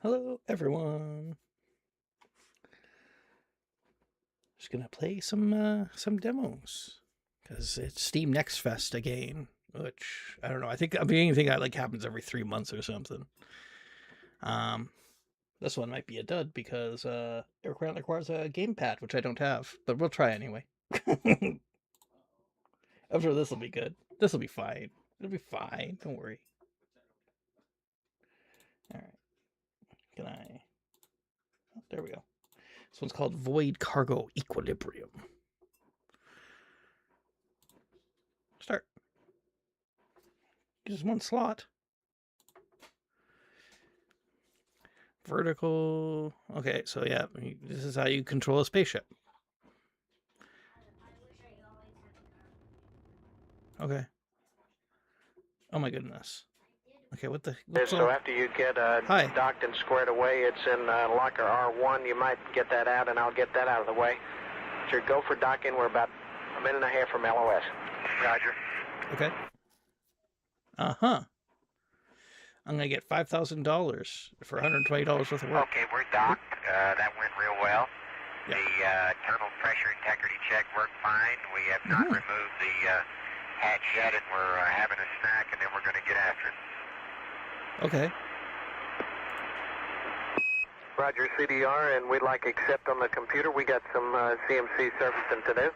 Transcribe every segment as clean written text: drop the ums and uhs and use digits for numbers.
Hello, everyone. Just gonna play some demos because it's Steam Next Fest again, which I don't know. I think anything that like happens every 3 months or something. This one might be a dud because it requires a gamepad, which I don't have, but we'll try anyway. I'm sure this will be good. This will be fine. It'll be fine. Don't worry. All right. Can I? Oh, there we go. This one's called Void Cargo Equilibrium. Start. Just one slot. Vertical. Okay, so yeah, this is how you control a spaceship. Okay. Oh my goodness. Okay, what the... So after you get docked and squared away, it's in locker R1. You might get that out, and I'll get that out of the way. So go for docking. We're about a minute and a half from LOS. Roger. Okay. Uh-huh. I'm going to get $5,000 for $120 worth of work. Okay, we're docked. That went real well. Yeah. The tunnel pressure integrity check worked fine. We have not removed the hatch yet, and we're having a snack, and then we're going to get after it. Okay. Roger, CDR, and we'd like accept on the computer. We got some CMC servicing to do.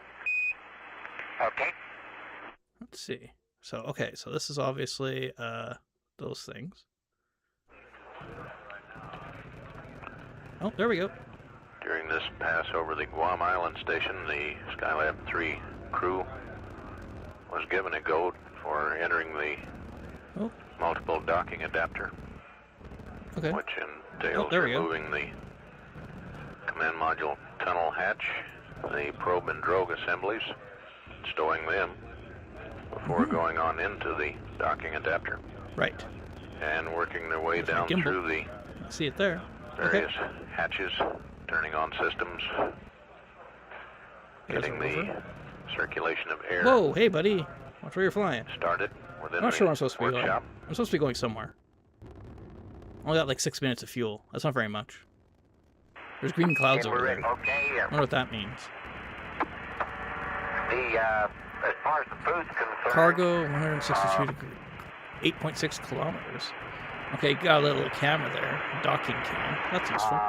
Okay. Let's see. So, okay, so this is obviously those things. Oh, there we go. During this pass over the Guam Island station, the Skylab 3 crew was given a go for entering the multiple docking adapter, which entails removing the command module tunnel hatch, the probe and drogue assemblies, stowing them before going on into the docking adapter. Right. And working their way down through the see it there. various hatches, turning on systems, getting the circulation of air. Whoa, hey buddy. Watch where you're flying. Started within I'm not sure where I'm supposed to be going. workshop. I'm supposed to be going somewhere. Only got like 6 minutes of fuel. That's not very much. There's green clouds over there. Okay. I wonder what that means. As far as the food's concerned... Cargo, 162 degrees. 8.6 kilometers. Okay, got a little camera there. Docking cam. That's useful.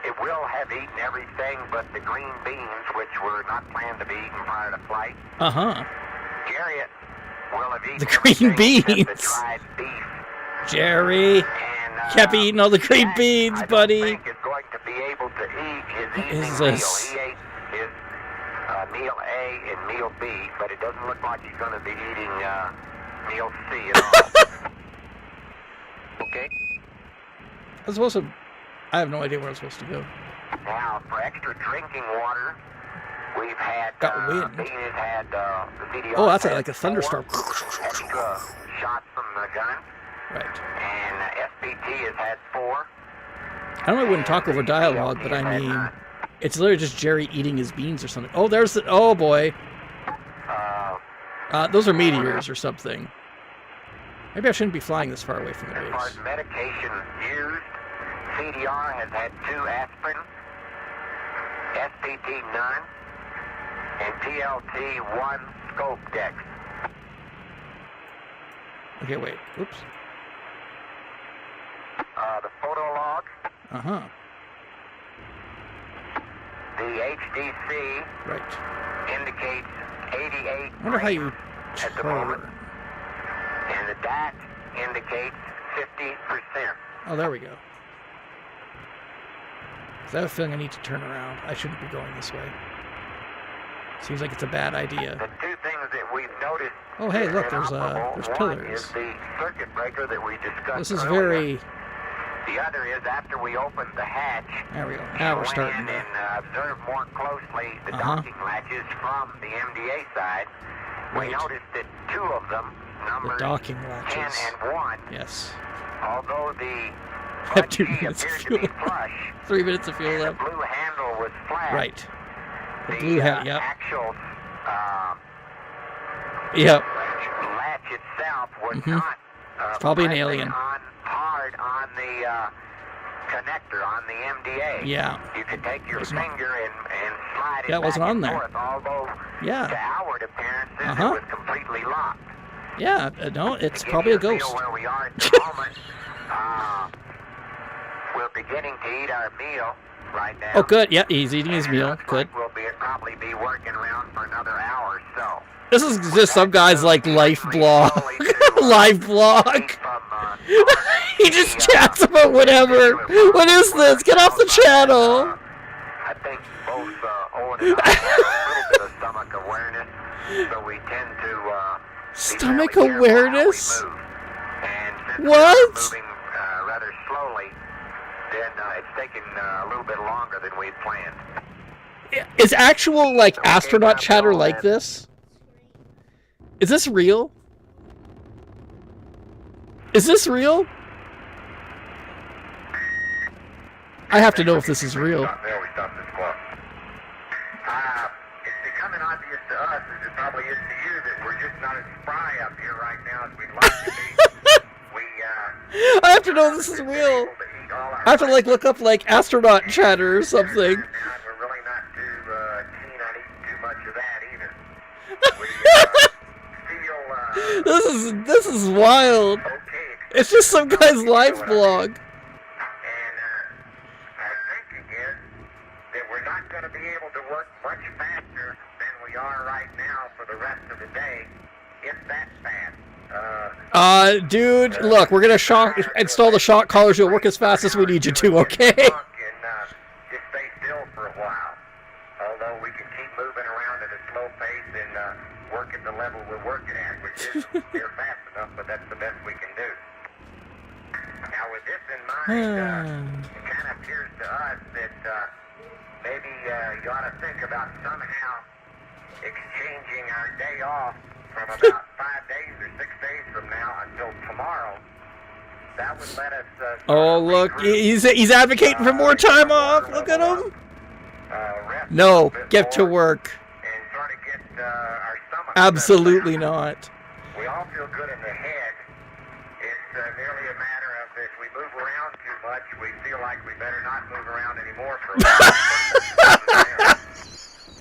It will have eaten everything but the green beans, which were not planned to be eaten prior to flight. Uh-huh. Jerry will have eaten the green beans. The dried beef. Jerry. And, kept eating all the green beans, buddy. I don't think is going to be able to eat his evening is meal. this? He ate his meal A and meal B, but it doesn't look like he's going to be eating meal C at all. Okay. I have no idea where I'm supposed to go. Now, for extra drinking water, we've had Got wind. Dean has had the CDR. Oh, that's like a thunderstorm. Extra shots from the gun. Right. And SPT has had 4. I know I wouldn't talk over dialogue, but I mean, it's literally just Jerry eating his beans or something. Oh, there's the... Oh, boy. Those are meteors or something. Maybe I shouldn't be flying this far away from the As far as base. medication used, CDR has had 2 aspirin, SPT none, and TLT 1 scope dex. Okay, wait. Oops. The photo log, Uh-huh. the HDC Right. indicates 88 I wonder how you at the moment, turn. and the DAT indicates 50%. Oh, there we go. 'Cause I have a feeling I need to turn around. I shouldn't be going this way. Seems like it's a bad idea. The 2 things that we've noticed. Oh, hey, look, there's inoperable. One pillars. is the circuit breaker that we discussed This is earlier. very... The other is after we opened the hatch. There we go. Now we're starting to... And observe more closely the docking latches from the MDA side. Right. We noticed that 2 of them, The numbers docking 10 latches. and 1, Yes. although the Have 2 butt key minutes of appeared to fuel be left. flush, 3 minutes of fuel and the left. blue handle was flat. Right. The The blue hat, yep. actual Yep. latch itself was Mhm. not It's probably an presently alien. on par hard on the connector on the MDA. Yeah. You can take your finger and slide it Yeah, it wasn't back on and there. forth, although Yeah. to outward appearances it was completely locked. Yeah, no, it's To give probably you a ghost. feel where we are at the moment, we're beginning to eat our meal right now. Oh, good. Yeah, he's eating his And it meal. looks Good. like we'll probably be working around for another hour or so. This is just some guy's like life blog. Live blog. He just chats about whatever. What is this? Get off the channel. I think both Owen and I have a little bit of stomach awareness, so we tend to Stomach be fairly careful how we awareness? move. And since What? we're moving rather slowly, then it's taken a little bit longer than we planned. Is actual like astronaut chatter like this? Is this real? Is this real? I have to know if this is real. There we stopped the squawk. It's becoming obvious to us, as it probably is to you, that we're just not as spry up here right now as we'd like to be. I have to know this is real. I have to like look up like astronaut chatter or something. We're really not too keen on eating too much of that either. We feel This is wild. okay. It's just some guy's life blog. And our thinking is that we're not going to be able to work much faster than we are right now for the rest of the day, if that fast. Dude, look, we're gonna install the shock collars. You'll work as fast as we need you to, okay? And just stay still for a while. Although we can keep moving around at a slow pace and work at the level we're working at, which is near fast enough, but that's the best we can do. Now, with this in mind, it kind of appears to us that maybe you ought to think about somehow exchanging our day off from about 5 days or 6 days from now until tomorrow. That would let us. Oh, look, he's advocating for more time off. Look at him. No, get to work. And sort of get our stomachs Absolutely settled down. not. We all feel good in the head. It's merely a matter of if we move around too much, we feel like we better not move around anymore for a while.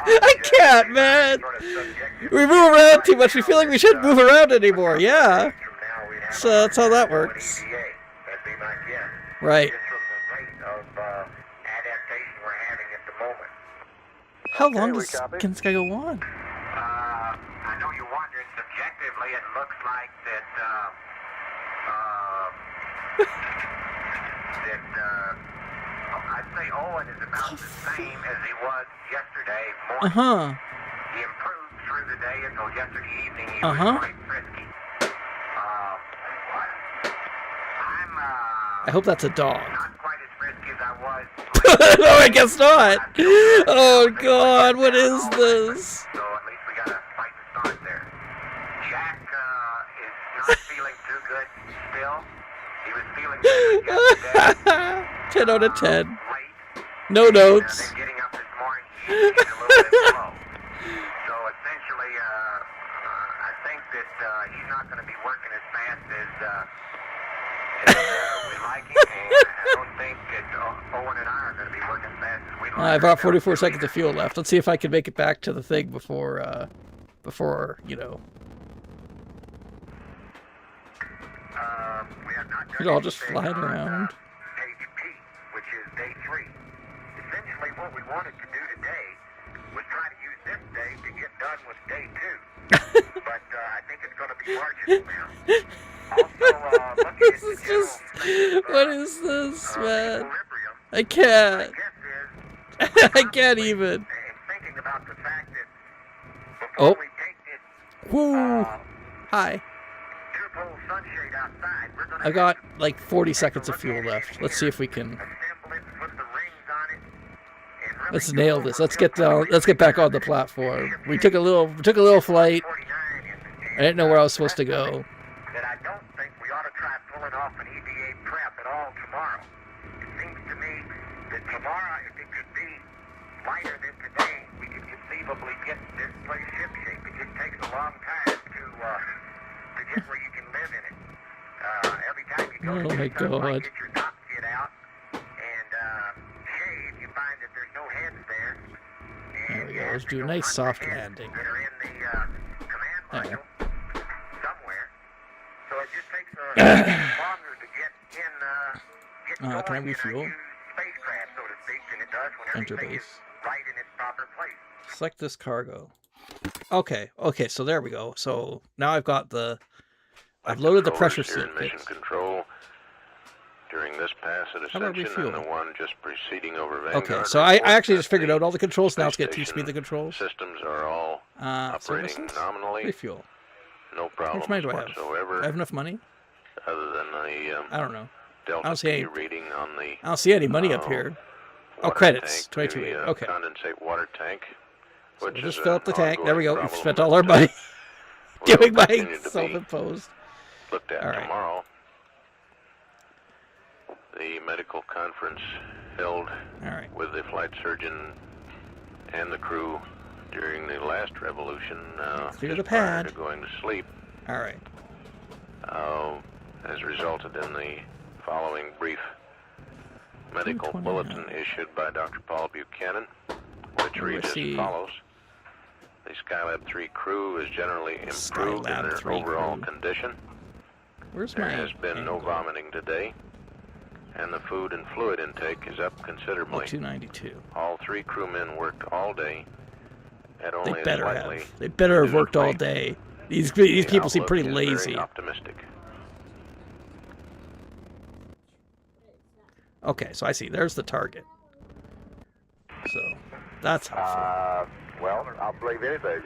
I can't, man. We move around too much. We feel like we shouldn't move around anymore. Yeah. So that's how that works. That'd be my guess. Right. Just from the rate of adaptation we're having at the moment. How long can this guy go on? I know you're wondering subjectively, it looks like that, I'd say Owen is about the same as he was yesterday morning. He improved through the day until yesterday evening. He was quite frisky. I hope that's a dog. Not quite as frisky as I was. No, I guess not. Oh, God, what is this? So at least we got a fight to start there. Jack is not feeling too good still. He was feeling better yesterday. 10 out of 10. Late. No notes. And then getting up this morning, he's a little bit slow. So essentially, I think that he's not going to be working as fast as we like him. And I don't think that Owen and I are going to be working as fast as we like. I've got 44 seconds of fuel left. Let's see if I can make it back to the thing before, you know. We have not You're all just flying around. Page P, which is day 3. Essentially, what we wanted to do today was try to use this day to get done with day 2. But I think it's going to be marginal now. Also, looking This at the is general just... state of, What is this, man? equilibrium, I can't. my guess is I can't even. and thinking about the fact that Oh. before we take this Whoo. Hi. two-pole sunshade outside, we're going to I've got like 40 seconds of fuel left. Let's see if we can... assemble it, put the rings on it, and really Let's nail this. Let's get down. Let's get back on the platform. We took a little flight. 49 I didn't know where I was supposed to go. that I don't think we ought to try pulling off an EVA prep at all tomorrow. It seems to me that tomorrow, if it could be lighter than today, we could conceivably get this place shipshape. It just takes a long time to get where you can live in it. Every time you go Oh to my do something, like God. get your top kit out and shave, you find that there's no heads there. There we And go. you Let's have to do a go nice hunt soft for heads landing. that are in the command There. module somewhere. So it just takes longer to get in, get Can I going in a refuel? used spacecraft, so to speak, than it does when Enter everything is base. right in its proper place. Select this cargo. Okay, so there we go. So now I've got I've loaded the pressure Controllers here in suit Mission kits. Control. During this pass at How about Ascension and the refuel? one just preceding over Vanguard. Okay, so I actually report just figured that out all the controls. Now it's going to space teach me the station controls. Systems are all operating Services? nominally. Refuel. No How problems much money do I have? whatsoever. Do I have enough money? Other than the I don't know. Delta I don't see P any- reading on the I don't see any money up Oh. here. Oh, water credits. tank, 22. the, Okay. condensate water tank. So Which we'll is just fill up the an tank. There we go. ongoing We've problem spent all our that, money will doing my continue to be self-imposed. looked at All right. tomorrow. The medical conference held All right. with the flight surgeon and the crew during the last revolution Clear just the prior pad. to going to sleep All right. has resulted in the following brief medical 229. bulletin issued by Dr. Paul Buchanan, which Oh, reads I see. as follows. The Skylab 3 crew is generally improved in Skylab their 3 overall crew. condition. Where's There my has been no angle? vomiting today, and the food and fluid intake is up Oh, considerably. 292. All 3 crewmen worked all day at only They a better slightly have. They better have worked all reduced day. rate. These The people seem outlook pretty is very lazy. optimistic. Okay, so I see. There's the target. So that's helpful. Well, I'll believe anything.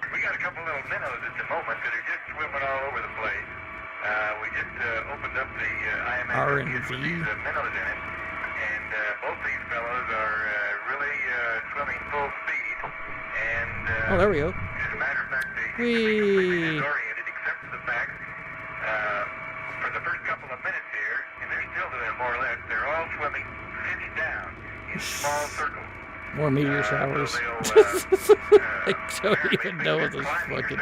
We got a couple little minnows at the moment that are just swimming all over the place. We just opened up the IMX R&V. with these minnows in it, and both these fellows are really swimming full speed. And Oh, there we go. as a matter of fact, they seem to be Whee! completely disoriented, except for the fact for the first couple of minutes here, and they're still there more or less. They're all swimming face down in small circles. More meteor showers. I don't even know what this fucking.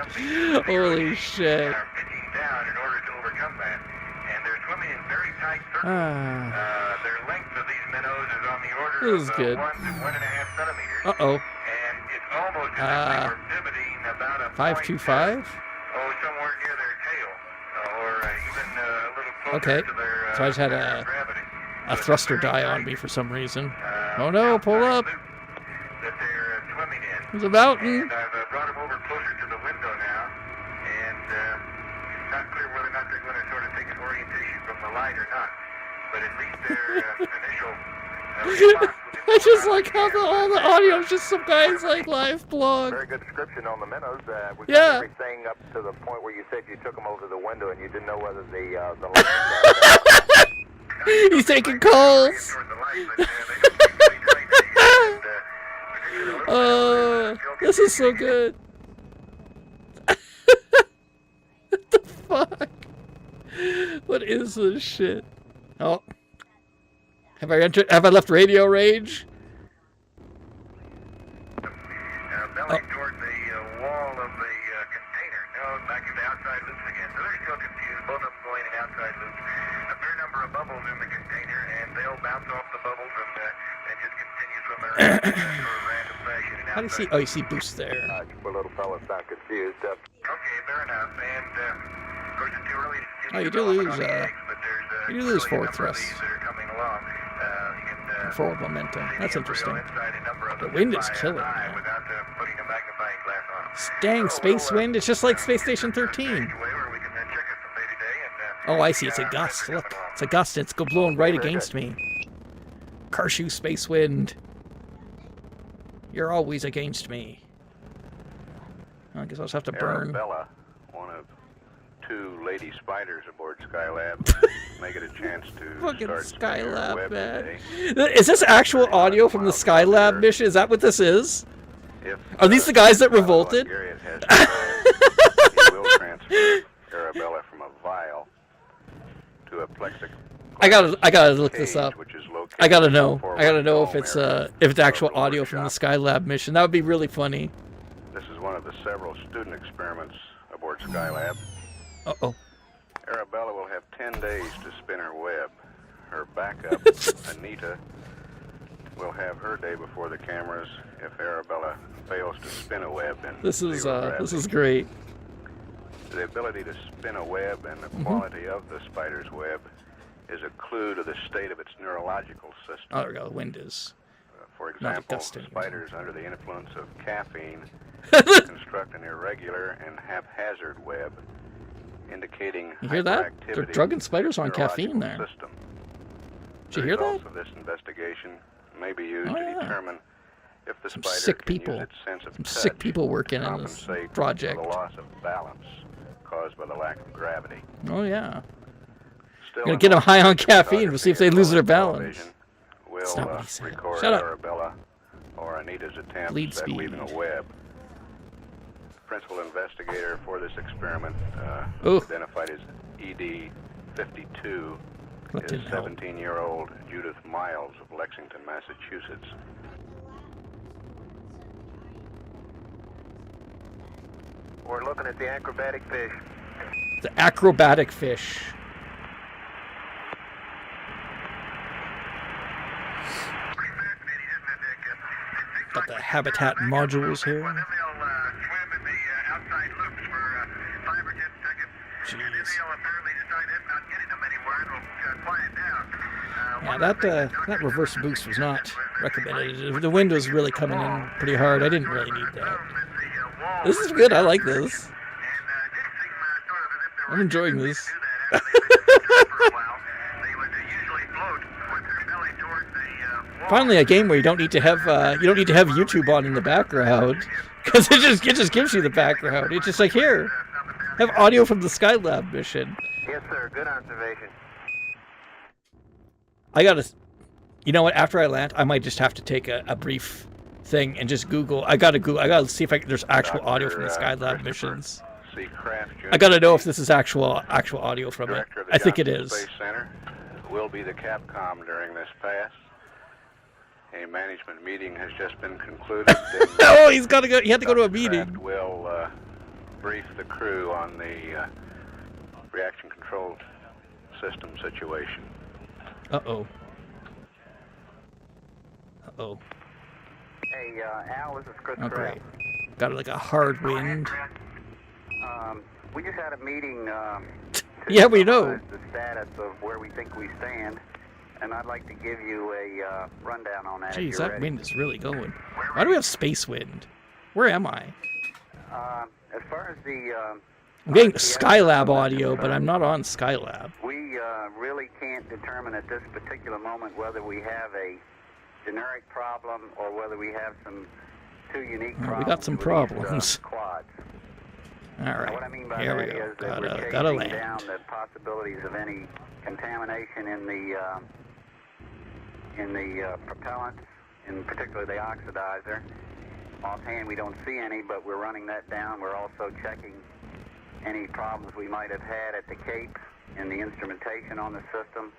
Holy shit. Are pitching down in order to overcome that, and they're swimming in very tight circles. Ah. Their length of these minnows is on the order This is of good. 1 to 1.5 centimeters, Uh-oh. and it's almost as if they were pivoting about a 525? somewhere near their tail, or even a little closer Okay. to their So I just had center a- of gravity. A thruster die on me for some reason. Oh no, pull up. That they're swimming in. There's a mountain. And I've brought them over closer to the window now, and it's not clear whether or not they're going to sort of take an orientation from the light or not. But at least their initial response was I just like how all the audio is just some guy's like live blog. Very good description on the minnows. We Yeah. got everything up to the point where you said you took them over the window and you didn't know whether the light was He's taking calls. toward the light, but, they don't seem to be doing that yet. This is so good. What the fuck? What is this shit? Oh. Have I left radio range? Belly toward the wall of the container. No, back in the outside loops again. So they're still confused, both of them going in outside loops. A fair number of bubbles in the container, and they'll bounce off the bubbles and just continue swimming around in sort of random fashion. How do you see? Oh, you see boost there. Poor little fellas sound confused. Okay, fair enough. And of course, it's too early to see Oh, you do development lose, on the eggs, but there's you do lose clearly a forward number of thrust. these that are coming along. You can, Forward momentum. see That's the embryo interesting. inside a number of The them wind by is an killing, eye man. without putting a magnifying glass on. Dang, space wind. It's just like Space Station 13. Oh, I see. It's a gust. Look, it's a gust. It's blowing right against me. Karshu space wind. You're always against me. I guess I'll just have to burn. Arabella, one of 2 lady spiders aboard Skylab, may get a chance to Fucking start spinning her Skylab, web man. today. Is this actual audio from the Skylab mission? Is that what this is? If, Are these the guys that Paolo revolted? Garrett has decided, he will transfer Arabella from a vial to a plexiglass I gotta look this cage, up. which is located I gotta in the know. I gotta know if dome it's area actual of the audio from the workshop. Skylab mission. That would be really funny. This is one of the several student experiments aboard Skylab. Uh-oh. Arabella will have 10 days to spin her web. Her backup, Anita, will have her day before the cameras if Arabella fails to spin a web in This is gravity. great. The ability to spin a web and the quality of the spider's web is a clue to the state of its neurological system. Oh, there we go. The wind is. For example, gusting. spiders under the influence of caffeine construct an irregular and haphazard web, indicating You hear that? hyperactivity They're drugging spiders on caffeine there. system. Did you The hear that? results of this investigation may be used Oh, to yeah. determine if the Some spider sick can people. use its sense of Some touch sick people working to on this compensate project. for the loss of balance caused by the lack of gravity. Oh, yeah. Still, Gonna get them high on caffeine. photography We'll see if they lose their balance. television Will That's not what he said. record Shut up. Arabella or Anita's attempts Bleed at speed. weaving a web. The principal investigator for this experiment, Ooh. identified as ED52, That is didn't help. 17-year-old Judith Miles of Lexington, Massachusetts. We're looking at the acrobatic fish. The acrobatic fish. Got the habitat modules here. Well, then they'll swim in the outside loops for 5 or 10 seconds. And then Jeez. they'll apparently decide that's not getting them anywhere and will quiet down. Yeah, that reverse boost was not recommended. The wind was really coming in pretty hard. I didn't really need that. This is good. I like this. I'm enjoying this. Finally, a game where you don't need to have YouTube on in the background, because it just gives you the background. It's just like, here, have audio from the Skylab mission. Yes, sir. Good observation. I gotta, you know what? After I land, I might just have to take a brief thing and just Google. I gotta see if there's actual audio from the Skylab missions. C. Kraft, Jr., I gotta know if this is actual audio from it. Director of the I think it Johnson is. Space Center, will be the Capcom during this pass. A management meeting has just been concluded. Oh, he's gotta go. He had to go to a Dr. meeting. Kraft will brief the crew on the reaction control system situation. Uh-oh. Uh-oh. Hey, Al, this is Chris Oh, Kraft. great. Got like a hard wind. We just had a meeting to Yeah, we know. summarize the status of where we think we stand, and I'd like to give you a rundown on that. if Jeez, you're that ready. wind is really going. Why do we have space wind? Where am I? As far as the I'm getting RTS Skylab is audio, but concerned, I'm not on Skylab. we really can't determine at this particular moment whether we have a generic problem or whether we have two unique Oh, we problems. got some with these, problems. quads. All Now, right, what I mean by here that we go. is that we're Gotta chasing land. down the possibilities of any contamination in the propellants, in particular the oxidizer. Offhand, we don't see any, but we're running that down. We're also checking any problems we might have had at the Cape in the instrumentation on the system,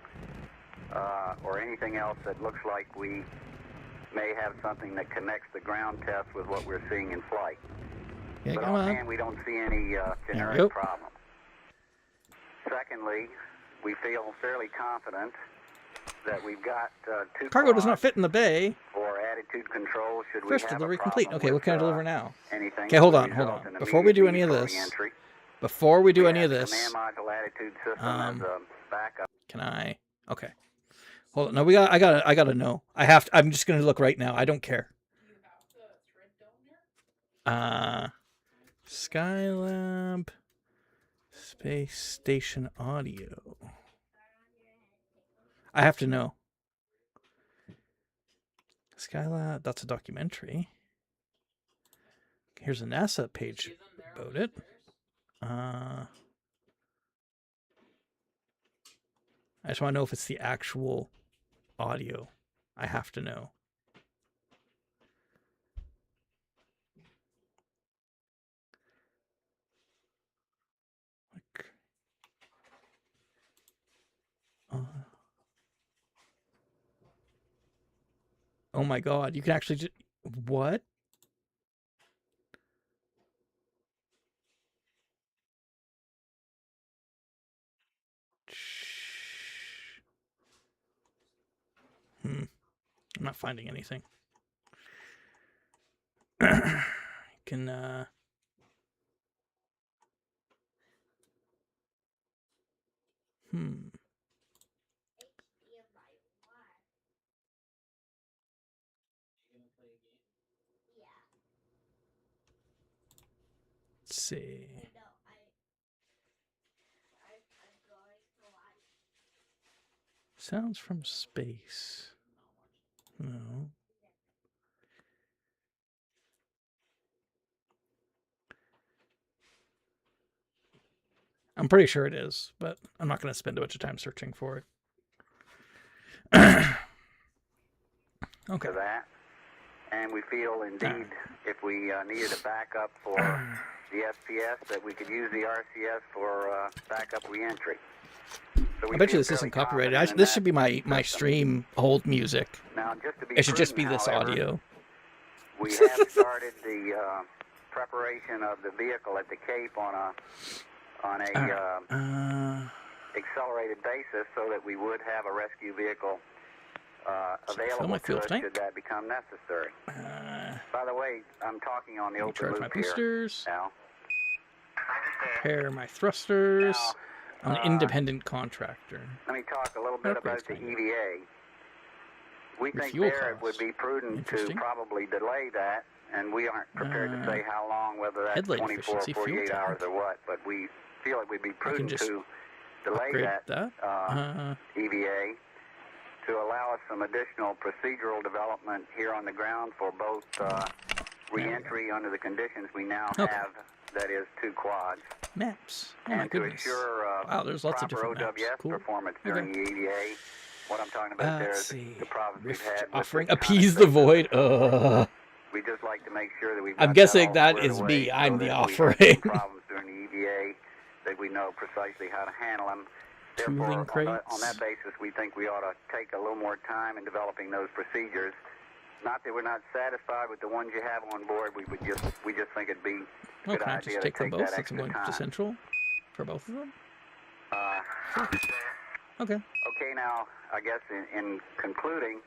or anything else that looks like we may have something that connects the ground test with what we're seeing in flight. Yeah, But come on. offhand, we don't see any go. generic problem. Secondly, we feel fairly confident that we've got two Cargo does not quads fit in the bay. for attitude control should we Fish have delivery a complete. problem Okay, what with, can I deliver now? anything Okay, hold that on, hold results on. in Before we do immediate any of need for this, re-entry. Before we do We any of have the this, command module attitude system as a backup. can I? Okay. Hold on. No, I gotta know. I'm just gonna look right now. I don't care. Skylab Space Station audio. I have to know. Skylab, that's a documentary. Here's a NASA page about it. I just want to know if it's the actual audio. I have to know. Like, oh my God! You can actually just what? not finding anything. Can Let's see. Sounds from space. No. I'm pretty sure it is, but I'm not going to spend a bunch of time searching for it. Okay. For that. And we feel indeed if we needed a backup for the SPS that we could use the RCS for backup reentry. So I bet you this isn't copyrighted. This should be my stream hold music. Now, just to be it should just be prudent, this however, audio. We have started the preparation of the vehicle at the Cape on a accelerated basis, so that we would have a rescue vehicle available to us should that become necessary. By the way, I'm talking on the open charge loop my here boosters. now. Repair my thrusters. I'm an independent contractor. Let me talk a little bit about the EVA. We think fuel there it costs. would be prudent to probably delay that, and we aren't prepared to say how long, whether that's headlight 24 or efficiency, fuel 48 hours tank. or what, but we feel it would be prudent just to delay upgrade that, EVA to allow us some additional procedural development here on the ground for both re-entry under the conditions we now have, that is 2 quads. Maps. Oh my And to goodness. assure Wow, there's lots of proper different maps. OWS Cool. performance during the EVA. What I'm talking about there Let's is see. the problems we've Rift had. offering with the appease the void. We just like to make sure that we've I'm got guessing that all that squared is away me. so I'm the that we have offering. problems during the EVA, that we know precisely how to handle them. Therefore, Tooling crates. on that basis, we think we ought to take a little more time in developing those procedures. Not that we're not satisfied with the ones you have on board. We just think it'd be a good Okay, idea just to take them take both that since I'm extra going to time. Central for both of them. Okay. Okay, now, I guess in concluding,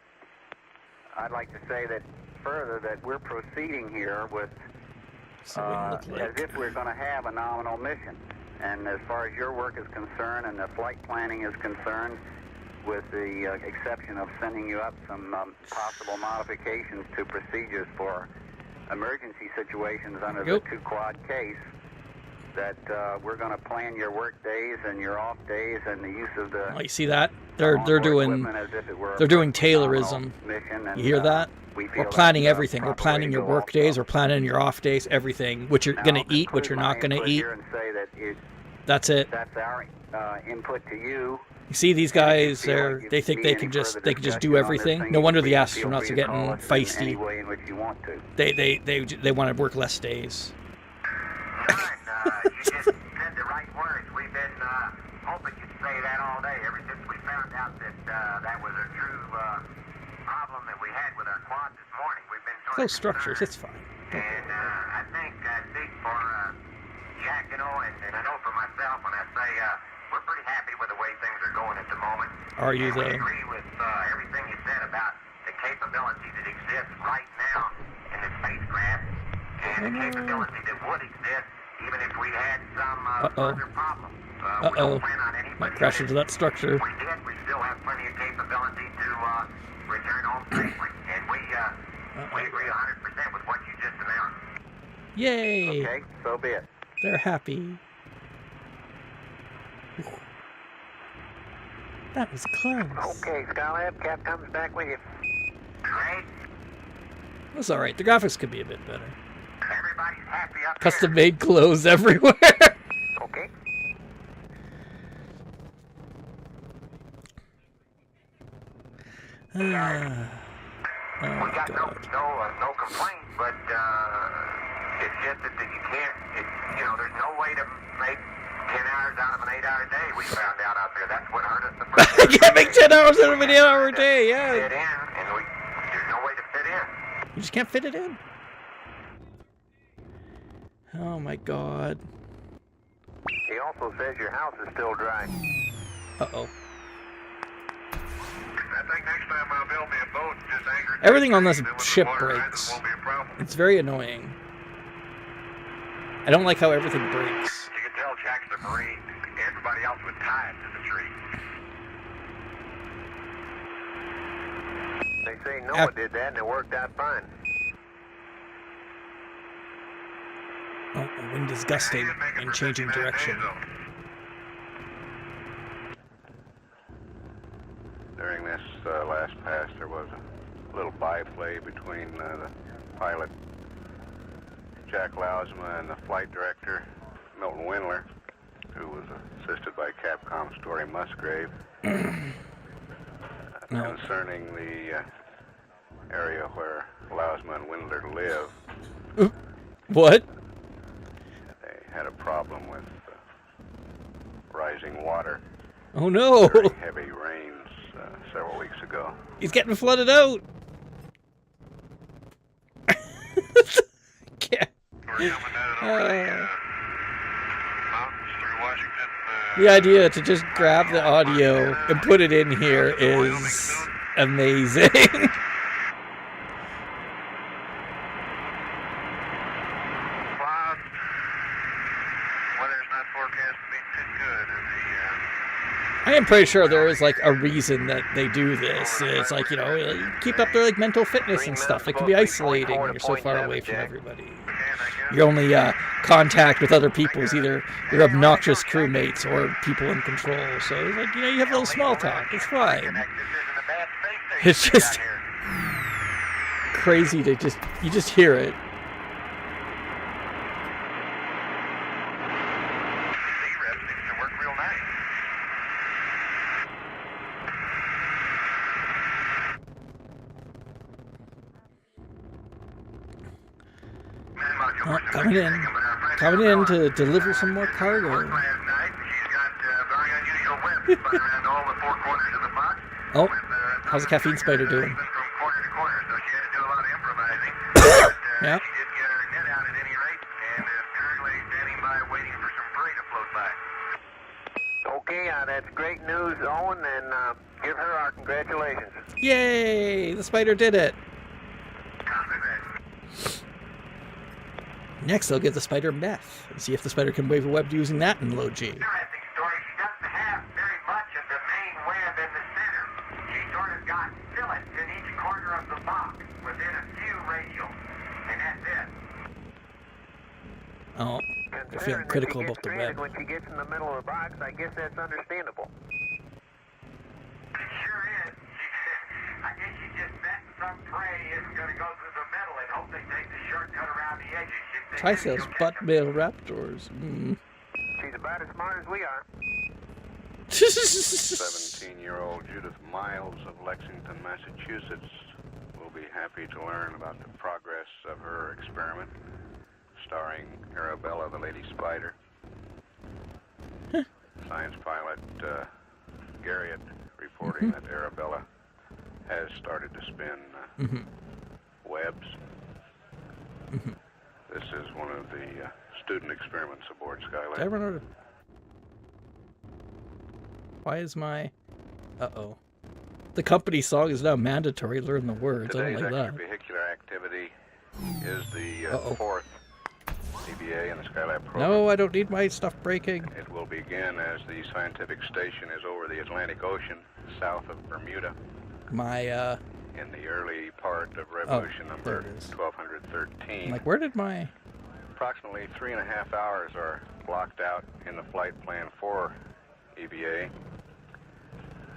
I'd like to say that further that we're proceeding here with So we look like. as if we're going to have a nominal mission. And as far as your work is concerned and the flight planning is concerned, with the exception of sending you up some possible modifications to procedures for emergency situations under the 2-quad case, that we're going to plan your work days and your off days and the use of the Oh, you see that? They're onboard doing equipment as if it were they're doing a nominal Taylorism. mission, and, You hear that? we feel We're that's planning the everything. We're proper way planning to your go work also. days. We're planning your off days. Everything. What you're Now, gonna I'll eat. What conclude you're my not gonna input eat. here and say that That's it. that's our input to you. You see these guys? Feel like They you think need they any can just further they can just discussion do on this everything. thing, No wonder the feel astronauts free are to call getting us in any feisty. way in which you want to. They want to work less days. None. You just said the right words. We've been hoping you'd say that all day, ever since we found out that that was a true problem that we had with our quad this morning. We've been sort Close of structures. concerned. It's fine. And I think for Jack, and I know for myself, when I say we're pretty happy with the way things are going at the moment. Are you And we though? agree with everything you said about the capability that exists right now in the spacecraft, and the capability that would exist even if we had some further problems. We don't plan on anybody. Might crash into that structure. If we did, we still have plenty of capability to return home safely, and we agree 100% with what you just announced. Yay! Okay, so be it. They're happy. That was close. Okay, Skylab, Cap comes back with you. Great. That's all right. The graphics could be a bit better. Everybody's happy up Custom made clothes everywhere. here. Okay. Oh We got God. no complaints, but it's just that you can't. There's no way to make 10 hours out of an 8-hour day. We found out out there. That's what hurt us the first I time. can't make 10 hours out of an 8-hour day. Fit Yeah, in, and there's no way to fit in. you just can't fit it in. Oh my God. He also says your house is still dry. Uh oh. I think next time I'll build me a boat and just anchor Everything on this Then when the ship water rises, breaks. it won't be a problem. It's very annoying. I don't like how everything breaks. You can tell Jack's the Marine. Everybody else was tied to the tree. They say Noah did that and it worked out fine. Oh, the wind is gusting and changing direction. During this last pass, there was a little byplay between the pilot, Jack Lausma, and the flight director, Milton Windler, who was assisted by Capcom Story Musgrave, concerning the area where Lausma and Windler live. What? They had a problem with rising water. Oh no! Very heavy rains several weeks ago. He's getting flooded out! Yeah. We're coming down over the mountains through Washington. The idea to just grab the audio and put it in here is amazing. Clouds. Weather's not forecast to be too good. I am pretty sure there is like a reason that they do this. It's like, you know, keep up their like mental fitness and stuff. It can be isolating when you're so far away from everybody. Your only contact with other people is either your obnoxious crewmates or people in control. So it's like, you know, you have a little small talk. It's fine. It's just crazy to you just hear it. C-Rev seems to work real nice. Oh, coming in to deliver some more cargo. Last night, she's got very unusual webs spun around all the four corners of the box. Oh, how's the caffeine spider doing? Even from corner to corner, so she had to do a lot of improvising. But, Yeah. She did get her net out at any rate, and is currently standing by waiting for some prey to float by. Okay, that's great news, Owen, and give her our congratulations. Yay! The spider did it. Copy that. Next, they'll give the spider meth and see if the spider can wave a web using that in low G. Interesting story. She doesn't have very much of the main web in the center. She sort of got fillets in each corner of the box within a few radials, and that's it. Oh, they're feeling critical about the web. When she gets in the middle of the box, I guess that's understandable. It sure is. I guess she just bet some prey isn't going to go through the middle and hope they take the shortcut around the edges. Tricel's butt male raptors. She's about as smart as we are. 17-year-old Judith Miles of Lexington, Massachusetts, will be happy to learn about the progress of her experiment, starring Arabella, the Lady Spider. Science pilot Garriott reporting that Arabella has started to spin webs. This is one of the student experiments aboard Skylab. Did I run out of... Why is my... Uh-oh. The company song is now mandatory. Learn the words. I Today's don't like that. extravehicular activity is the fourth CBA in the Skylab program. No, I don't need my stuff breaking. It will begin as the scientific station is over the Atlantic Ocean, south of Bermuda, My, in the early part of revolution there number it is. 1213. like, where did my... Approximately 3.5 hours are blocked out in the flight plan for EVA.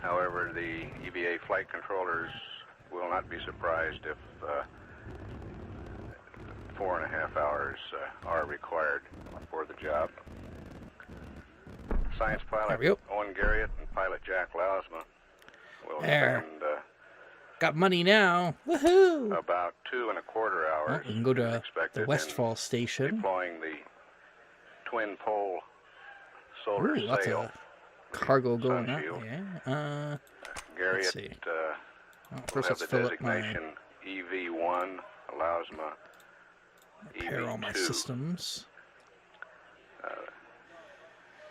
However, the EVA flight controllers will not be surprised if 4.5 hours are required for the job. Science pilot There we go. Owen Garriott and pilot Jack Lausma will There. spend Got money now. Woohoo! about 2.25 Well, hours. we can go to the expected Westfall in station. deploying the twin pole solar Ooh, lots sail. of cargo going sun on. shield. Yeah. Garriott see. will First have let's the fill up my... designation EV1, Lausma Repair all my EV2. systems.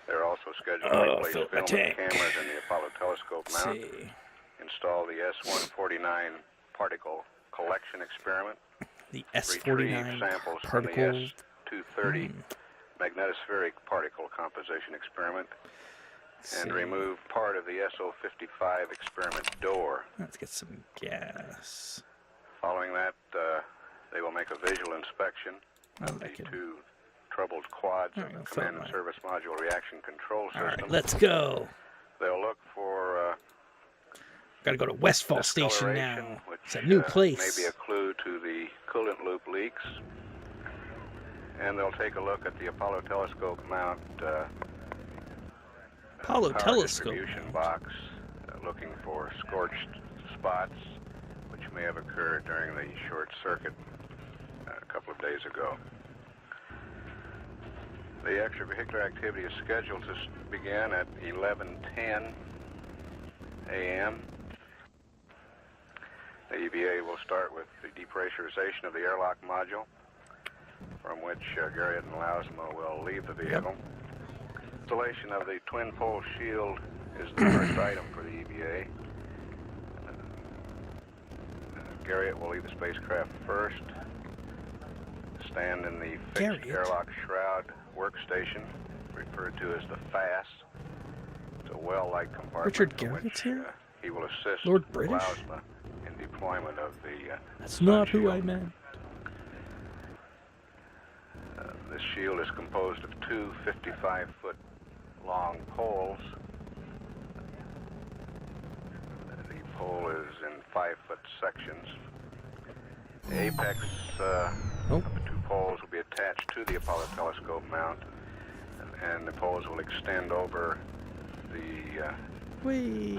They're also scheduled Oh, to replace fill up my film tank. cameras in the Apollo telescope Let's mount, see. install the S-149 particle collection experiment. The Retrieve S49 samples from the particle. S230 magnetospheric particle composition experiment and remove part of the SO55 experiment door. Let's get some gas. Following that, they will make a visual inspection of the two troubled quads of the Command and Service Module Reaction Control System. All right, let's go. They'll look for Gotta go to Westfall Station now. It's a new place. Maybe a clue to the coolant loop leaks. And they'll take a look at the Apollo telescope mount. Apollo telescope distribution mount. box, looking for scorched spots, which may have occurred during the short circuit a couple of days ago. The extravehicular activity is scheduled to begin at 11:10 a.m. The EVA will start with the depressurization of the airlock module, from which Garriott and Lausma will leave the vehicle. Installation of the twin pole shield is the first item for the EVA. Garriott will leave the spacecraft first, stand in the fixed airlock shroud workstation, referred to as the FAS. It's a well-like compartment. Richard Garriott's here? He will assist Lord British? Lausma in deployment of the That's not who I meant. This shield is composed of two 55-foot long poles. The pole is in 5-foot sections. The apex of the two poles will be attached to the Apollo telescope mount, and the poles will extend over the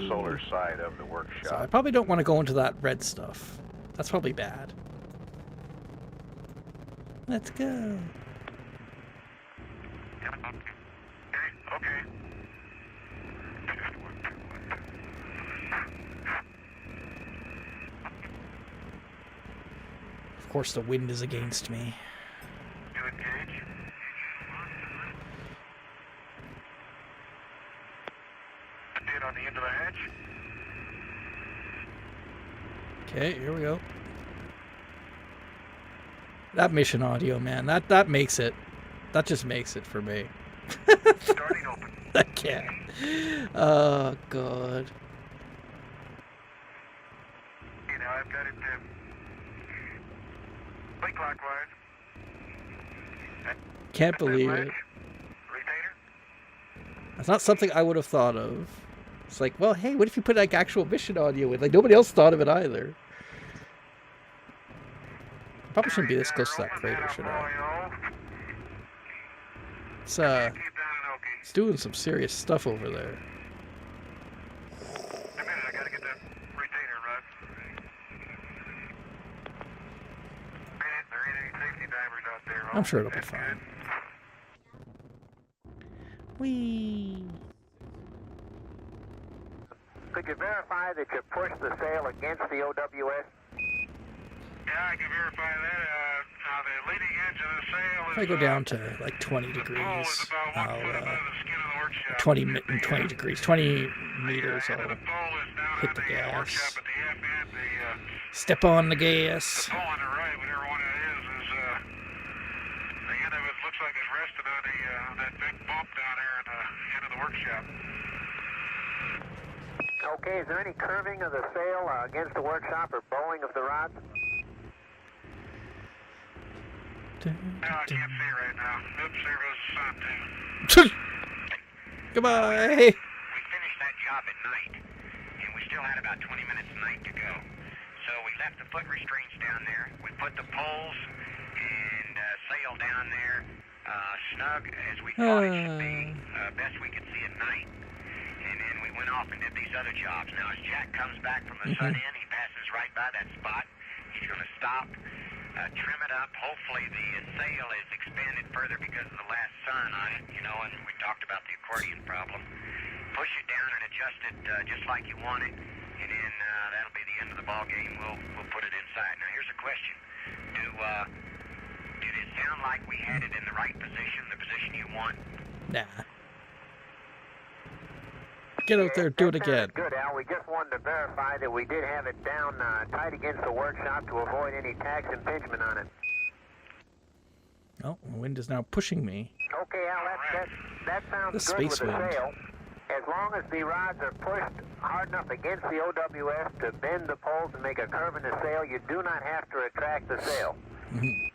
solar side of the workshop. So I probably don't want to go into that red stuff. That's probably bad. Let's go. Okay. Of course, the wind is against me. To engage. Pin on the end of the hatch. Okay, here we go. That mission audio, man, that makes it. That just makes it for me. Starting open. I can't. Oh, God. Okay, now I've got it plate clockwise. Can't believe it. Retainer. That's not something I would have thought of. It's like, well, hey, what if you put like actual mission audio in? Like nobody else thought of it either. Probably shouldn't be this close to that crater, should I? It's doing some serious stuff over there. A minute, I gotta get that retainer right. There ain't any safety divers out there. I'm sure it'll be fine. Whee! Could you verify that you pushed the sail against the OWS? Yeah, I can verify that. The leading edge of the sail is... If I go down to like 20 degrees, I'll 20 degrees, 20 meters, I'll hit the gas. Step on the gas. The pole on the right, whatever one it is the end of it looks like it's rested on that big bump down there at the end of the workshop. Okay, is there any curving of the sail against the workshop or bowing of the rods? No, I can't see right now. Oops, there goes the sun, too. Goodbye! We finished that job at night, and we still had about 20 minutes of night to go. So we left the foot restraints down there. We put the poles and sail down there, snug as we thought it should be, best we could see at night. And then we went off and did these other jobs. Now, as Jack comes back from the sun in, he passes right by that spot. He's going to stop, trim it up. Hopefully the sail is expanded further because of the last sun on it, you know, and we talked about the accordion problem. Push it down and adjust it just like you want it, and then that'll be the end of the ball game. We'll put it inside. Now, here's a question. Did it sound like we had it in the right position, the position you want? Nah. Get out there, do it That again. sounded good, Al. We just wanted to verify that we did have it down tight against the workshop to avoid any tax impingement on it. Oh, the wind is now pushing me. Okay, Al, that sounds The good space with the wind. sail. As long as the rods are pushed hard enough against the OWS to bend the poles and make a curve in the sail, you do not have to retract the sail. Mhm.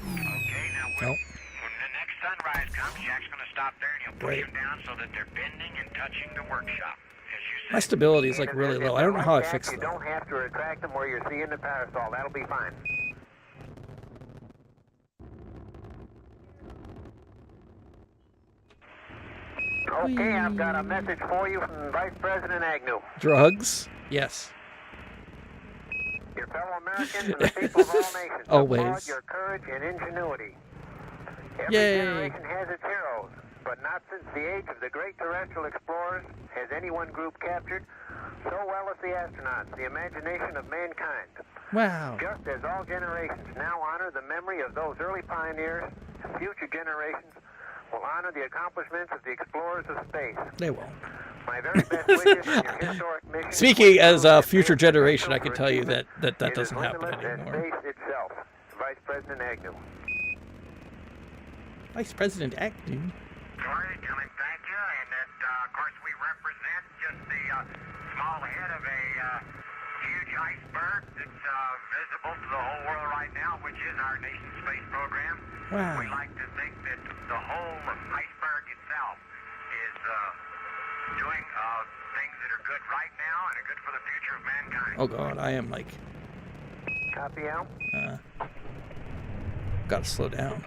Okay, now Oh. when the next sunrise comes, Jack's going to stop there and he'll push Great. them down so that they're bending and touching the workshop, as you My said. stability is like And really if low. I they're don't know how I like that, fixed You that. don't have to retract them where you're seeing the parasol. That'll be fine. Okay, I've got a message for you from Vice President Agnew. Drugs? Yes. Your fellow Americans and the people of all nations Always. applaud your courage and ingenuity. Every Yay. generation has its heroes, but not since the age of the great terrestrial explorers has any one group captured so well as the astronauts, the imagination of mankind. Wow. Just as all generations now honor the memory of those early pioneers, future generations will honor the accomplishments of the explorers of space. They won't. My very best wishes in your historic mission. Speaking as a future Space generation, I potential can for tell you achievement that is doesn't as happen limitless as anymore. space itself. Vice President Agnew. Vice President Agnew. Sorry, Dylan, thank you. And that, of course, we represent just the small head of a huge iceberg that's visible to the whole world right now, which is our nation's space program. Wow. We like to think that the whole iceberg itself is doing things that are good right now and are good for the future of mankind. Oh god, I am like, Copy, Al? gotta slow down.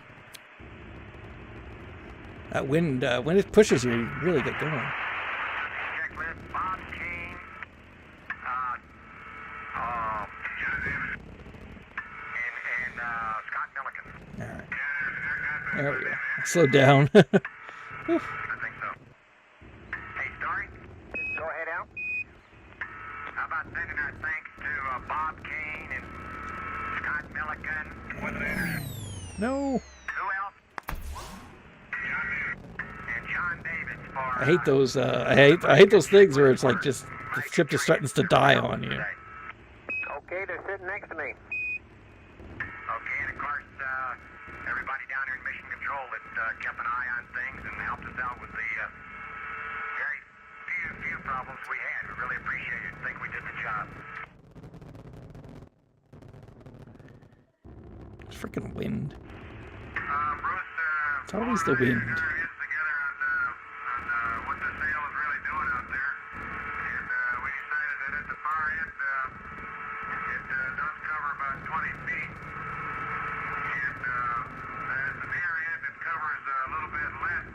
That wind, when it pushes you, you really get going. Checklist, Bob Kane, and Scott Milliken. Alright. There we go. Slow down. I think so. Hey, Story, Go ahead, Al. how about sending our thanks to Bob Kane and Scott Milliken? No. Who else? And John Davis for... I hate those, I hate those things where it's like just, the ship just threatens to die on you. Okay, they're sitting next to me. Okay, and of course, everybody down here in Mission Control that kept an eye on things and helped us out with the very few problems we had. We really appreciate it. Think we did the job. Freaking wind. Bruce, It's always the wind. got our heads together on what the sail is really doing out there, and we decided that at the far end, it does cover about 20 feet, and at the near end, it covers a little bit less,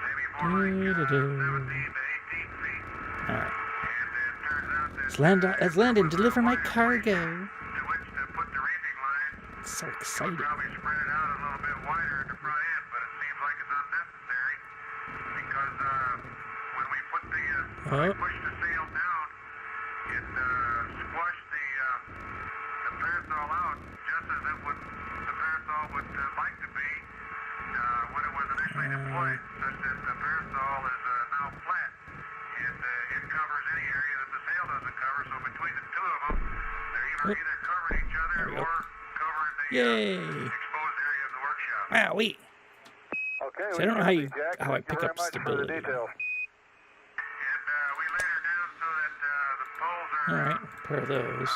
maybe more like 17 to 18 feet. Alright. And it turns out that Let's land and deliver my cargo. to which to put the reefing line, So excited. probably spread it out a little bit wider at the front end, but it seems like it's unnecessary because when we put the push the sail down, it squashed the parasol out just as it would the parasol would like to be when it was initially deployed, such that the parasol is now flat and it covers any area that the sail doesn't cover. So between the two of them, they're either covering each other There we go. or covering the Yay. exposed area of the workshop. Wow, wait. Okay, See, I don't know how I pick up stability. And we laid her down so that the poles are Alright, pair of those.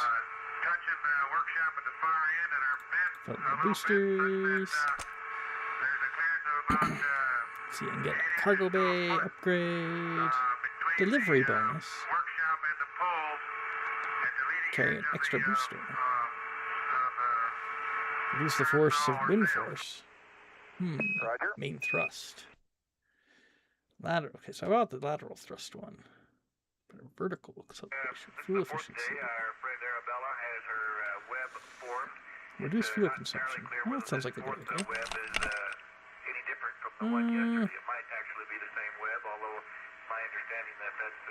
touching the workshop at the far end and are bent Put a my little boosters. bit such that there's a clearance of about See, I can get a cargo bay upgrade. between Delivery the bonus. workshop and the poles at the leading Carry edge an of extra the, booster. Reduce the force of wind force. Roger. Main thrust. Lateral. Okay, so I bought the lateral thrust one. But a vertical acceleration. Fuel efficiency. Our friend Arabella has her web formed. Reduce fuel consumption. Well, that sounds like a good idea. web is any different from the one yesterday. It might actually be the same web, although my understanding that that's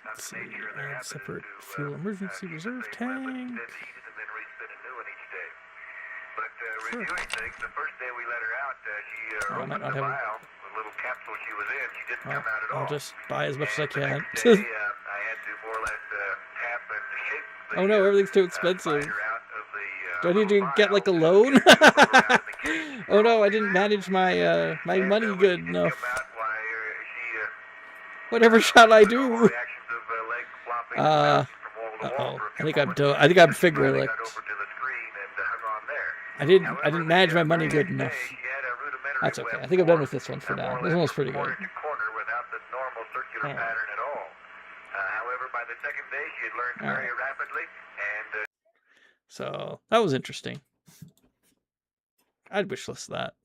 not Let's the see. nature of their Add habit separate to fuel emergency keep the reserve same web, but tank. then heated and then respin a new one each day. But reviewing things, the first day we let her out, she Oh, I might opened not the have a- vial, a little capsule she was in. She didn't come out at all. I'll just buy as much as I And the can. next day, I had to more or less tap and shake the, Oh no, everything's too expensive. spider out of the, Do I need to vial get like a and loan? get it around in the cage. Oh no, I didn't manage my my And, money when good she did enough. come out, why, she, Whatever shall I do? reactions of legs flopping and bouncing from wall to wall for a few moments. I think I'm Finally figure got licked. over to the screen and hung on there. I didn't However, manage the my money very good next enough. day, she had a rudimentary That's okay. web I think I'm done form, with this one for more now. or This less one's pretty corner good. to corner without the normal circular Yeah. pattern at all. However, by the second day, she had learned very rapidly, and So that was interesting. I'd wishlist that.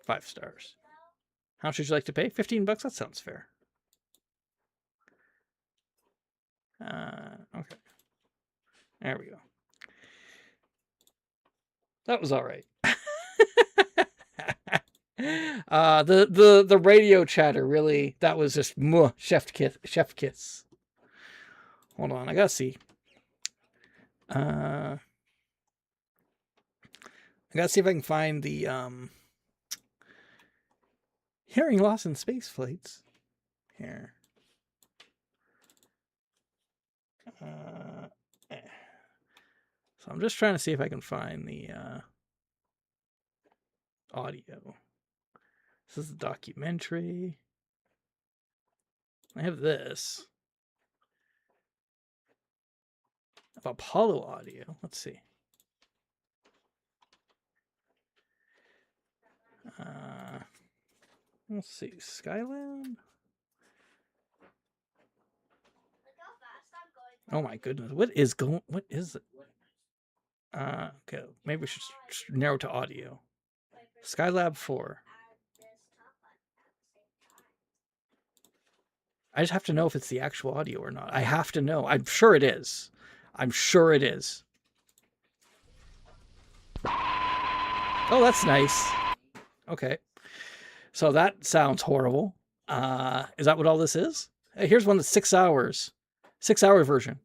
5 stars. How much would you like to pay? $15? That sounds fair. Okay. There we go. That was all right. The radio chatter really, that was just chef kiss. Hold on, I gotta see. I gotta see if I can find the hearing loss in space flights here. So I'm just trying to see if I can find the audio. This is a documentary. I have this of Apollo audio. Let's see. Let's see. Skylab. Oh my goodness. What is it? Okay. Maybe we should narrow to audio. Skylab 4. I just have to know if it's the actual audio or not. I have to know. I'm sure it is. I'm sure it is. Oh, that's nice. Okay. So that sounds horrible. Is that what all this is? Hey, here's one that's 6 hours. 6-hour version.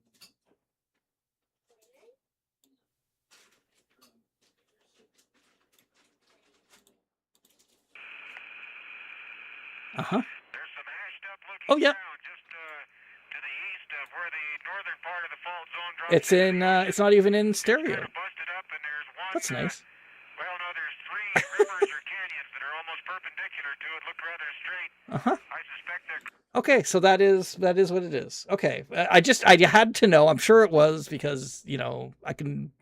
Uh-huh. There's some hashed up looking Oh, yeah. ground just to the east of where the northern part of the fault zone drops. It's in, it's not even in stereo. Kind of busted up, and there's one. That's nice. Well, no, there's 3 rivers or canyons that are almost perpendicular to it. Look rather straight. Uh-huh. I suspect they're. Okay, so that is what it is. Okay, I had to know. I'm sure it was because I can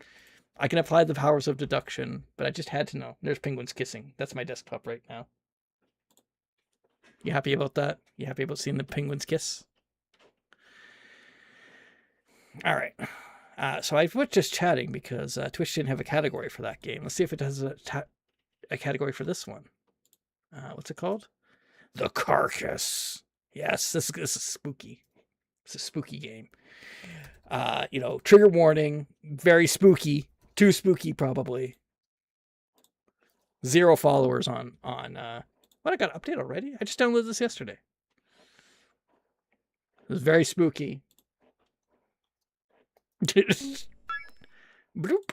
apply the powers of deduction, but I just had to know. There's penguins kissing. That's my desktop right now. You happy about that? You happy about seeing the penguins kiss? All right. So I was just chatting because Twitch didn't have a category for that game. Let's see if it has a category for this one. What's it called? The Carcass. Yes, this is spooky. It's a spooky game. Trigger warning. Very spooky. Too spooky, probably. 0 followers on. What, I got an update already? I just downloaded this yesterday. It was very spooky. Bloop.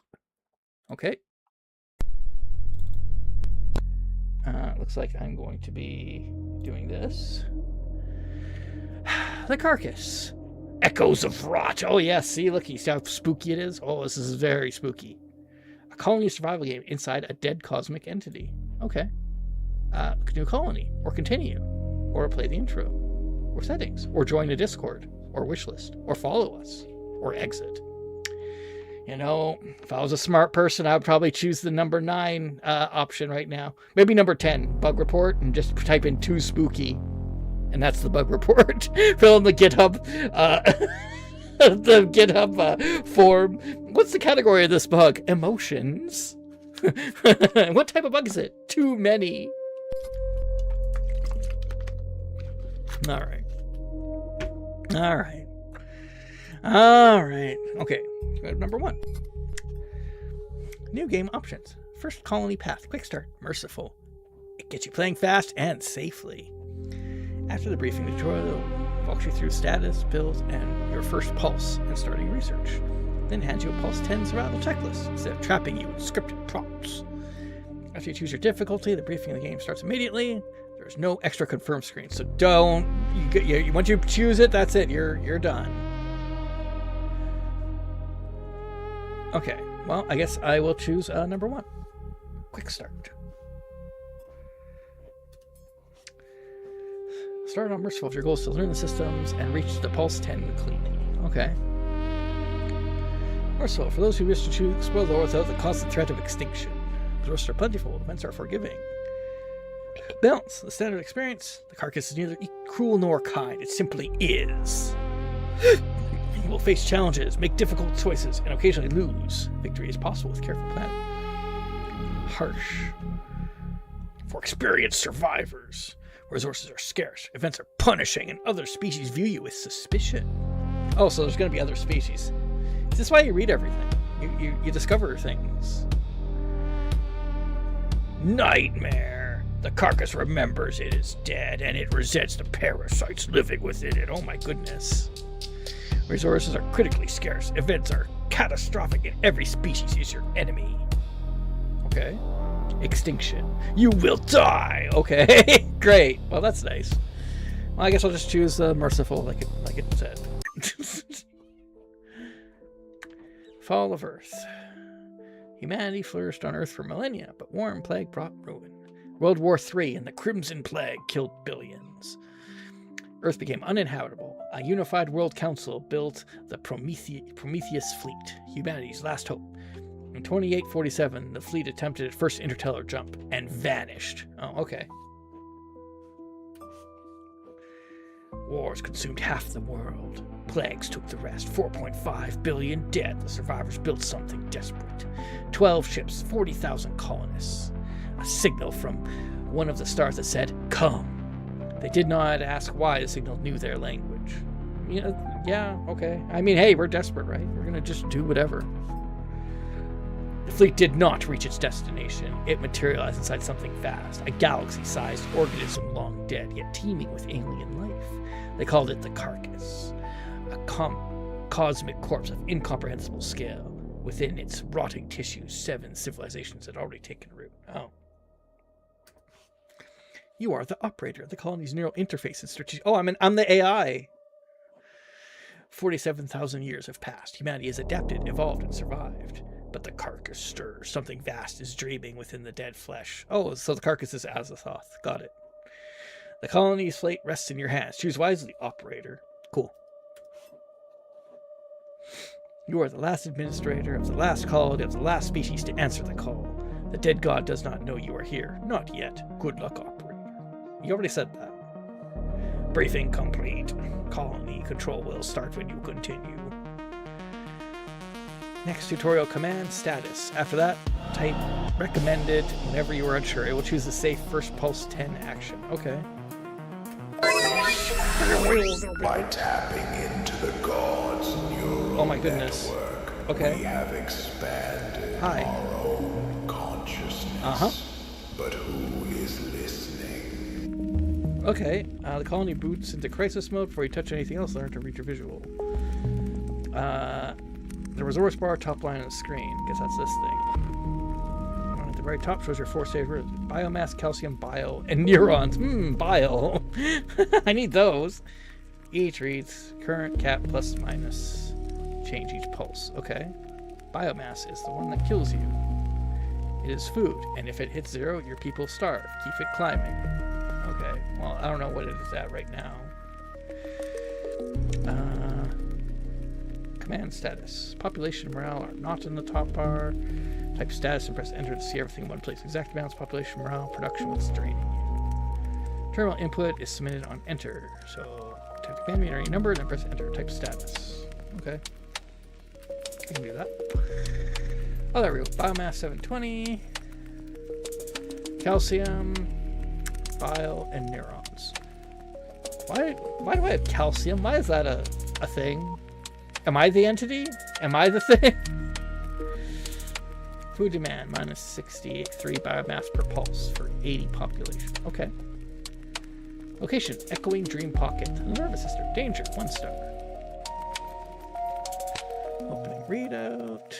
Okay. Looks like I'm going to be doing this. The Carcass. Echoes of Rot. Oh, yeah. See, look. You see how spooky it is? Oh, this is very spooky. A colony survival game inside a dead cosmic entity. Okay. New colony, or continue, or play the intro, or settings, or join a Discord, or wishlist, or follow us, or exit. If I was a smart person, I would probably choose the number 9 option right now. Maybe number 10, bug report, and just type in too spooky, and that's the bug report. Fill in the GitHub, the GitHub form. What's the category of this bug? Emotions. What type of bug is it? Too many. All right. Okay. Go to number 1. New game options. First colony path. Quick start. Merciful. It gets you playing fast and safely. After the briefing, the tutorial walks you through status, builds, and your first pulse and starting research. then hands you a Pulse 10 survival checklist instead of trapping you in scripted prompts. After you choose your difficulty, the briefing of the game starts immediately. There's no extra confirm screen, so don't. Once you choose it, that's it. You're done. Okay, well, I guess I will choose number 1. Quick start. Start on Merciful if your goal is to learn the systems and reach the Pulse 10 cleanly. Okay. Merciful for those who wish to explore the world without the constant threat of extinction. The risks are plentiful, events are forgiving. Balance, the standard experience. The carcass is neither cruel nor kind, it simply is. You will face challenges, make difficult choices, and occasionally lose. Victory is possible with careful planning. Harsh. For experienced survivors. Resources are scarce, events are punishing, and other species view you with suspicion. Oh, so there's going to be other species. Is this why you read everything? You discover things. Nightmare. The carcass remembers it is dead, and it resents the parasites living within it. Oh my goodness. Resources are critically scarce. Events are catastrophic, and every species is your enemy. Okay. Extinction. You will die. Okay. Great. Well, that's nice. Well, I guess I'll just choose Merciful, like it said. Fall of Earth. Humanity flourished on Earth for millennia, but war and plague brought ruin. World War III and the Crimson Plague killed billions. Earth became uninhabitable. A unified world council built the Prometheus fleet, humanity's last hope. In 2847, the fleet attempted its first interstellar jump and vanished. Oh, okay. Wars consumed half the world. Plagues took the rest. 4.5 billion dead. The survivors built something desperate. 12 ships, 40,000 colonists. A signal from one of the stars that said, "Come." They did not ask why the signal knew their language. Yeah, okay. I mean, hey, we're desperate, right? We're gonna just do whatever. The fleet did not reach its destination. It materialized inside something vast, a galaxy-sized organism long dead, yet teeming with alien life. They called it the Carcass, a cosmic corpse of incomprehensible scale. Within its rotting tissues, 7 civilizations had already taken root. Oh. You are the operator of the colony's neural interface and strategic... Oh, I'm the AI. 47,000 years have passed. Humanity has adapted, evolved, and survived. But the carcass stirs. Something vast is dreaming within the dead flesh. Oh, so the carcass is Azathoth. Got it. The colony's fate rests in your hands. Choose wisely, operator. Cool. You are the last administrator of the last colony of the last species to answer the call. The dead god does not know you are here. Not yet. Good luck, operator. You already said that. Briefing complete. Colony control will start when you continue. Next tutorial, command status. After that, type recommended whenever you are unsure. It will choose the safe first Pulse 10 action. Okay. By tapping into the gods' neural Oh my goodness. network, Okay. we have expanded Hi. our own consciousness. But who is listening? Okay. The colony boots into crisis mode before you touch anything else. Learn to read your visual. The resource bar top line of the screen. Guess that's this thing. One at the very top shows your 4 savers: biomass, calcium, bile, and neurons. Bile. I need those. Each reads current cap plus minus. Change each pulse. Okay. Biomass is the one that kills you. It is food, and if it hits 0, your people starve. Keep it climbing. Okay. Well, I don't know what it is at right now. Command status. Population morale are not in the top bar. Type status and press enter to see everything in one place. Exact amounts, population morale, production, what's draining you. Terminal input is submitted on enter. So type the command, enter your number, then press enter. Type status. Okay. I can do that. Oh, there we go. Biomass 720. Calcium, bile, and neurons. Why do I have calcium? Why is that a thing? Am I the entity? Am I the thing? Food demand, minus 63 biomass per pulse for 80 population. Okay. Location, Echoing Dream Pocket. The nervous system. Danger, 1 star. Opening. readout.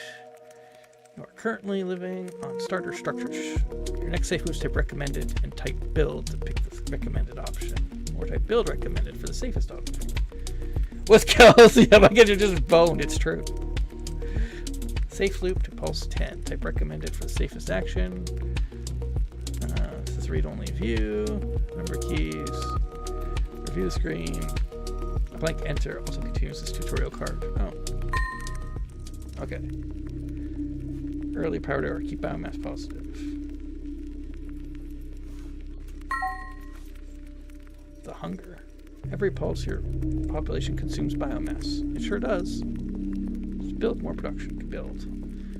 You are currently living on starter structures. Your next safe moves type recommended and type build to pick the recommended option. Or type build recommended for the safest option. With calcium, I get you just boned, it's true. Safe loop to pulse 10. Type recommended for the safest action. This is read-only view. Number keys. Review the screen. A blank enter also continues this tutorial card. Oh. Okay. Early power to keep biomass positive. The hunger. Every pulse your population consumes biomass. It sure does. Just build more production. Build.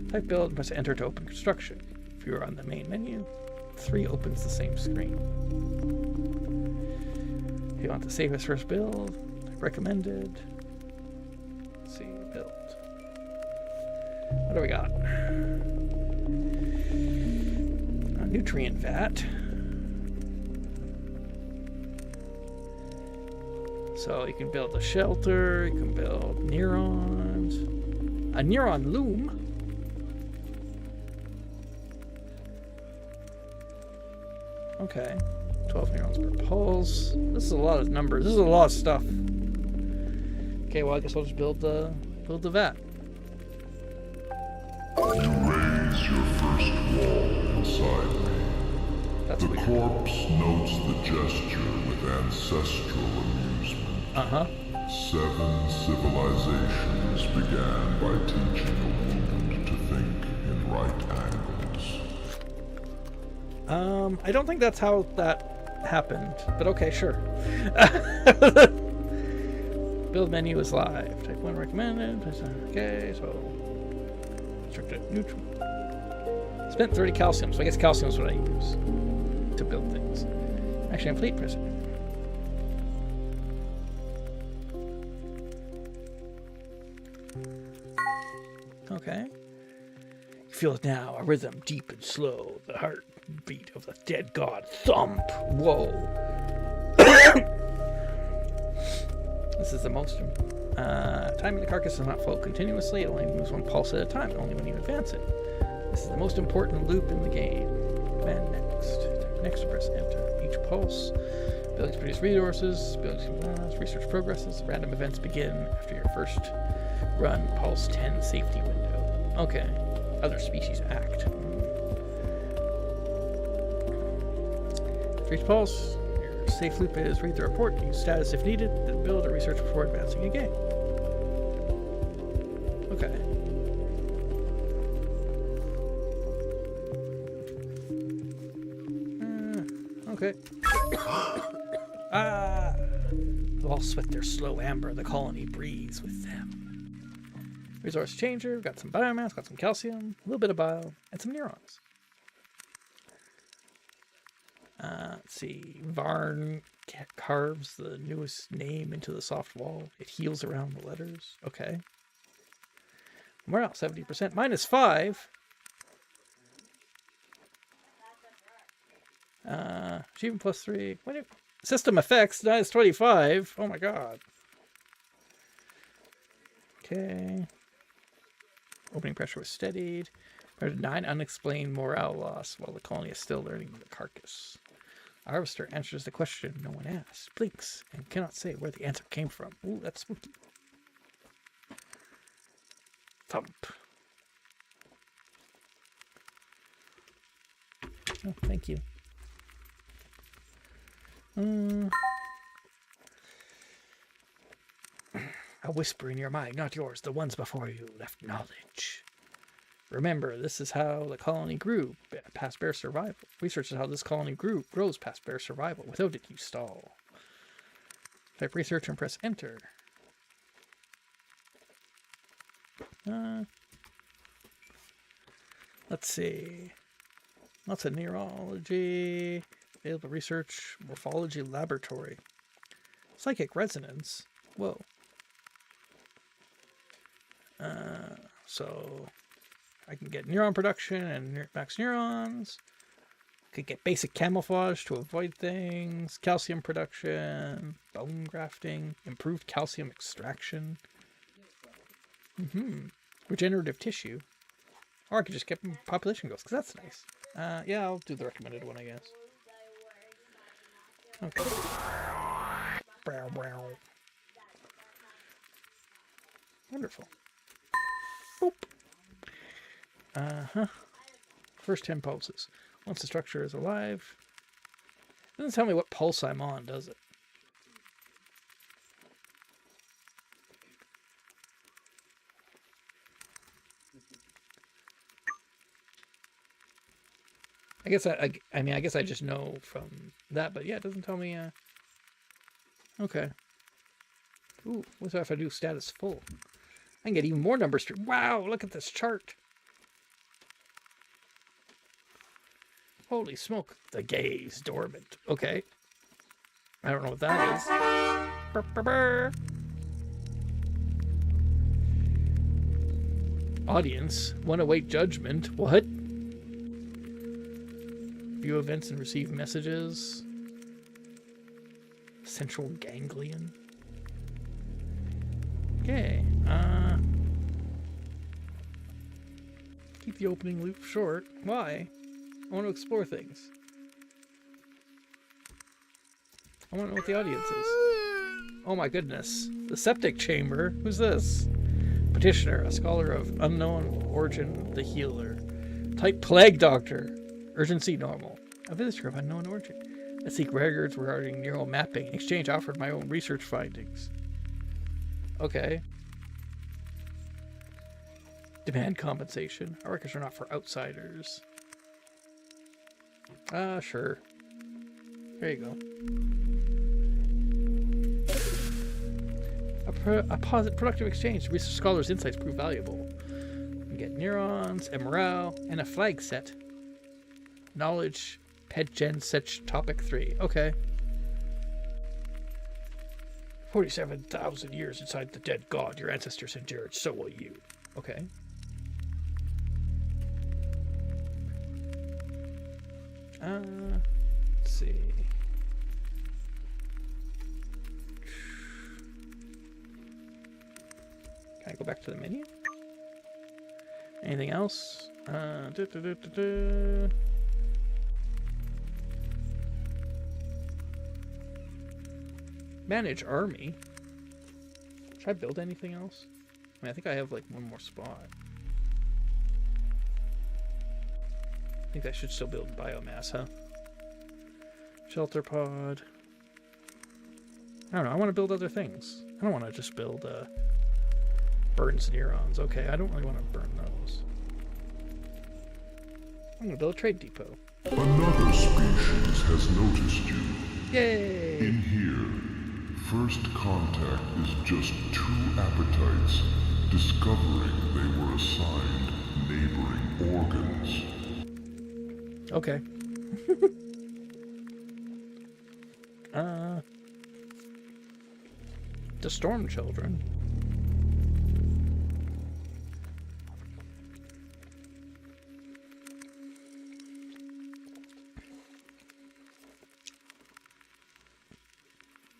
Type build and press enter to open construction. If you are on the main menu, 3 opens the same screen. If you want the safest first build, type recommended. Let's see, build. What do we got? A nutrient vat. So you can build a shelter, you can build neurons. A neuron loom. Okay. 12 neurons per pulse. This is a lot of numbers. This is a lot of stuff. Okay, well I guess I'll just build the vat. You raise your first wall inside me. That's The weird. corpse notes the gesture with ancestral amusement. 7 civilizations began by teaching a wound to think in right angles. I don't think that's how that happened, but okay, sure. Build menu is live. Type 1 recommended. Okay, so restricted neutral. Spent 30 calcium, so I guess calcium is what I use to build things. Actually, I'm fleet prisoner. Okay. You feel it now, a rhythm deep and slow, the heartbeat of the dead god. Thump! Whoa! This is the most. Timing the carcass does not flow continuously, it only moves 1 pulse at a time, only when you advance it. This is the most important loop in the game. Command next. Next, press enter. Each pulse. Buildings produce resources, buildings research progresses, random events begin after your first run. Pulse 10 safety window. Okay. Other species act. For each pulse, your safe loop is read the report, use status if needed, then build or research before advancing a game. Okay. Okay. Ah! They all sweat their slow amber, the colony breathes with them. Resource changer, got some biomass, got some calcium, a little bit of bio, and some neurons. Let's see. Varn carves the newest name into the soft wall. It heals around the letters. Okay. Morale, 70%. -5. Achievement +3. System effects, -25. Oh my god. Okay. Opening pressure was steadied. 9 unexplained morale loss while the colony is still learning the carcass. The harvester answers the question no one asked, blinks, and cannot say where the answer came from. Ooh, that's spooky. Thump. Oh, thank you. A whisper in your mind, not yours. The ones before you left knowledge. Remember, this is how the colony grew past bare survival. Research is how this colony grows past bare survival. Without it, you stall. Type research and press enter. Let's see. Lots of neurology. Available research. Morphology laboratory. Psychic resonance. Whoa. So I can get neuron production and max neurons. Could get basic camouflage to avoid things. Calcium production. Bone grafting. Improved calcium extraction. Regenerative tissue. Or I could just get population growth, because that's nice. Yeah, I'll do the recommended one, I guess. Okay. Brow, brow. Wonderful. Boop. Uh-huh. First 10 pulses. Once the structure is alive. It doesn't tell me what pulse I'm on, does it? I guess I mean, I guess I just know from that, but yeah, it doesn't tell me, okay. Ooh, what's if I do status full? I can get even more numbers. Wow, look at this chart. Holy smoke. The gaze dormant. Okay. I don't know what that is. Burr, burr, burr. Audience. Wanna await judgment. What? View events and receive messages. Central ganglion. Okay. Keep the opening loop short. Why? I want to explore things. I want to know what the audience is. Oh my goodness. The septic chamber. Who's this? Petitioner, a scholar of unknown origin, the healer. Type plague doctor. Urgency normal. A visitor of unknown origin. I seek records regarding neural mapping. In exchange, offered my own research findings. Okay. Demand compensation. Our records are not for outsiders. Sure. There you go. A productive exchange. Research scholars' insights prove valuable. You get neurons, and morale, and a flag set. Knowledge, pet gen such topic 3. Okay. 47,000 years inside the dead god your ancestors endured, so will you. Okay. Let's see. Can I go back to the menu? Anything else? Manage army. Should I build anything else? I mean, I think I have like one more spot. I think I should still build biomass, huh? Shelter pod. I don't know. I want to build other things. I don't want to just build burns neurons. Okay, I don't really want to burn those. I'm going to build a trade depot. Another species has noticed you. Yay! In here, first contact is just two appetites discovering they were assigned neighboring organs. Okay. The Storm Children.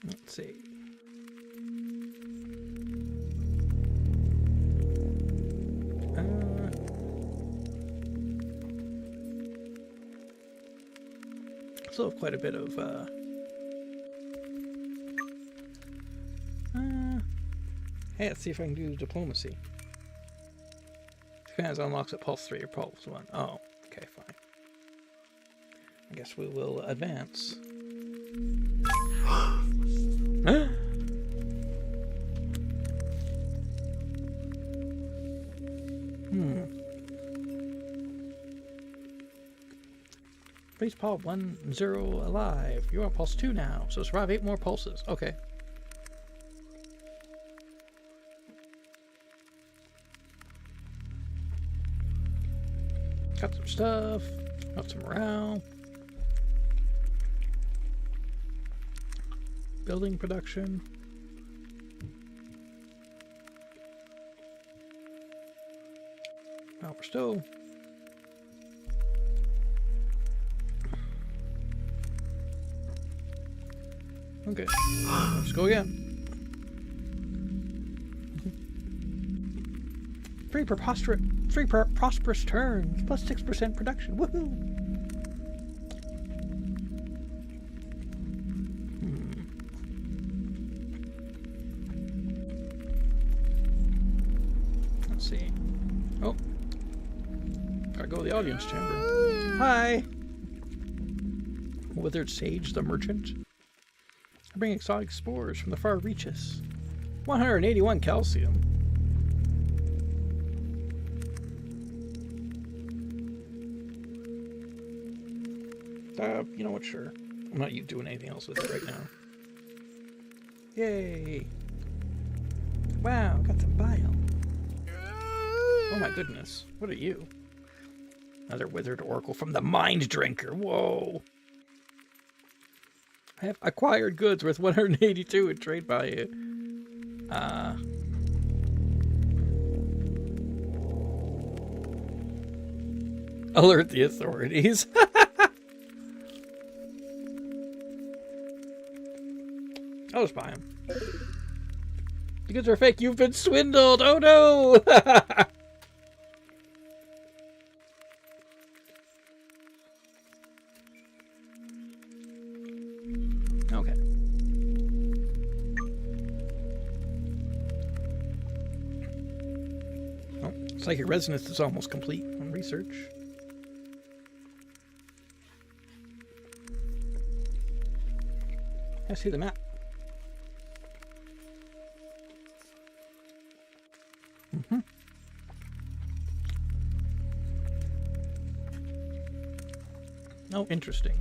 Let's see. Still have quite a bit of hey, let's see if I can do diplomacy. Depends unlocks at pulse 3 or pulse 1. Oh, okay, fine. I guess we will advance. Please Paul 1-0 alive. You're on pulse 2 now, so survive 8 more pulses. Okay. Got some stuff. Got some morale. Building production. Now we're still. Okay, let's go again. Three prosperous turns, plus 6% production. Woohoo! Let's see. Oh. Gotta go to the audience chamber. Hi! Withered Sage the Merchant. I bring exotic spores from the far reaches. 181 calcium. You know what, sure. I'm not doing anything else with it right now. Yay! Wow, got some bile. Oh my goodness, what are you? Another withered oracle from the Mind Drinker. Whoa! I have acquired goods worth 182 in trade value. Alert the authorities. I'll just buy them. The goods are fake. You've been swindled. Oh no! Okay. Oh, psychic resonance is almost complete on research. I see the map. Oh, interesting.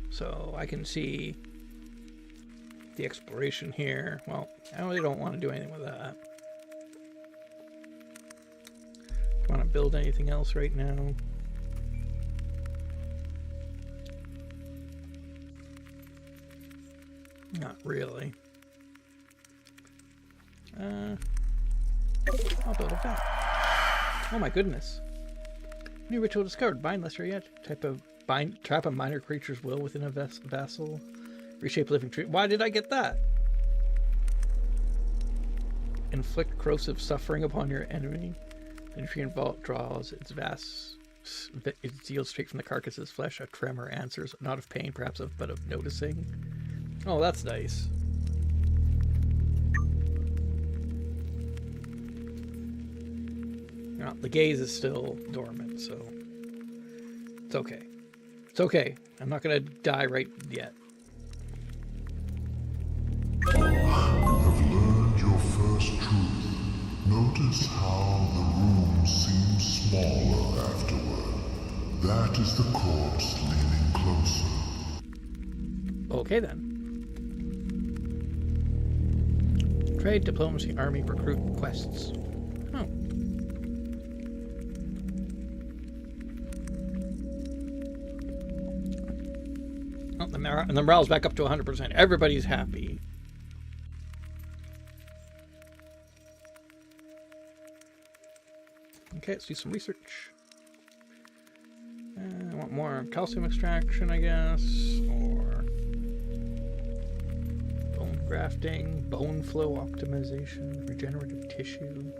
So I can see the exploration here. Well, I really don't want to do anything with that. Do you want to build anything else right now? Not really. I'll build a vat. Oh my goodness. New ritual discovered. Bind lesser yet. Trap a minor creature's will within a vassal. Reshape living tree. Why did I get that? Inflict corrosive suffering upon your enemy. And if your vault draws its it deals straight from the carcass's flesh. A tremor answers, not of pain, perhaps but of noticing. Oh, that's nice. No, the gaze is still dormant, so it's okay. It's okay. I'm not gonna die right yet. You have learned your first truth. Notice how the room seems smaller afterward. That is the corpse leaning closer. Okay then. Trade, diplomacy, army, recruit, quests. Oh. Oh, the morale's back up to 100%. Everybody's happy. Okay, let's do some research. I want more calcium extraction, I guess, or bone grafting, bone flow optimization, regenerative tissue.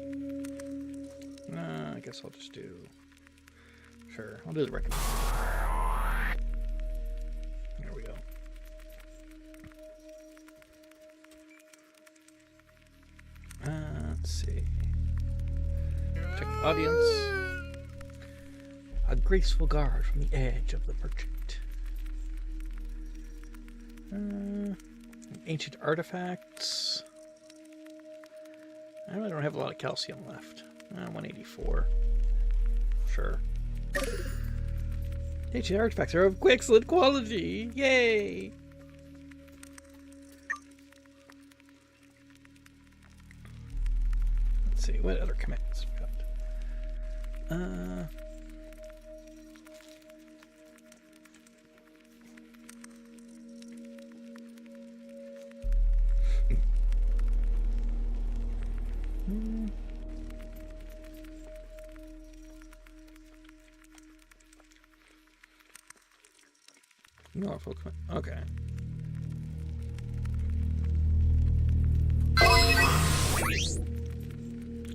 I guess I'll just do. Sure, I'll do the recommended. There we go. Let's see. Check the audience. A graceful guard from the edge of the merchant. Ancient artifacts. I really don't have a lot of calcium left. 184. Sure. Ancient artifacts are of excellent quality. Yay! Let's see, what other commands we got? Norfolk. Okay.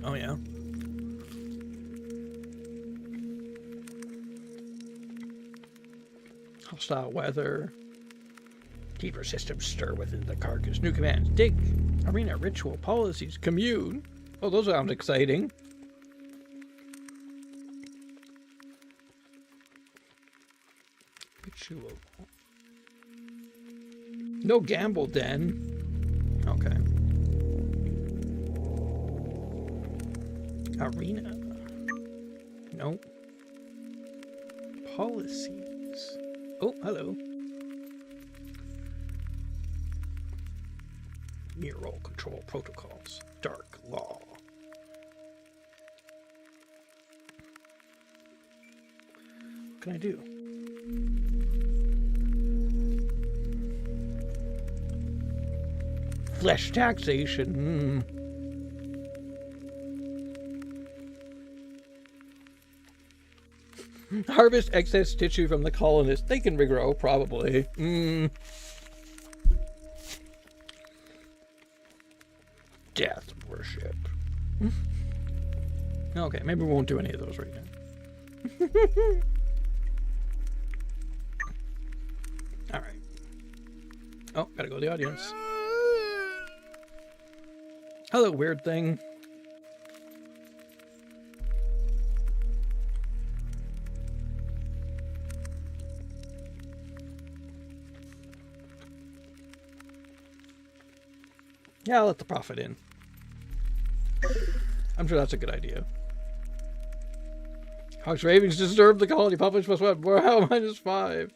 Oh, yeah. Hostile weather. Deeper systems stir within the carcass. New commands. Dig. Arena ritual policies. Commune. Oh, those sound exciting. Ritual. No gamble den. Okay. Arena. No. Policies. Oh, hello. Mural control protocols. Dark law. What can I do? Flesh taxation. Harvest excess tissue from the colonists. They can regrow, probably. Death worship. Okay, maybe we won't do any of those right now. Alright. Oh, gotta go to the audience. Hello, weird thing. Yeah, I'll let the prophet in. I'm sure that's a good idea. Hawks Ravings disturbed the colony. Published plus what? Wow, -5.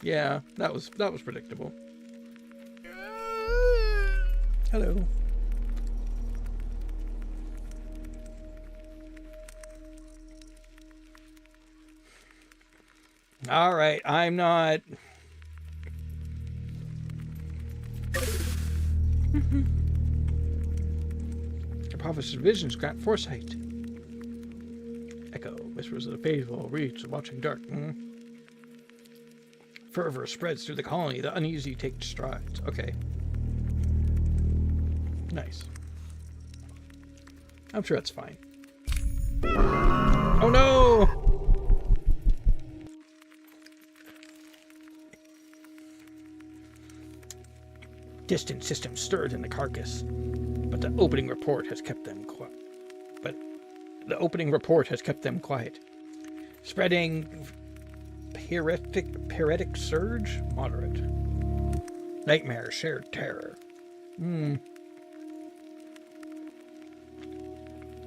Yeah, that was predictable. Hello. All right, I'm not. The prophet's visions grant foresight. Echo, whispers of the faithful, reach, watching dark. Fervor spreads through the colony. The uneasy take strides. Okay. Nice. I'm sure that's fine. Oh no! Distant systems stirred in the carcass, but the opening report has kept them quiet. Spreading paretic surge, moderate. Nightmare, shared terror. The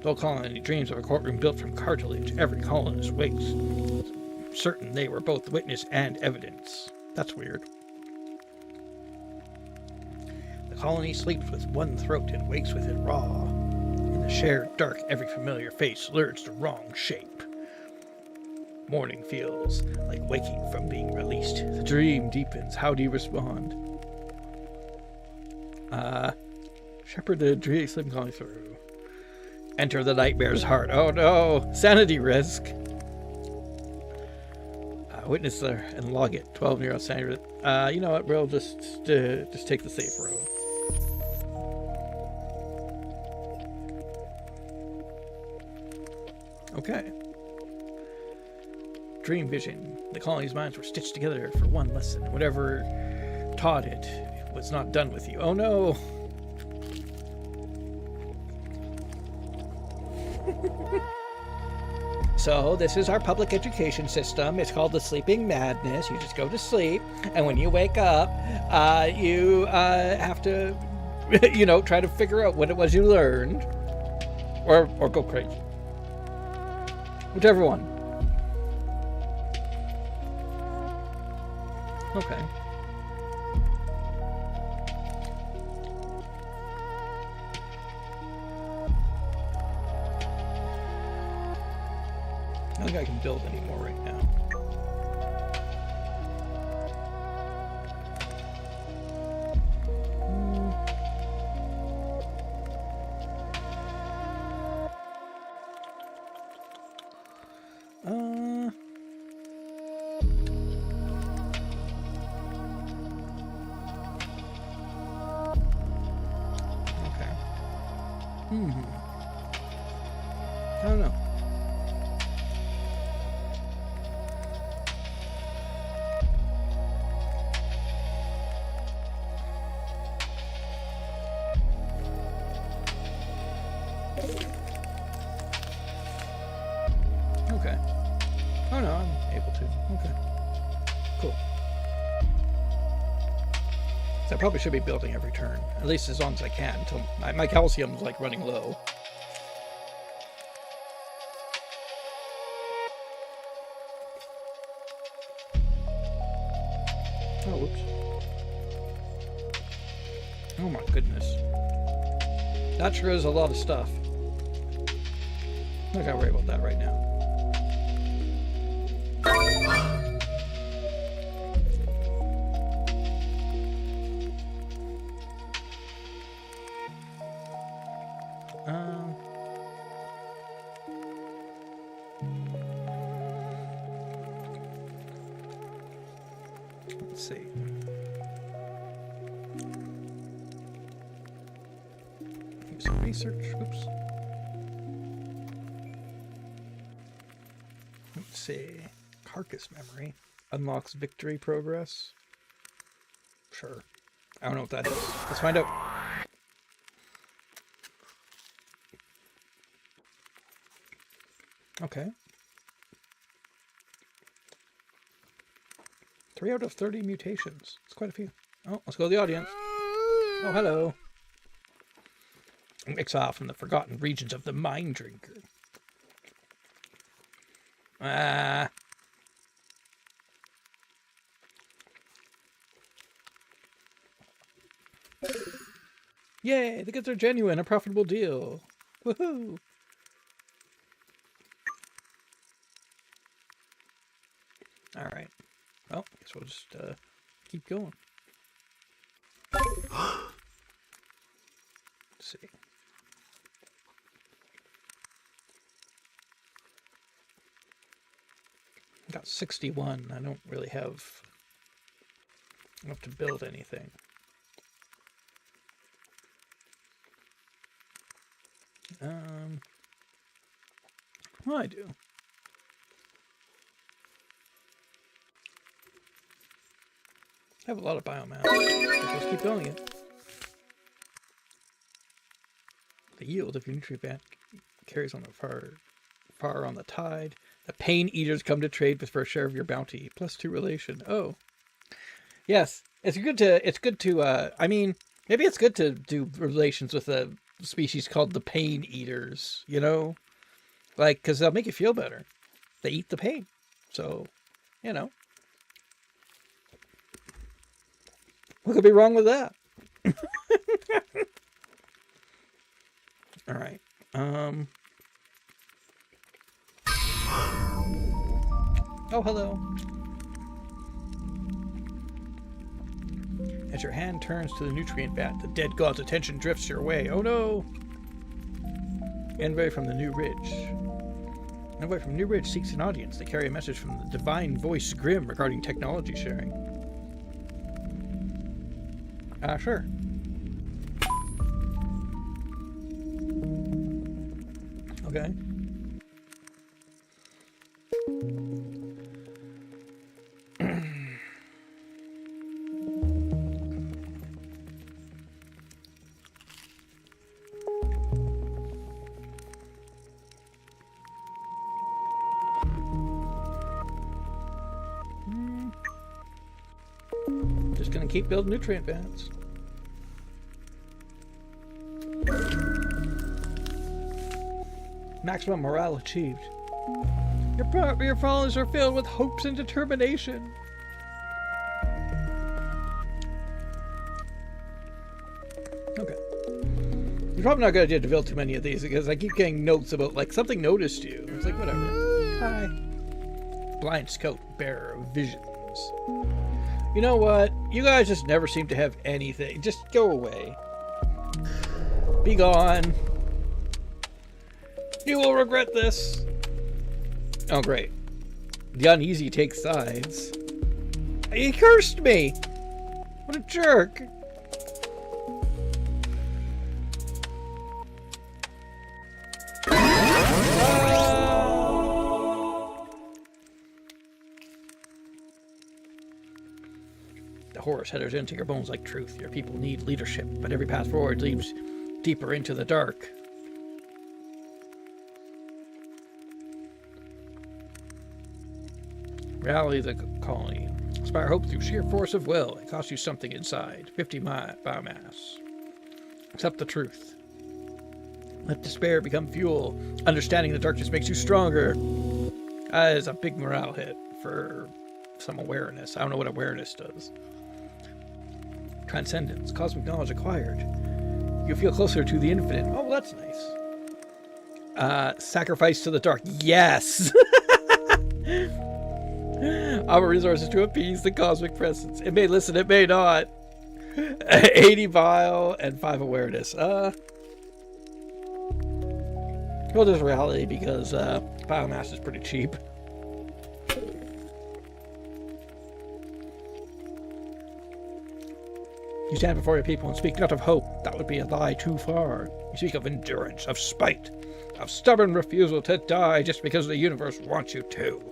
whole colony dreams of a courtroom built from cartilage. Every colonist wakes, certain they were both witness and evidence. That's weird. The colony sleeps with one throat and wakes with it raw. In the shared dark, every familiar face lures the wrong shape. Morning feels like waking from being released. The dream deepens. How do you respond? Shepherd the dream sleep calling through. Enter the nightmare's heart. Oh no! Sanity risk. Witness there and log it. 12 neuro sanity. You know what? We'll just take the safe road. Okay. Dream vision. The colony's minds were stitched together for one lesson. Whatever taught it was not done with you. Oh no! So, this is our public education system. It's called the sleeping madness. You just go to sleep, and when you wake up, you have to, try to figure out what it was you learned. Or go crazy. Whichever one. Okay. I don't think I can build anymore right now. I don't know. Okay. Oh no, I'm able to. Okay. Cool. So I probably should be building every turn, at least as long as I can, until my calcium's like running low. Oh, whoops. Oh my goodness. That sure is a lot of stuff. I gotta worry about that right now. Let's see. Do some research. Oops. Let's see. Carcass memory unlocks victory progress. Sure. I don't know what that is. Let's find out. Okay. 3 out of 30 mutations. It's quite a few. Oh, let's go to the audience. Oh, hello. Exile from the forgotten regions of the Mind Drinker. Ah. Yay, the goods are genuine, a profitable deal. Woohoo! Alright. Well, I guess we'll just keep going. Let's see. I got 61. I don't really have enough to build anything. Well, I do. I have a lot of biomass. Let's keep building it. The yield of your nutrient vat carries on the far on the tide. The pain eaters come to trade for a share of your bounty. +2 relation. Oh. Yes. It's good to I mean, maybe it's good to do relations with a species called the pain eaters, you know? Like, because they'll make you feel better. They eat the pain. So, you know. What could be wrong with that? All right. Oh, hello. As your hand turns to the nutrient vat, the dead god's attention drifts your way. Oh no! Envoy from the New Ridge. Envoy from New Ridge seeks an audience. They carry a message from the divine voice Grim regarding technology sharing. Sure. Okay. Just gonna keep building nutrient vats. Maximum morale achieved. Your followers are filled with hopes and determination. Okay. You're probably not a good idea to build too many of these because I keep getting notes about, like, something noticed you. It's like, whatever. Hi. Blind scout, bearer of visions. You know what? You guys just never seem to have anything. Just go away. Be gone. You will regret this. Oh, great. The uneasy takes sides. He cursed me. What a jerk. force headers into your bones like truth. Your people need leadership, but every path forward leads deeper into the dark. Rally the colony. Inspire hope through sheer force of will. It costs you something inside. 50 biomass. Accept the truth. Let despair become fuel. Understanding the darkness makes you stronger. That is a big morale hit for some awareness. I don't know what awareness does. Transcendence. Cosmic knowledge acquired. You feel closer to the infinite. Oh, that's nice. Sacrifice to the dark. Yes! Our resources to appease the cosmic presence. It may listen, it may not. 80 bile and 5 awareness. Well, there's reality because biomass is pretty cheap. You stand before your people and speak not of hope. That would be a lie too far. You speak of endurance, of spite, of stubborn refusal to die just because the universe wants you to.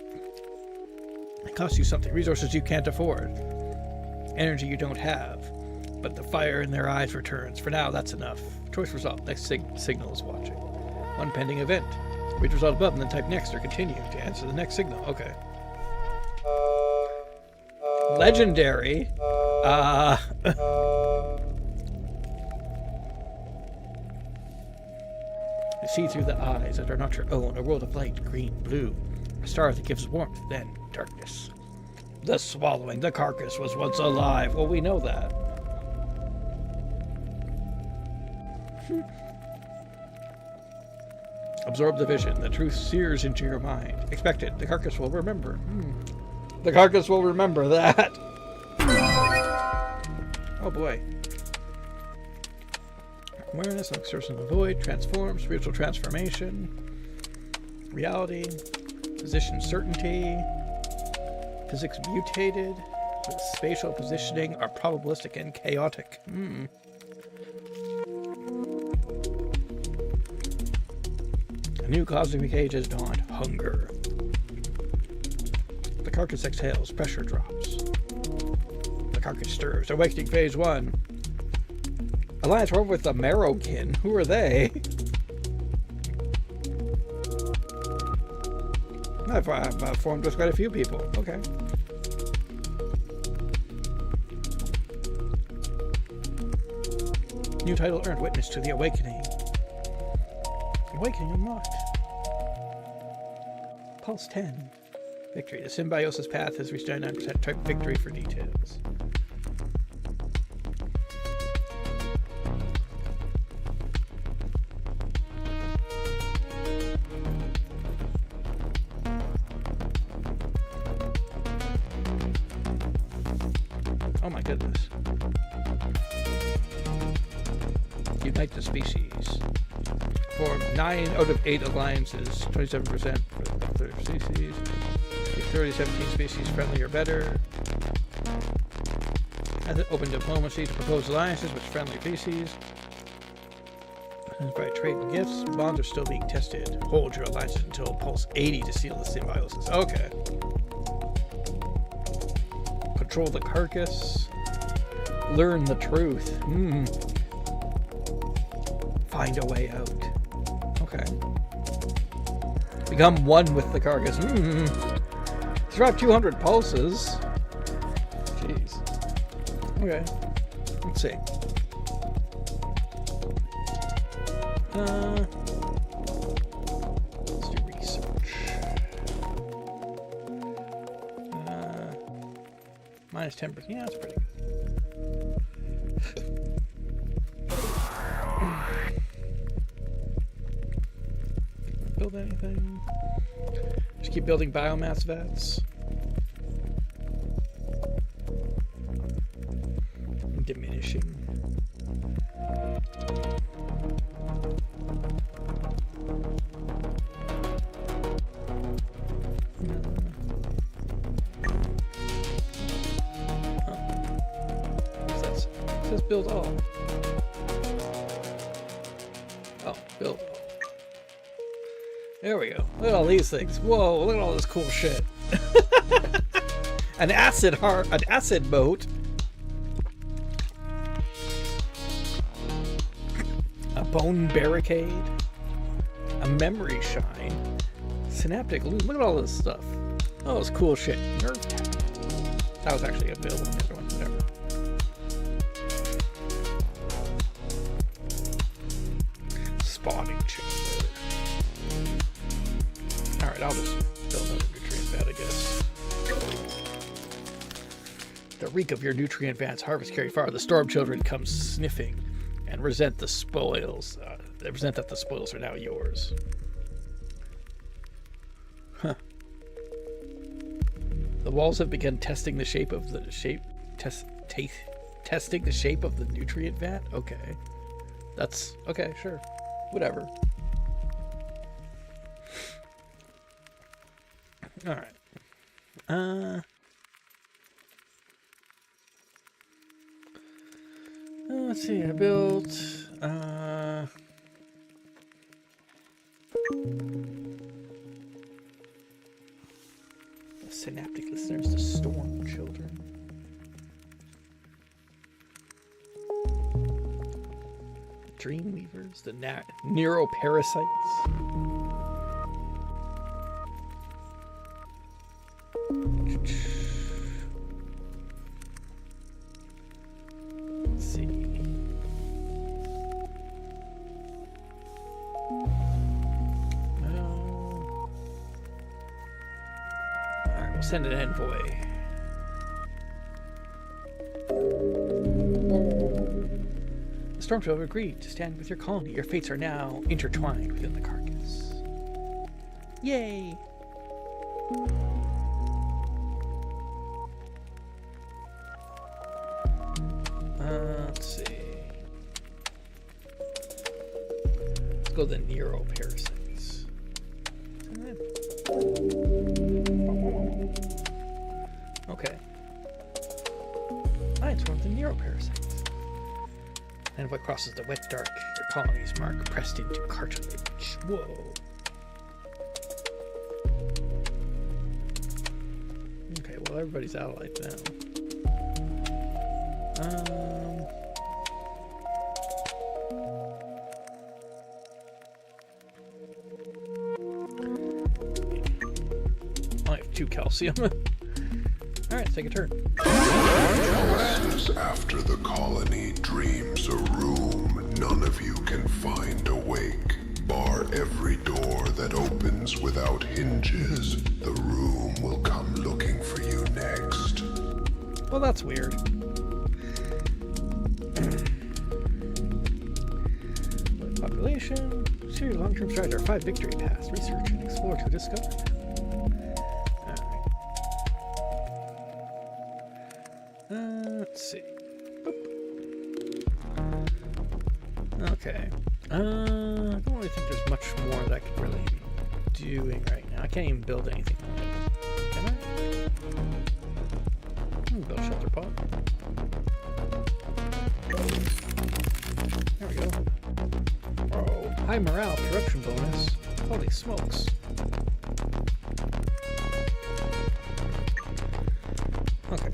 It costs you something, resources you can't afford, energy you don't have, but the fire in their eyes returns. For now, that's enough. Choice result. Next signal is watching. One pending event. Read result above and then type next or continue to answer the next signal. Okay. Legendary. You see through the eyes that are not your own. A world of light, green, blue. A star that gives warmth, then darkness. The swallowing, the carcass was once alive. Well, we know that. Absorb the vision. The truth sears into your mind. Expect it. The carcass will remember. The carcass will remember that. Oh boy. Awareness, exertion of the void, transform, spiritual transformation, reality, position certainty, physics mutated, spatial positioning are probabilistic and chaotic. A new cosmic age has dawned. Hunger. The carcass exhales. Pressure drops. The carcass stirs. Awakening phase 1. Alliance formed with the Marrowkin. Who are they? I've formed with quite a few people. Okay. New title earned. Witness to the awakening. Awakening unlocked. Pulse 10. Victory. The symbiosis path has reached 99%. Type victory for details. Oh my goodness. Unite the species. Form 9 out of 8 alliances, 27% for other species. Keep 30-17 species friendly or better. Has it open diplomacy to propose alliances with friendly species. By trade and gifts, bonds are still being tested. Hold your alliances until pulse 80 to seal the symbiosis. Okay. Control the carcass. Learn the truth. Find a way out. Okay. Become one with the carcass. Survive 200 pulses. Jeez. Okay. Let's see. Let's do research. Minus 10%. Yeah, that's pretty good. Build anything? Just keep building biomass vats. Diminishing. It says build all. Oh, build all. There we go. Look at all these things. Whoa, look at all this cool shit. An acid boat. bone barricade, a memory shine, synaptic loop. Look at all this stuff. Oh, it's cool shit. Nerve tap. That was actually available in the other one. Whatever. Spawning chamber. All right, I'll just build another nutrient vat, I guess. The reek of your nutrient vats harvest carry far. The storm children come sniffing and resent the spoils. They resent that the spoils are now yours. Huh. The walls have begun testing the shape of the testing the shape of the nutrient vat. Okay, that's okay. Sure, whatever. All right. Let's see. I built. The synaptic listeners, the storm children. Dreamweavers, the neuroparasites. Let's see. Alright, we'll send an envoy. The storm children agreed to stand with your colony. Your fates are now intertwined within the carcass. Yay! Let's see. Let's go the neuroparasites. Okay. I swarm the neuroparasites. And what crosses the wet dark, your colony's mark pressed into cartilage. Whoa. Okay, well everybody's allied now. I have 2 calcium. Alright, take a turn. Just after the colony dreams a room none of you can find awake. Bar every door that opens without hinges. The room will come looking for you next. Well, that's weird. Population. See your long-term strategy. 5 victory paths. Research and explore to discover. Let's see. Boop. Okay. I don't really think there's much more that I could really be doing right now. I can't even build anything. Can I? Build shelter pod. There we go. Oh, high morale corruption bonus. Holy smokes. Okay.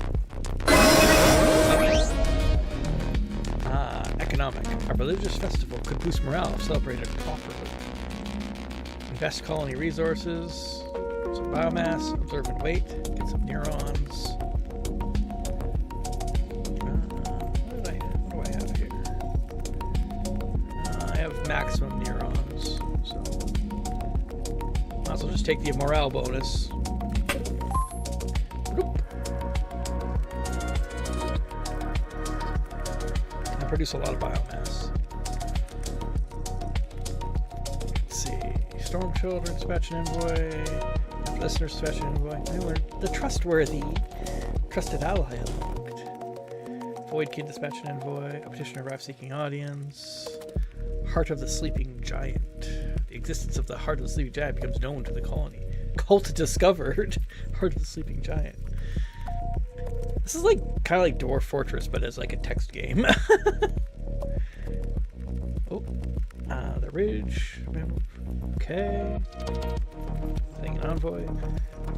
Economic. Our religious festival could boost morale if celebrated properly. Invest colony resources, some biomass, observe and wait, get some neurons. What do I have here? I have maximum neurons, so might as well just take the morale bonus. Produce a lot of biomass. Let's see. Storm children, dispatch an envoy. Listeners, dispatch an envoy. The trustworthy, trusted ally unlocked. Void Kid, dispatch an envoy. A petitioner arrives seeking audience. Heart of the Sleeping Giant. The existence of the Heart of the Sleeping Giant becomes known to the colony. Cult discovered. Heart of the Sleeping Giant. This is like kind of like Dwarf Fortress, but as like a text game. Oh, the ridge. Okay. Thing an envoy.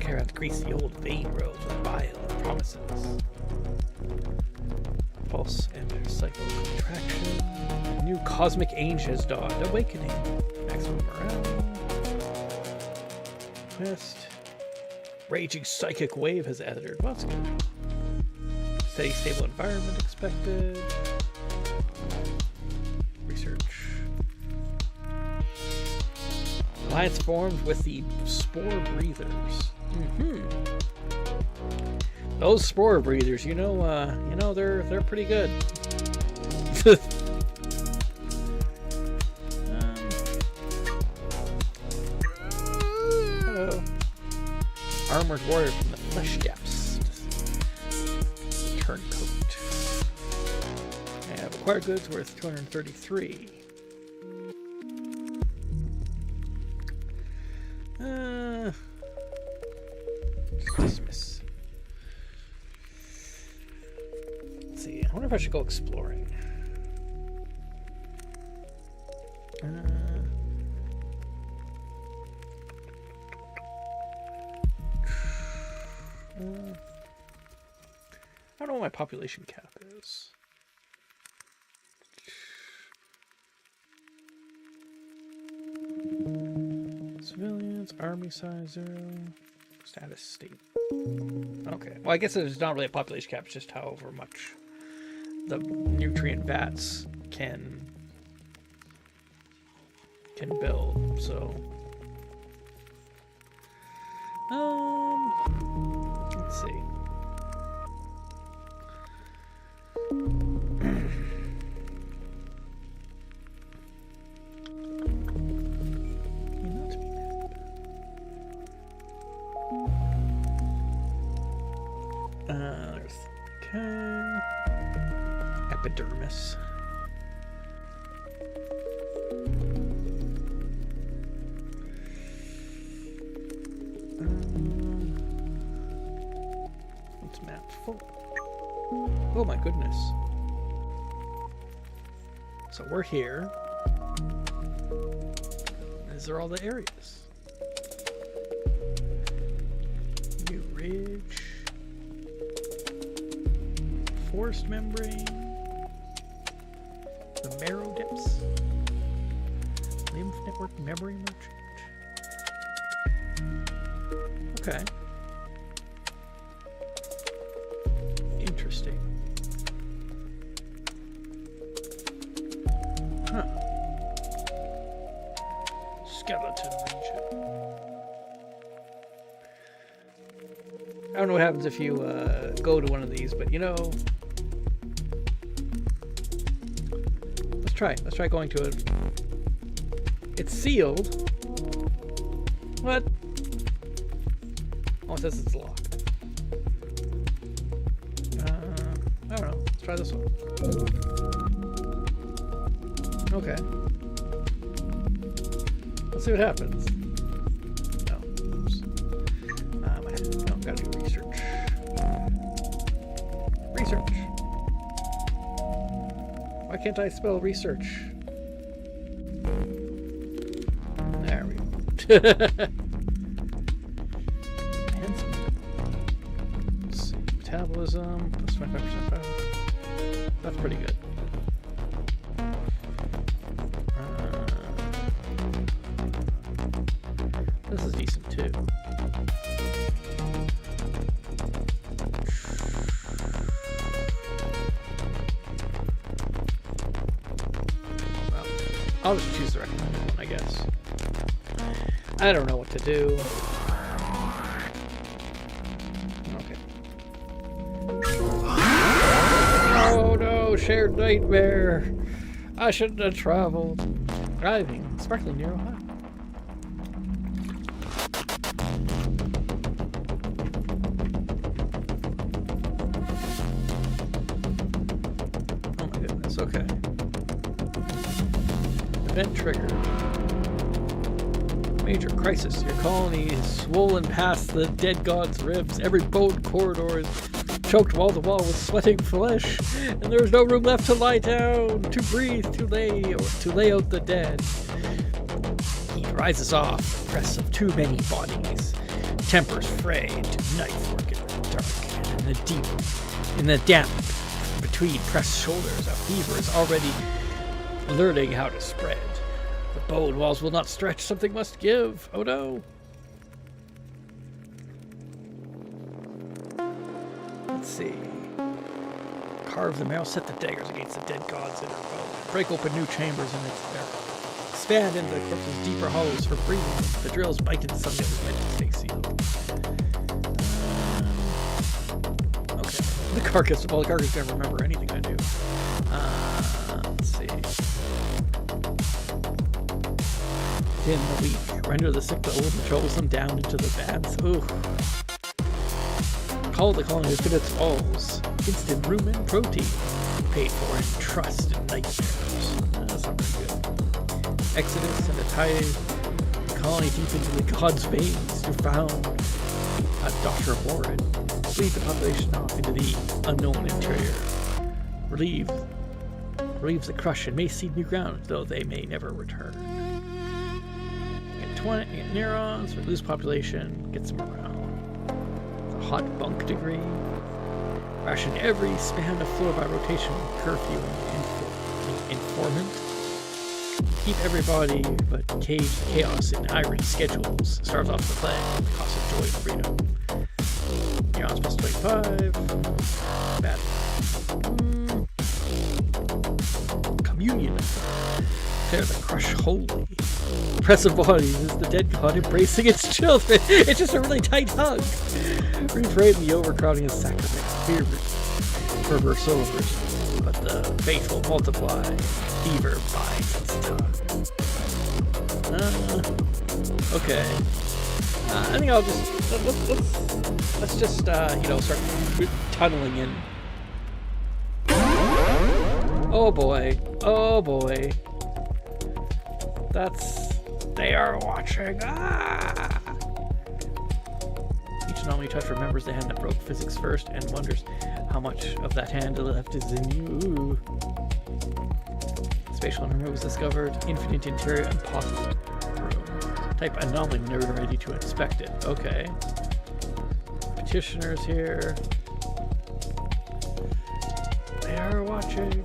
Carry out to grease the old vein roads with bile and promises. pulse and cycle contraction. New cosmic age has dawned. Awakening. Maximum morale. Quest. Raging psychic wave has entered. Well, that's good. Steady, stable environment expected. Research. Alliance formed with the spore breathers. Those spore breathers, you know, they're pretty good. Hello. Armored warrior from the flesh depths. Turncoat. I have acquired goods worth 233. Dismiss. Let's see. I wonder if I should go exploring. I don't know what my population cap is. Civilians, army size 0, status state. Okay, well I guess there's not really a population cap, it's just however much the nutrient vats can build, so... let's see. Okay. Epidermis. Let's map full. Oh my goodness. So we're here. These are all the areas. New ridge. Forest membrane, the marrow depths, lymph network memory merchant. Okay. Interesting. Huh. Skeleton region. I don't know what happens if you go to one of these, but you know. Let's try going to it. It's sealed. What? Oh, it says it's locked. I don't know. Let's try this one. Okay. Let's see what happens. No. Oops. No, gotta do research. Research. Why can't I spell research? There we go. Let's see. Metabolism, plus 25% power. That's pretty good. This is decent too. I'll just choose the recommended one, I guess. I don't know what to do. Okay. Oh no, shared nightmare. I shouldn't have traveled. Driving, sparkling near Ohio. Oh my goodness, okay. Event triggered. Major crisis. Your colony is swollen past the dead god's ribs. Every bone corridor is choked wall to wall with sweating flesh, and there is no room left to lie down, to breathe, to lay out the dead. Heat rises off the press of too many bodies. Tempers fray into knife work in the dark and in the damp Tweed pressed shoulders. A fever is already learning how to spread. The bone walls will not stretch. Something must give. Oh no. Let's see. Carve the marrow, set the daggers against the dead gods in her bow. Break open new chambers in its there. Expand into the corpse's deeper hollows for breathing. The drills bite into something that was meant to stay sealed. Okay. The carcass can't remember anything I do. Let's see. Thin the weak. Render the sick the old and troubles them down into the bads. Ooh. Call the colony as good as it falls. Instant rumen protein. Paid for in trust and nightmares. That's not very good. Exodus and a tide. Colony deep into the god's veins. You found a Dr. Warren. Lead the population off into the unknown interior. Relieves the crush and may seed new ground, though they may never return. Get neurons, reduce population, get some around. The hot bunk degree. Ration every span of floor by rotation, curfew, and informant. Keep everybody but cage chaos in iron schedules. Starves off the plague, cost of joy and freedom. Neurons plus 25. Bad. Communion. Tear the crush holy. Oppressive bodies is the dead god embracing its children. It's just a really tight hug. Reframe the overcrowding as sacrifice. Fervor sobers, but the faithful multiply. Fever bites its tongue. Okay. I think I'll just let's just start tunneling in. Oh boy. Oh boy. They are watching. Ah! Each and only touch remembers the hand that broke physics first and wonders how much of that hand left is in you. Ooh. Spatial anomaly was discovered. Infinite interior and possible room. Type anomaly whenever you're ready to inspect it. Okay. Petitioners here. They are watching.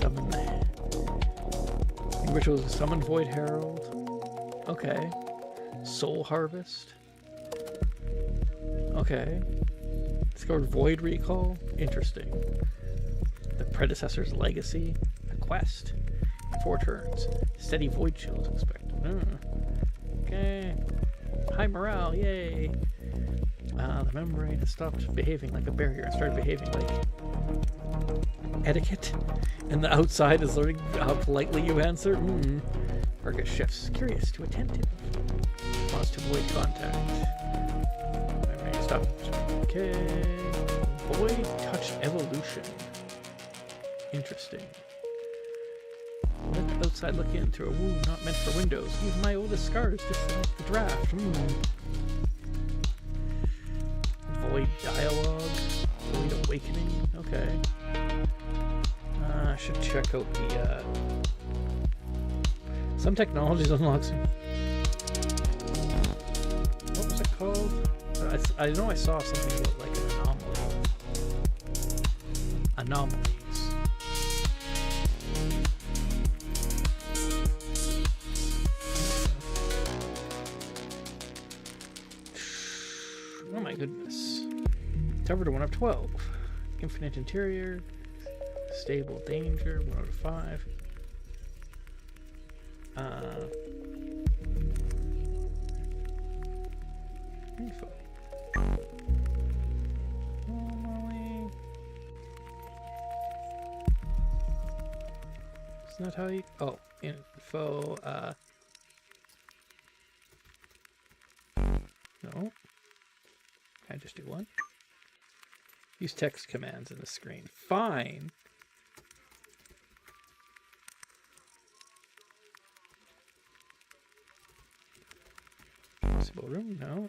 Summon the rituals. Summon Void Herald. Okay. Soul Harvest. Okay. Discovered Void Recall. Interesting. The predecessor's legacy. A quest. 4 turns. Steady Void Shields expected. Okay. High morale. Yay. The membrane has stopped behaving like a barrier and started behaving like etiquette. And the outside is learning how politely you answer. Target shifts. Curious to attentive. Pause to avoid contact. Membrane stopped. Okay. Void touch evolution. Interesting. Look outside looking into a wound not meant for windows. Use my oldest scars to select the draft. Void dialogue. Void awakening. Okay. I should check out the some technologies unlocks. What was it called? I know I saw something about like an anomaly. Anomalies. Oh my goodness. Covered to 1 of 12. Infinite interior. Stable danger, 1 out of 5. Info. Normally. Isn't that how you... Oh, info, no. Can I just do one? Use text commands in the screen. Fine. Possible room? No.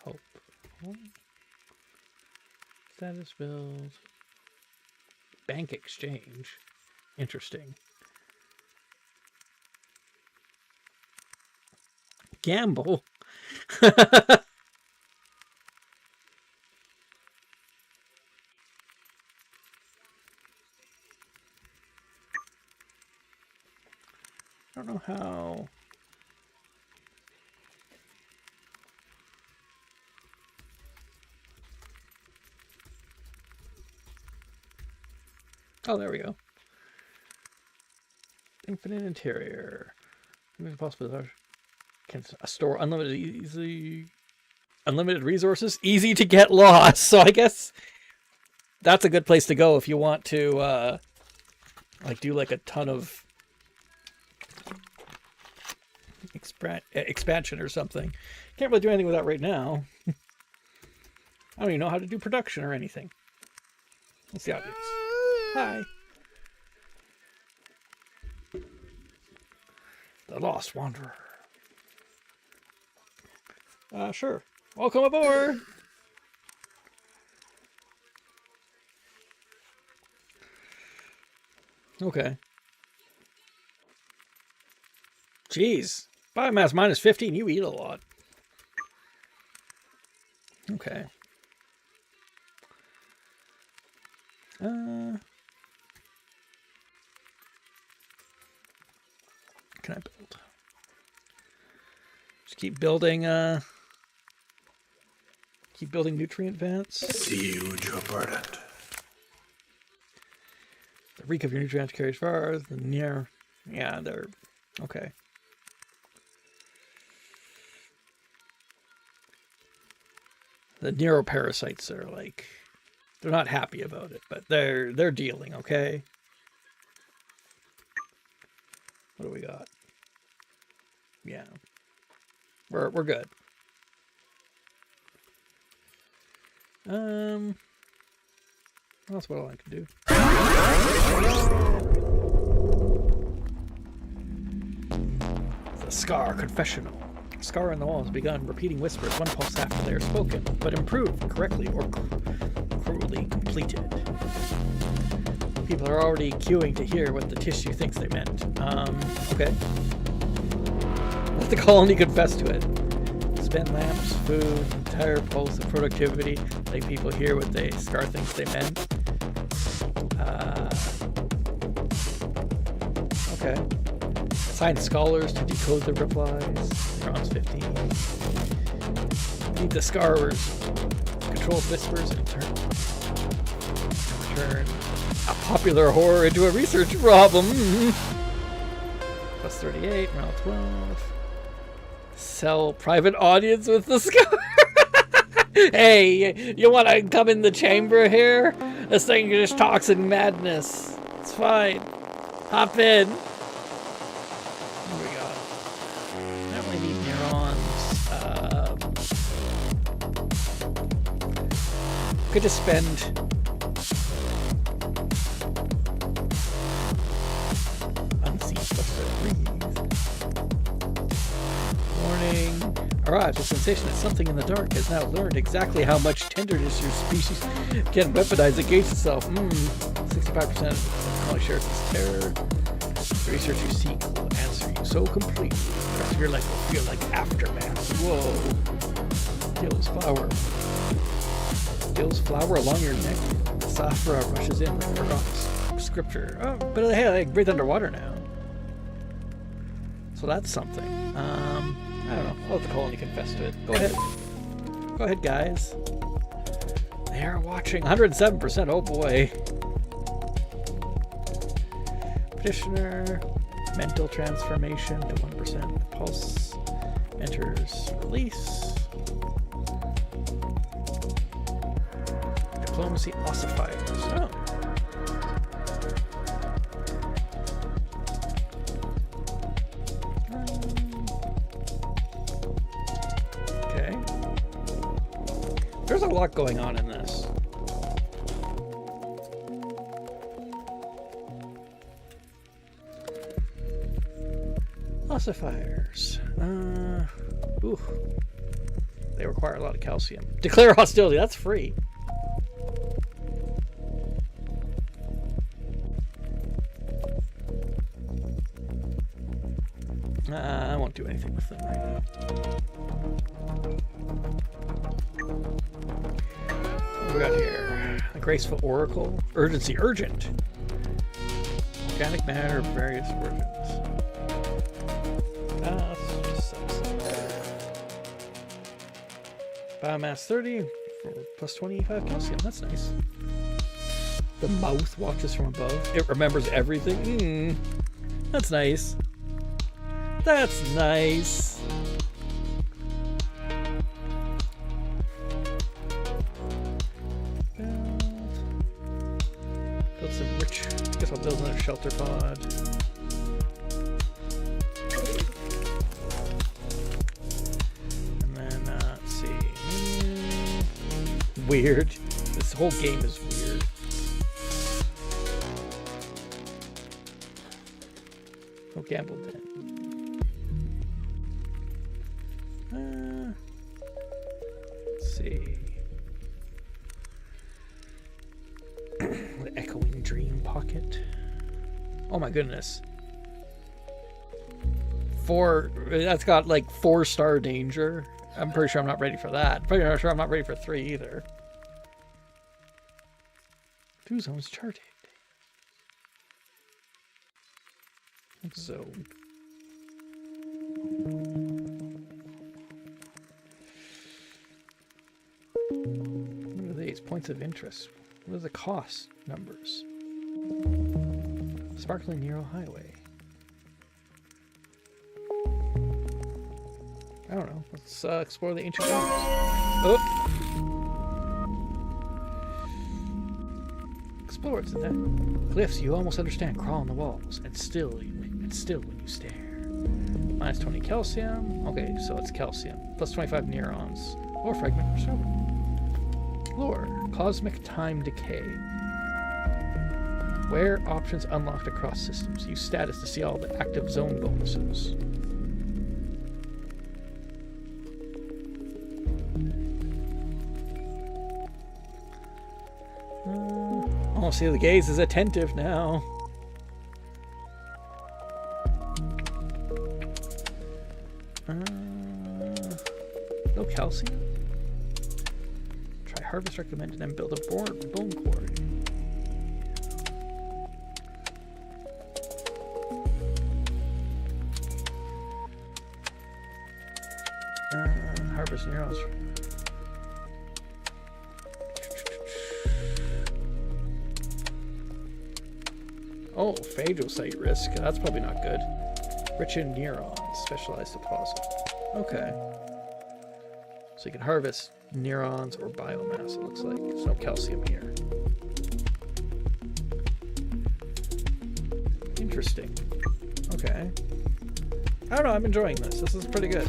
Help. Status build. Bank exchange. Interesting. gamble. I don't know how. Oh, there we go. Infinite interior. Possible. Can store unlimited resources. Easy to get lost. So I guess that's a good place to go if you want to like do like a ton of expansion or something. Can't really do anything with that right now. I don't even know how to do production or anything. What's the audience? Hi. The Lost Wanderer. Sure. Welcome aboard. Okay. Jeez. Biomass minus 15. You eat a lot. Okay. Can I build? Just keep building nutrient vents. Huge abundant. The reek of your nutrients carries far. The near, yeah, they're okay. The neuroparasites are like, they're not happy about it, but they're dealing, okay? What do we got? Yeah. We're good. That's what I can do. The Scar Confessional. Scar in the wall has begun repeating whispers one pulse after they are spoken, but improved correctly or cruelly completed. People are already queuing to hear what the tissue thinks they meant. Okay. Let the colony confess to it. Spend lamps, food, entire pulse of productivity. Let people hear what the Scar thinks they meant. Okay. Assign scholars to decode the replies. Neurons 15. Need the Scarers. Control whispers and turn a popular horror into a research problem. Plus 38, round 12. Sell private audience with the Scar. Hey, you want to come in the chamber here? This thing just talks in madness. It's fine. Hop in. What do we got? I don't really need neurons. Could just spend. Warning. Arrives a sensation that something in the dark has now learned exactly how much tenderness your species can weaponize against itself. 65% of colony shares this terror. The research you seek will answer you so completely. The rest of your life will feel like aftermath. Whoa. Gill's flower. Gill's flower along your neck. The Saphira rushes in like forgotten scripture. Oh, but hey, I can breathe underwater now. So that's something. I don't know. I'll let the colony confess to it. Go ahead. Go ahead, guys. They are watching. 107%. Oh boy. Petitioner. Mental transformation to 1%. Pulse enters release. Diplomacy ossifiers. Oh. There's a lot going on in this. Ossifiers. Ooh. They require a lot of calcium. Declare hostility. That's free. I won't do do anything with them right now. What do we got here? A graceful oracle. Urgency. Urgent. Organic matter of various origins. Biomass 30 for plus 25 calcium. That's nice. The mouth watches from above. It remembers everything. That's nice. That's nice. Build some rich. I guess I'll build another shelter pod. And then, let's see. Weird. This whole game is weird. No gamble then. Let's see. The Echoing Dream Pocket. Oh my goodness. That's got like 4-star danger. I'm pretty sure I'm not ready for that. Pretty sure I'm not ready for 3 either. 2 zones charted. Zone. What are these? Points of interest. What are the cost numbers? Sparkling Nero Highway. I don't know. Let's explore the ancient ruins. Oh! Explore it, then. Glyphs you almost understand crawl on the walls, and still when you stare. Minus 20 calcium. Okay, so it's calcium. Plus 25 neurons. Or fragment or silver. Lore. Cosmic time decay. Where options unlocked across systems. Use status to see all the active zone bonuses. Oh, see, the gaze is attentive now. No calcium. Try harvest recommended and build a bone quarry. Harvest neurons. Oh, phagocyte risk. That's probably not good. Rich in neurons. Specialized deposit. Okay. So you can harvest neurons or biomass, it looks like. There's no calcium here. Interesting. Okay. I don't know, I'm enjoying this. This is pretty good.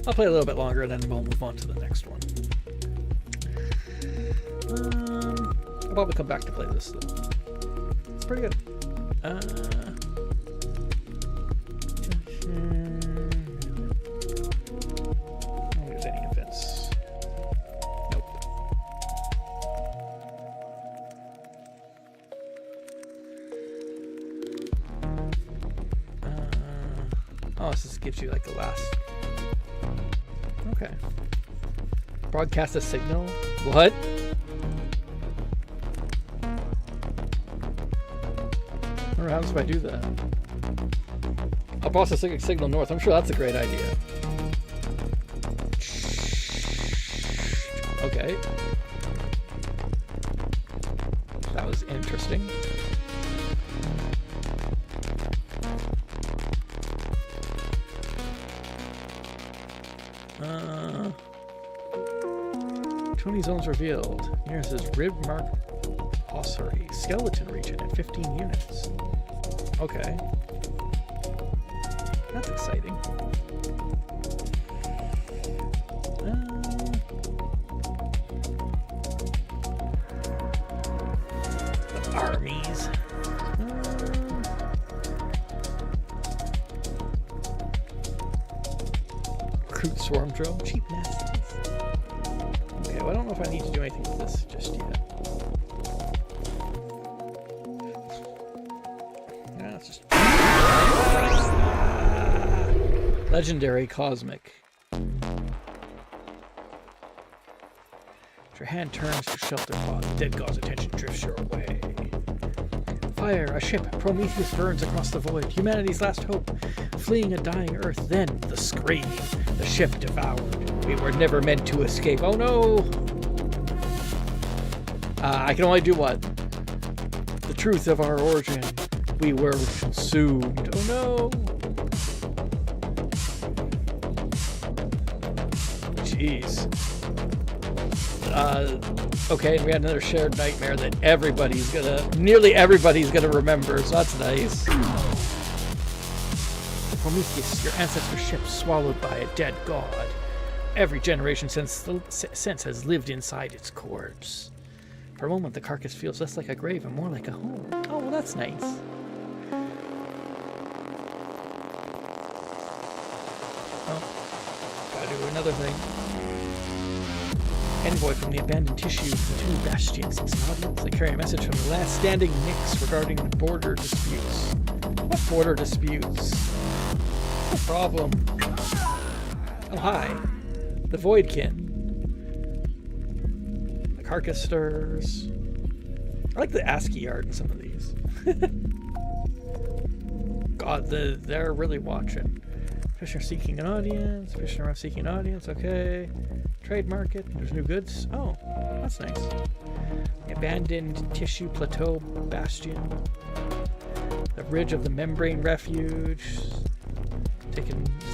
I'll play a little bit longer and then we'll move on to the next one. I'll probably come back to play this though. It's pretty good. Oh, there's any events. Nope. Oh, this just gives you like the last. Okay. Broadcast a signal? What? What happens if I do that? I'll process a signal north. I'm sure that's a great idea. Okay. That was interesting. Tony zones revealed. Here it says rib mark ossuary skeleton region at 15 units. Okay. That's exciting. The armies. Recruit swarm drone. Cheap nasties. Okay, well I don't know if I need to do anything with this just yet. Yeah, let's just... Legendary Cosmic. As your hand turns to shelter pod, the dead god's attention drifts your way. Fire, a ship. Prometheus burns across the void. Humanity's last hope. Fleeing a dying Earth. Then the scream. The ship devoured. We were never meant to escape. Oh no! I can only do what? The truth of our origin. We were consumed. Oh no! Jeez. Okay, and we had another shared nightmare that nearly everybody's gonna remember, so that's nice. Prometheus, your ancestor's ship swallowed by a dead god. Every generation since has lived inside its corpse. For a moment, the carcass feels less like a grave and more like a home. Oh, well, that's nice. Oh, gotta do another thing. Envoy from the abandoned tissue, the two bastions and audience. They carry a message from the last standing Nyx regarding border disputes. What border disputes? No problem. Oh, hi. The Voidkin. The carcass stirs. I like the ASCII art in some of these. God, they're really watching. Fisher seeking an audience. Fisher seeking an audience. Okay. Trade market. There's new goods. Oh, that's nice. The abandoned tissue plateau bastion. The ridge of the membrane refuge.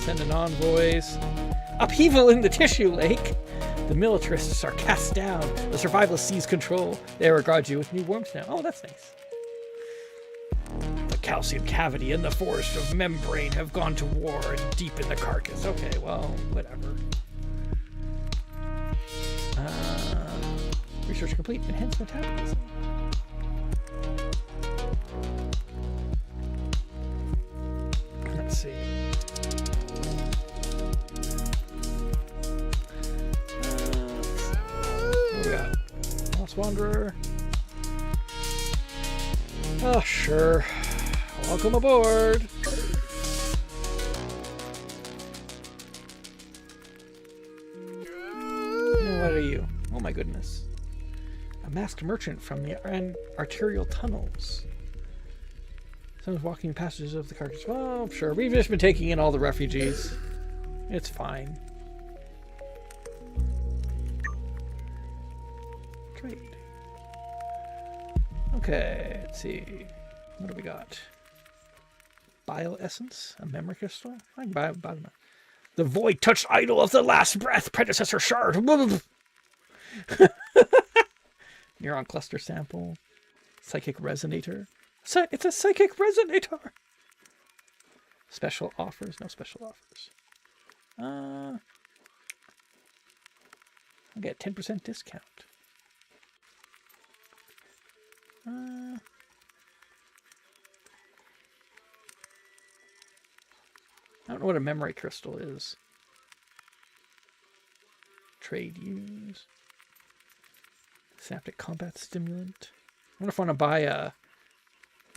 Sending envoys. Upheaval in the tissue lake. The militarists are cast down. The survivalists seize control. They regard you with new warmth now. Oh, that's nice. The calcium cavity and the forest of membrane have gone to war and deepen the carcass. Okay, well, whatever. Research complete. Enhance metabolism. Let's see. What do we got? Lost Wanderer. Oh, sure. Welcome aboard. What are you? Oh my goodness. A masked merchant from the arterial tunnels. Someone's walking passages of the carcass. Well, sure. We've just been taking in all the refugees. It's fine. Trade. Okay, let's see. What do we got? Bile essence? A memory crystal? I can buy them. The void touched idol of the last breath, predecessor shard. Neuron cluster sample. Psychic resonator. It's a psychic resonator. Special offers. No special offers. I'll get 10% discount. I don't know what a memory crystal is. Trade use. Synaptic combat stimulant. I wonder if I want to buy a...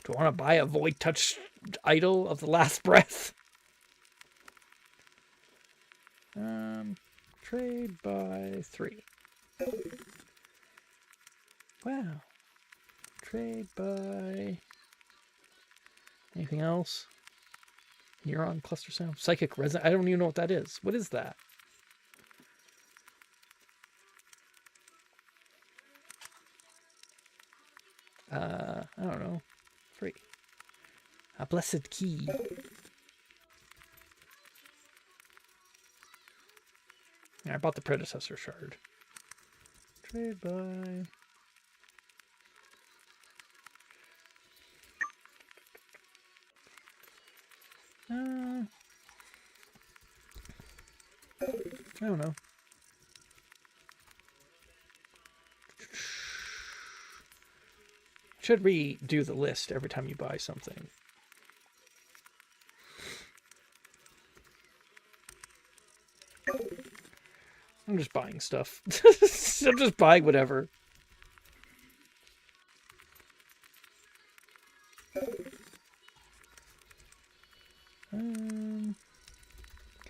Do I want to buy a void touch idol of the last breath? Trade by 3. Wow. Trade by... Anything else? Neuron cluster sound. Psychic resonance. I don't even know what that is. What is that? I don't know. 3. A blessed key. Yeah, I bought the predecessor shard. Trade by... I don't know. Should redo the list every time you buy something. I'm just buying stuff. I'm just buying whatever.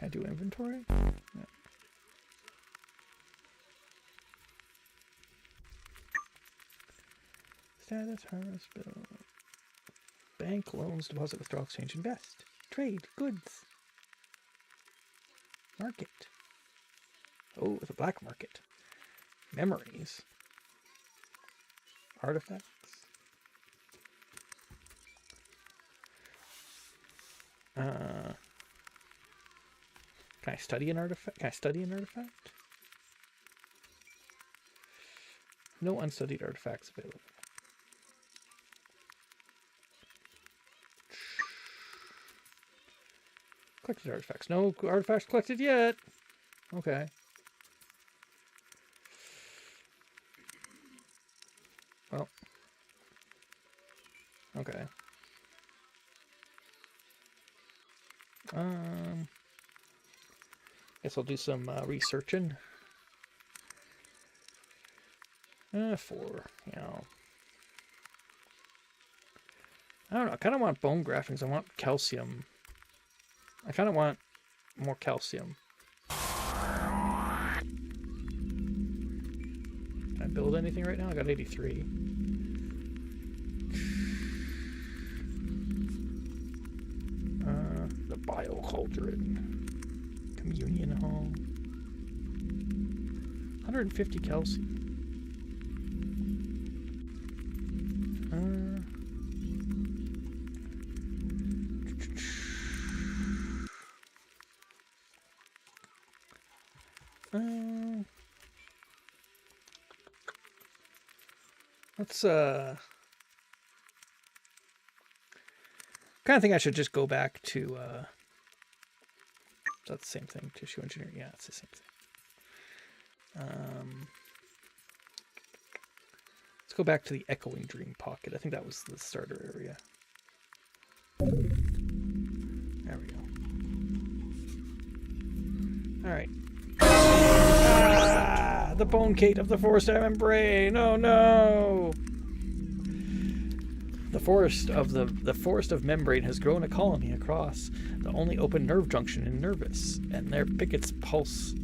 Can I do inventory? Yeah. Status, harvest bill. Bank, loans, deposit, withdrawal, exchange, invest. Trade, goods. Market. Oh, the black market. Memories. Artifacts. Can I study an artifact? Can I study an artifact? No unstudied artifacts available. Collected artifacts. No artifacts collected yet. Okay. Well. Okay. Guess I'll do some researching. 4, you know. I don't know. I kind of want bone graftings. I want calcium. I kind of want more calcium. Can I build anything right now? I got 83. The bio cauldron. Communion hall. 150 calcium. Let's kind of think I should just go back to that's the same thing. Tissue engineering. Yeah, it's the same thing. Let's go back to the Echoing Dream Pocket. I think that was the starter area. There we go. All right. Ah, the bone gate of the forest of membrane. Oh no! The forest of membrane has grown a colony across the only open nerve junction in Nervous, and their pickets pulse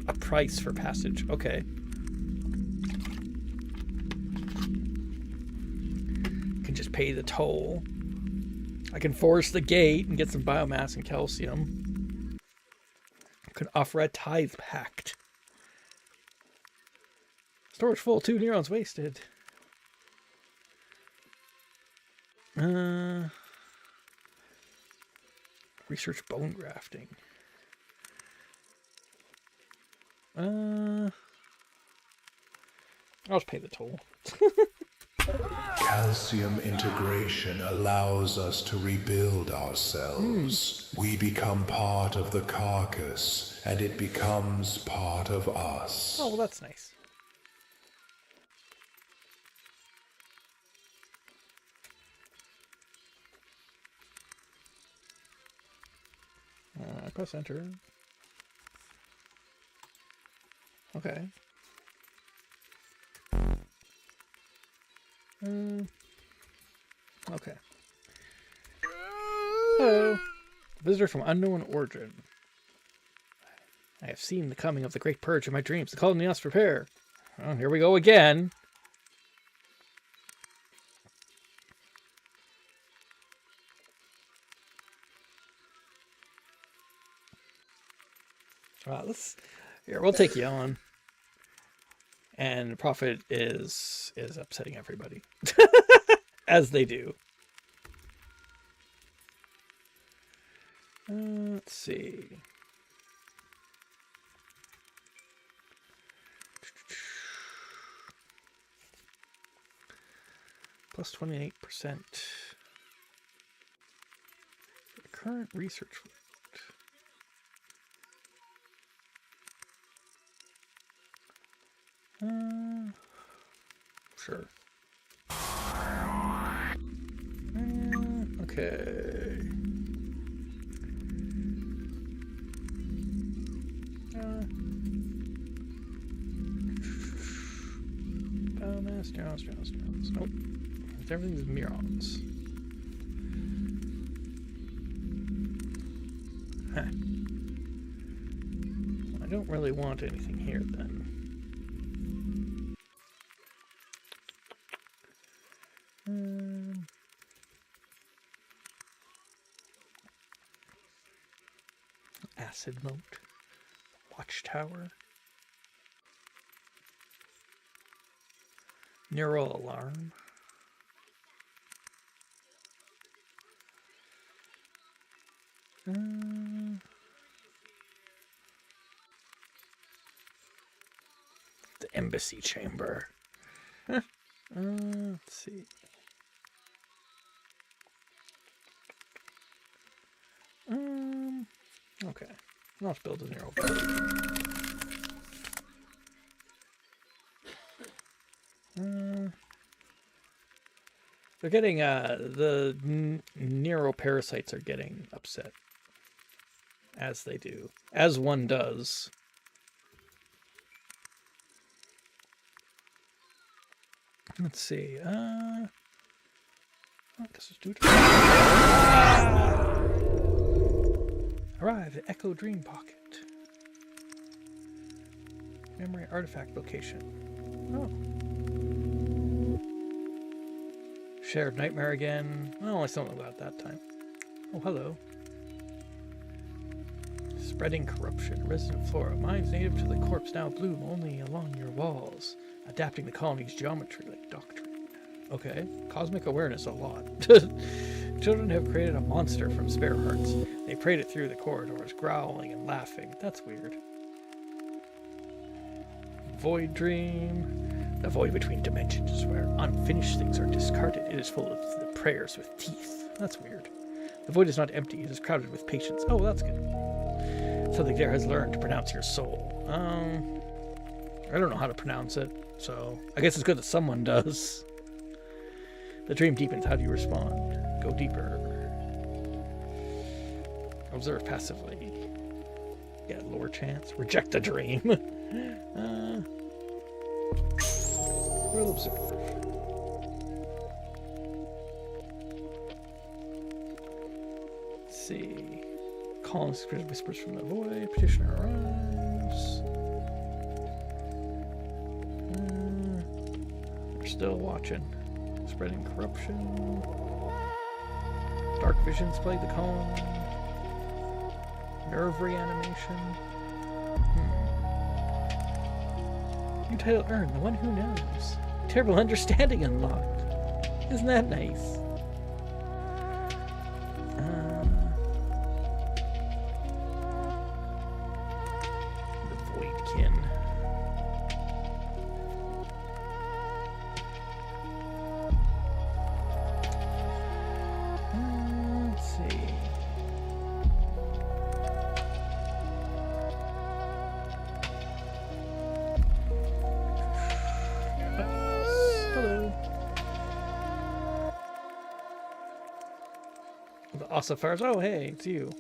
a price for passage. Okay. Can just pay the toll. I can force the gate and get some biomass and calcium. I could offer a tithe pact. Storage full, 2 neurons wasted. Research bone grafting. I'll just pay the toll. Calcium integration allows us to rebuild ourselves. We become part of the carcass, and it becomes part of us. Oh, well, that's nice. Press enter. Okay. Okay. Hello. Visitor from unknown origin. I have seen the coming of the great purge in my dreams. The colony must prepare. Oh, here we go again. Here, we'll take you on. And the Prophet is upsetting everybody. As they do. Let's see. Plus 28%. Current research. Sure. Okay. Biomass, neurons. Nope. Everything's neurons. Huh. I don't really want anything here then. Acid moat. Watchtower. Neural alarm. The embassy chamber. Let's see. Okay. Let's build a neural they're getting, the neuroparasites are getting upset. As they do. As one does. Let's see, this is due to... Arrive at Echo Dream Pocket. Memory artifact location. Oh. Shared nightmare again. Oh, I still know about that time. Oh, hello. Spreading corruption. Resident flora. Minds native to the corpse now bloom only along your walls. Adapting the colony's geometry like doctrine. Okay. Cosmic awareness a lot. Children have created a monster from spare hearts. They prayed it through the corridors, growling and laughing. That's weird. Void dream. The void between dimensions is where unfinished things are discarded. It is full of the prayers with teeth. That's weird. The void is not empty. It is crowded with patience. Oh, that's good. Something there has learned to pronounce your soul. I don't know how to pronounce it, so I guess it's good that someone does. The dream deepens. How do you respond? Go deeper. Observe passively. Get lower chance. Reject the dream. We'll observe. Let's see. Columns whispers from the void. Petitioner arrives. We're still watching. Spreading corruption. Dark visions plague the colony. Nerve reanimation. New title earned. The One Who Knows. Terrible understanding unlocked. Isn't that nice? The Voidkin. Let's see. Hello. The ossifers. Oh, hey, it's you.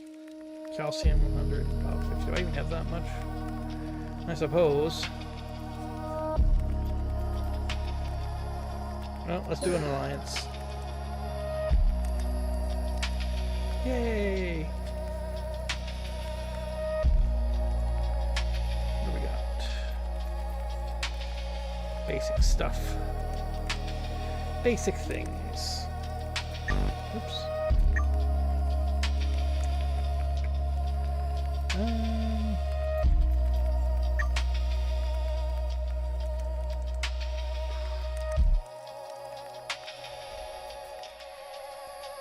Calcium 100, power 50. Do I even have that much? I suppose. Well, let's do an alliance. Yay! What do we got? Basic stuff. Basic things. Oops.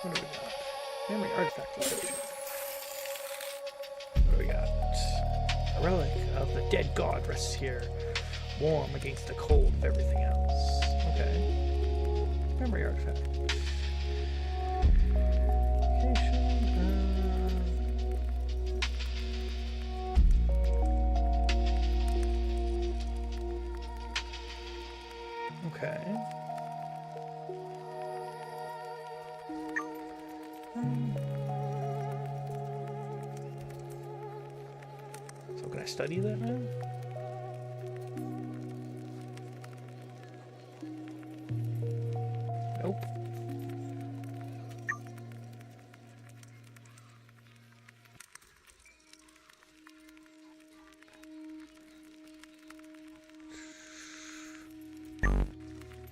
What do we got? Memory artifact location. What do we got? A relic of the dead god rests here, warm against the cold of everything else. Okay. Memory artifact. Okay. So can I study that now? Nope.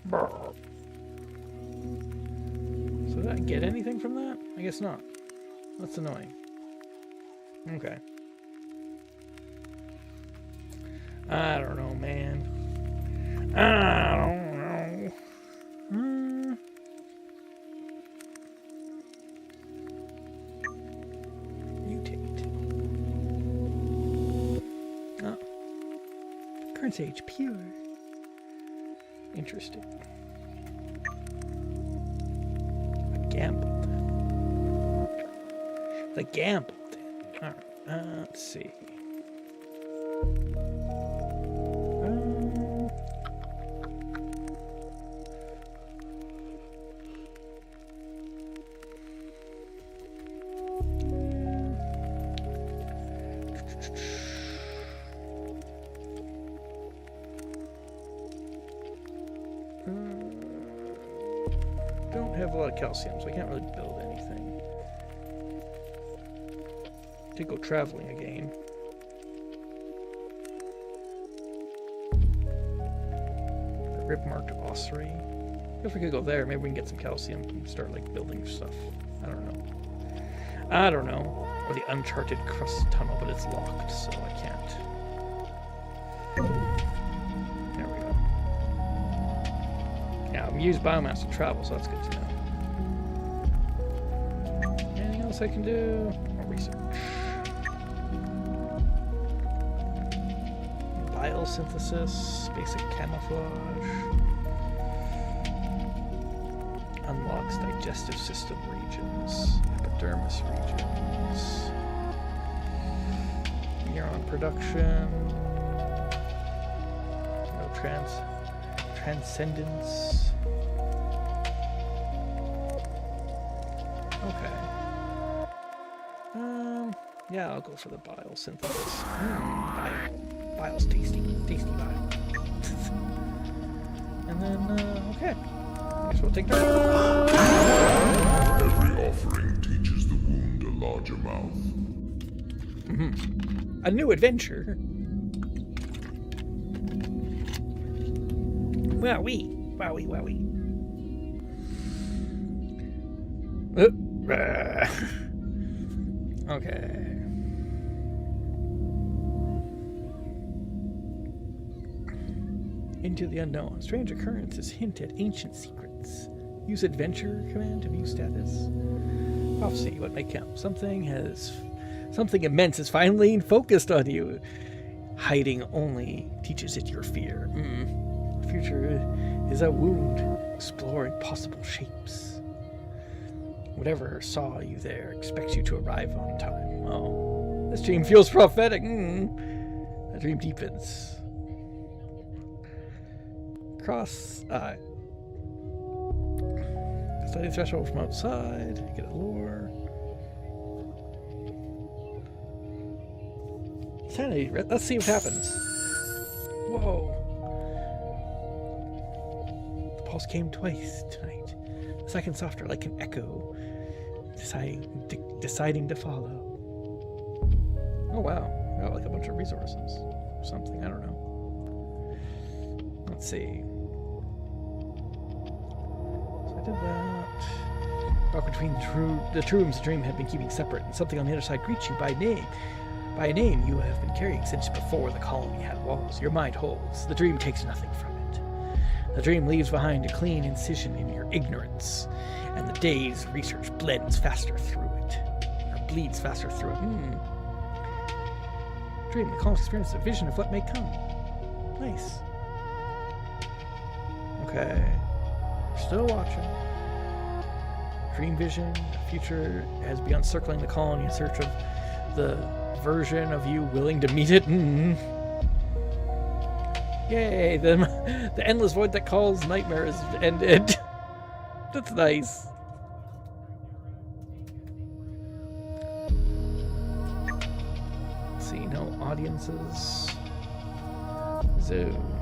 Brr. So did I get anything from that? I guess not. That's annoying. Okay. I don't know, man. I don't know. Mutate. Oh. Current stage pure. Interesting. A gamble then. The gamble then. Alright, let's see. Don't have a lot of calcium, so I can't really build anything. Could go traveling again. The rib marked ossuary. If we could go there, maybe we can get some calcium and start like building stuff. I don't know. I don't know. Or the uncharted crust tunnel, but it's locked, so I can't. There we go. Yeah, we use biomass to travel, so that's good to know. Anything else I can do? More research. Biosynthesis, basic camouflage. Unlocks digestive system regions, epidermis regions, neuron production, no transcendence. Okay. Yeah, I'll go for the biosynthesis. Bio's tasty. Tasty bile. And then, okay. I guess we'll take turns. Every offering teaches the wound a larger mouth. A new adventure. Wowee. Wowie, wowie. Okay. Into the unknown. Strange occurrences hint at ancient secrets. Use adventure command to view status. Prophecy, what may count. Something immense is finally focused on you. Hiding only teaches it your fear. The future is a wound. Explore impossible shapes. Whatever saw you there expects you to arrive on time. Oh, this dream feels prophetic. The dream deepens. Study threshold from outside. Get a lure. Sanity. Let's see what happens. Whoa. The pulse came twice tonight. The second softer, like an echo. Deciding to follow. Oh wow. Got like a bunch of resources. Or something. I don't know. Let's see. Did that. Walk between the rooms the dream had been keeping separate, and something on the other side greets you by name. By a name you have been carrying since before the colony had walls. Your mind holds. The dream takes nothing from it. The dream leaves behind a clean incision in your ignorance, and the day's research blends faster through it. Or bleeds faster through it. Dream, the colony experience a vision of what may come. Nice. Okay. Still watching. Dream vision. The future has begun circling the colony in search of the version of you willing to meet it. Yay! The endless void that calls nightmare has ended. That's nice. Let's see, no audiences. Zone.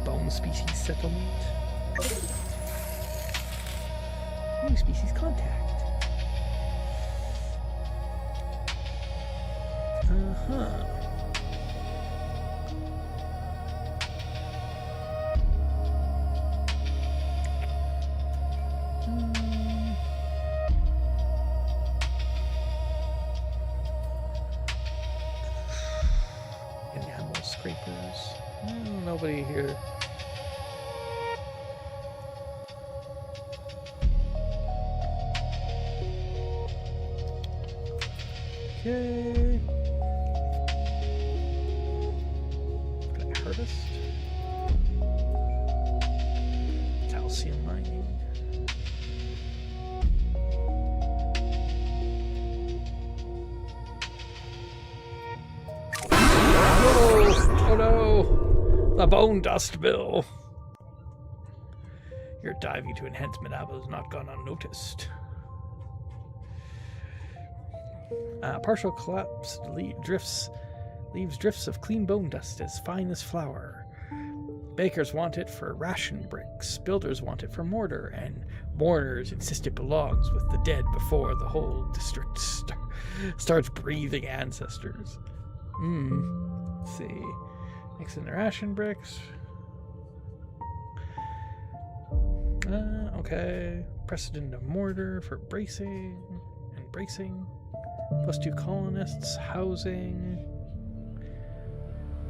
Bone species settlement. New species contact. Creepers. Nobody here. Okay. Can I harvest? Calcium mining. Oh no! The bone dust bill. Your diving to enhance Manaba has not gone unnoticed. Partial collapse leaves drifts of clean bone dust as fine as flour. Bakers want it for ration bricks, builders want it for mortar, and mourners insist it belongs with the dead before the whole district starts breathing ancestors. Let's see. Mix in the ration bricks. Okay. Press it into mortar for bracing and bracing. +2 colonists, housing.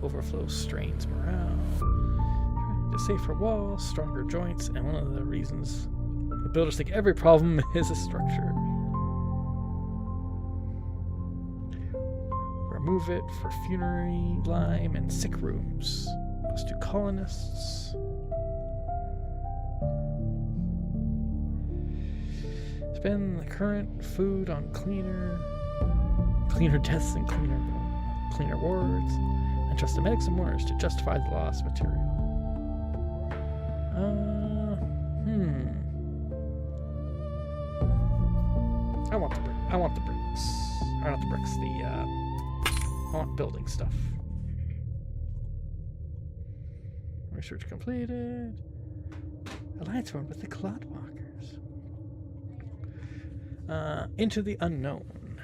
Overflow strains morale. A safer wall, stronger joints, and one of the reasons the builders think every problem is a structure. Remove it for funerary, lime, and sick rooms. +2 colonists. Spend the current food on cleaner deaths and cleaner wards, and trust the medics and mourners to justify the lost material. I want the bricks. Or not the bricks, I want building stuff. Research completed. Alliance formed with the Clodwalkers. Into the unknown.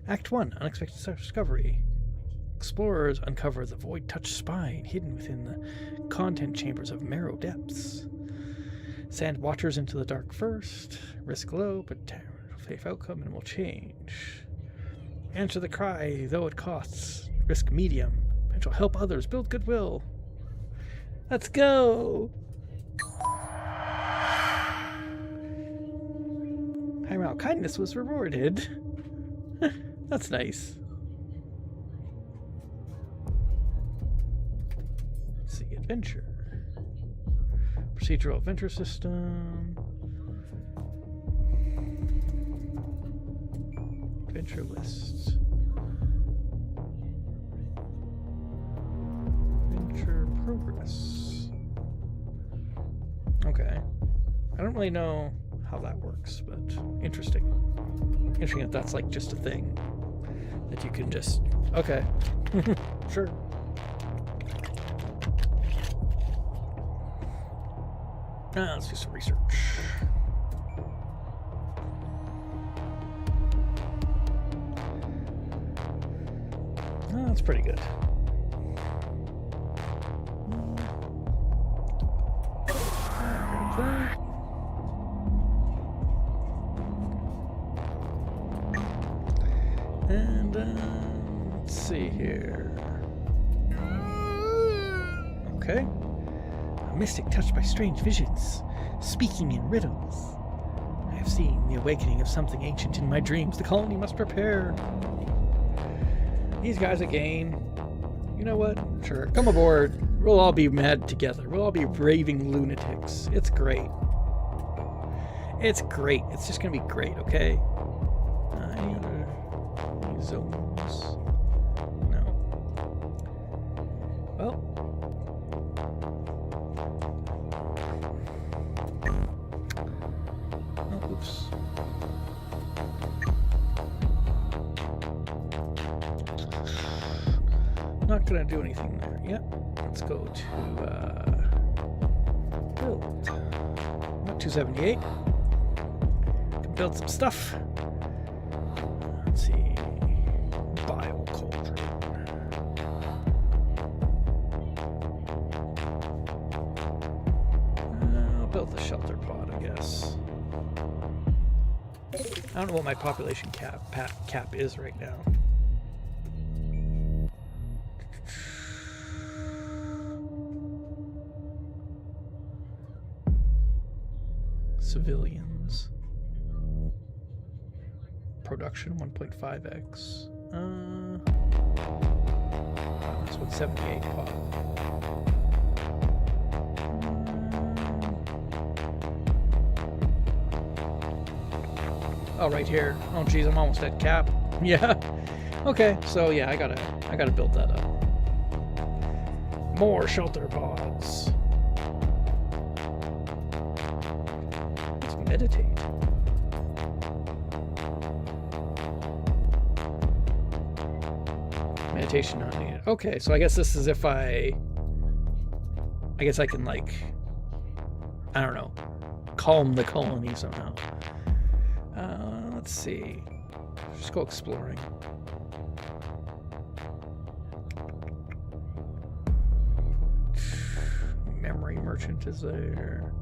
Act 1, Unexpected Discovery. Explorers uncover the void-touched spine hidden within the content chambers of Marrow Depths. Send watchers into the dark first. Risk low, but safe outcome and will change. Answer the cry, though it costs. Risk medium. Potential help others. Build goodwill. Let's go! Highbrow kindness was rewarded. That's nice. Let's see, adventure. Procedural adventure system. Adventure lists. Adventure progress. Okay. I don't really know how that works, but interesting. Interesting if that's like just a thing that you can just... Okay. Sure. Let's do some research. That's pretty good. And let's see here. Okay. A mystic touched by strange visions, speaking in riddles. I have seen the awakening of something ancient in my dreams. The colony must prepare. These guys again. You know what? Sure. Come aboard. We'll all be mad together. We'll all be raving lunatics. It's great. It's great. It's just gonna be great, okay? Any other zones? No. Well. Oh, oops. Not gonna do anything there. Yep. Let's go to build. 278. Can build some stuff. Let's see. Bio cauldron. I'll build the shelter pod, I guess. I don't know what my population cap is right now. Civilians. Production 1.5x. This one's 78 pop. Oh, right here. Oh, geez, I'm almost at cap. Yeah. Okay, so yeah, I gotta build that up. More shelter pods. Let's meditate. Meditation not needed. Okay, so I guess this is if I guess I can, like, I don't know, calm the colony somehow. Let's see. Just go exploring. Memory merchant is there.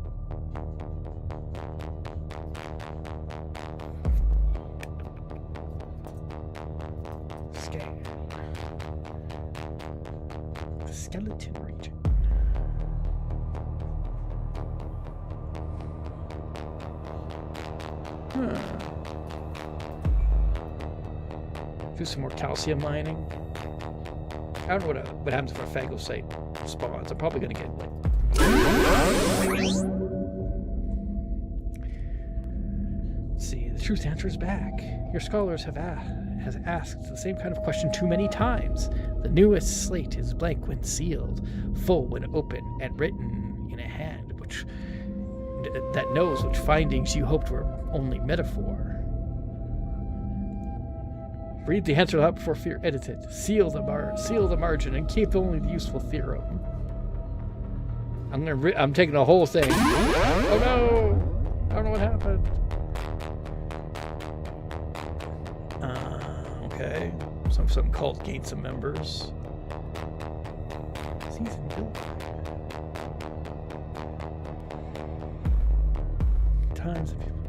Scan. The skeleton region. Do some more calcium mining. I don't know what happens if a phagocyte spawns. I'm probably gonna get like. Let's see, the truth answer is back. Your scholars has asked the same kind of question too many times. The newest slate is blank when sealed, full when open, and written in a hand that knows which findings you hoped were only metaphor. Read the answer out before fear edit it. Seal the margin and keep only the useful theorem. I'm taking the whole thing. Oh no! I don't know what happened. Okay. Some cult gained some members. Season 2. Times of people.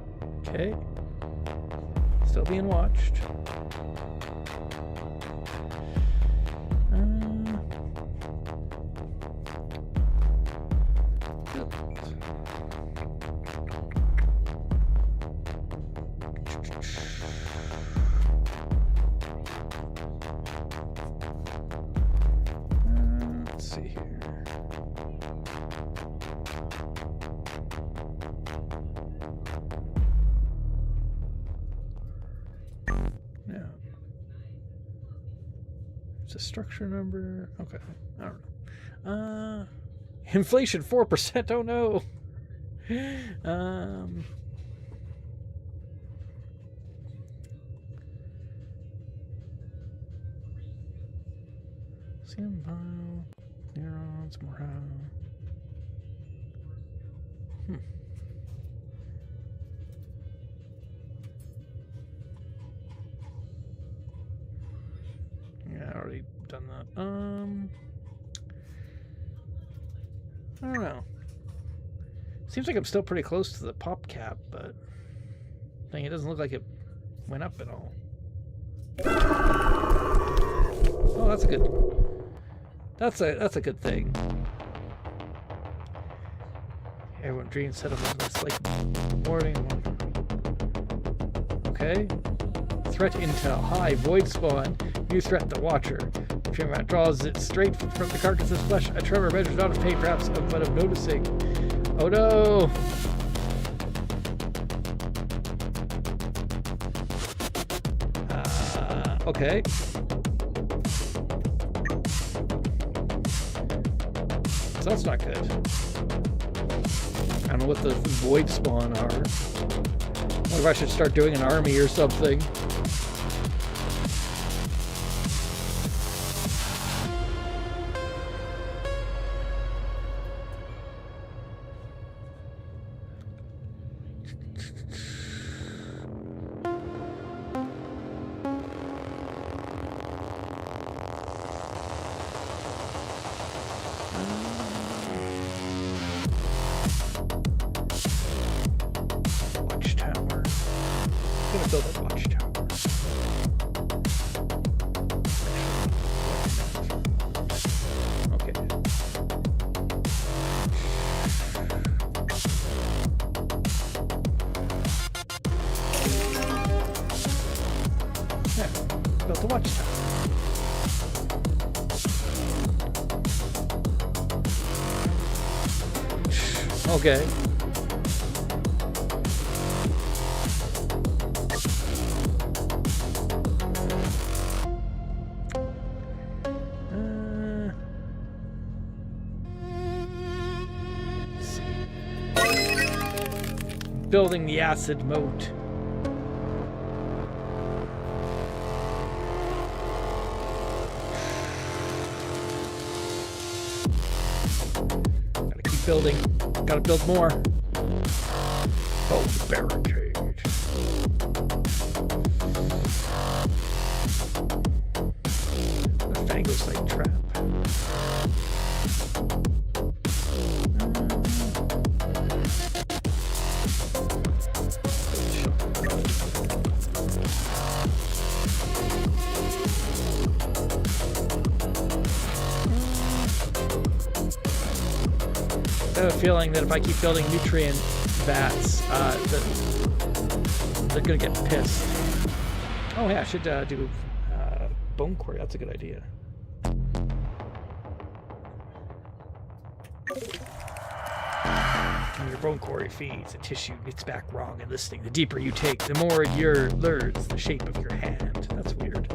Okay. Still being watched. Let's see here. Yeah. It's a structure number. Okay. I don't know. Inflation 4%. Oh no. Bio, neurons, morale. Yeah, I already done that. I don't know. Seems like I'm still pretty close to the pop cap, but dang, it doesn't look like it went up at all. Oh, that's a good. That's a good thing. Everyone dreams set up on this like morning. Okay. Threat intel. High. Void spawn. New threat, the Watcher. The tremor draws it straight from the carcass's flesh. A tremor measures not of pain, perhaps, but of noticing. Oh no! Okay. So that's not good. I don't know what the void spawn are. I wonder if I should start doing an army or something. the watchtower. Okay. Let's see. Building the acid moat. Gotta keep building. Gotta build more. Oh, the barricade. The Phagocyte trap. I have a feeling that if I keep building nutrient vats, they're gonna get pissed. Oh yeah, I should do bone quarry. That's a good idea. When your bone quarry feeds, the tissue gets back wrong and listening. The deeper you take, the more it learns the shape of your hand. That's weird.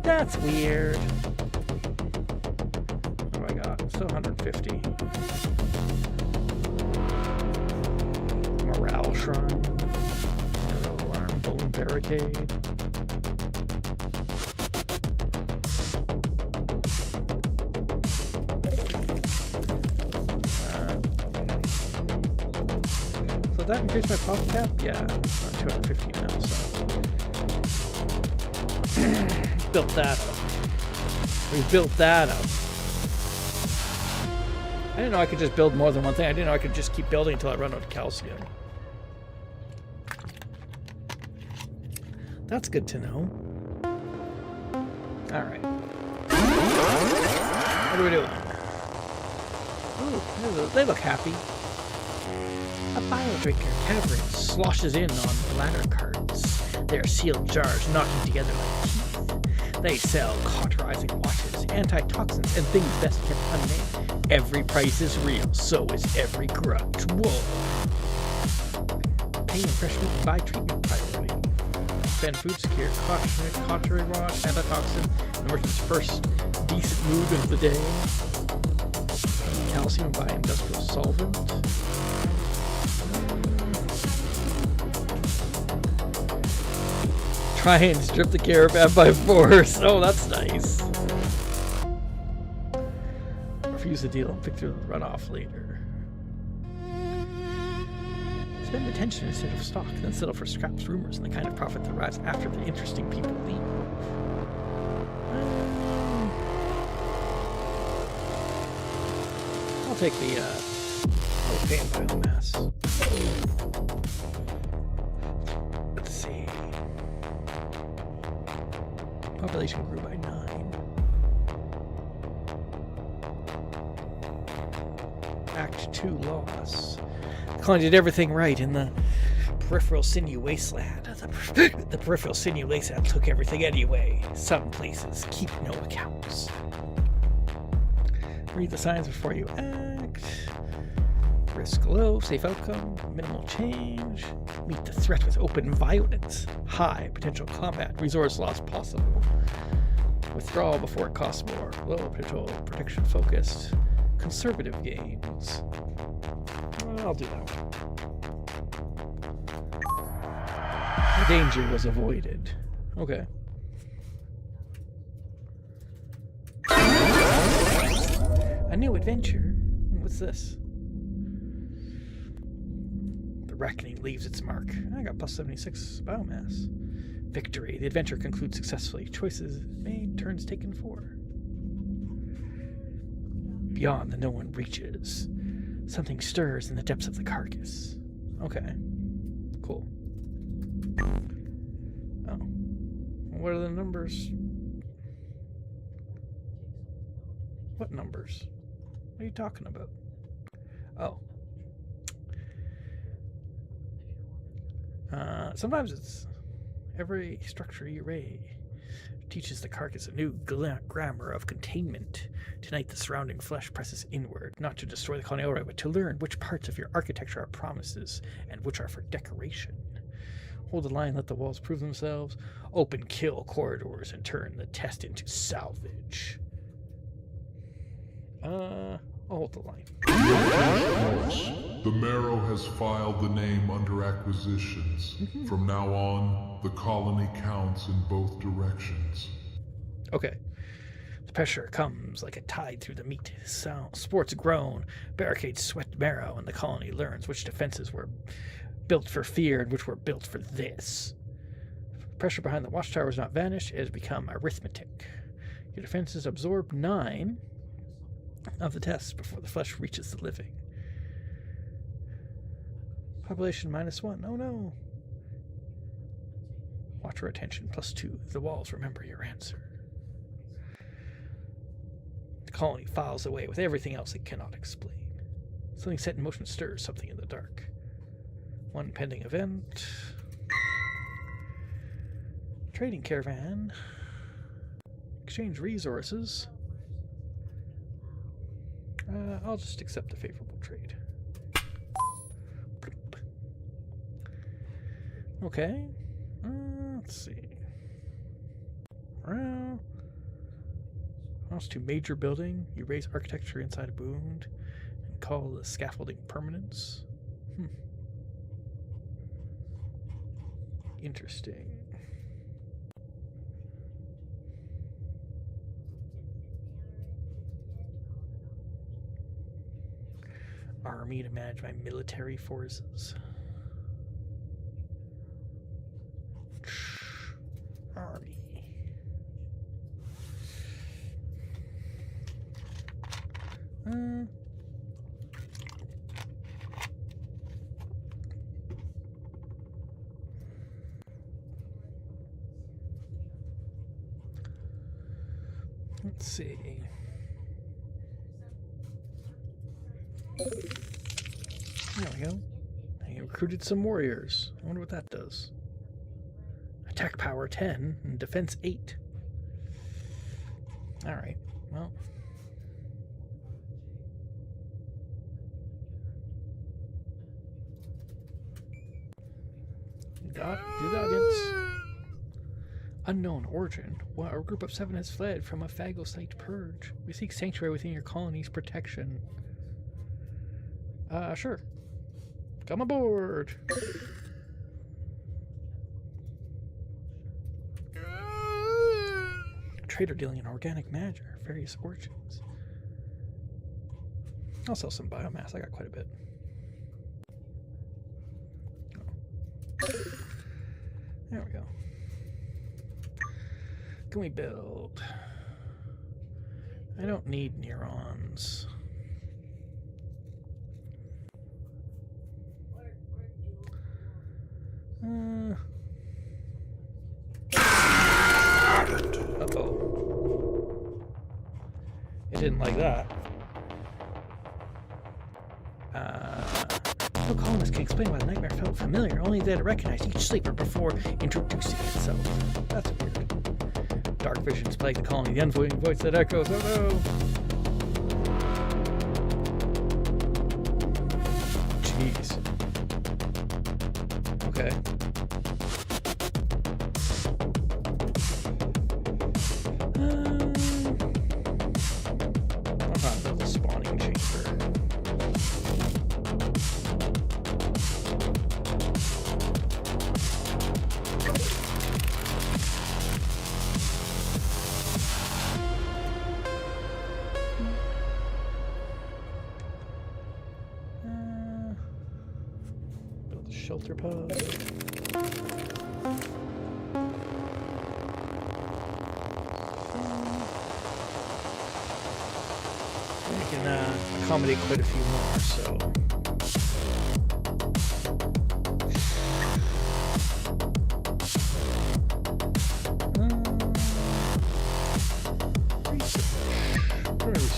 That's weird. What do I got? Still 150. Morale shrine. Alarm bone barricade. So that increased my pop cap? Yeah, I'm 250 now, so. Built that up. We built that up. I didn't know I could just build more than one thing. I didn't know I could just keep building until I run out of calcium. That's good to know. Alright. What are we doing? Ooh, they look happy. A bio-drinker cavern sloshes in on ladder carts. They are sealed jars knocking together like teeth. They sell cauterizing washes, antitoxins, and things best kept unnamed. Every price is real, so is every grudge. Whoa. Pay refreshment, buy treatment priority. Spend food secure, cautery wash, antitoxin, the merchant's first decent mood of the day. Calcium, buy industrial solvent. Try and strip the caravan by force. Oh, that's nice. Refuse the deal and pick through the runoff later. Spend attention instead of stock, then settle for scraps, rumors, and the kind of profit that arrives after the interesting people leave. I'll take the propane biomass. Let's see. Population grew by 9. Act 2 loss. The colony did everything right in the peripheral sinew wasteland. The peripheral sinew wasteland took everything anyway. Some places keep no accounts. Read the signs before you act. Risk low, safe outcome, minimal change. Meet the threat with open violence. High potential combat, resource loss possible. Withdrawal before it costs more. Low potential protection focused. Conservative gains. I'll do that one. The danger was avoided. Okay. A new adventure. What's this? The reckoning leaves its mark. I got plus 76 biomass. Victory. The adventure concludes successfully. Choices made, turns taken for. Beyond the no one reaches. Something stirs in the depths of the carcass. Okay. Cool. Oh. What are the numbers? What numbers? What are you talking about? Oh. Sometimes it's every structure you raid. Teaches the carcass a new grammar of containment. Tonight, the surrounding flesh presses inward, not to destroy the colony outright, but to learn which parts of your architecture are promises and which are for decoration. Hold the line, let the walls prove themselves. Open kill corridors and turn the test into salvage. I'll hold the line. The Marrow has filed the name under acquisitions. From now on, the colony counts in both directions. Okay. The pressure comes like a tide through the meat. Sports groan, barricades sweat marrow, and the colony learns which defenses were built for fear and which were built for this. Pressure behind the watchtower has not vanished, it has become arithmetic. Your defenses absorb 9 of the tests before the flesh reaches the living. Population -1. Oh no. Watcher attention +2. The walls remember your answer. The colony files away with everything else it cannot explain. Something set in motion stirs something in the dark. One pending event. Trading caravan. Exchange resources. I'll just accept the favorable trade. Okay. Let's see. House to major building. You raise architecture inside a wound and call the scaffolding permanence. Interesting. Army to manage my military forces. Army. Let's see. There we go. I recruited some warriors. I wonder what that does. Attack power 10 and defense 8. Alright, well. Do the audience. Unknown origin. Well, our group of 7 has fled from a phagocyte purge. We seek sanctuary within your colony's protection. Sure. Come aboard. Trader dealing in organic matter, various origins. I'll sell some biomass. I got quite a bit. There we go. Can we build? I don't need neurons. Uh-oh. It didn't like that. No colonist can explain why the nightmare felt familiar, only they had to recognize each sleeper before introducing itself. That's weird. Dark visions plague the colony, the unvoiced voice that echoes, oh no! Jeez. Okay. I'm not build a spawning chamber. Build a shelter pod. We can accommodate quite a few more, so. Research.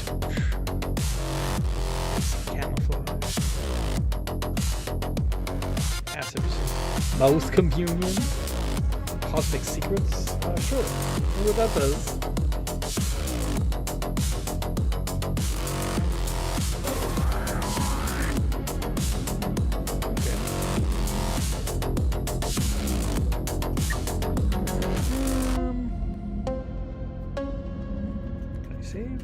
Camouflage. Acid. Mouth communion. Cosmic secrets. Sure. See what that does. Can I save?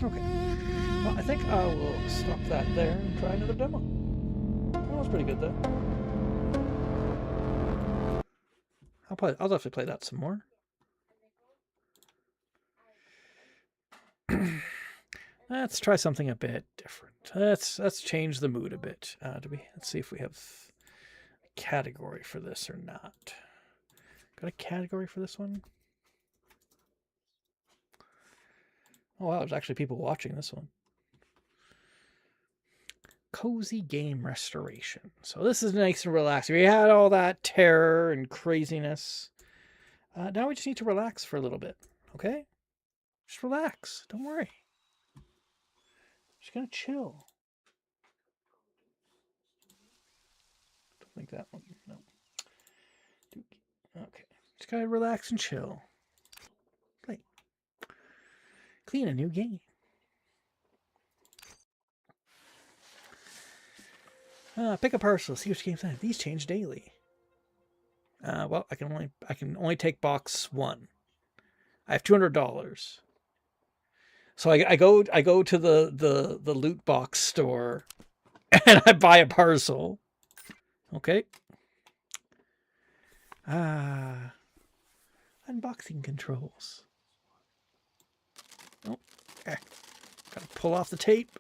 Okay. Well, I think I will stop that there and try another demo. That was pretty good, though. I'll definitely play that some more. Let's try something a bit different. Let's change the mood a bit. Let's see if we have a category for this or not. Got a category for this one? Oh wow, there's actually people watching this one. Cozy game restoration. So this is nice and relaxing. We had all that terror and craziness. Now we just need to relax for a little bit. Okay? Just relax. Don't worry. Just gonna chill. Don't think that one. No. Okay. Just gotta relax and chill. Play. Clean a new game. Pick a parcel. See which games I have. These change daily. Well, I can only take box 1. I have $200. So I go to the loot box store and I buy a parcel. Okay. Unboxing controls. Oh, okay. Gotta pull off the tape.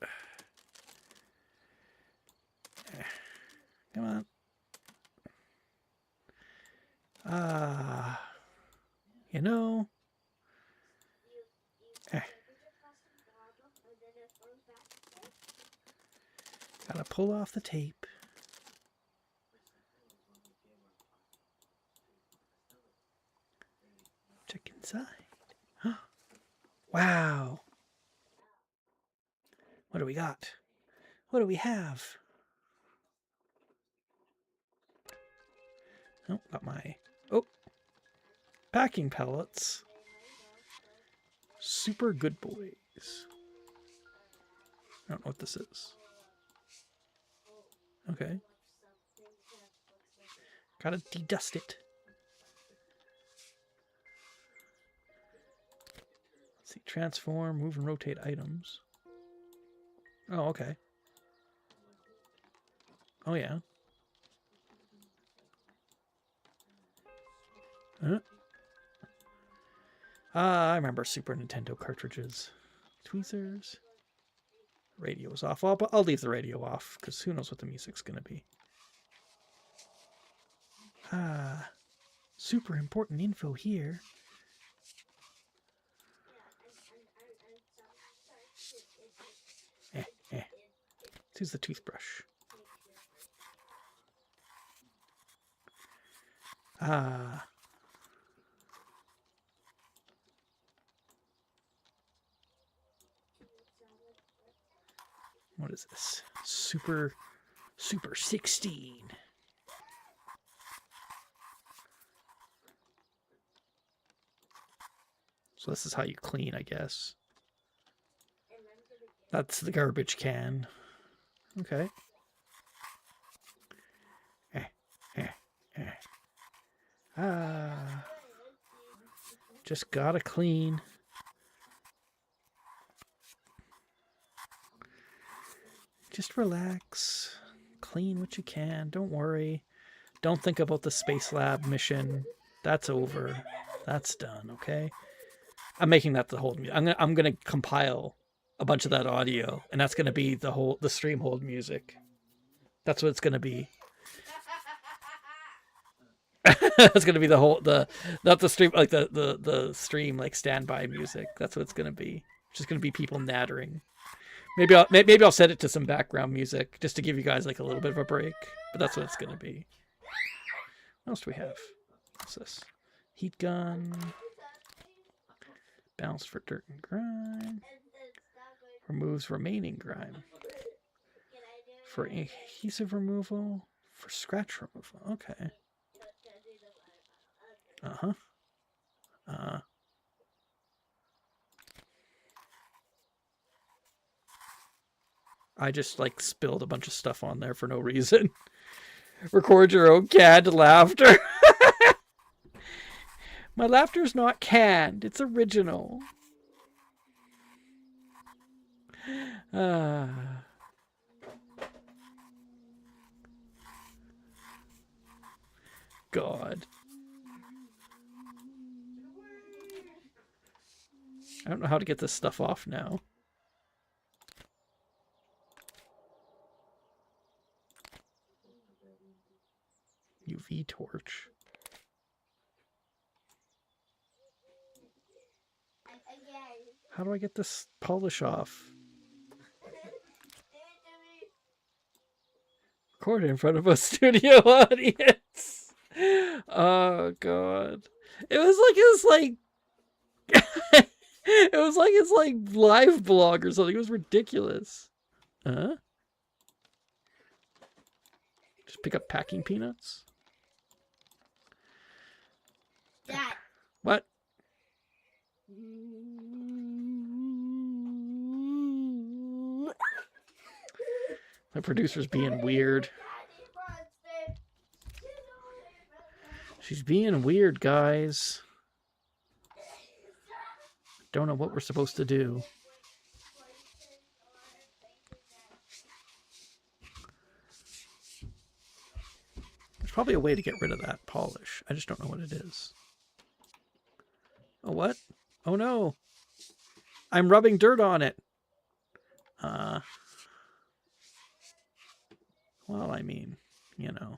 Come on. You know. Gotta pull off the tape. Check inside. Wow. What do we got? What do we have? Oh, got my... Oh. Packing pellets. Super Good Boys. I don't know what this is. Okay. Gotta dedust it. Let's see. Transform, move and rotate items. Oh, okay. Oh, yeah. Huh? I remember Super Nintendo cartridges. Tweezers. Radio's off. I'll leave the radio off, because who knows what the music's going to be. Super important info here. Let's use the toothbrush. What is this? Super 16. So this is how you clean, I guess. That's the garbage can. Okay. Just gotta clean. Just relax. Clean what you can. Don't worry. Don't think about the Space Lab mission. That's over. That's done, okay? I'm making that the whole... I'm gonna compile a bunch of that audio, and that's gonna be the stream hold music. That's what it's gonna be. That's gonna be not the stream, like the stream like standby music. That's what it's gonna be. It's just gonna be people nattering. Maybe I'll set it to some background music just to give you guys like a little bit of a break. But that's what it's gonna be. What else do we have? What's this? Heat gun. Bounce for dirt and grime. Removes remaining grime. For adhesive removal. For scratch removal. Okay. I just, like, spilled a bunch of stuff on there for no reason. Record your own canned laughter. My laughter's not canned. It's original. God. I don't know how to get this stuff off now. UV torch. How do I get this polish off? Record in front of a studio audience. Oh God! It was like it's like live blog or something. It was ridiculous. Huh? Just pick up packing peanuts. Dad. What? My producer's being weird. She's being weird, guys. Don't know what we're supposed to do. There's probably a way to get rid of that polish. I just don't know what it is. Oh, what? Oh, no. I'm rubbing dirt on it. Well, I mean, you know.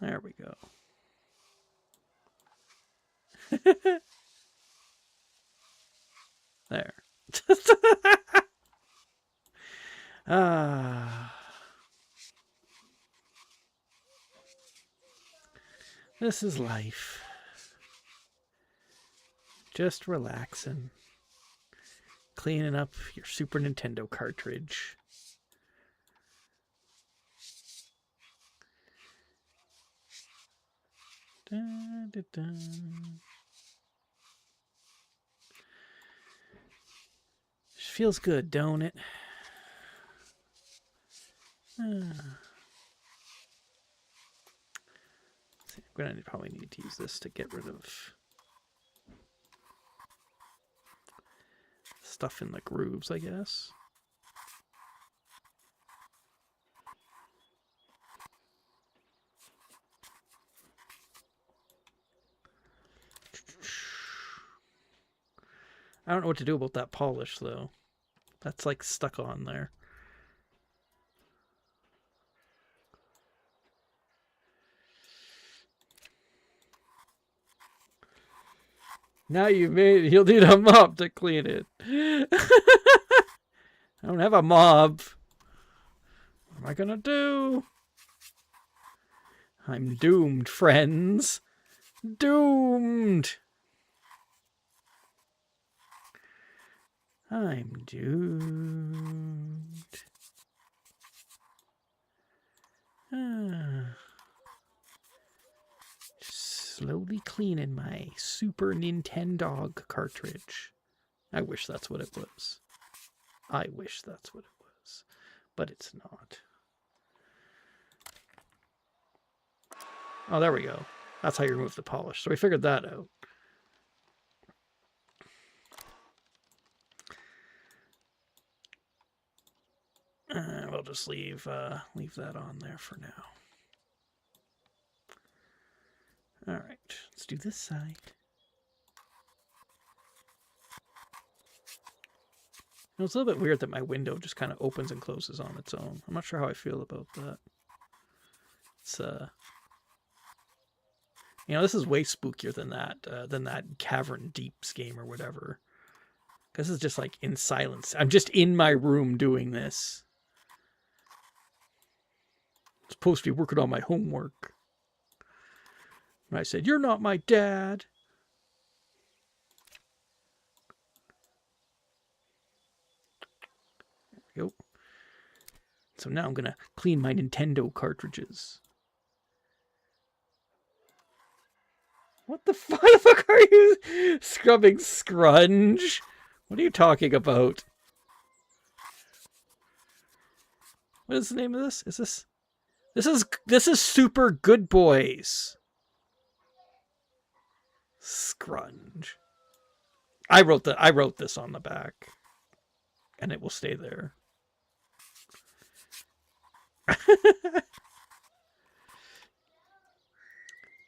There we go. There. This is life. Just relaxing. Cleaning up your Super Nintendo cartridge. Dun, dun, dun. Feels good, don't it? I'm gonna probably need to use this to get rid of stuff in the grooves, I guess. I don't know what to do about that polish, though. That's like stuck on there. Now you've made it. You'll need a mop to clean it. I don't have a mop. What am I gonna do? I'm doomed, friends. Doomed. I'm doomed. Slowly cleaning my Super Nintendo cartridge. I wish that's what it was. I wish that's what it was. But it's not. Oh, there we go. That's how you remove the polish. So we figured that out. We'll just leave that on there for now. All right, let's do this side. You know, it's a little bit weird that my window just kind of opens and closes on its own. I'm not sure how I feel about that. It's you know, this is way spookier than that Cavern Deeps game or whatever. This is just like in silence. I'm just in my room doing this. I'm supposed to be working on my homework. And I said, "You're not my dad." There we go. So now I'm going to clean my Nintendo cartridges. What the fuck are you scrubbing, Scrunge? What are you talking about? What is the name of this? This is Super Good Boys. Scrunge. I wrote this on the back, and it will stay there.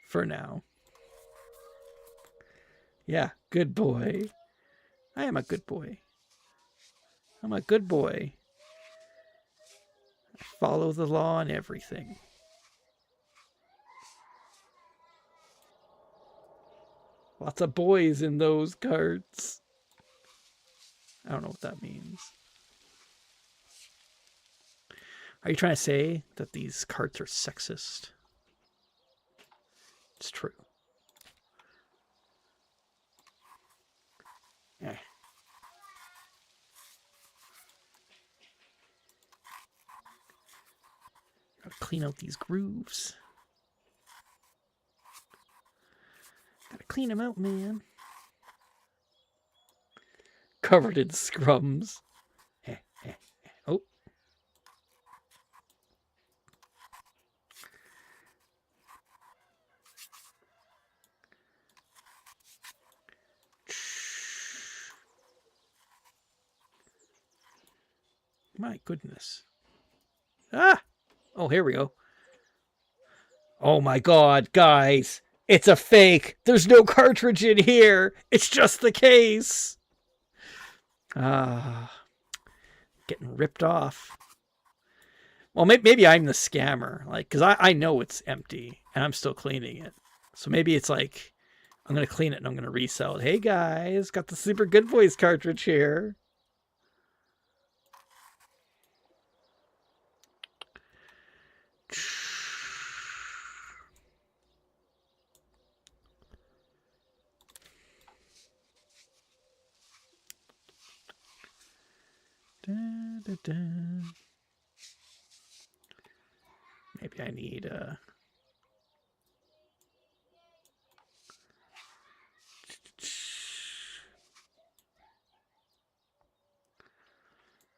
For now. Yeah, good boy. I am a good boy. I'm a good boy. I follow the law and everything. Lots of boys in those carts. I don't know what that means. Are you trying to say that these carts are sexist? It's true. Yeah. Gotta clean out these grooves. Gotta clean them out, man. Covered in scrums. Oh. My goodness. Ah! Oh, here we go. Oh my god, guys. It's a fake. There's no cartridge in here. It's just the case. Getting ripped off. Well, maybe I'm the scammer. Like, because I know it's empty and I'm still cleaning it. So maybe it's like, I'm going to clean it and I'm going to resell it. Hey guys, got the Super Good Boys cartridge here. Da, da, da. Maybe I need a...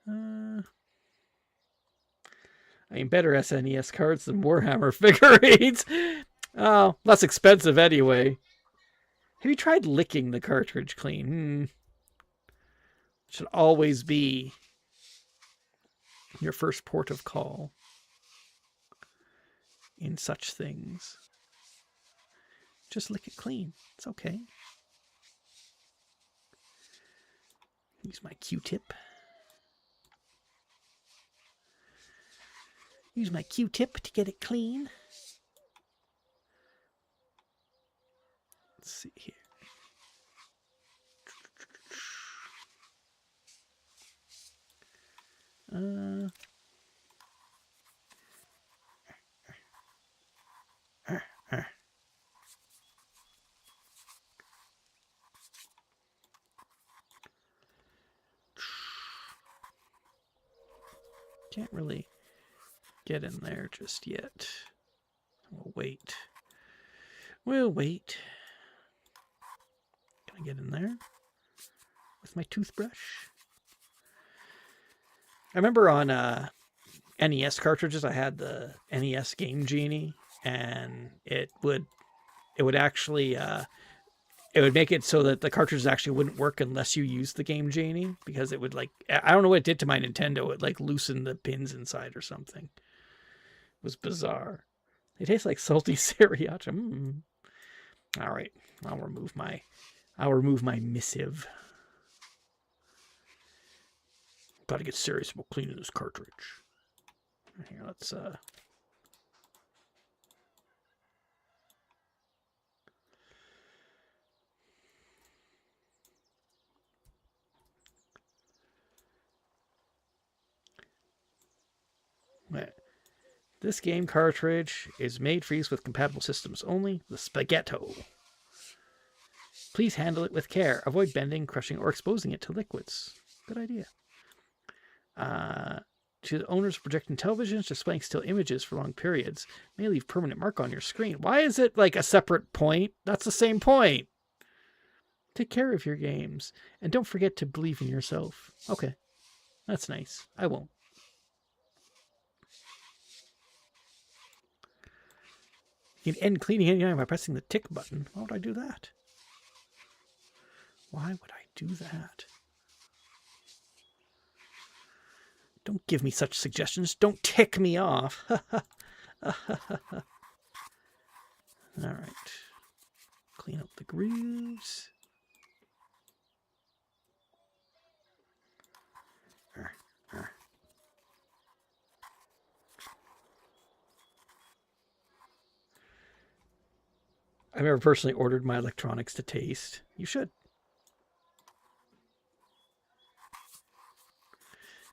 I mean, better SNES cards than Warhammer figurines. Oh, less expensive anyway. Have you tried licking the cartridge clean? Should always be your first port of call in such things. Just lick it clean. It's okay. Use my Q-tip. Use my Q-tip to get it clean. Let's see here. Can't really get in there just yet. We'll wait. We'll wait. Can I get in there with my toothbrush? I remember on NES cartridges, I had the NES Game Genie, and it would actually it would make it so that the cartridges actually wouldn't work unless you used the Game Genie, because it would, like, I don't know what it did to my Nintendo. It like loosened the pins inside or something. It was bizarre. They taste like salty sriracha. All right, I'll remove my missive. Gotta get serious about cleaning this cartridge. Here, let's this game cartridge is made for use with compatible systems only. The Spaghetto. Please handle it with care. Avoid bending, crushing, or exposing it to liquids. Good idea. to the owners of projecting televisions, displaying still images for long periods may leave permanent mark on your screen. Why is it like a separate point? That's the same point. Take care of your games. And don't forget to believe in yourself. Okay. That's nice. I won't. You can end cleaning anytime by pressing the tick button. Why would I do that? Why would I do that? Don't give me such suggestions. Don't tick me off. All right. Clean up the grooves. I've never personally ordered my electronics to taste. You should.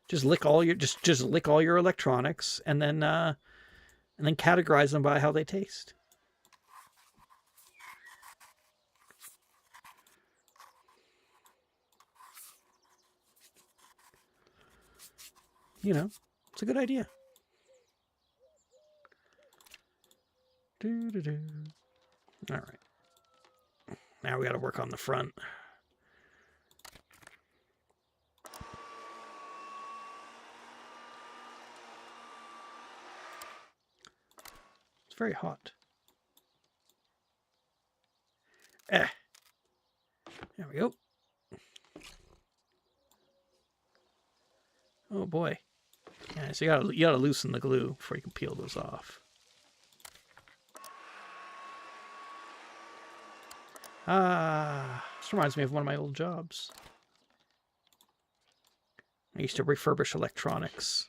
Just lick all your just lick all your electronics and then categorize them by how they taste. You know, it's a good idea. Doo-doo-doo. All right. Now we got to work on the front. It's very hot. There we go. Oh boy. Yeah, so you gotta loosen the glue before you can peel those off. This reminds me of one of my old jobs. I used to refurbish electronics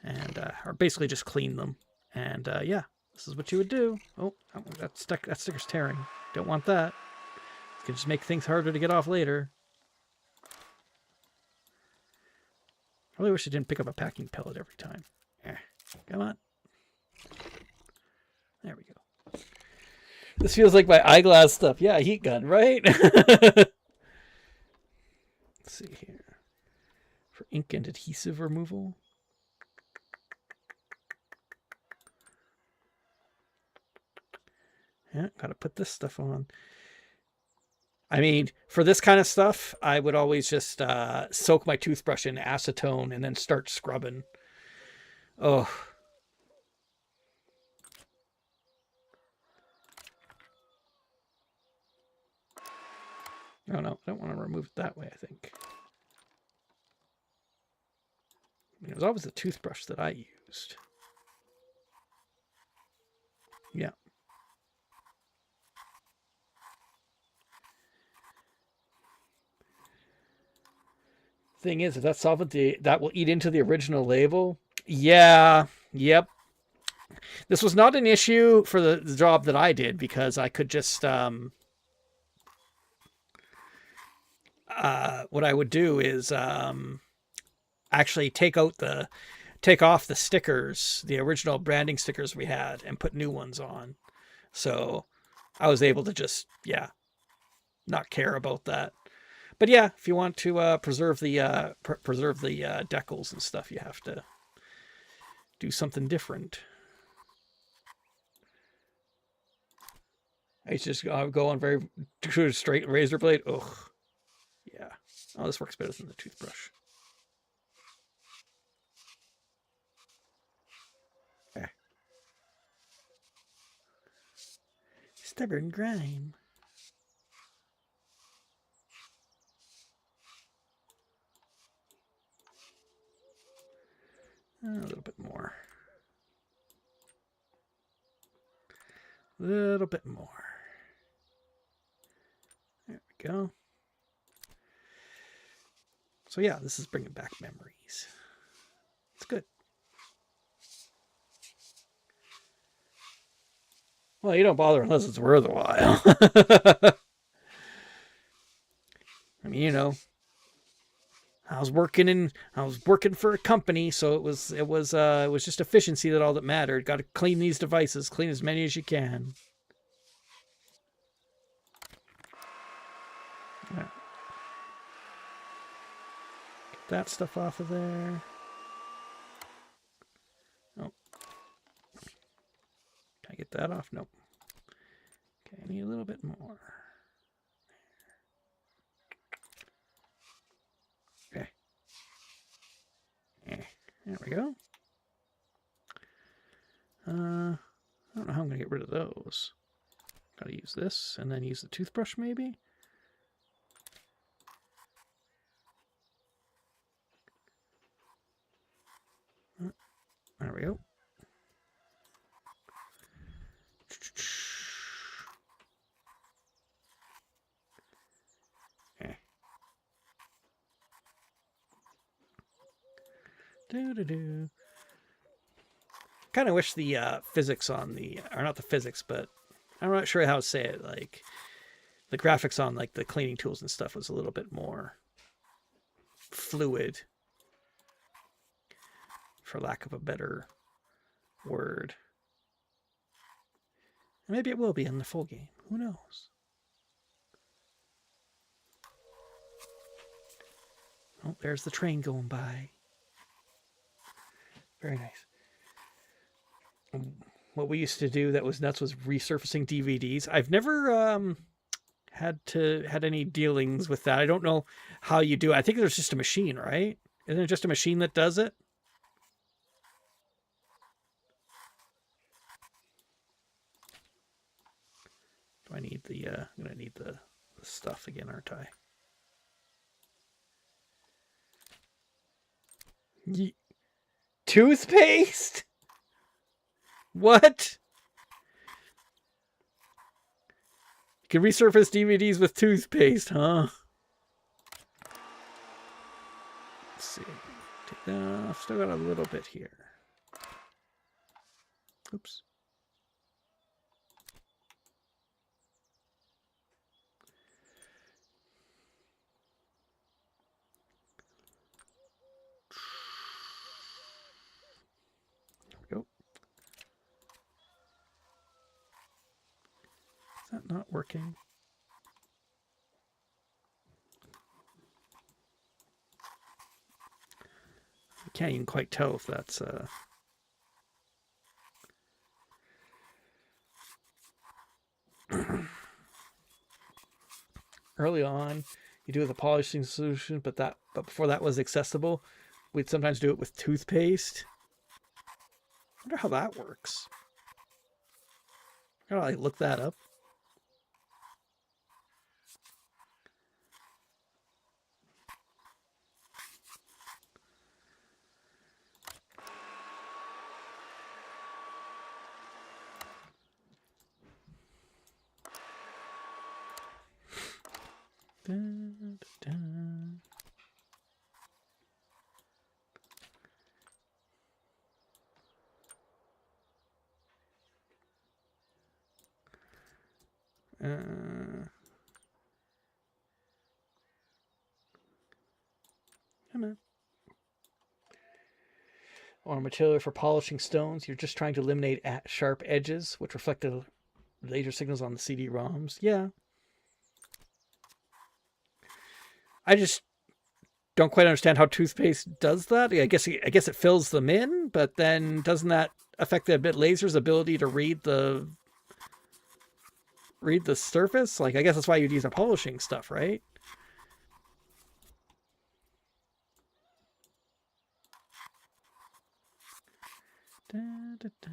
and or basically just clean them. And yeah, this is what you would do. Oh, that sticker's tearing. Don't want that. It can just make things harder to get off later. I really wish I didn't pick up a packing pellet every time. Come on. There we go. This feels like my eyeglass stuff. Yeah, heat gun, right? Let's see here. For ink and adhesive removal. Yeah, gotta put this stuff on. I mean, for this kind of stuff, I would always just soak my toothbrush in acetone and then start scrubbing. Oh. Oh, no, I don't want to remove it that way, I think. I mean, it was always the toothbrush that I used. Yeah. Thing is, if that solvent, that will eat into the original label. Yeah, yep. This was not an issue for the job that I did because I could just... what I would do is actually take off the stickers, the original branding stickers we had, and put new ones on. So I was able to just, yeah, not care about that. But yeah, if you want to preserve the decals and stuff, you have to do something different. I just go on very straight razor blade. Ugh. Yeah. Oh, this works better than the toothbrush. Okay. Stubborn grime. A little bit more. A little bit more. There we go. So yeah, this is bringing back memories. It's good. Well, you don't bother unless it's worth a while. I mean, you know, I was working for a company, so it was just efficiency that all that mattered. Got to clean these devices, clean as many as you can. Yeah. Get that stuff off of there. get that off. Nope. Okay, I need a little bit more. Okay. There we go. I don't know how I'm going to get rid of those. Gotta use this and then use the toothbrush maybe. There we go. Okay. Do-do-do. Kind of wish the physics on the, or not the physics, but I'm not sure how to say it. Like the graphics on like the cleaning tools and stuff was a little bit more fluid, for lack of a better word. And maybe it will be in the full game. Who knows? Oh, there's the train going by. Very nice. What we used to do that was nuts was resurfacing DVDs. I've never had any dealings with that. I don't know how you do it. I think there's just a machine, right? Isn't it just a machine that does it? Do I need the I'm gonna need the stuff again, aren't I? Toothpaste? What? You can resurface DVDs with toothpaste, huh? Let's see. Take that off. Still got a little bit here. Oops. Is that not working? I can't even quite tell if that's early on you do it with a polishing solution, but before that was accessible, we'd sometimes do it with toothpaste. I wonder how that works. I gotta like look that up. Dun, dun, dun. Come on. Or material for polishing stones. You're just trying to eliminate sharp edges, which reflect the laser signals on the CD-ROMs. Yeah. I just don't quite understand how toothpaste does that. I guess it fills them in, but then doesn't that affect the laser's ability to read the surface? Like, I guess that's why you'd use a polishing stuff, right? Da, da, da.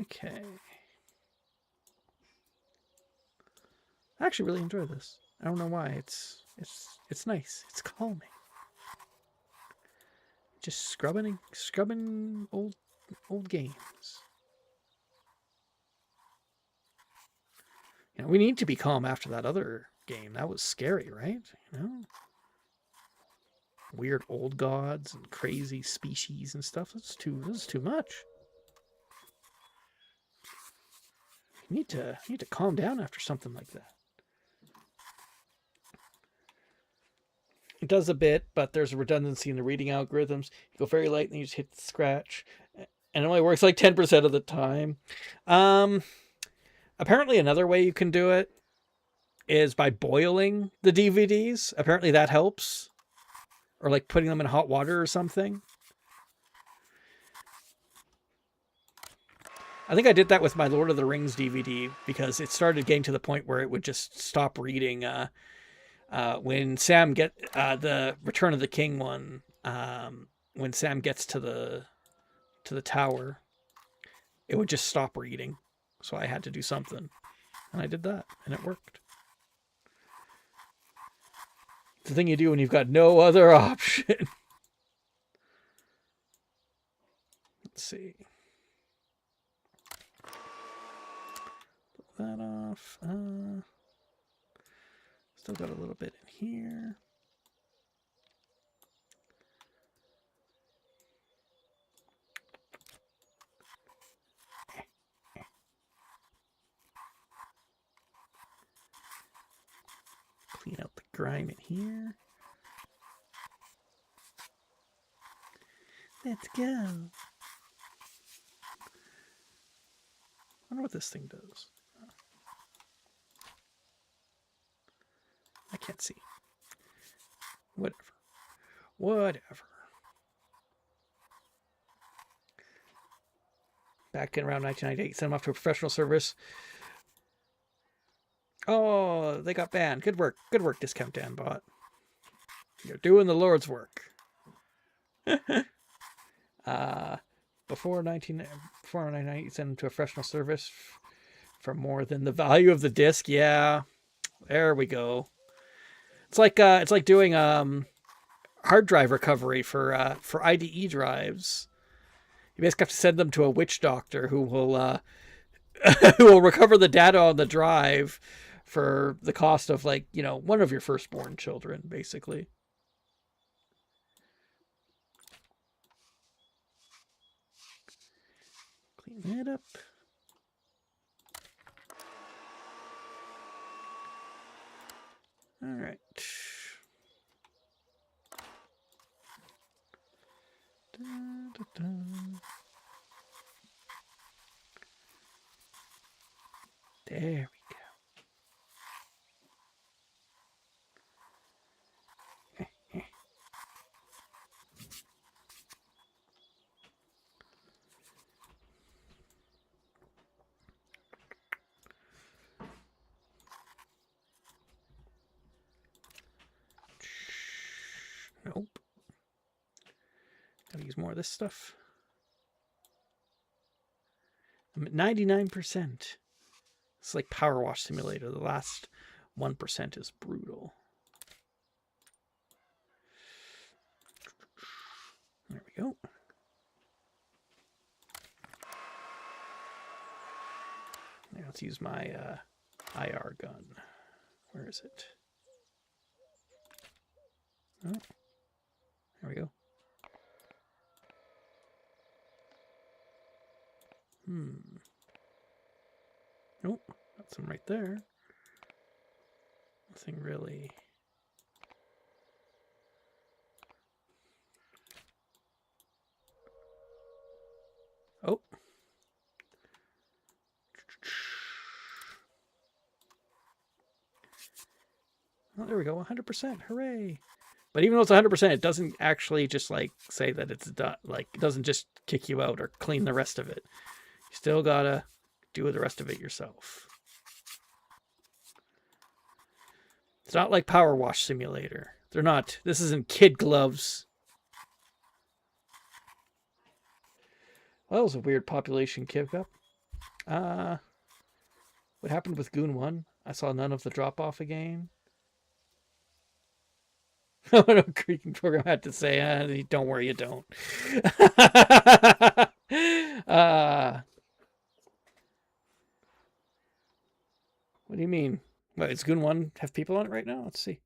Okay. I actually really enjoy this. I don't know why. It's nice. It's calming. Just scrubbing old games. You know, we need to be calm after that other game. That was scary, right? You know? Weird old gods and crazy species and stuff. This is too much. You need to calm down after something like that. It does a bit, but there's a redundancy in the reading algorithms. You go very light and you just hit the scratch. And it only works like 10% of the time. Apparently another way you can do it is by boiling the DVDs. Apparently that helps. Or like putting them in hot water or something. I think I did that with my Lord of the Rings DVD because it started getting to the point where it would just stop reading. When Sam the Return of the King one, when Sam gets to the tower, it would just stop reading. So I had to do something, and I did that, and it worked. It's the thing you do when you've got no other option. Let's see. Put that off. Still got a little bit in here. Clean out the grime in here. Let's go. I wonder what this thing does. I can't see. Whatever. Back in around 1998, sent them off to a professional service. Oh, they got banned. Good work. Good work, Discount Dan Bot. You're doing the Lord's work. Before 1998, sent them to a professional service for more than the value of the disc. Yeah, there we go. It's like doing hard drive recovery for IDE drives. You basically have to send them to a witch doctor who will who will recover the data on the drive for the cost of, like, you know, one of your firstborn children, basically. Clean that up. All right. Da, da, da. There we go. Nope. Gotta use more of this stuff. I'm at 99%. It's like Power Wash Simulator. The last 1% is brutal. There we go. Now let's use my IR gun. Where is it? Oh, there we go. Nope, got some right there. Nothing really. Oh. Oh, there we go, 100%, hooray. But even though it's 100%, it doesn't actually just, like, say that it's done. Like, it doesn't just kick you out or clean the rest of it. You still gotta do the rest of it yourself. It's not like Power Wash Simulator. They're not. This isn't kid gloves. Well, that was a weird population kick-up. What happened with Goon 1? I saw none of the drop-off again. What a creaking program had to say, don't worry, you don't. What do you mean? What, is Goon 1 have people on it right now? Let's see.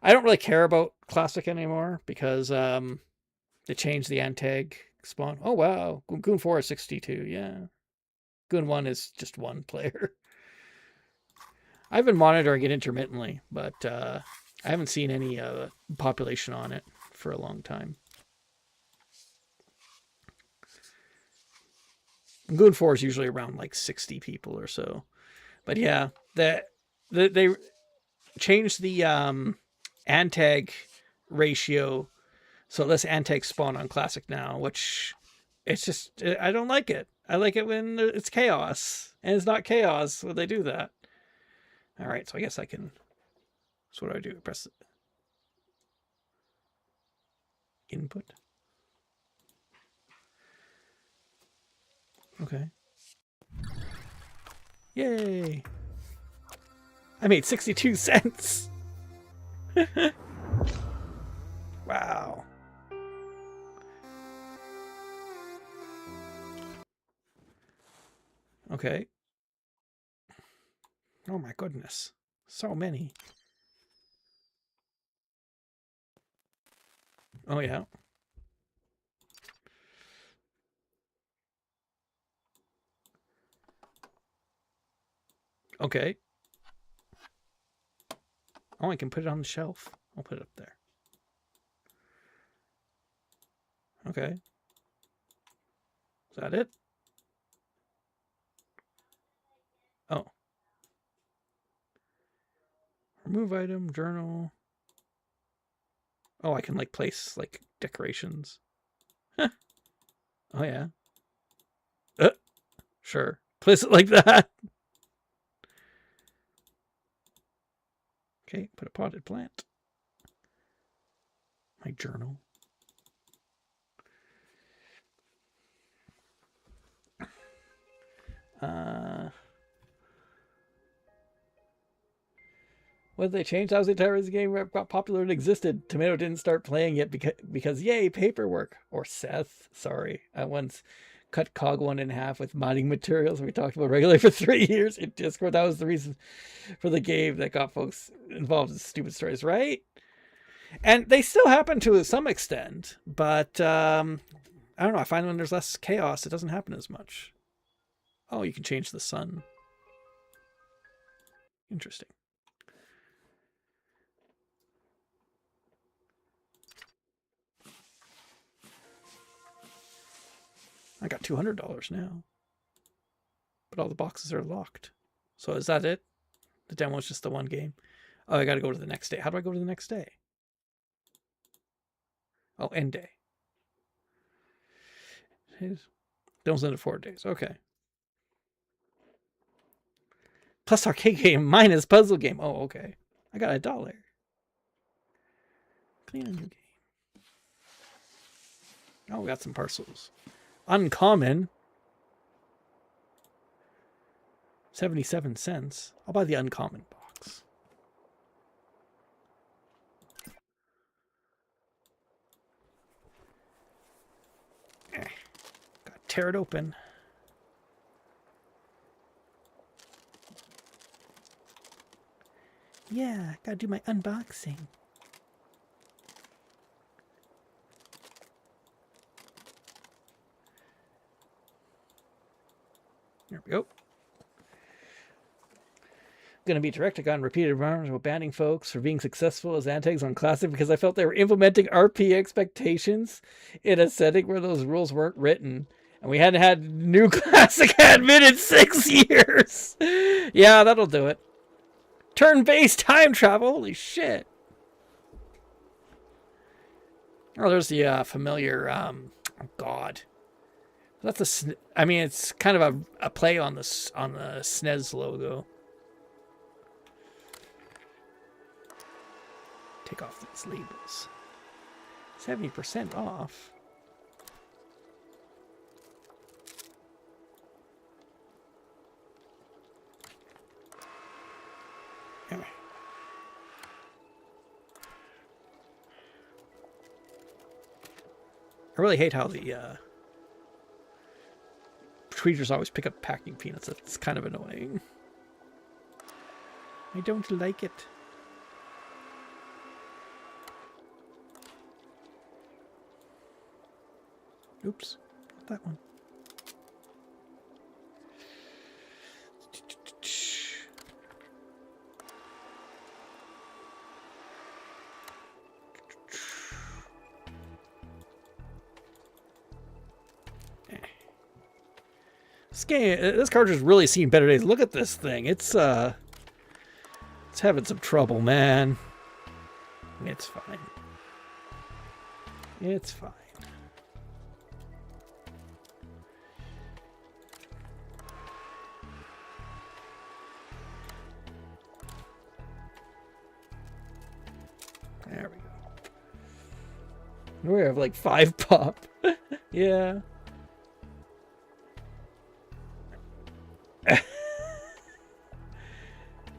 I don't really care about Classic anymore because they changed the Antag spawn. Oh, wow. Goon 4 is 62, yeah. Goon 1 is just one player. I've been monitoring it intermittently, but I haven't seen any population on it for a long time. Goon 4 is usually around like 60 people or so. But yeah, they changed the Antag ratio, so less Antag spawn on Classic now, which it's just, I don't like it. I like it when it's chaos. And it's not chaos when they do that. Alright, so I guess I can... So what do I do? Press input. Okay. Yay! I made 62 cents! Wow. Okay. Oh my goodness. So many. Oh yeah. Okay. Oh, I can put it on the shelf. I'll put it up there. Okay. Is that it? Oh. Remove item, journal. Oh, I can like place like decorations. Huh. Oh yeah. Sure. Place it like that. Okay, put a potted plant. My journal. What did they change? That was the entire reason the game got popular and existed. Tomato didn't start playing it because yay, paperwork. Or Seth, sorry. I once cut COG1 in half with modding materials we talked about regularly for 3 years in Discord. That was the reason for the game that got folks involved in stupid stories, right? And they still happen to some extent, but I don't know. I find when there's less chaos, it doesn't happen as much. Oh, you can change the sun. Interesting. I got $200 now. But all the boxes are locked. So is that it? The demo is just the one game? Oh, I gotta go to the next day. How do I go to the next day? Oh, end day. Demo's into 4 days. Okay. Plus arcade game minus puzzle game. Oh, okay. I got $1. Clean a new game. Oh, we got some parcels. Uncommon. 77 cents. I'll buy the uncommon box. Gotta tear it open. Yeah, gotta do my unboxing. There we go. Gonna be direct. I got in repeated rounds with banning folks for being successful as antags on Classic because I felt they were implementing RP expectations in a setting where those rules weren't written. And we hadn't had new Classic admin in 6 years. Yeah, that'll do it. Turn-based time travel. Holy shit. Oh, there's the familiar, oh god. That's I mean, it's kind of a play on the SNES logo. Take off these labels. 70% off. Anyway. I really hate how the tweeters always pick up packing peanuts. It's kind of annoying. I don't like it. Oops, not that one. This cartridge has really seen better days. Look at this thing. It's having some trouble, man. It's fine. It's fine. We have like 5 pop. Yeah.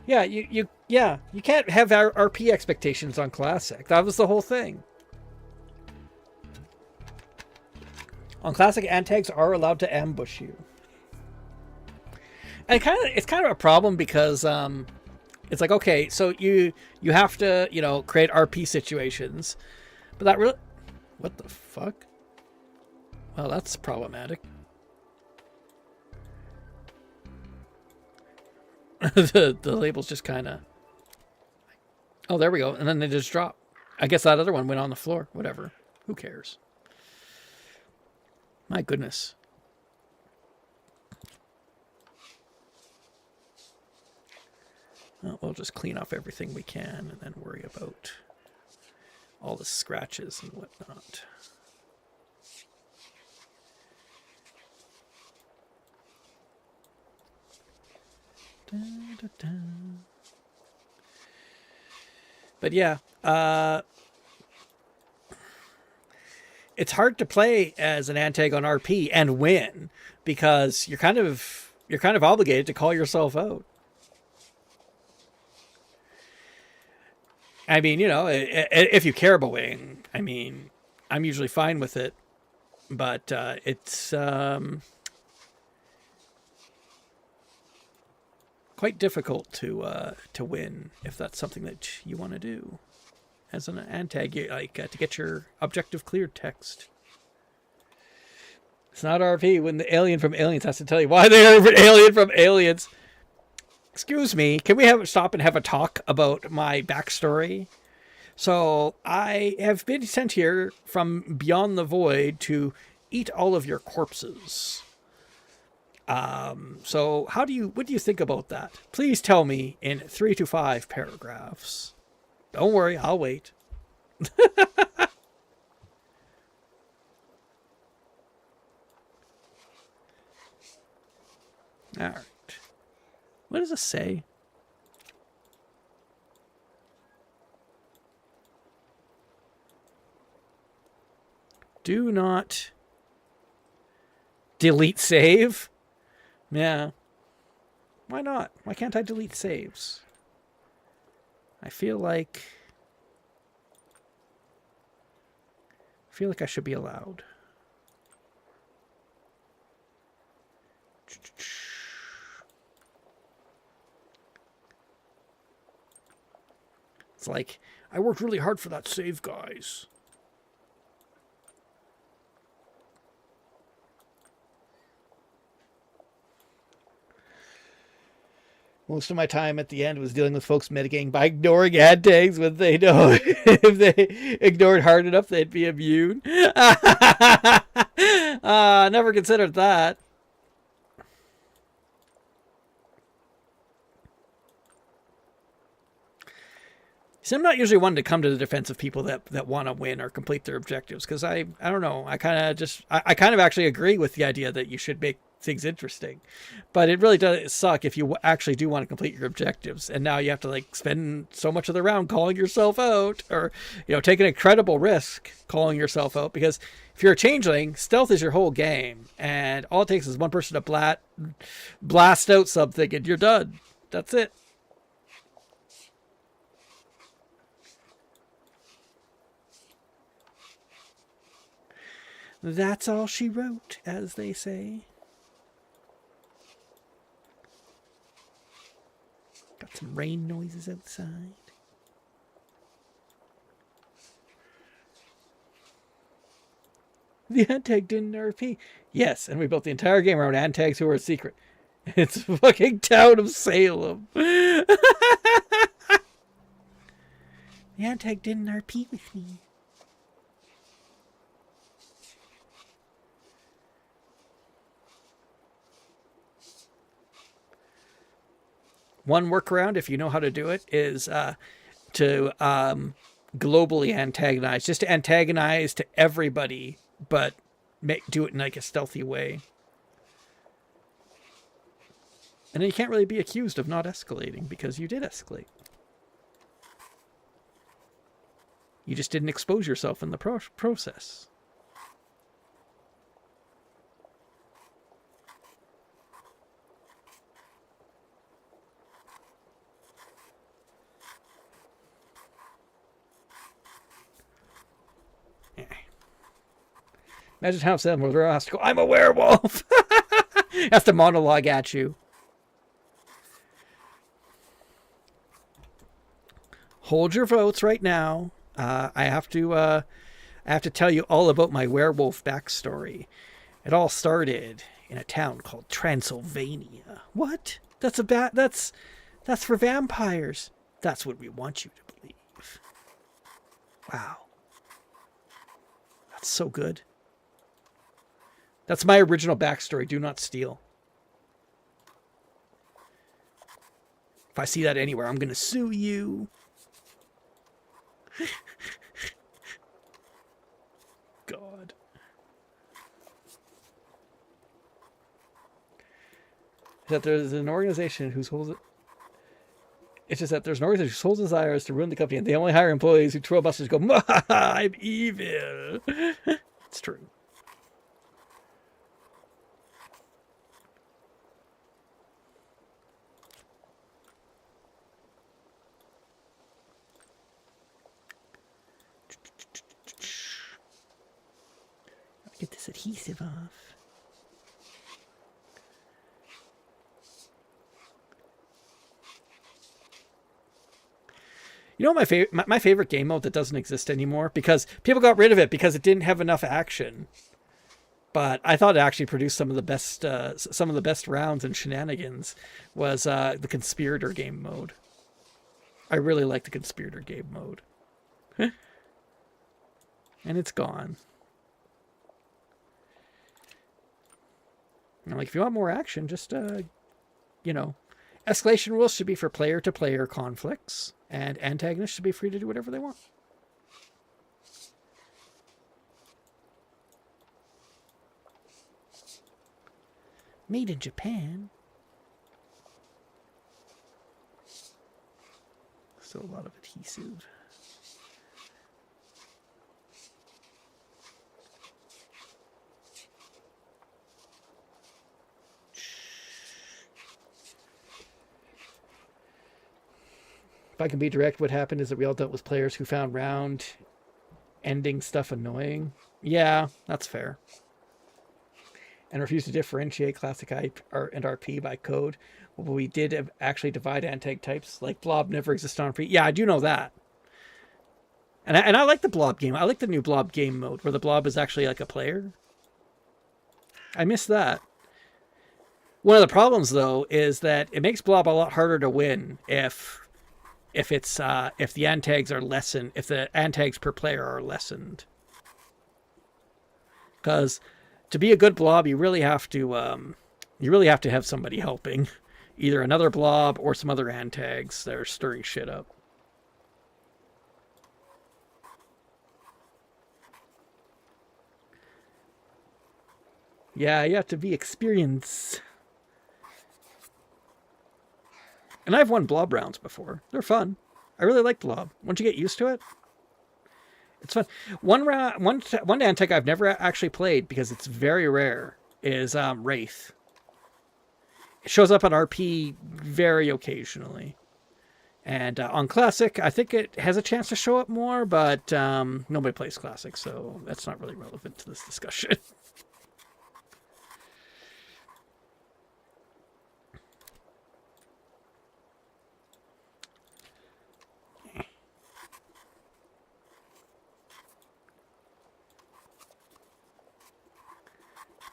Yeah, you can't have RP expectations on Classic. That was the whole thing. On Classic, Antags are allowed to ambush you. And it's kind of a problem because it's like, okay, so you have to, you know, create RP situations. But that really, what the fuck? Well, that's problematic. the labels just kind of, oh, there we go, and then they just drop. I guess that other one went on the floor. Whatever, who cares? My goodness. Well, we'll just clean off everything we can and then worry about all the scratches and whatnot. Da, da, da. But yeah, it's hard to play as an Antag on RP and win because you're kind of obligated to call yourself out. I mean, you know, if you care about winning, I mean, I'm usually fine with it, but it's quite difficult to win if that's something that you want to do. As an Antag, you like to get your objective cleared text. It's not RP when the alien from Aliens has to tell you why they're an alien from Aliens. Excuse me, can we stop and have a talk about my backstory? So I have been sent here from beyond the void to eat all of your corpses. So what do you think about that? Please tell me in 3 to 5 paragraphs. Don't worry, I'll wait. All right. What does it say? Do not delete save. Yeah. Why not? Why can't I delete saves? I feel like I should be allowed. It's like, I worked really hard for that save, guys. Most of my time at the end was dealing with folks mitigating by ignoring ad tags when they know if they ignored hard enough, they'd be immune. Never considered that. See, I'm not usually one to come to the defense of people that want to win or complete their objectives because I don't know. I kind of actually agree with the idea that you should make things interesting, but it really does suck if you actually do want to complete your objectives and now you have to like spend so much of the round calling yourself out or, you know, take an incredible risk calling yourself out because if you're a changeling, stealth is your whole game and all it takes is one person to blast out something and you're done. That's it. That's all she wrote, as they say. Got some rain noises outside. The Antag didn't RP. Yes, and we built the entire game around Antags who are a secret. It's fucking town of Salem. The Antag didn't RP with me. One workaround, if you know how to do it, is to globally antagonize. Just to antagonize to everybody, but do it in like a stealthy way. And then you can't really be accused of not escalating because you did escalate. You just didn't expose yourself in the process. Imagine how sad Mother has to go, I'm a werewolf! Has to monologue at you. Hold your votes right now. I have to tell you all about my werewolf backstory. It all started in a town called Transylvania. What? That's for vampires. That's what we want you to believe. Wow. That's so good. That's my original backstory. Do not steal. If I see that anywhere, I'm going to sue you. God. That there's an organization whose whole... It's just that there's an organization whose sole desire is to ruin the company, and they only hire employees who twirl busters and go, I'm evil. It's true. Get this adhesive off. You know my favorite game mode that doesn't exist anymore, because people got rid of it because it didn't have enough action. But I thought it actually produced some of the best rounds and shenanigans, was the Conspirator game mode. I really like the Conspirator game mode. And it's gone. And like, if you want more action, just, you know, escalation rules should be for player-to-player conflicts, and antagonists should be free to do whatever they want. Made in Japan. Still a lot of adhesive. If I can be direct, what happened is that we all dealt with players who found round ending stuff annoying. Yeah, that's fair. And refused to differentiate classic and RP by code. Well, we did actually divide antag types. Like Blob never existed on RP. Yeah, I do know that. And I like the Blob game. I like the new Blob game mode where the Blob is actually like a player. I miss that. One of the problems, though, is that it makes Blob a lot harder to win if the antags are lessened, if the antags per player are lessened. Because to be a good Blob, you really have to have somebody helping, either another Blob or some other antags that are stirring shit up. Yeah, you have to be experienced. And I've won Blob rounds before. They're fun. I really like Blob. Once you get used to it, it's fun. One antag I've never actually played, because it's very rare, is Wraith. It shows up on RP very occasionally. And on Classic, I think it has a chance to show up more, but nobody plays Classic, so that's not really relevant to this discussion.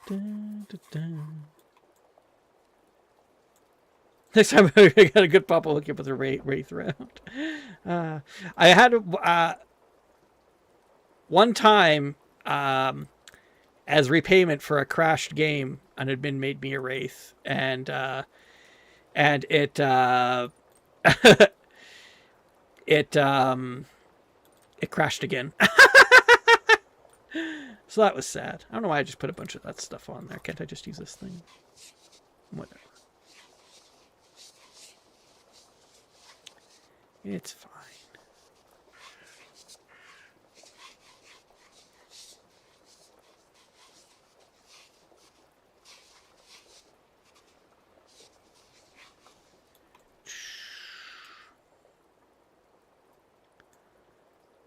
Dun, dun, dun. Next time I got a good pop, I'll hook you up with a Wraith round. I had one time as repayment for a crashed game, and had been made me a Wraith, and it it crashed again. So that was sad. I don't know why I just put a bunch of that stuff on there. Can't I just use this thing? Whatever. It's fine.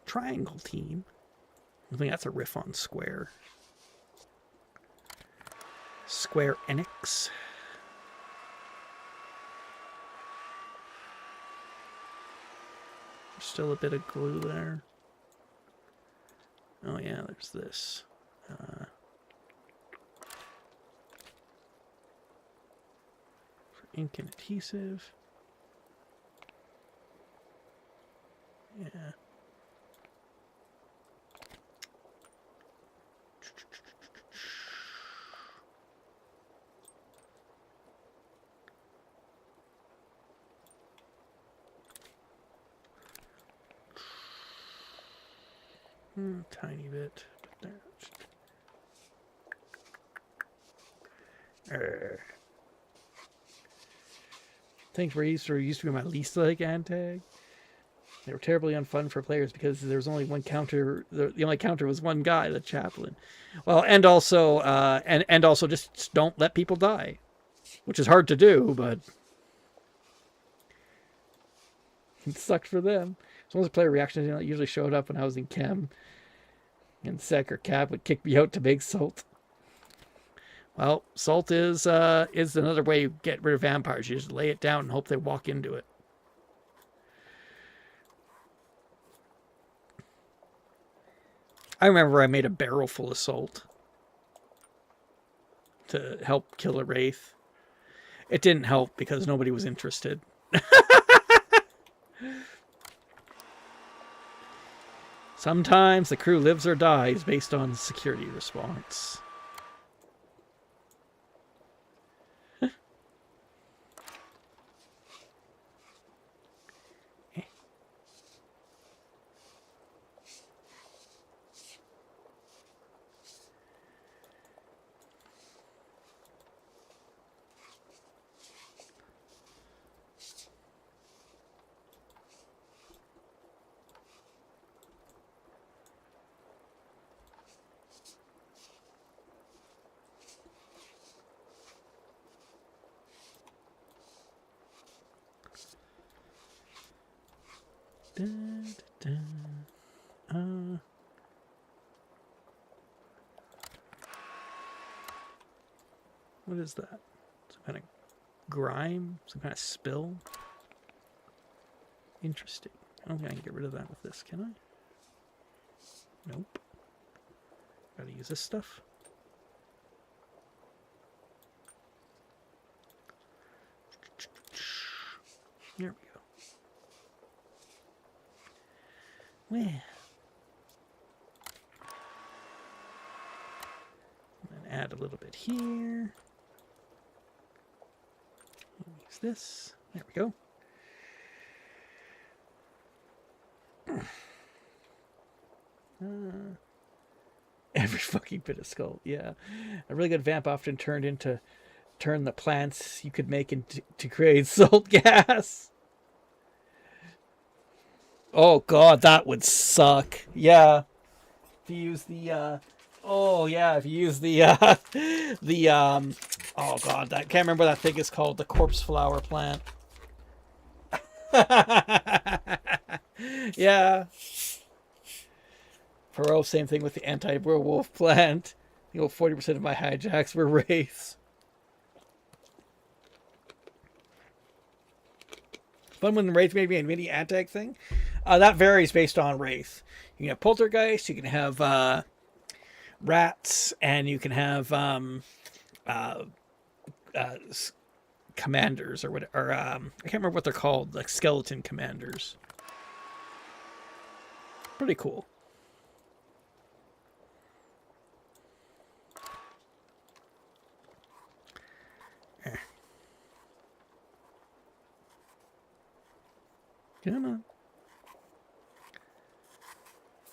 Triangle team. I think that's a riff on Square. Square Enix. There's still a bit of glue there. Oh yeah, there's this. For ink and adhesive. Yeah. Tiny bit. But there. Tank Racer used to be my least like Antag. They were terribly unfun for players because there was only one counter. The only counter was one guy, the chaplain. Well, and also just don't let people die, which is hard to do, but it sucked for them. So once a player reaction usually showed up when I was in chem, and Sec or Cap would kick me out to make salt. Well, salt is another way you get rid of vampires. You just lay it down and hope they walk into it. I remember I made a barrel full of salt to help kill a wraith. It didn't help because nobody was interested. Sometimes the crew lives or dies based on security response. What is that? Some kind of grime? Some kind of spill? Interesting. I don't think I can get rid of that with this, can I? Nope. Gotta use this stuff. There we go. Well. And add a little bit here. Use this. There we go. Every fucking bit of skull. Yeah. A really good vamp often turn the plants you could make into to create salt gas. Oh god, that would suck. Yeah. If you use the oh god, I can't remember what that thing is called, the corpse flower plant. Yeah. Perot, same thing with the anti-werewolf plant. I think 40% of my hijacks were wraiths. Fun when the wraith made me a mini anti thing. That varies based on wraith. You can have poltergeist, you can have rats, and you can have commanders or what, or I can't remember what they're called, like skeleton commanders. Pretty cool. Come on.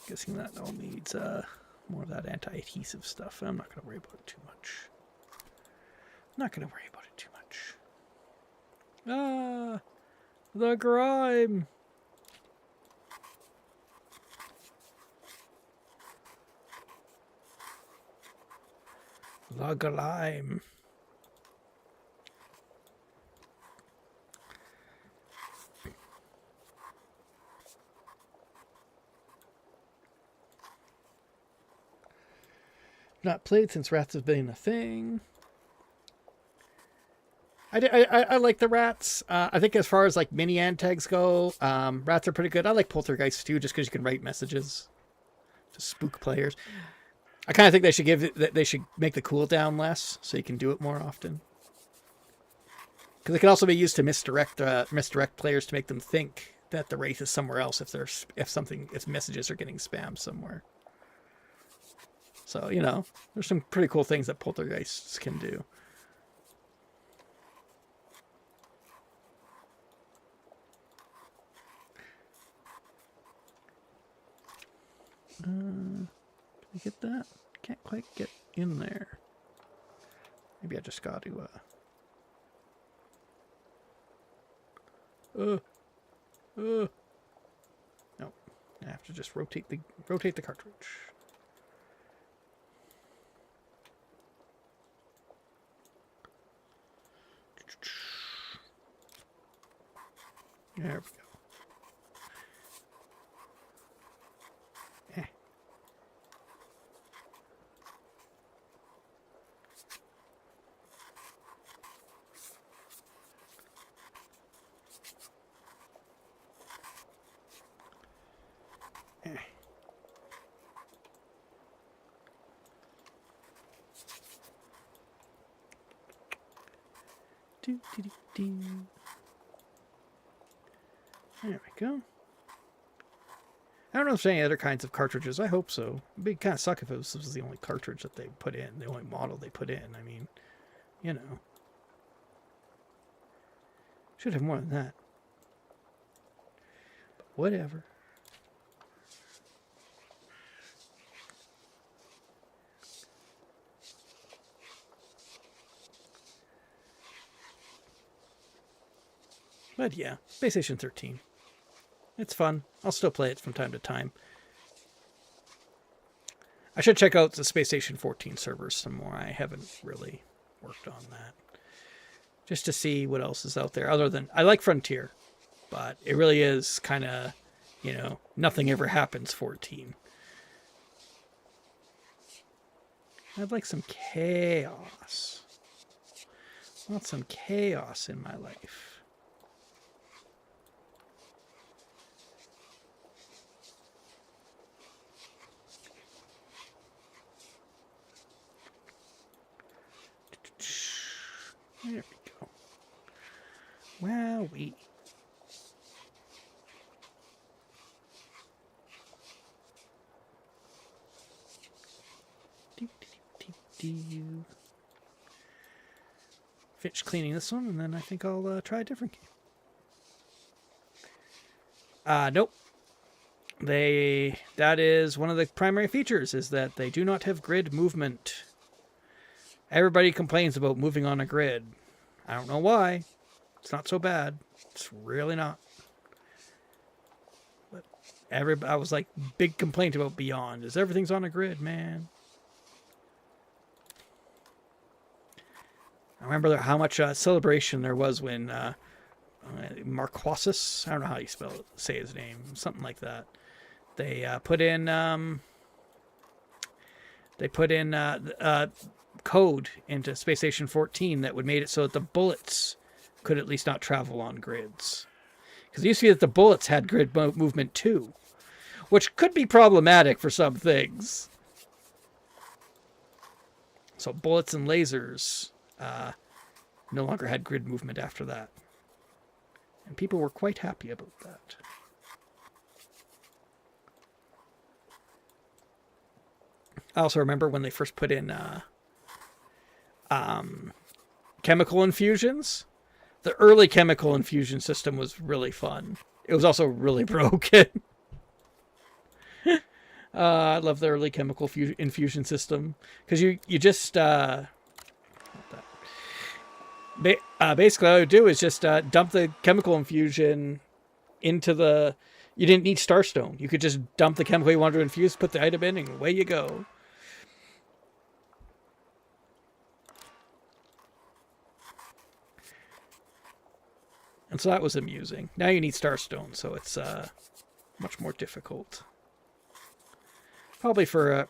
Guessing that all needs more of that anti-adhesive stuff. I'm not going to worry about it too much. Ah, the grime. The grime. Not played since rats have been a thing. I like the rats. I think as far as like mini antags go, rats are pretty good. I like poltergeists too, just because you can write messages to spook players. I kind of think they should make the cooldown less, so you can do it more often. Because it can also be used to misdirect players to make them think that the wraith is somewhere else if messages are getting spammed somewhere. So, you know, there's some pretty cool things that poltergeists can do. Can I get that? Can't quite get in there. Maybe I just got to no. I have to just rotate the cartridge. There we go. There we go. I don't know if there's any other kinds of cartridges. I hope so. It'd be kind of suck if this was the only cartridge that they put in, the only model they put in. I mean, you know. Should have more than that. But whatever. But yeah, Space Station 13. It's fun. I'll still play it from time to time. I should check out the Space Station 14 servers some more. I haven't really worked on that. Just to see what else is out there. Other than, I like Frontier, but it really is kind of, you know, nothing ever happens 14. I'd like some chaos. I want some chaos in my life. There we go. Wowee. Finish cleaning this one, and then I think I'll try a different game. Nope. That is one of the primary features, is that they do not have grid movement. Everybody complains about moving on a grid. I don't know why. It's not so bad. It's really not. But I was like, big complaint about Beyond is everything's on a grid, man. I remember how much celebration there was when Marquesas, I don't know how you say his name, something like that. They put in code into Space Station 14 that would made it so that the bullets could at least not travel on grids. Because it used to be that the bullets had grid movement too, which could be problematic for some things. So bullets and lasers no longer had grid movement after that. And people were quite happy about that. I also remember when they first put in chemical infusions. The early chemical infusion system was really fun. It was also really broken. I love the early chemical infusion system because you just basically all you do is just dump the chemical infusion into the. You didn't need Starstone. You could just dump the chemical you wanted to infuse, put the item in, and away you go. And so that was amusing. Now you need Starstone, so it's much more difficult. Probably for a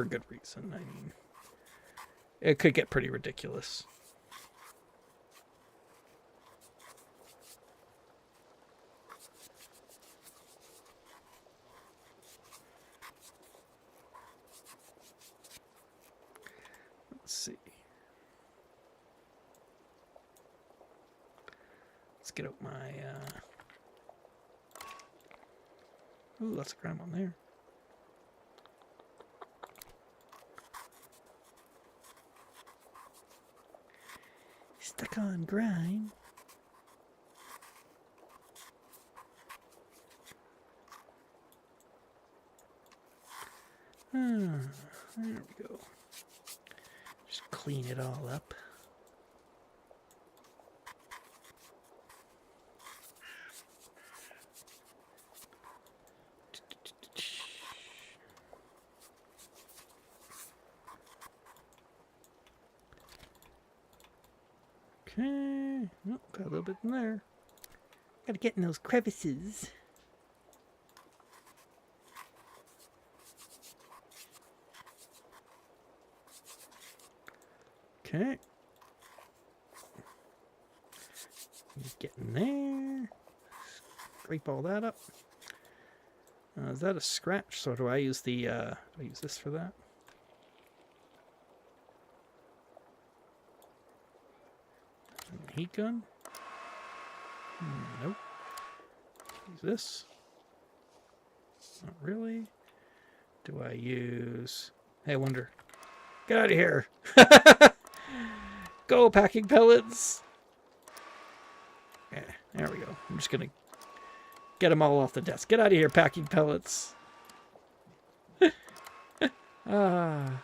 good reason. I mean, it could get pretty ridiculous. Let's see. Let's get out my... Ooh, lots of crime on there. Stuck on grime. There we go. Just clean it all up. Okay. Oh, got a little bit in there. Gotta get in those crevices. Okay. Get in there. Scrape all that up. Is that a scratch? So do I use the, do I use this for that? Heat gun? Nope. Use this? Not really. Do I use... Hey, I wonder. Get out of here! Go, packing pellets! Yeah, there we go. I'm just gonna get them all off the desk. Get out of here, packing pellets! Ah...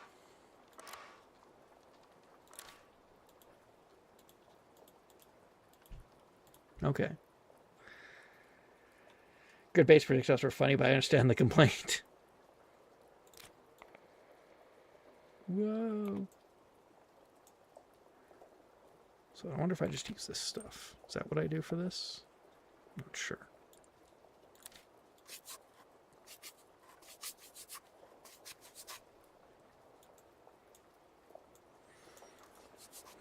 Okay. Good base projectiles were funny, but I understand the complaint. Whoa. So I wonder if I just use this stuff. Is that what I do for this? I'm not sure.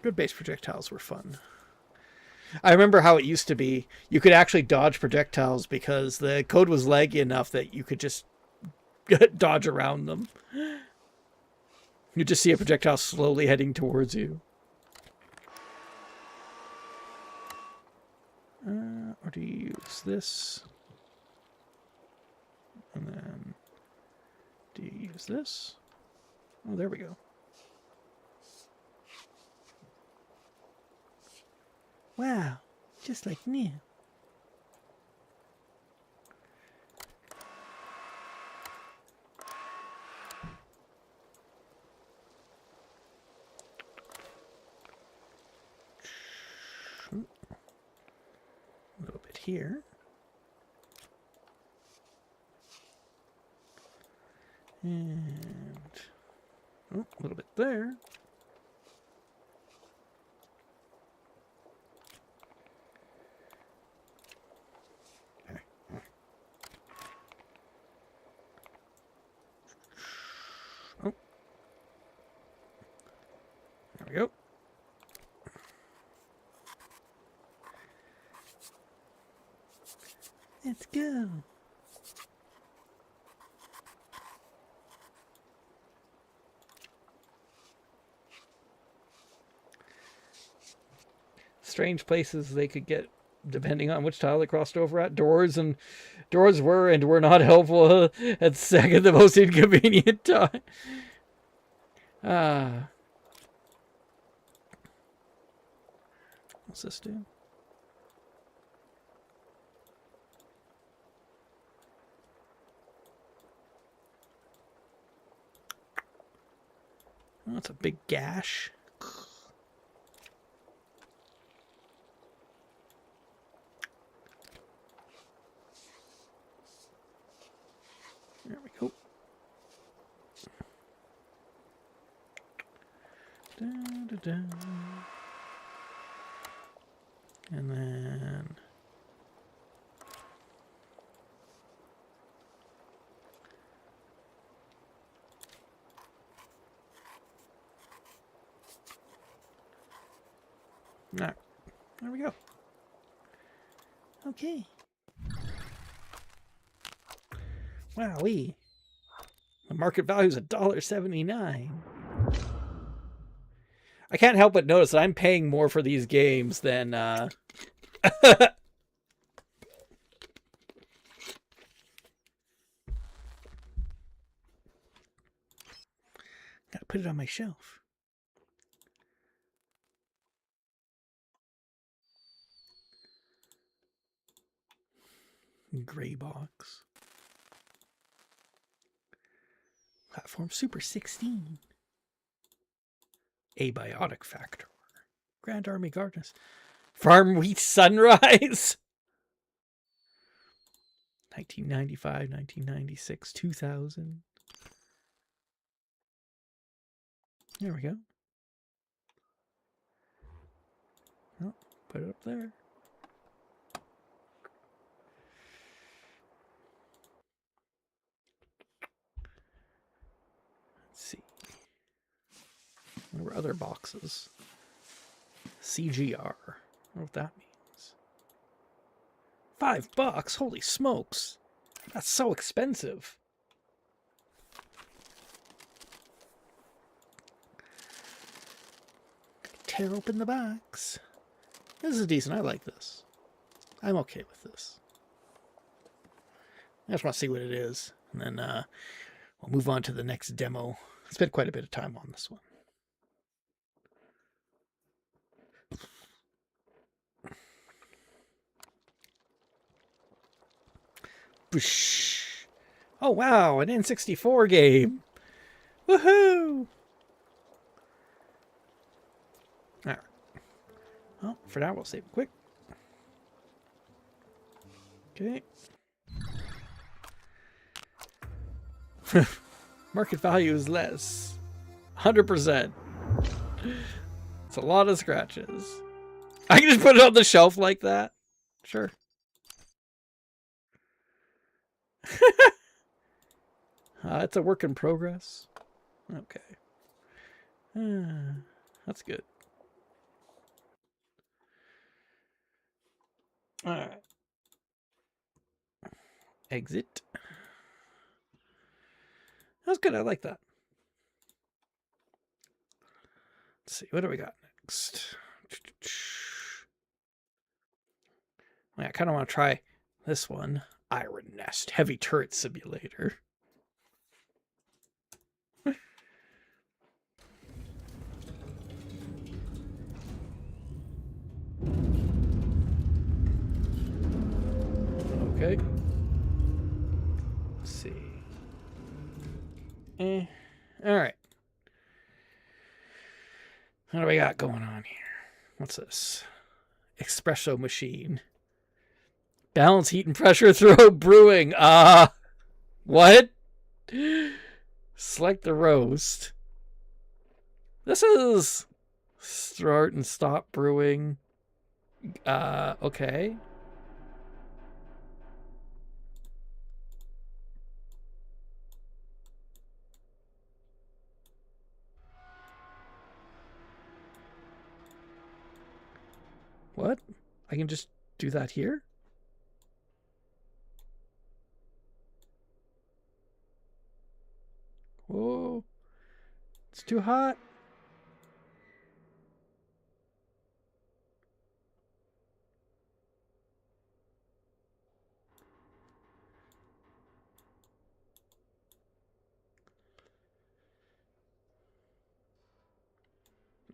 Good base projectiles were fun. I remember how it used to be. You could actually dodge projectiles because the code was laggy enough that you could just dodge around them. You just see a projectile slowly heading towards you. Or do you use this? And then do you use this? Oh, there we go. Wow, just like new. A little bit here. And oh, a little bit there. Oh. There we go. Let's go. Strange places they could get depending on which tile they crossed over at. Doors were and were not helpful at second the most inconvenient time. What's this do? Oh, that's a big gash. There we go. Da, da, da. And then Alright. There we go. Okay. Wowee. The market value is $1.79. I can't help but notice that I'm paying more for these games than Gotta put it on my shelf. Gray box. Platform Super 16. Abiotic Factor. Grand Army Gardeners. Farm Wheat Sunrise. 1995, 1996, 2000. There we go. Oh, put it up there. Let's see. There were other boxes. CGR. I don't know what that means. $5? Holy smokes. That's so expensive. Tear open the box. This is decent. I like this. I'm okay with this. I just want to see what it is. And then we'll move on to the next demo. I spent quite a bit of time on this one. Oh, wow, an N64 game. Woohoo! All right. Well, for now, we'll save it quick. Okay. Market value is less. 100%. It's a lot of scratches. I can just put it on the shelf like that. Sure. It's a work in progress. Okay. That's good. Alright. Exit. That's good. I like that. Let's see. What do we got next? I kind of want to try this one. Iron Nest Heavy Turret Simulator. Okay. Let's see. All right. What do we got going on here? What's this? Espresso machine. Balance heat and pressure throw brewing. What? Select the roast. This is start and stop brewing. Okay. What? I can just do that here? Whoa. It's too hot.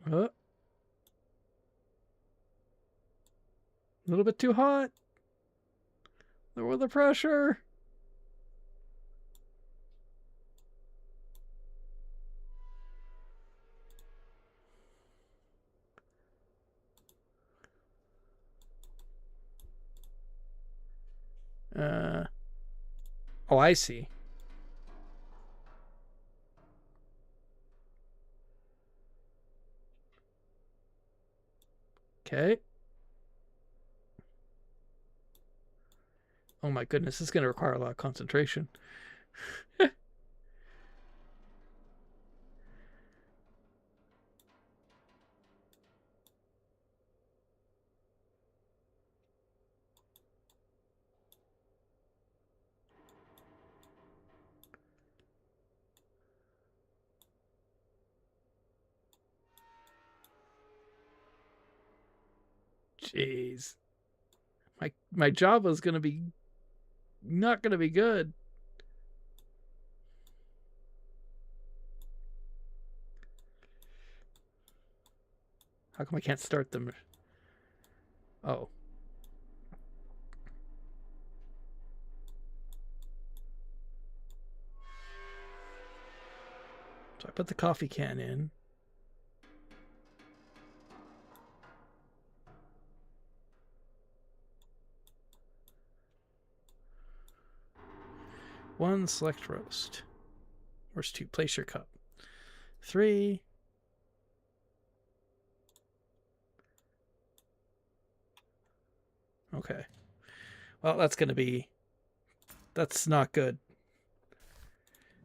A little bit too hot. Lower the pressure. Oh, I see. Okay. Oh my goodness, this is going to require a lot of concentration. Jeez. My Java's gonna be not gonna be good. How come I can't start them? Oh. So I put the coffee can in. One, select roast. Roast 2, place your cup. 3. Okay. Well, that's not good.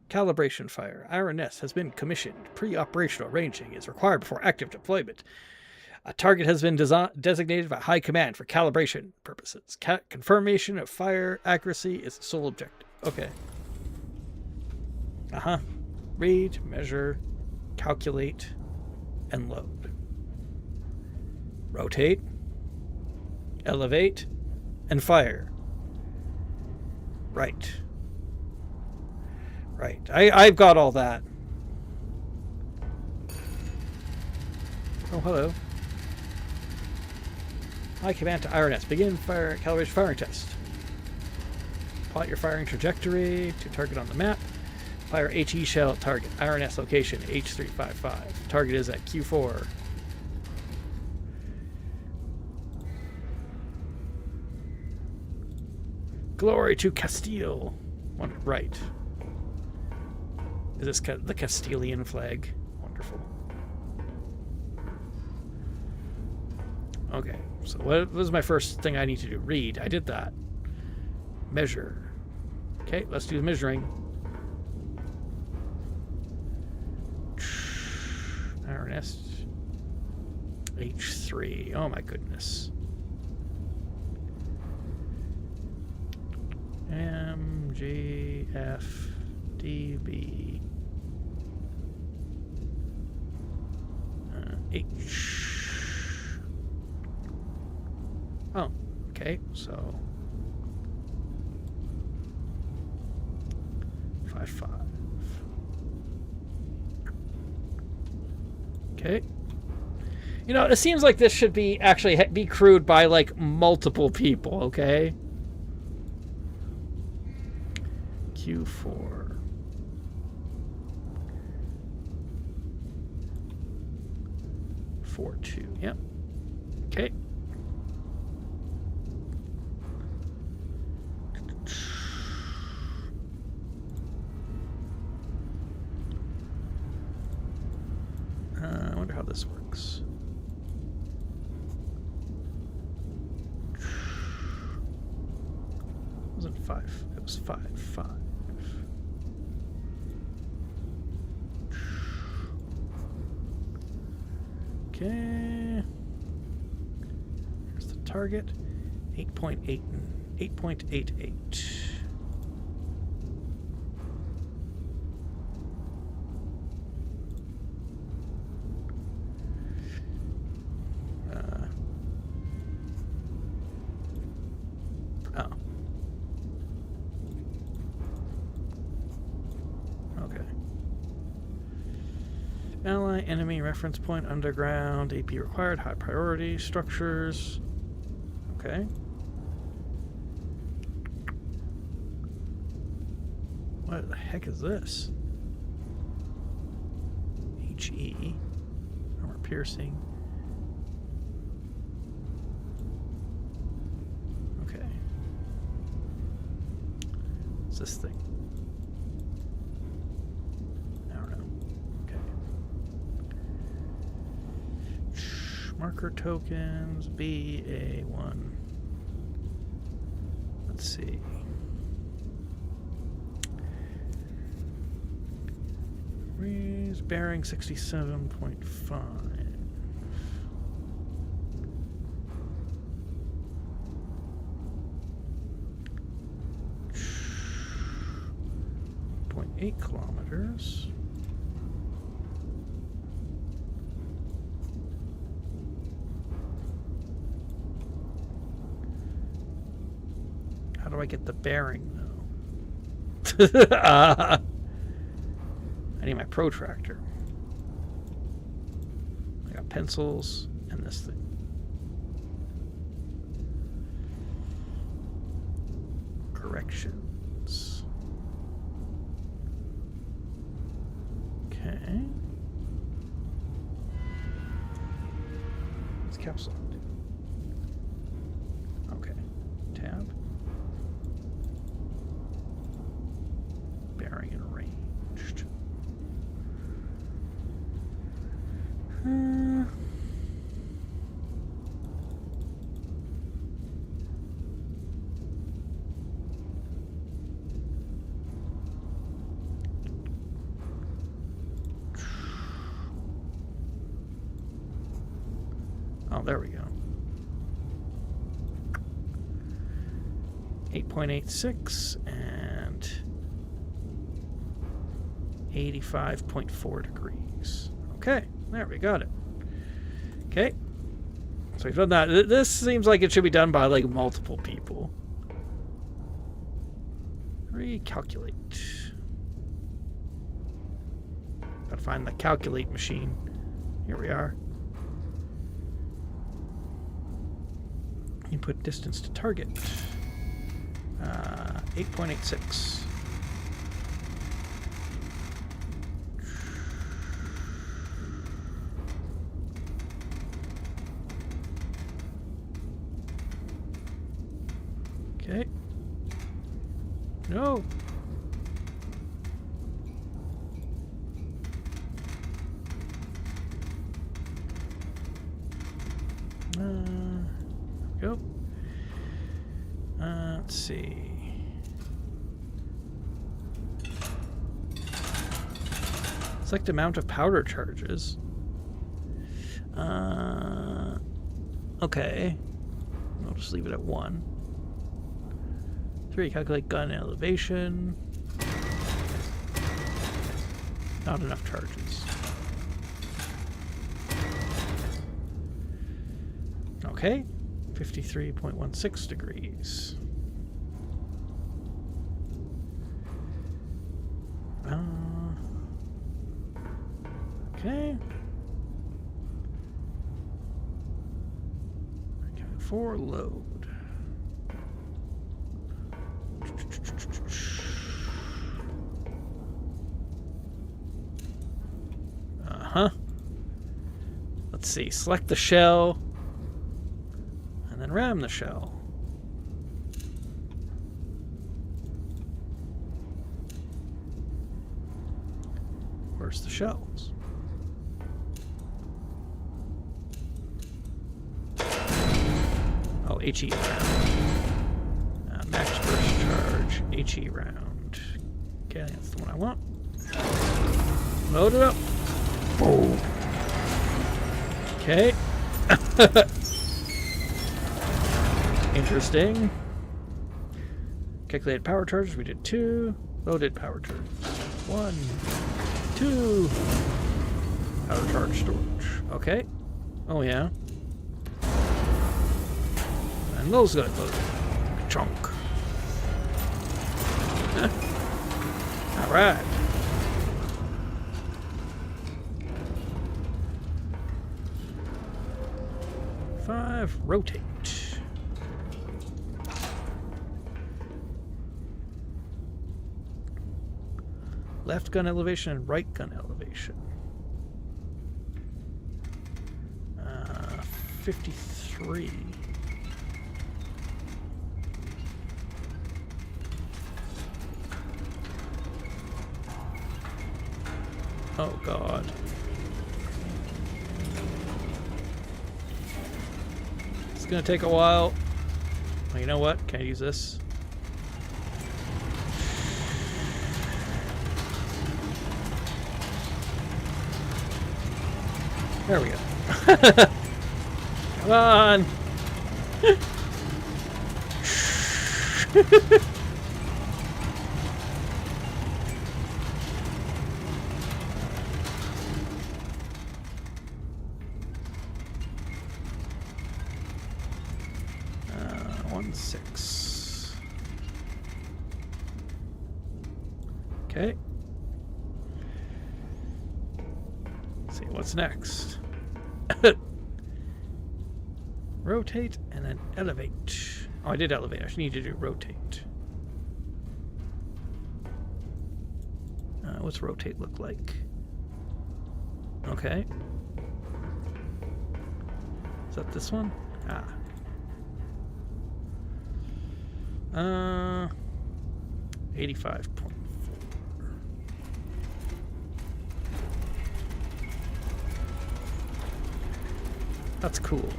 Calibration fire. IRNS has been commissioned. Pre-operational ranging is required before active deployment. A target has been designated by High Command for calibration purposes. Confirmation of fire accuracy is the sole objective. Okay. Read, measure, calculate, and load. Rotate, elevate, and fire. Right. I've got all that. Oh, hello. High Command to IRNS. Begin calibration firing test. Plot your firing trajectory to target on the map. Fire HE shell at target. IRNS location H355. Target is at Q4. Glory to Castile. Right. Is this the Castilian flag? Wonderful. Okay, so what was my first thing I need to do? Read. I did that. Measure. Okay, let's do the measuring. IRNS H3. Oh my goodness. MGFDB H. Oh, okay, so 5.5. Okay. You know, it seems like this should be actually be crewed by like multiple people, okay? Q4. Four, 2. Yep. Okay. I wonder how this works. It wasn't 5. It was 5. Okay. Here's the target. 8.88. Ally, enemy, reference point, underground, AP required, high priority, structures. Okay. What the heck is this? HE. Armor piercing. Okay. What's this thing? Marker tokens, BA1. Let's see. Raise bearing 67.5. .8 kilometers. I get the bearing, though? I need my protractor. I got pencils and this thing. Corrections. Okay. It's caps locked. Okay. Tab. Bearing and arranged. Oh, there we go. 8.86 and 85.4 degrees. Okay, there we got it. Okay, so we've done that. This seems like it should be done by like multiple people. Recalculate. Gotta find the calculate machine. Here we are. Input distance to target. 8.86. Okay. No. Go. Let's see. Select amount of powder charges. Okay. I'll just leave it at 1. 3. Calculate gun elevation. Not enough charges. Okay. 53.16 degrees. Okay. Okay, 4 load. Let's see. Select the shell. And then ram the shell. Where's the shells? Oh, HE round. Max burst charge, HE round. Okay, that's the one I want. Load it up. Oh. Okay. Interesting. Calculated power charges, we did 2. Loaded power charges. 1, 2. Power charge storage. Okay. Oh yeah. And those got loaded. Chunk. Alright. Rotate. Left gun elevation and right gun elevation. 53. Oh God. It's gonna take a while. Oh, you know what? Can I use this? There we go. Come on. Okay. Let's see what's next. Rotate and then elevate. Oh, I did elevate. I need to do rotate. What's rotate look like? Okay. Is that this one? 85.4. That's cool.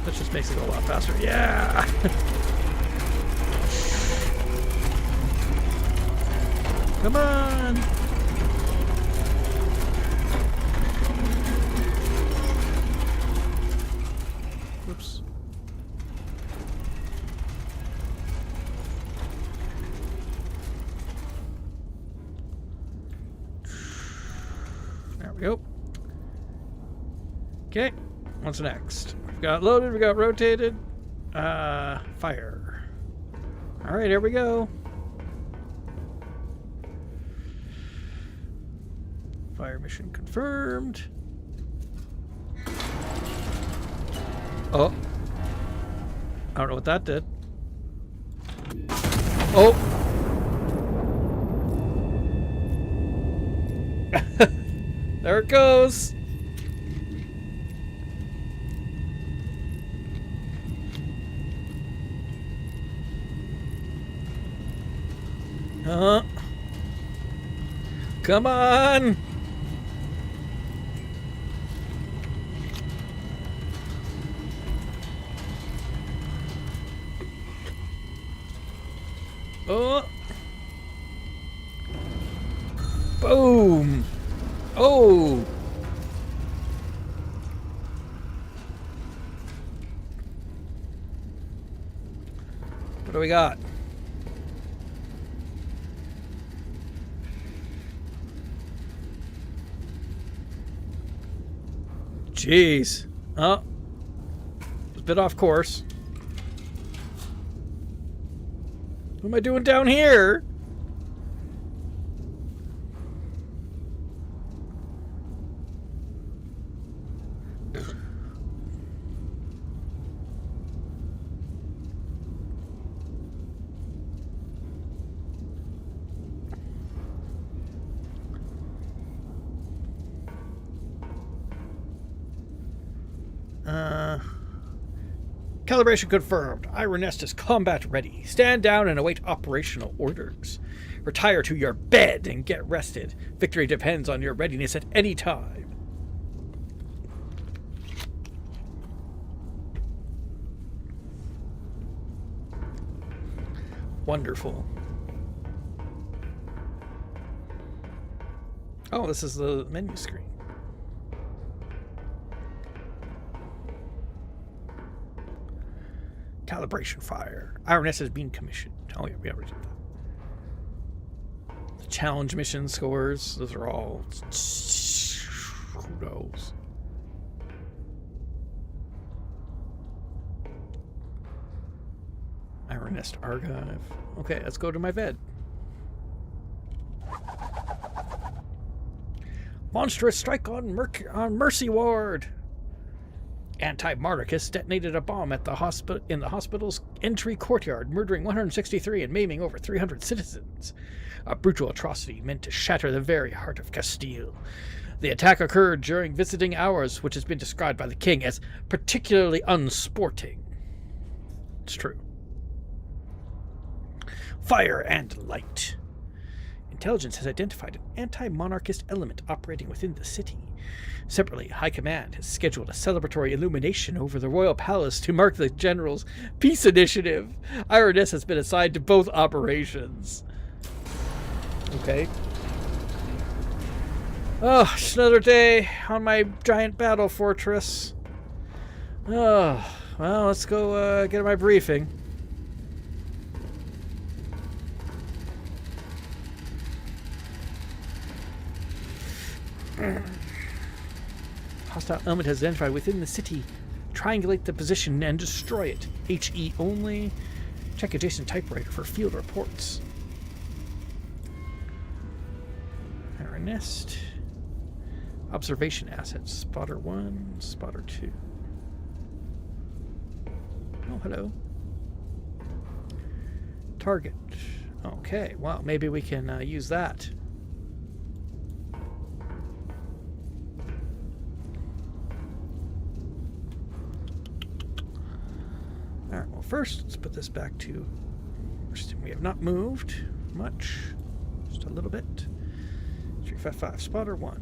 That just makes it go a lot faster. Yeah! Come on! Whoops. There we go. Okay, what's next? We've got loaded, we got rotated. Fire. Alright, here we go. Fire mission confirmed. Oh. I don't know what that did. Oh. There it goes. Come on. Oh. Boom. Oh. What do we got? Jeez. Oh. It's a bit off course. What am I doing down here? Calibration confirmed. Iron Nest is combat ready. Stand down and await operational orders. Retire to your bed and get rested. Victory depends on your readiness at any time. Wonderful. Oh, this is the menu screen. Calibration fire. Iron Nest has been commissioned. Oh yeah, we already did that. The challenge mission scores. Those are all... Who knows? Iron Nest archive. Okay, let's go to my bed. Monstrous strike on Mercy Ward. Anti-Monarchists detonated a bomb at the in the hospital's entry courtyard, murdering 163 and maiming over 300 citizens. A brutal atrocity meant to shatter the very heart of Castile. The attack occurred during visiting hours, which has been described by the king as particularly unsporting. It's true. Fire and light. Intelligence has identified an anti-monarchist element operating within the city. Separately, High Command has scheduled a celebratory illumination over the Royal Palace to mark the General's peace initiative. Iron Nest has been assigned to both operations. Okay. Oh, it's another day on my giant battle fortress. Oh, well, let's go get my briefing. Hostile element has identified within the city. Triangulate the position and destroy it. HE only. Check adjacent typewriter for field reports. Our nest. Observation assets. Spotter 1, spotter 2. Oh, hello. Target. Okay, well, maybe we can use that. Alright, well, first, let's put this back to... We have not moved much. Just a little bit. 355, spotter 1.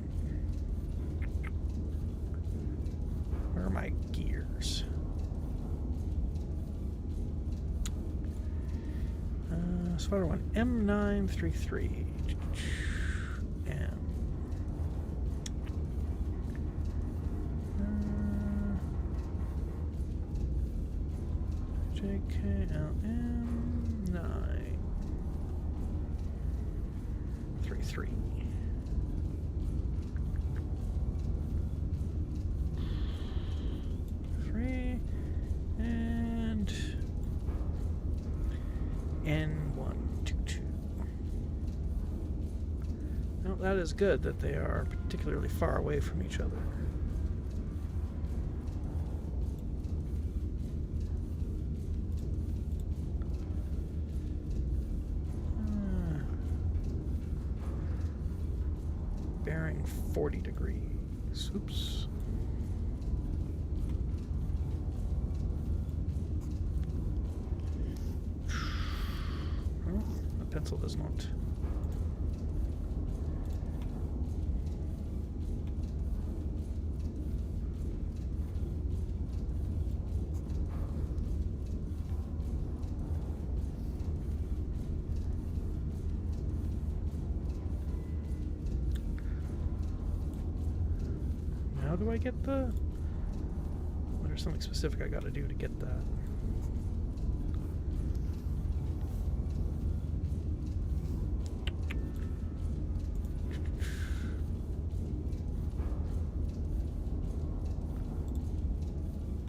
Where are my gears? Spotter 1, M933. M. JKLM 933. And N122. Now that is good that they are particularly far away from each other. Bearing 40 degrees. Oops. The pencil does not. How do I get the... What there's something specific I gotta do to get that.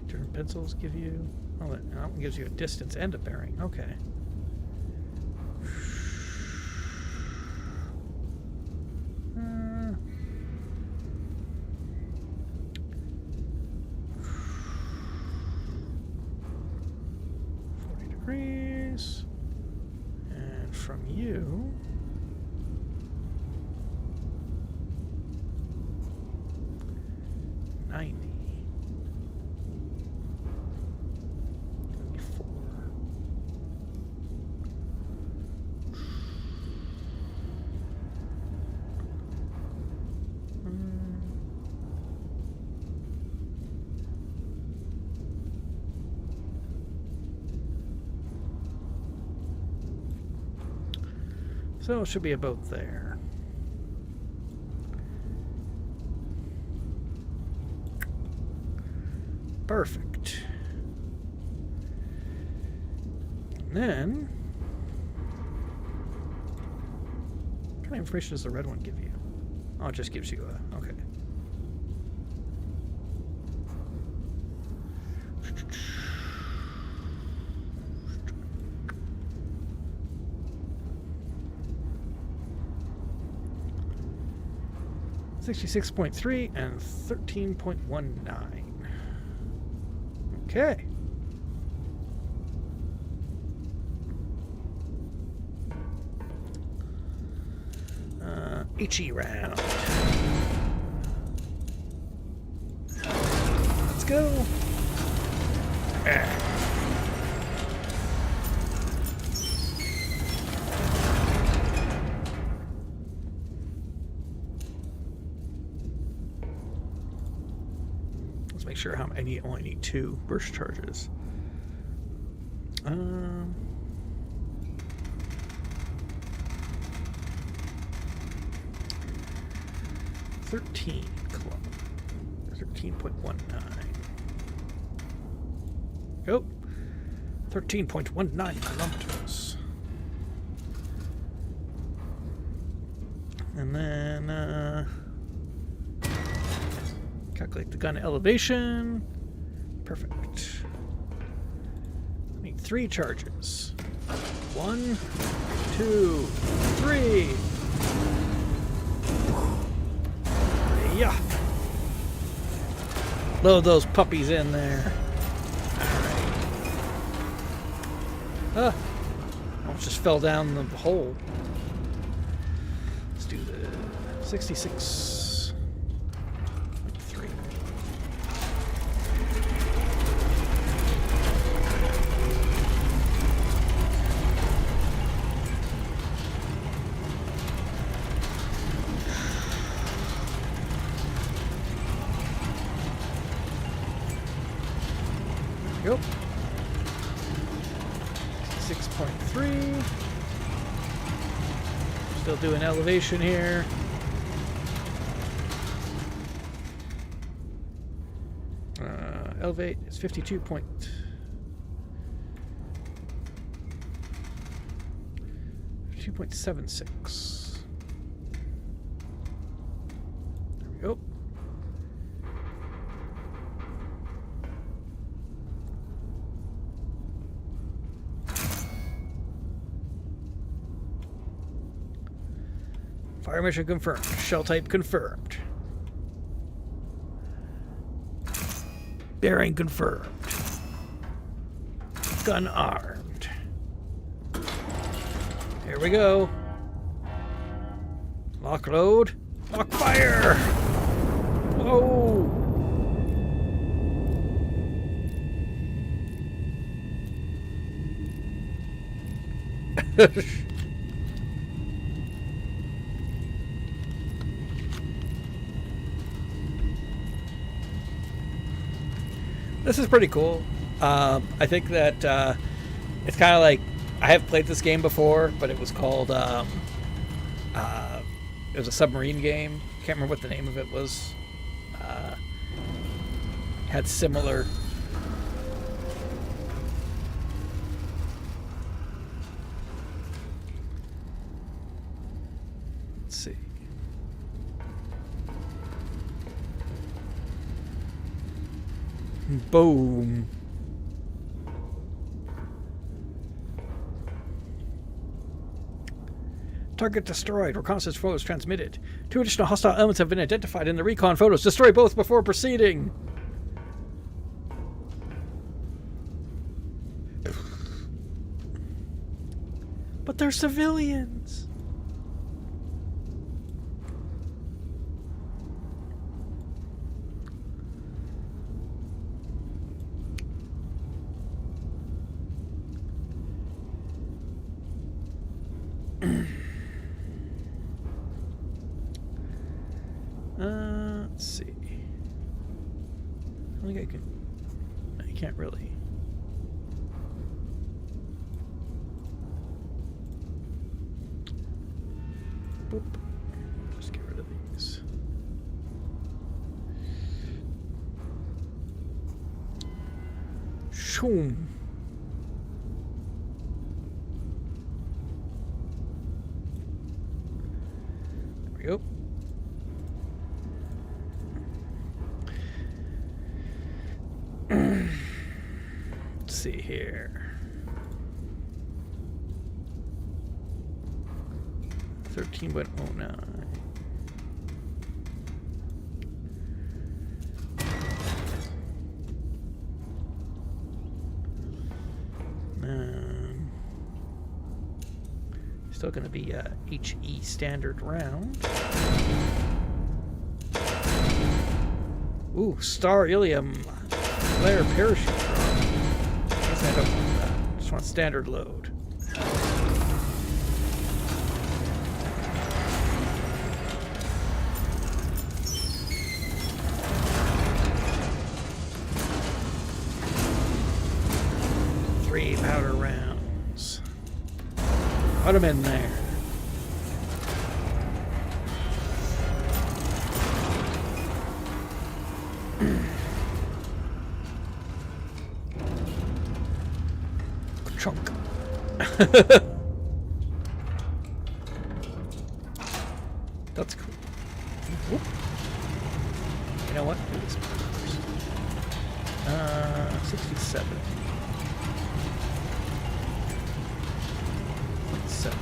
Different pencils give you... Oh, that one gives you a distance and a bearing. Okay. And from you, so it should be about there. Perfect. And then, what kind of information does the red one give you? Oh, it just gives you a, okay. $66.3 and 13.19. Okay. HE round. Let's go. Let's make sure how I only need 2 burst charges. 13 club. 13.19. Oh, 13.19 kilometers. And then calculate the gun elevation. Perfect. Need 3 charges. 1, 2, 3. Yeah. Load those puppies in there. Alright. Ah. Almost just fell down the hole. Let's do the 66. 3. Go. 6.3. Still doing elevation here. Elevate is 52.76. There we go. Fire mission confirmed. Shell type confirmed. Bearing confirmed. Gun armed. Here we go. Lock load. Lock fire! Whoa! This is pretty cool. I think that it's kind of like, I have played this game before, but it was called, it was a submarine game. Can't remember what the name of it was. Had similar... Let's see. Boom. Target destroyed. Reconnaissance photos transmitted. 2 additional hostile elements have been identified in the recon photos. Destroy both before proceeding. But they're civilians. Let's see. I think I can. I can't really. Boop. Just get rid of these. Shoom. There we go. Let's see here. 13.09. Still going to be a HE standard round. Ooh, Star Ilium flare parachute drop. I guess I don't want that. Just want standard load. Three powder rounds. Put them in there. Chunk. That's cool. Whoop. You know what? Do this first. 67. 7.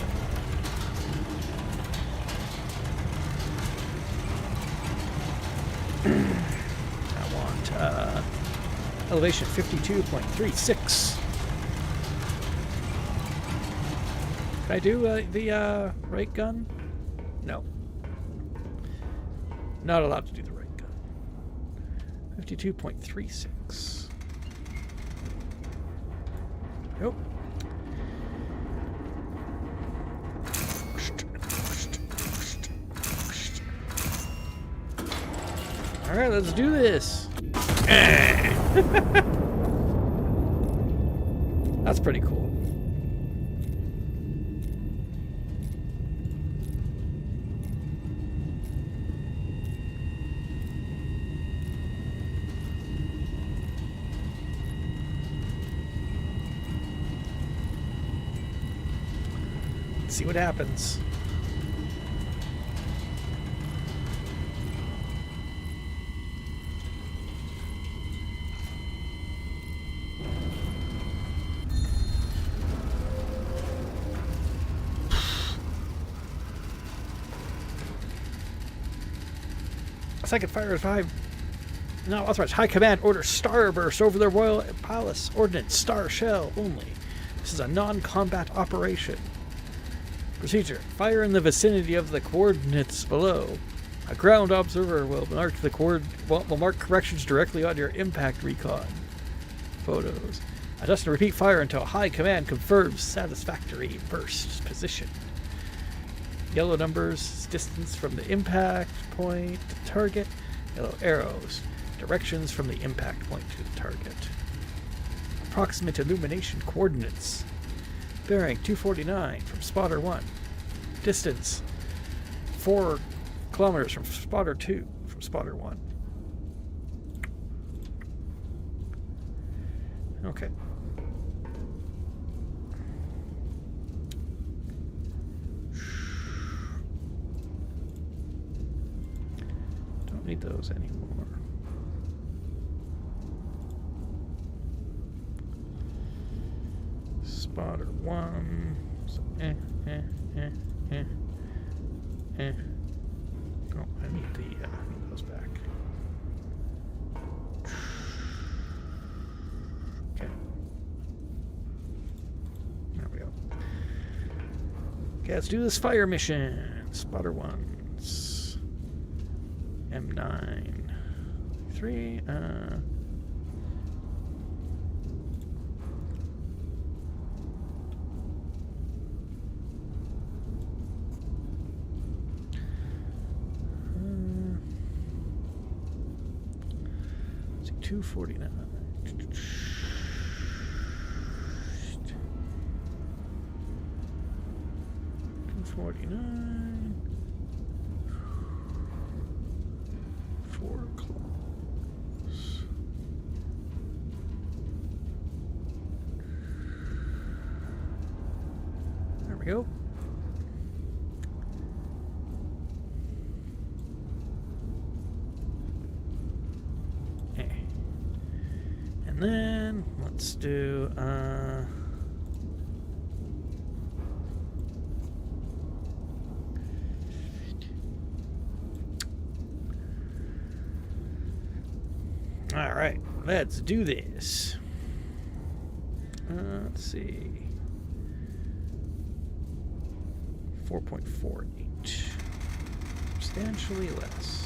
I want elevation 52.36. Can I do the right gun? No. Not allowed to do the right gun. 52.36. Nope. All right, let's do this. That's pretty cool. Let's see what happens. Second fire is 5. Now authorized. High Command orders Starburst over the Royal Palace. Ordnance Star Shell only. This is a non-combat operation. Procedure. Fire in the vicinity of the coordinates below. A ground observer will mark corrections directly on your impact recon photos. Adjust and repeat fire until High Command confirms satisfactory burst position. Yellow numbers, distance from the impact point to target. Yellow arrows, directions from the impact point to the target. Approximate illumination coordinates. Bearing 249 from spotter 1. Distance 4 kilometers from spotter 2 from spotter 1. Okay. Don't need those anymore. Spotter 1. So, Oh, I need those back. Okay. There we go. Okay, let's do this fire mission. Spotter 1's M9. 3. Let's see, 249. 249. 4 close. There we go. Okay. And then let's do all right, let's do this. Let's see. 4.48. Substantially less.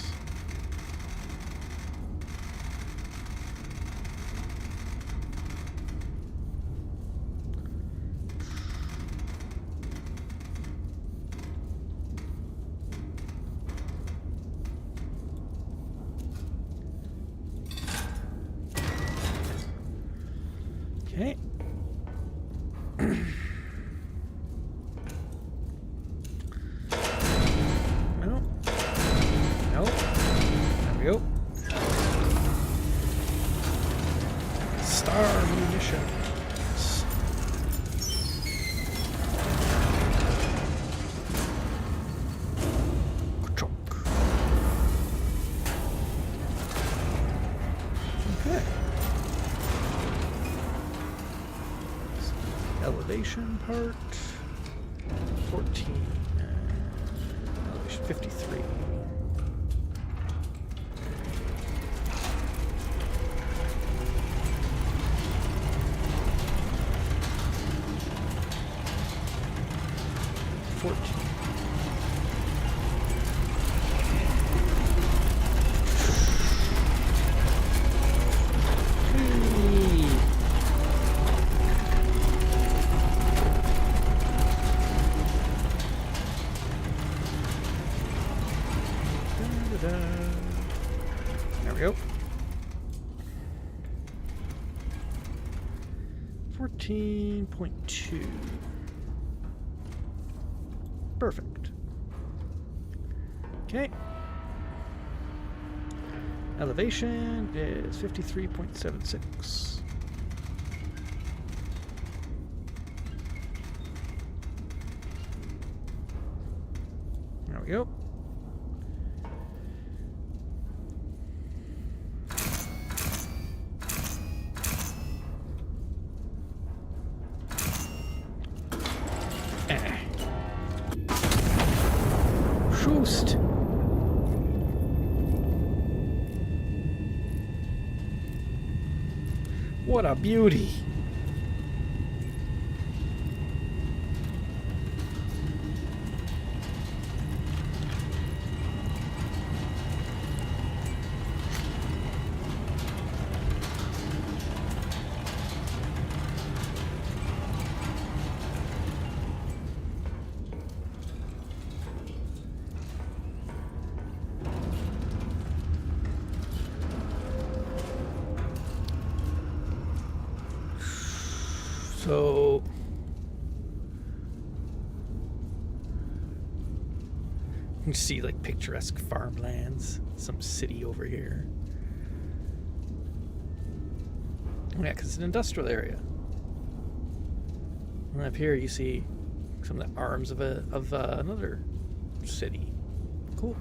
Okay. No. No. There we go. Star munitions. Chunk. Okay. elevation part. 14. Elevation 53. There we go. 14.2. Perfect. Okay. Elevation is 53.76. There we go. Schoost. What a beauty. So you see like picturesque farmlands, some city over here. Oh, yeah, because it's an industrial area. And up here you see some of the arms of another city. Cool.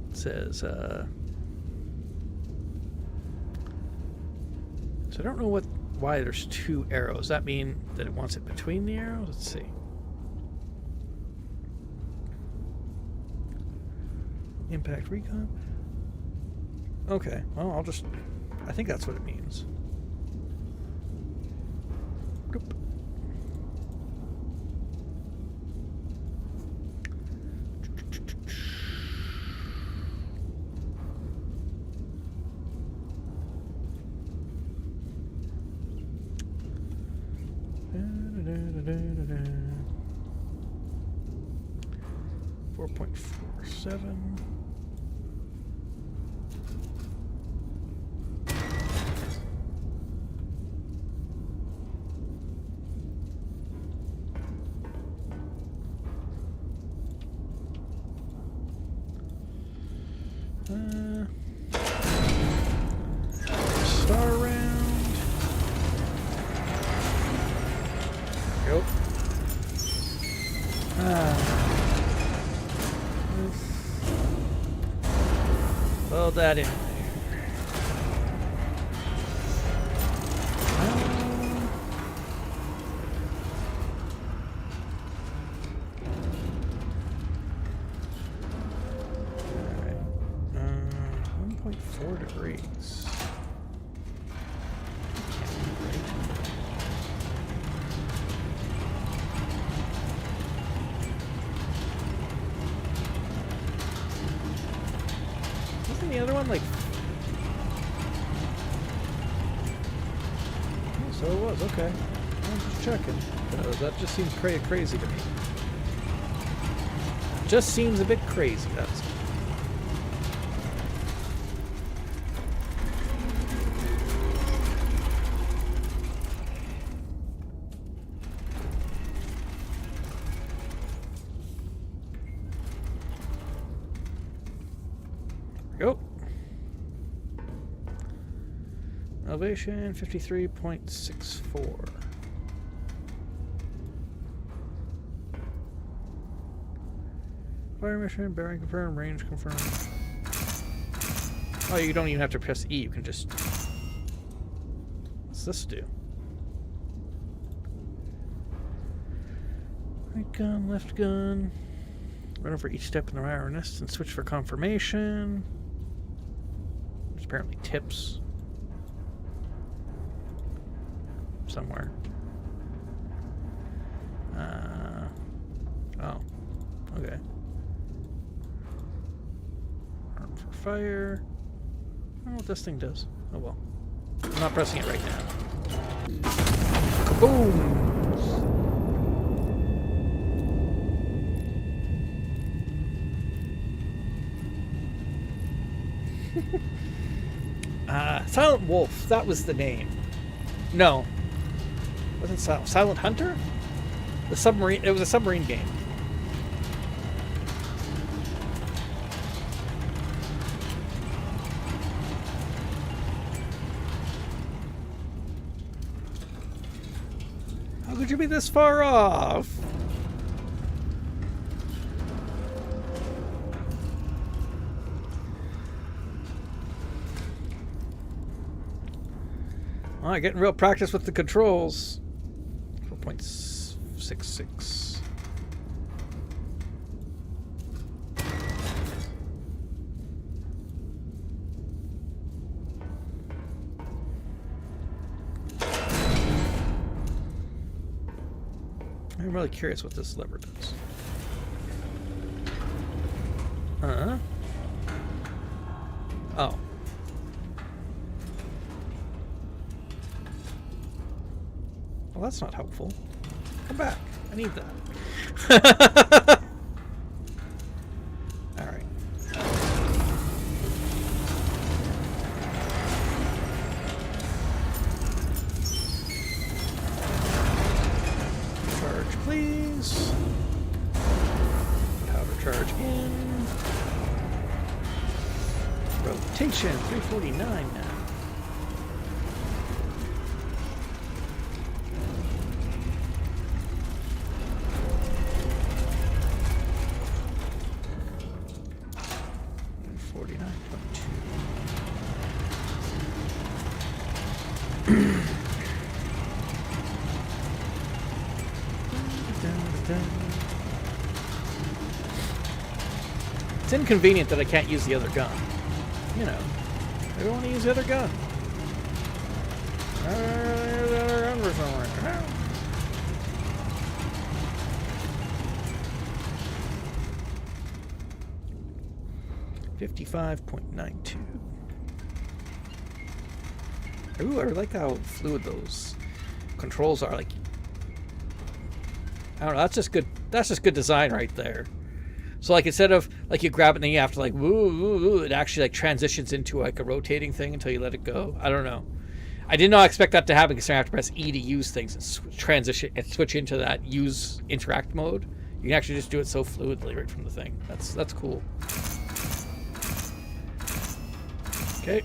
It says so I don't know why there's two arrows. Does that mean that it wants it between the arrows? Let's see. Impact recon? Okay, well, I think that's what it means. Boop. .47. Star round. Go. Load that in there. Alright. 1.4 degrees. The other one, like, oh, so it was okay. I'm just checking. That just seems crazy to me. Just seems a bit crazy. That's go. Elevation 53.64. Fire mission, bearing confirmed, range confirmed. Oh, you don't even have to press E, you can just... What's this do? Right gun, left gun. Run over each step in the RNS and switch for confirmation. There's apparently tips somewhere. Oh, okay. Arm for fire. I don't know what this thing does. Oh well. I'm not pressing it right now. Kaboom! Silent Wolf, that was the name. No. Wasn't Silent Hunter? The submarine, it was a submarine game. How could you be this far off? All right, getting real practice with the controls. 4.66. I'm really curious what this lever does. Oh. Well, that's not helpful. Come back. I need that. Alright. Charge, please. Powder charge in. Rotation, 349 now. It's inconvenient that I can't use the other gun. You know, I don't want to use the other gun. There's the other gun for somewhere. 55.92. Ooh, I like how fluid those controls are. Like, I don't know. That's just good. That's just good design right there. So like instead of like you grab it and then you have to like woo, it actually like transitions into like a rotating thing until you let it go. I don't know. I did not expect that to happen because I have to press E to use things and transition and switch into that use interact mode. You can actually just do it so fluidly right from the thing. That's cool. Okay.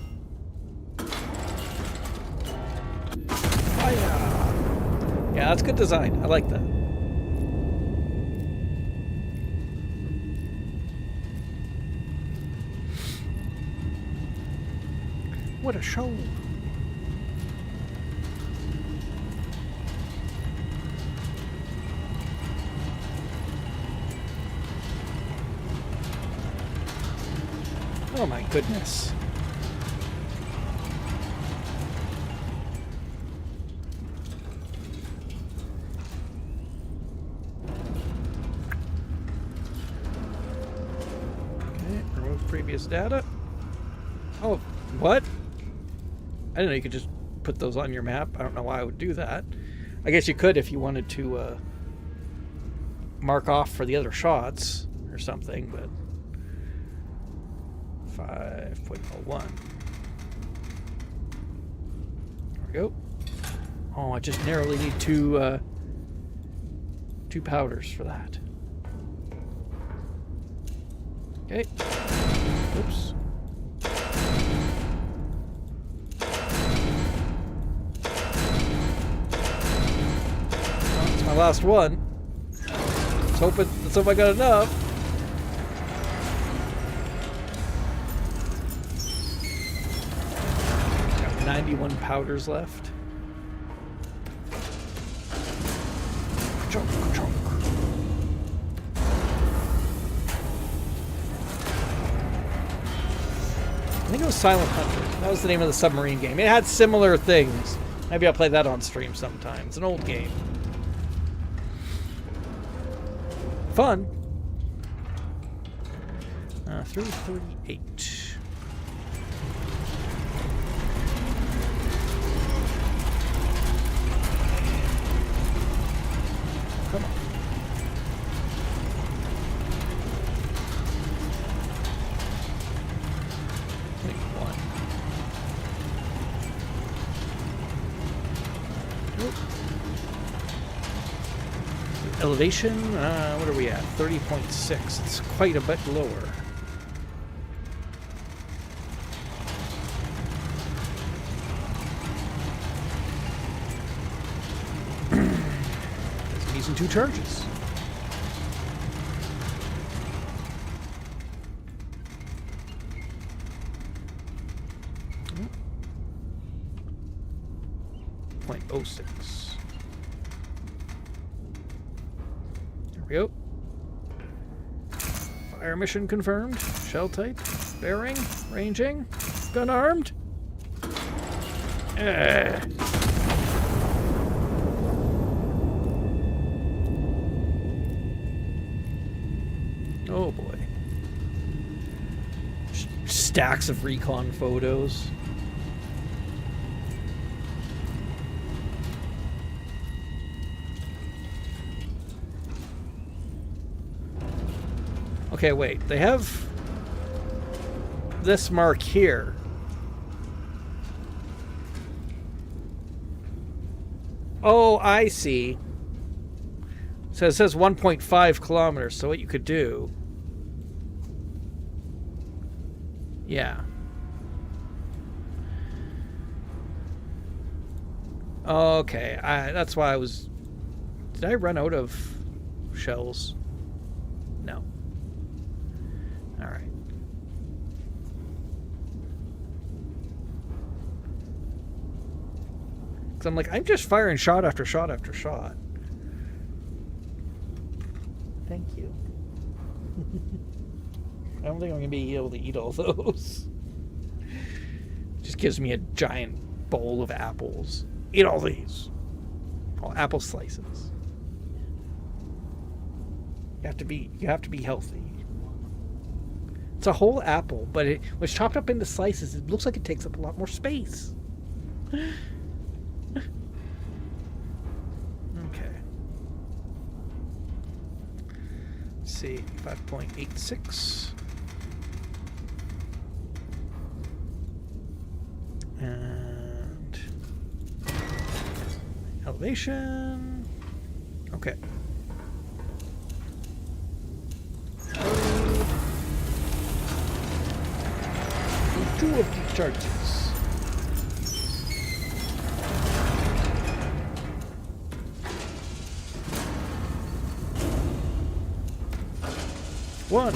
Fire. Yeah, that's good design. I like that. What a show. Oh my goodness. Okay, remove previous data. Oh, what? I didn't know you could just put those on your map. I don't know why I would do that. I guess you could if you wanted to mark off for the other shots or something, but 5.01. There we go. Oh, I just narrowly need two powders for that. Okay. Oops. My last one. Let's hope I got enough. Got 91 powders left. Chunk, chunk. was Silent Hunter. That was the name of the submarine game. It had similar things. Maybe I'll play that on stream sometime. It's an old game. Fun. 338. Come on. Elevation, what are we at? 30.6. It's quite a bit lower. I'm using 2 charges. .06. There we go. Fire mission confirmed. Shell type. Bearing. Ranging. Gun armed. Oh boy. Stacks of recon photos. Okay, wait. They have this mark here. Oh, I see. So it says 1.5 kilometers. So what you could do... Yeah. Okay, that's why I was... Did I run out of shells? No. Alright. Because I'm like, I'm just firing shot after shot after shot. Thank you. I don't think I'm going to be able to eat all those. Just gives me a giant bowl of apples. Eat all these. All apple slices. You have to be healthy. It's a whole apple, but it was chopped up into slices. It looks like it takes up a lot more space. Okay. Let's see, 5.86. And elevation. Okay. 2 of these charges. One,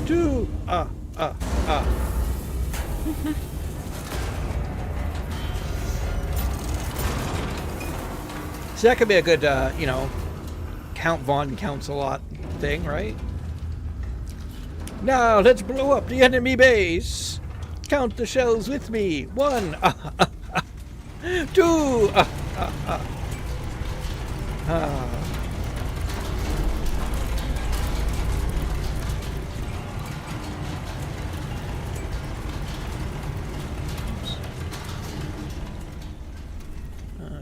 2, So that could be a good, you know, Count Von counts a lot thing, right? Now let's blow up the enemy base. Count the shells with me. 1, 2,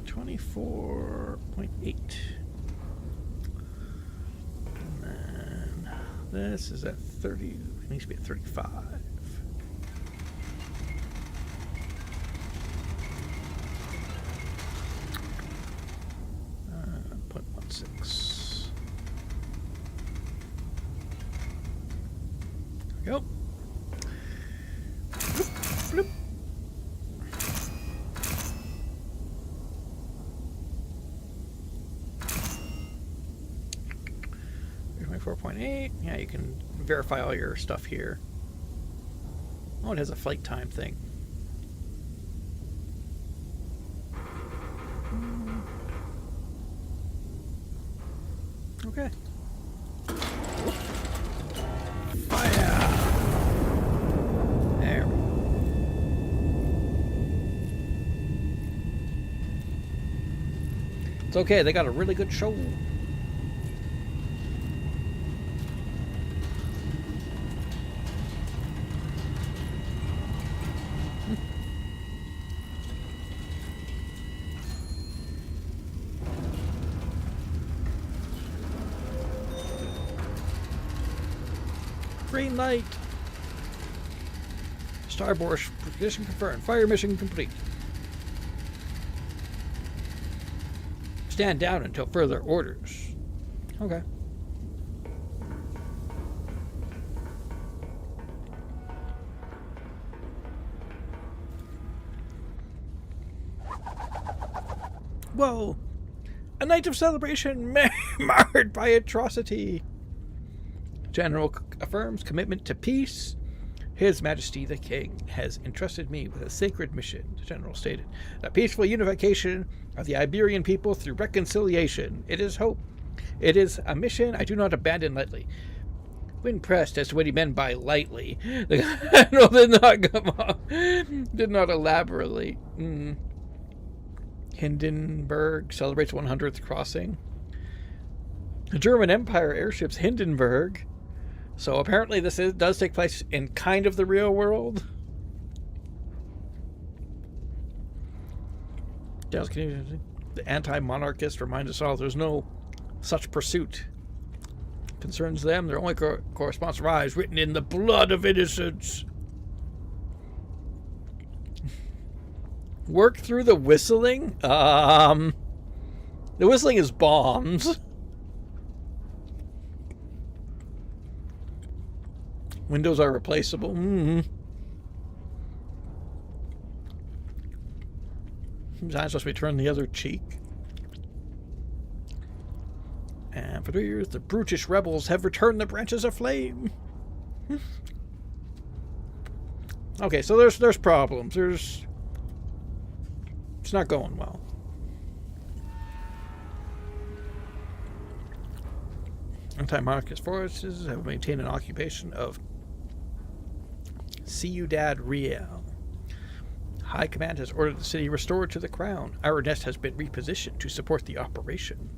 24.8. And then this is at 30. It needs to be at 35. 0.16. There we go. Bloop, bloop. 4.8. Yeah, you can verify all your stuff here. Oh, it has a flight time thing. Okay. Fire! There It's okay, they got a really good show. Green light. Starboard position confirmed. Fire mission complete. Stand down until further orders. Okay. Whoa! A night of celebration marred by atrocity. General affirms commitment to peace. His Majesty the King has entrusted me with a sacred mission, the General stated. The peaceful unification of the Iberian people through reconciliation. It is hope. It is a mission I do not abandon lightly. When pressed as to what he meant by lightly, the General did not come up, did not elaborately. Hindenburg celebrates 100th crossing. The German Empire airships Hindenburg. So apparently this does take place in kind of the real world. The anti-monarchist reminds us all there's no such pursuit. Concerns them, their only corresponds rise written in the blood of innocents. Work through the whistling? The whistling is bombs. Windows are replaceable. Sometimes supposed to be turned the other cheek. And for 3 years, the brutish rebels have returned the branches of flame. Okay, so there's problems. It's not going well. Anti-monarchist forces have maintained an occupation of Ciudad Real. High Command has ordered the city restored to the crown. Our nest has been repositioned to support the operation.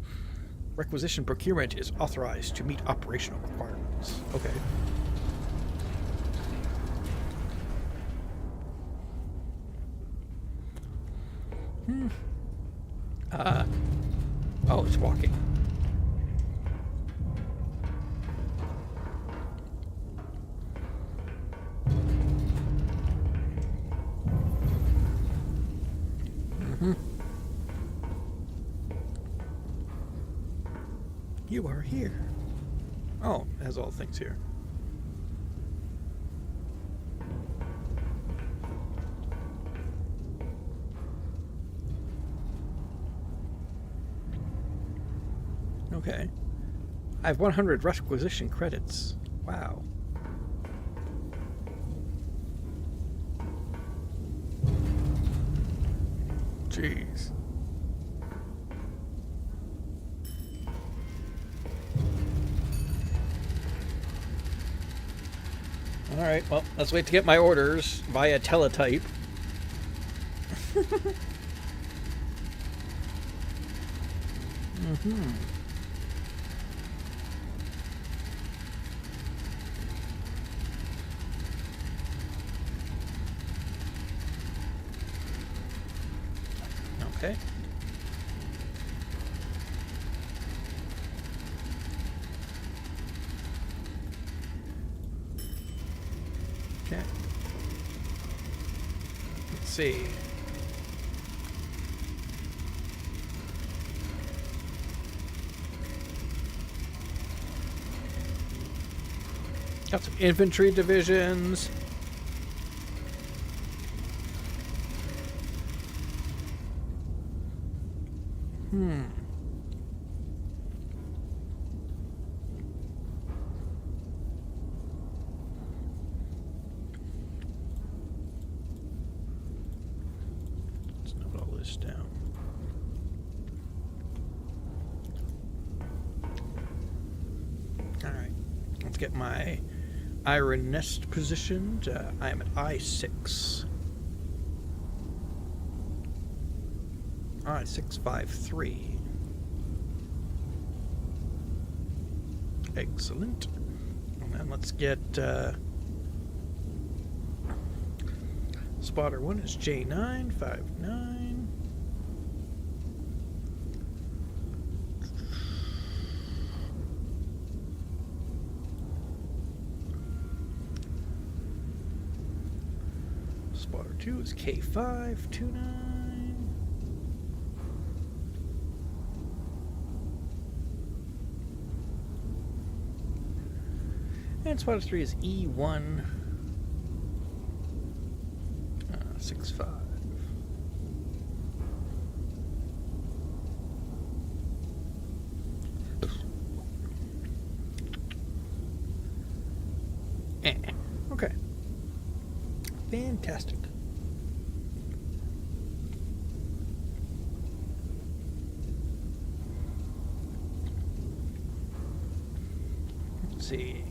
Requisition procurement is authorized to meet operational requirements. Okay. Oh, it's walking. You are here. Oh, it has all things here. Okay. I have 100 requisition credits. Wow. Jeez. Alright, well, let's wait to get my orders via teletype. Okay. Okay. Let's see. Got some infantry divisions. Let's note all this down. All right, let's get my Iron Nest positioned. I am at I-6. I-653. Excellent. And then let's get spotter 1 is J959. Spotter 2 is K529. And spotter 3 is E1 65. Okay. Fantastic. Let's see.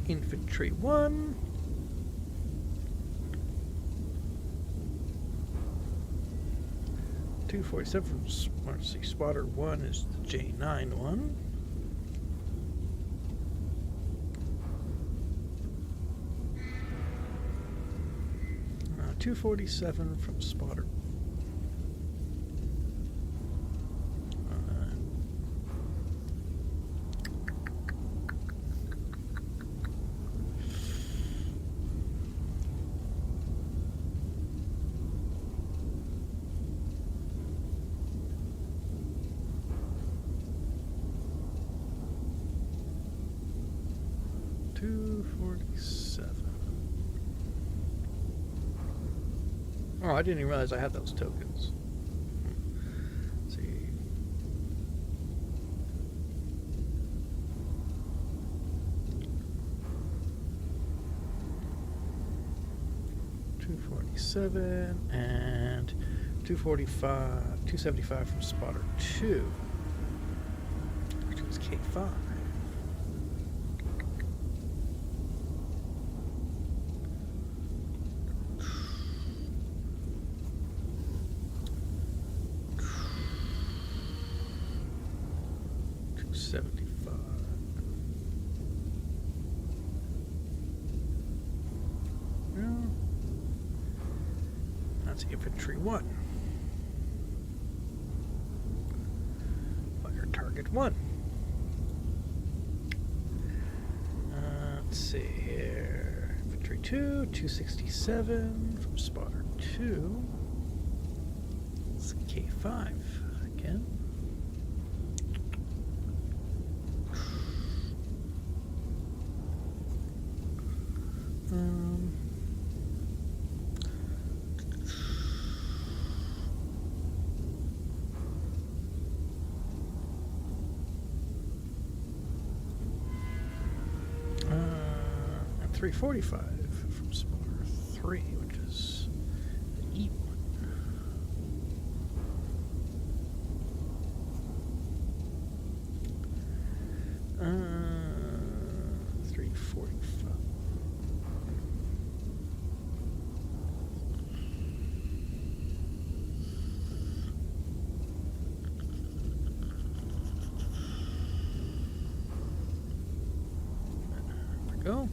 Infantry 1. .247 from let's see, spotter 1 is the J91. .247 from spotter. Oh, I didn't even realize I had those tokens. Let's see. .247 and 275 from spotter 2, which was K5. That's infantry 1. Fire target 1. Let's see here. Infantry 2, 267 from spotter 2. It's K5 again. And 345 from spotter 3, which is the E1. 345. Go.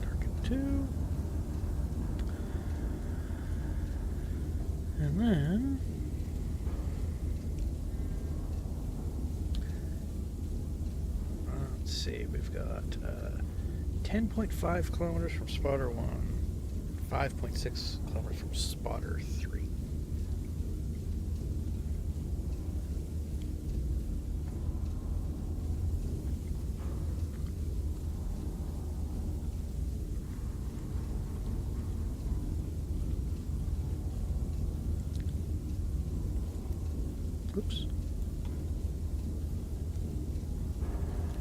Target 2. And then let's see, we've got 10.5 kilometers from spotter 1, 5.6 kilometers from spotter 3. Oops.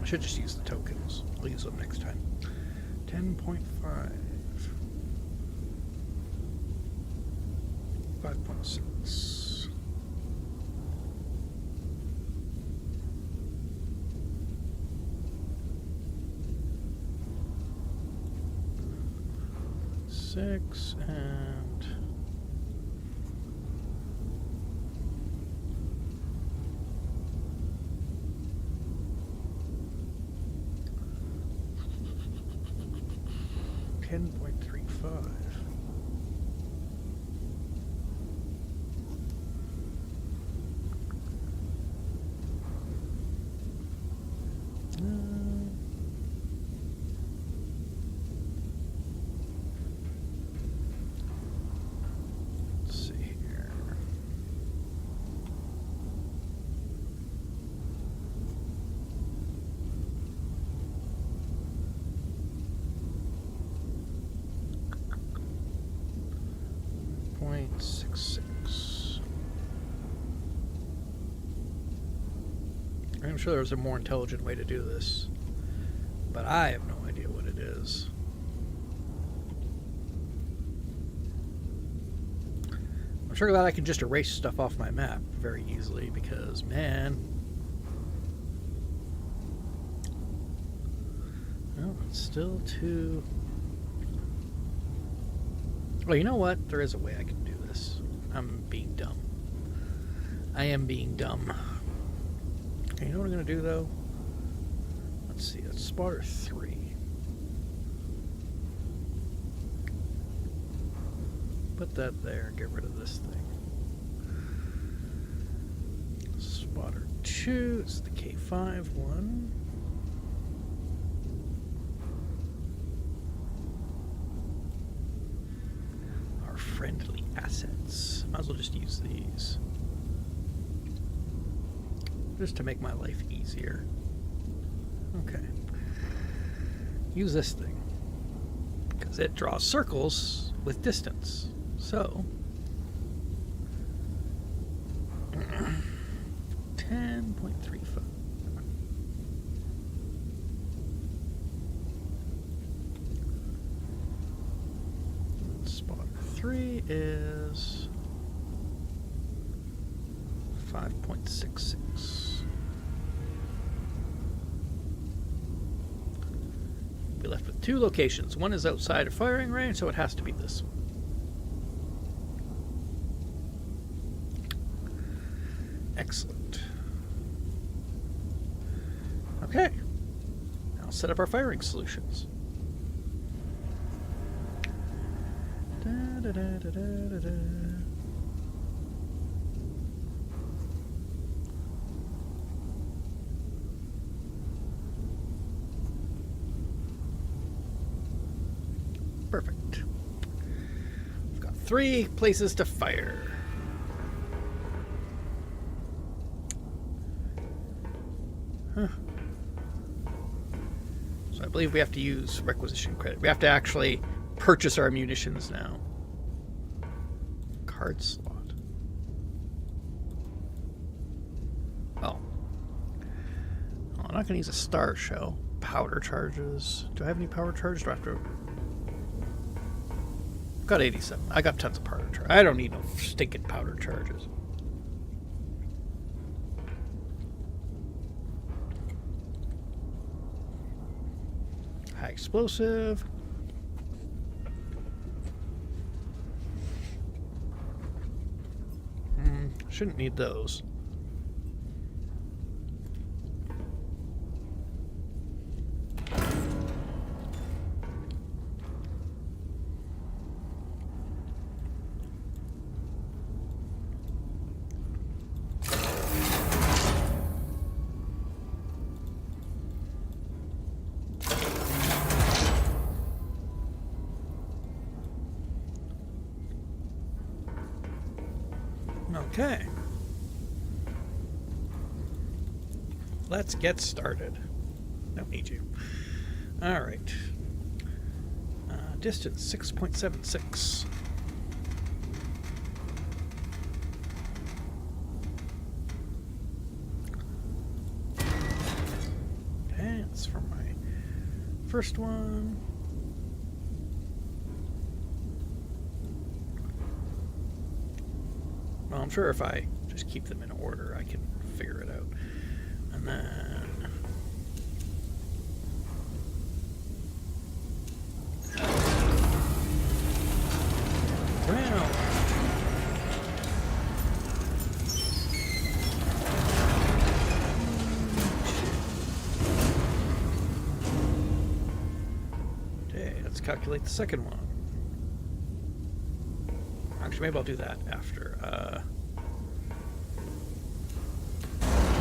I should just use the tokens. I'll use them next time. 10.5. 5.6. 6 and... $10.35. Let's see here. .66. I'm sure there's a more intelligent way to do this, but I have no idea what it is. I'm sure that I can just erase stuff off my map very easily because, man, well, it's still too... Well, you know what? There is a way I can do this. I'm being dumb. I am being dumb. Okay, you know what I'm going to do, though? Let's see. That's spotter 3. Put that there and get rid of this thing. Spotter 2. It's the K5 one. Our friendly assets. Might as well just use these. Just to make my life easier. Okay. Use this thing. Because it draws circles with distance. So... 10.35. Spotter 3 is 5.66. We're left with 2 locations. One is outside of firing range, so it has to be this one. Excellent. Okay. Now set up our firing solutions. Da, da, da, da, da, da. Perfect. We've got 3 places to fire. Huh. So I believe we have to use requisition credit. We have to actually purchase our munitions now. Card slot. Oh. I'm not going to use a star shell. Powder charges. Do I have any powder charges? Do I have to... I've got 87. I got tons of powder charges. I don't need no stinking powder charges. High explosive. Shouldn't need those. Okay. Let's get started. Don't need you. All right. Distance 6.76. Okay, that's from my first one. Well, I'm sure if I just keep them in order, I can figure it out. And then... calculate the second one. Actually, maybe I'll do that after.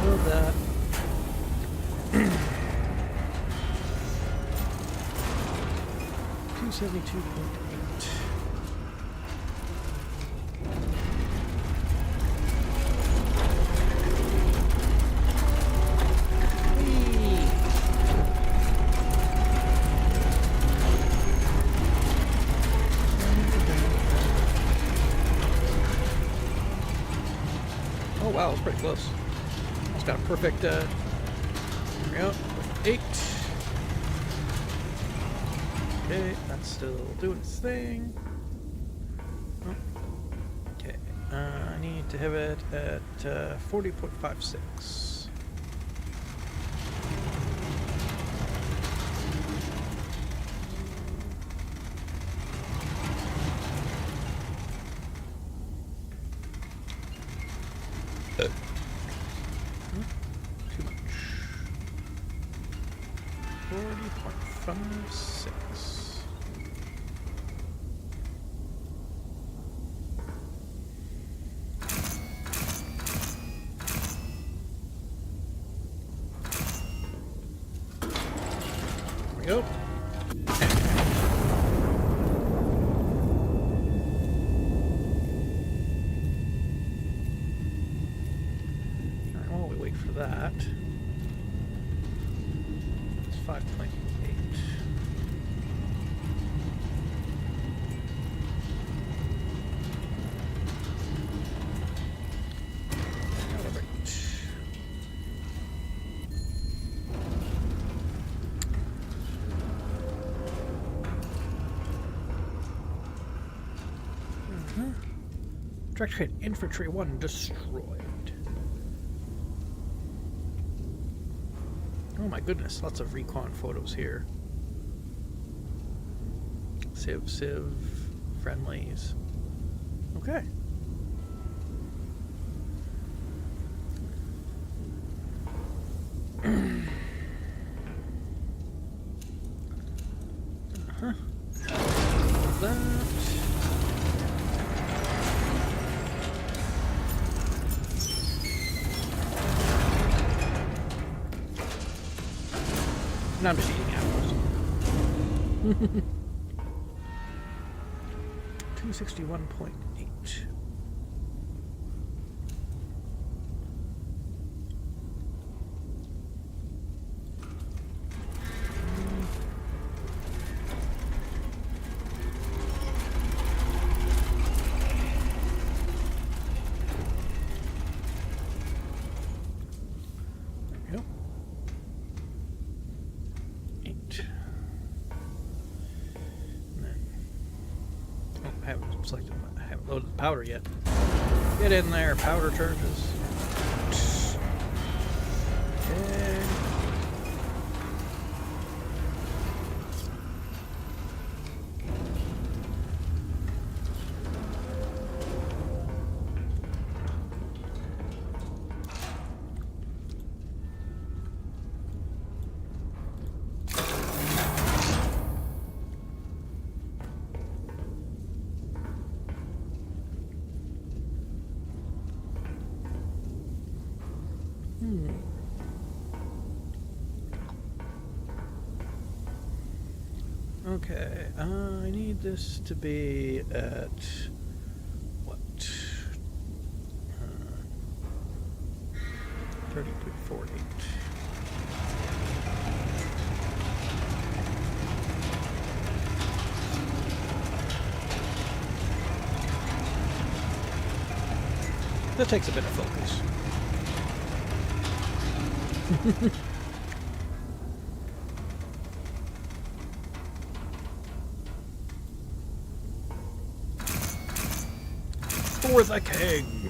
Build that. 272.8. Oh wow, it's pretty close. It's got a perfect, there we go, 8. Okay, that's still doing its thing. Oh. Okay, I need to have it at 40.56. Too much. 40.56. There we go. Alright, while we wait for that, it's 5.8. Directorate Infantry 1 destroyed. Oh my goodness, lots of recon photos here. Civ, friendlies. Okay. That. No, I'm just eating apples. 261.8. I haven't loaded the powder yet. Get in there, powder charges. Okay. Okay, I need this to be at what? 30.48. That takes a bit of focus. For the king!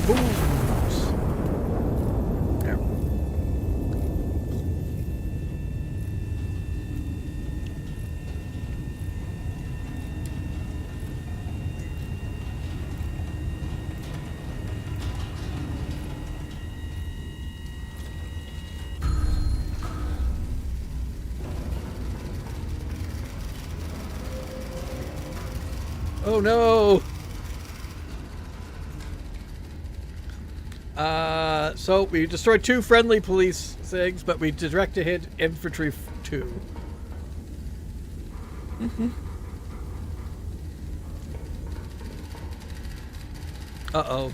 Booms! There. Oh no! So we destroyed 2 friendly police things, but we directed hit infantry 2. Uh-oh.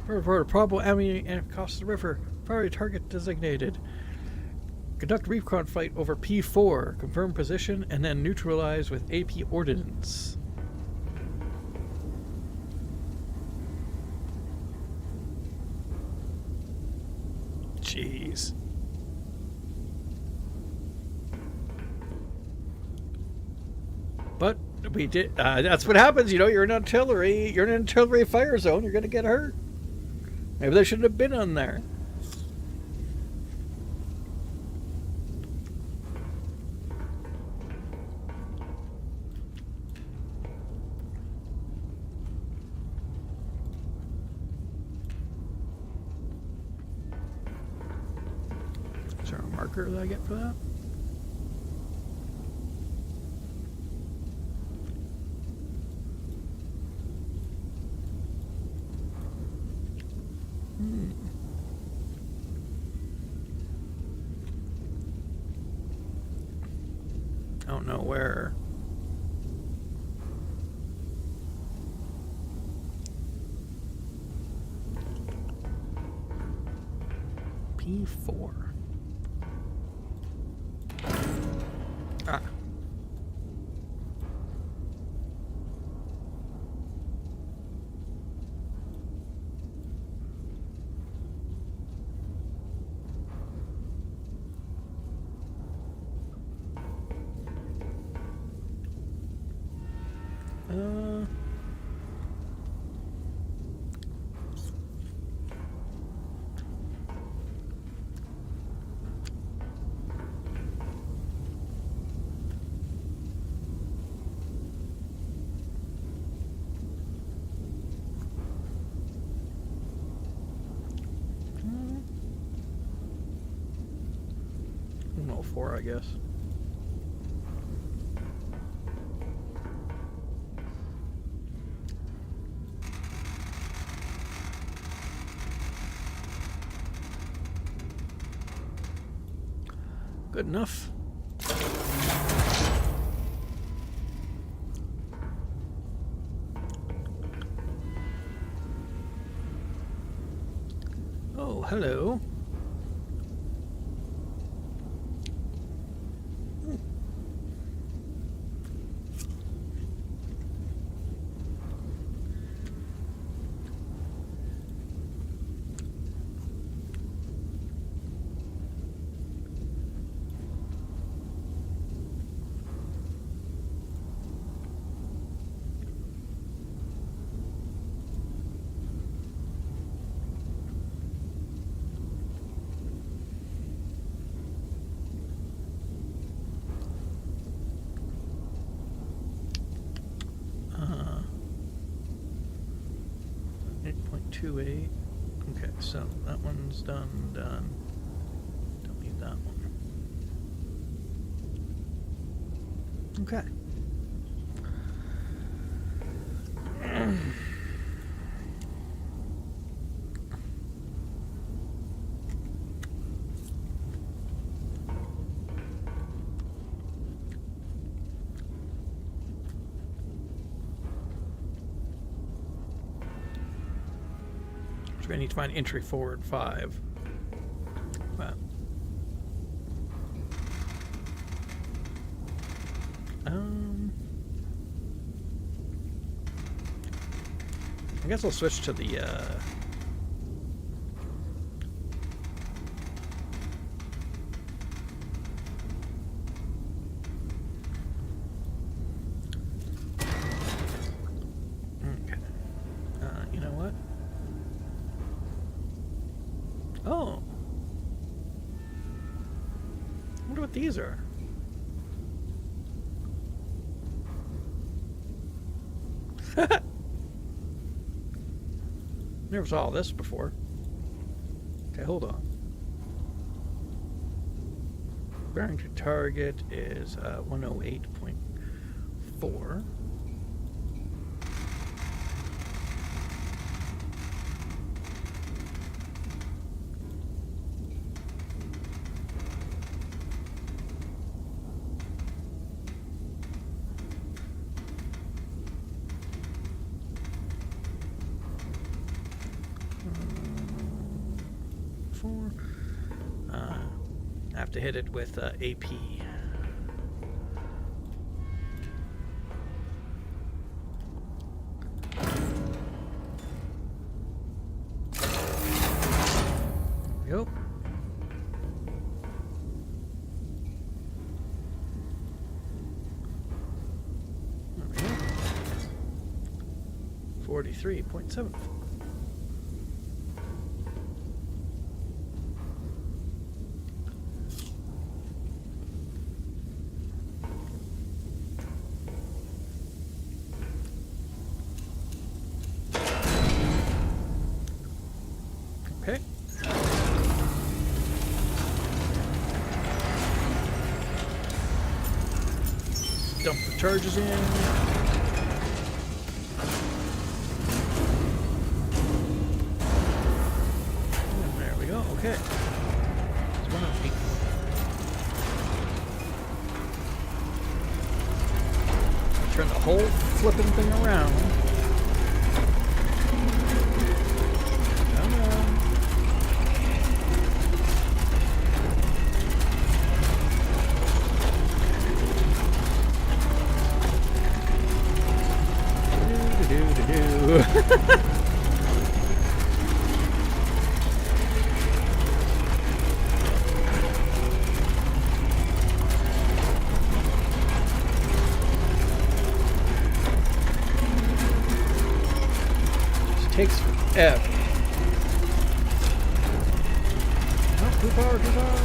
Report a probable enemy across the river. Primary target designated. Conduct recon flight over P4. Confirm position and then neutralize with AP ordnance. Jeez. But we did. That's what happens. You know, you're in artillery. You're in an artillery fire zone. You're gonna get hurt. Maybe they shouldn't have been on there. Is there a marker that I get for that? I don't know where. P4. Ah. No, 4, I guess. Good enough. Oh, hello. Uh, 8.28. Okay, so that one's done. Don't need that one. Okay. So we need to find entry forward 5. Wow. I guess I'll switch to the okay. You know what? Oh. I wonder what these are. Never saw this before. Okay, hold on. bearing to target is 108.4. I have to hit it with AP. Yep. There we go. 43.7. Okay. Dump the charges in. And there we go. Okay. It's 108. Turn the whole flipping thing around. Come on. It takes forever. Oh, too far, too far.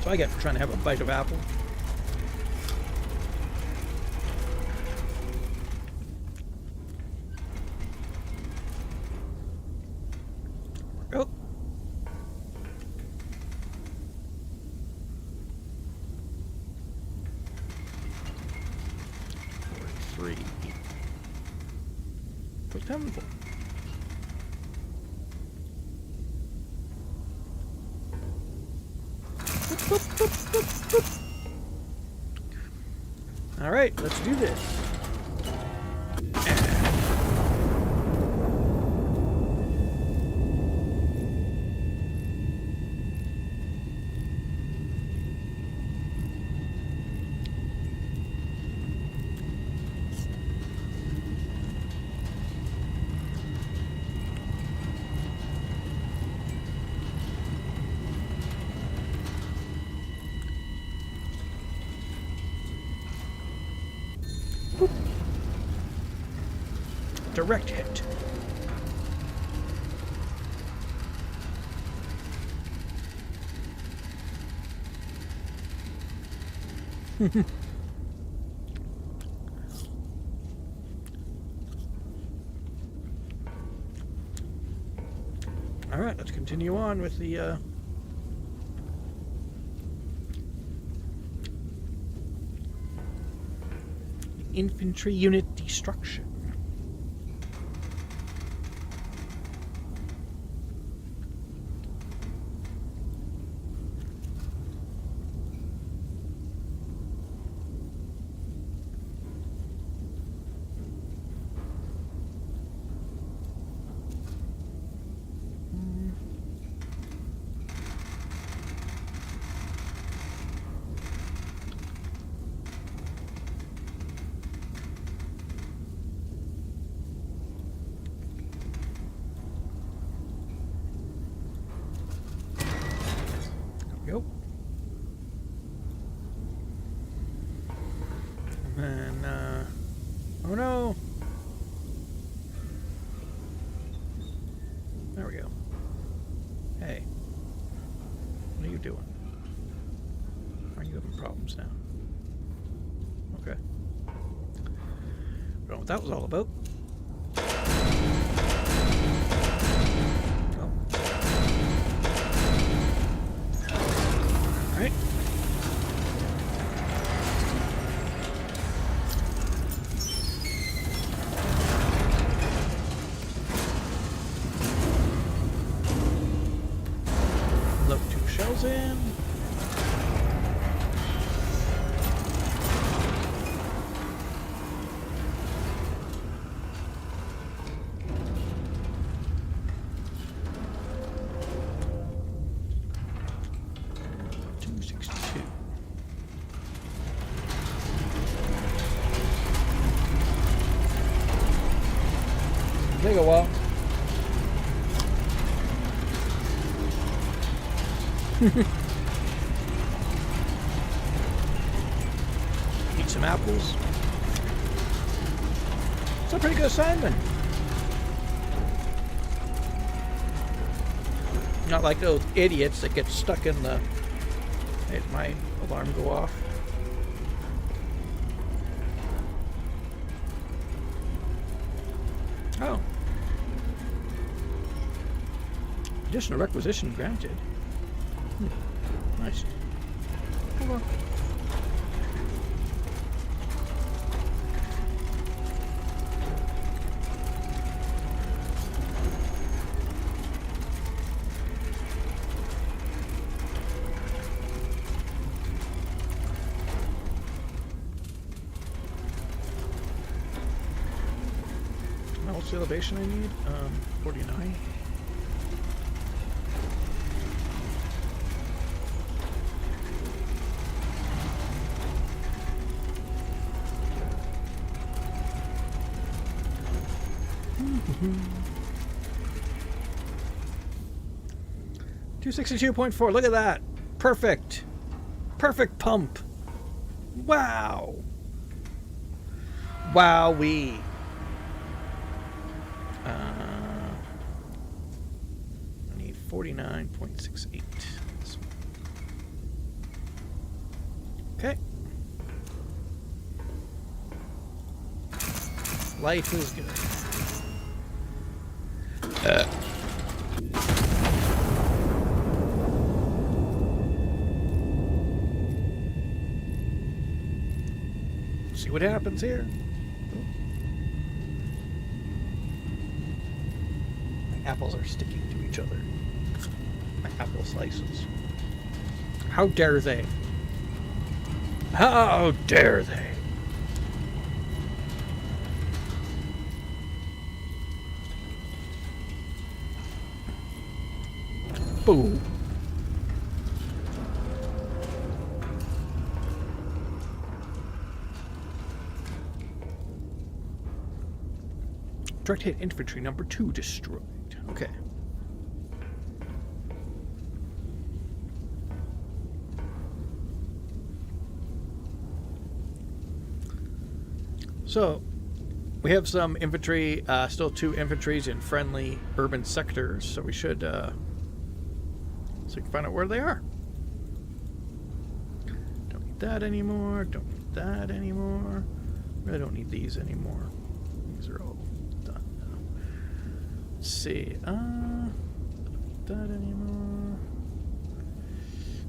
So I get for trying to have a bite of apple. Oh. Three. What's coming for? All right, let's do this. Direct hit. All right, let's continue on with the infantry unit destruction. Go. And then, oh no! There we go. Hey. What are you doing? Are you having problems now? Okay. Don't know what that was all about. take a while. Eat some apples. It's a pretty good assignment. Not like those idiots that get stuck in the... Made my alarm go off. Oh. Additional requisition granted. Nice. Hold on. What's the elevation I need? 49. $262.4. Look at that. Perfect. Perfect pump. Wow. Wowee. I need 49.68. Okay. Life is good. See what happens here. My apples are sticking to each other. My apple slices. How dare they? How dare they? Boo. Direct hit infantry number 2 destroyed. Okay. So, we have some infantry, still 2 infantries in friendly urban sectors, so we should so we can find out where they are. Don't need that anymore, don't need that anymore. Really don't need these anymore. These are all done now. Let's see, not that anymore.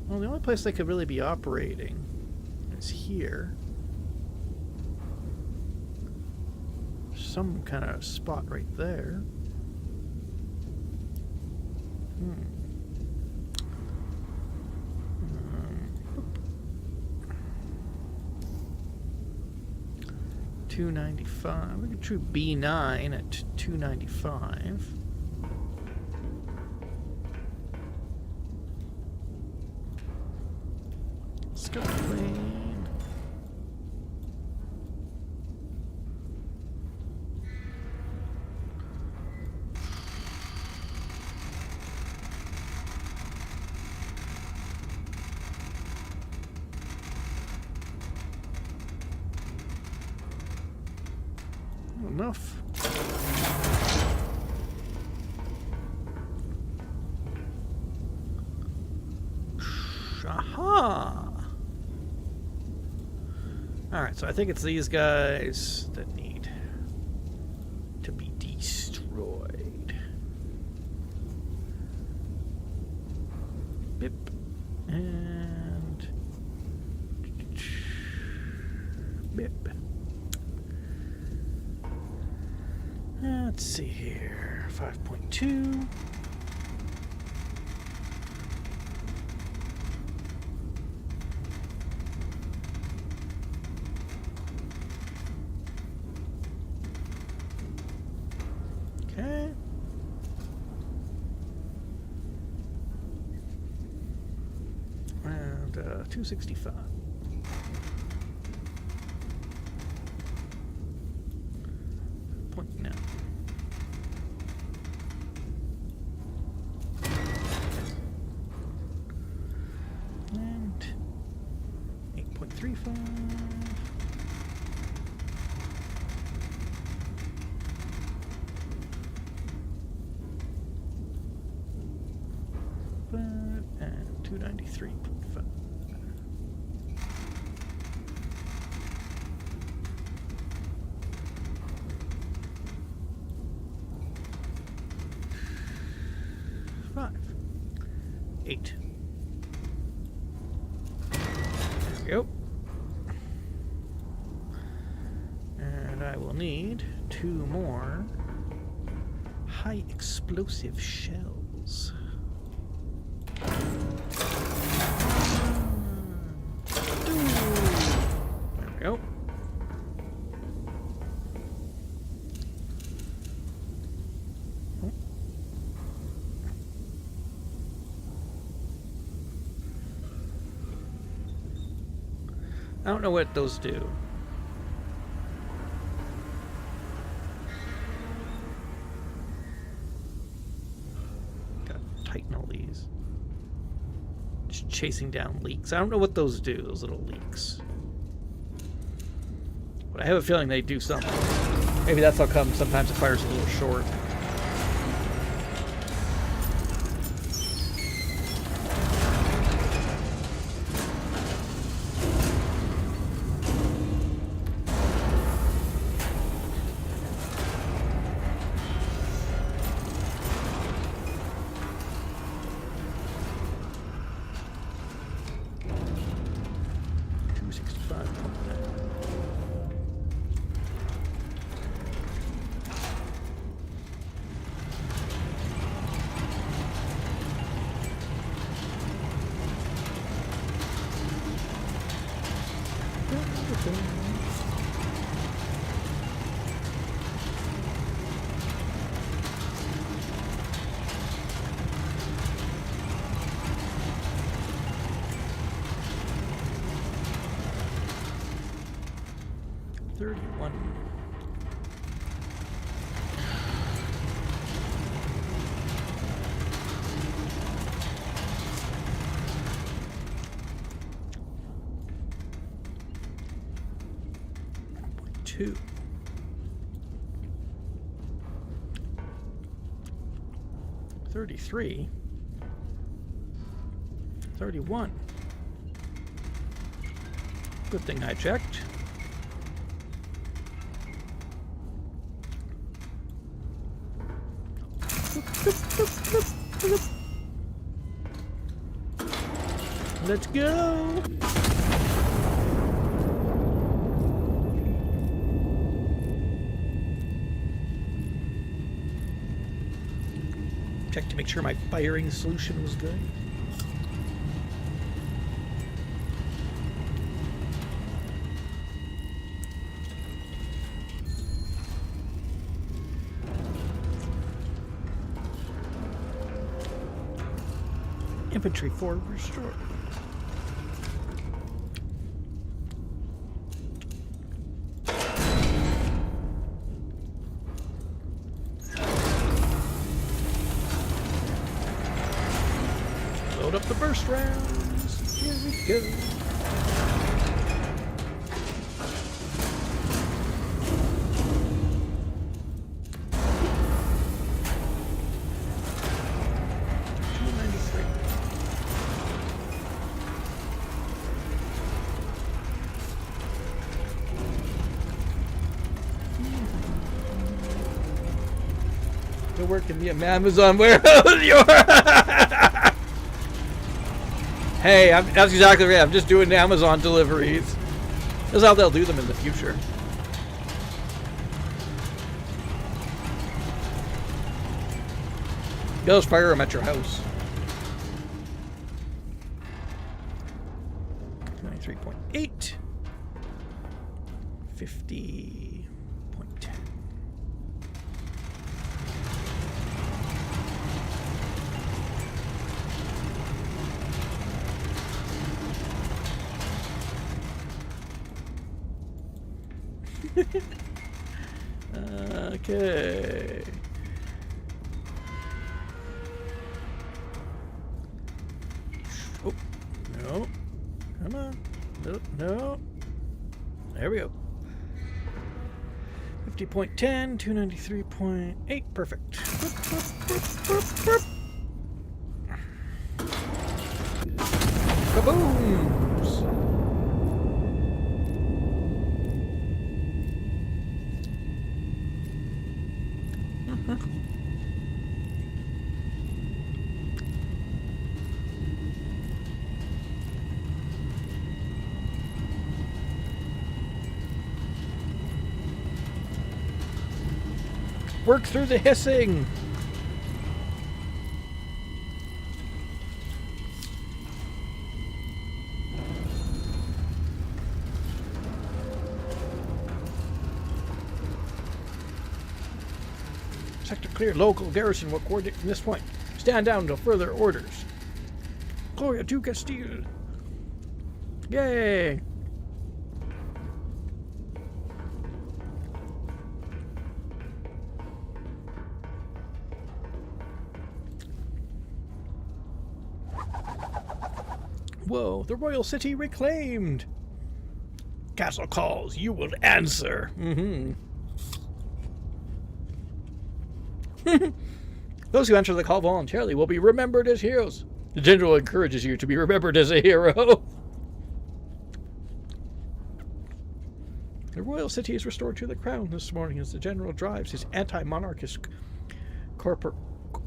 Well, the only place they could really be operating is here. Some kind of spot right there. 295. We can shoot B9 at 295. Scout plane. Enough. Aha! Alright, so I think it's these guys that need to be destroyed. Bip. And... Bip. Let's see here. 5.2. Okay. And 265. Point now. 25. And 293.5. Five. 8. There we go. And I will need 2 more high explosive shells. There we go. I don't know what those do. Gotta tighten all these. Just chasing down leaks. I don't know what those do, those little leaks. But I have a feeling they do something. Maybe that's how come sometimes it fires a little short. Two. 33. 31. Good thing I checked. Let's go. Check to make sure my firing solution was good. Infantry forward restored. Load up the burst rounds. Here we go. Work in the Amazon warehouse. Hey, that's exactly right. I'm just doing Amazon deliveries. This is how they'll do them in the future. Go fire them at your house. 93.8. 50.10. Okay. Oh, no. Come on. No, no. There we go. 50.10, 293.8. Perfect. Kabooms! Work through the hissing! Sector clear. Local garrison will coordinate from this point. Stand down until further orders. Gloria to Castile! Yay! Whoa, the royal city reclaimed! Castle calls, you will answer. Those who answer the call voluntarily will be remembered as heroes. The general encourages you to be remembered as a hero. The royal city is restored to the crown this morning as the general drives his anti-monarchist corporate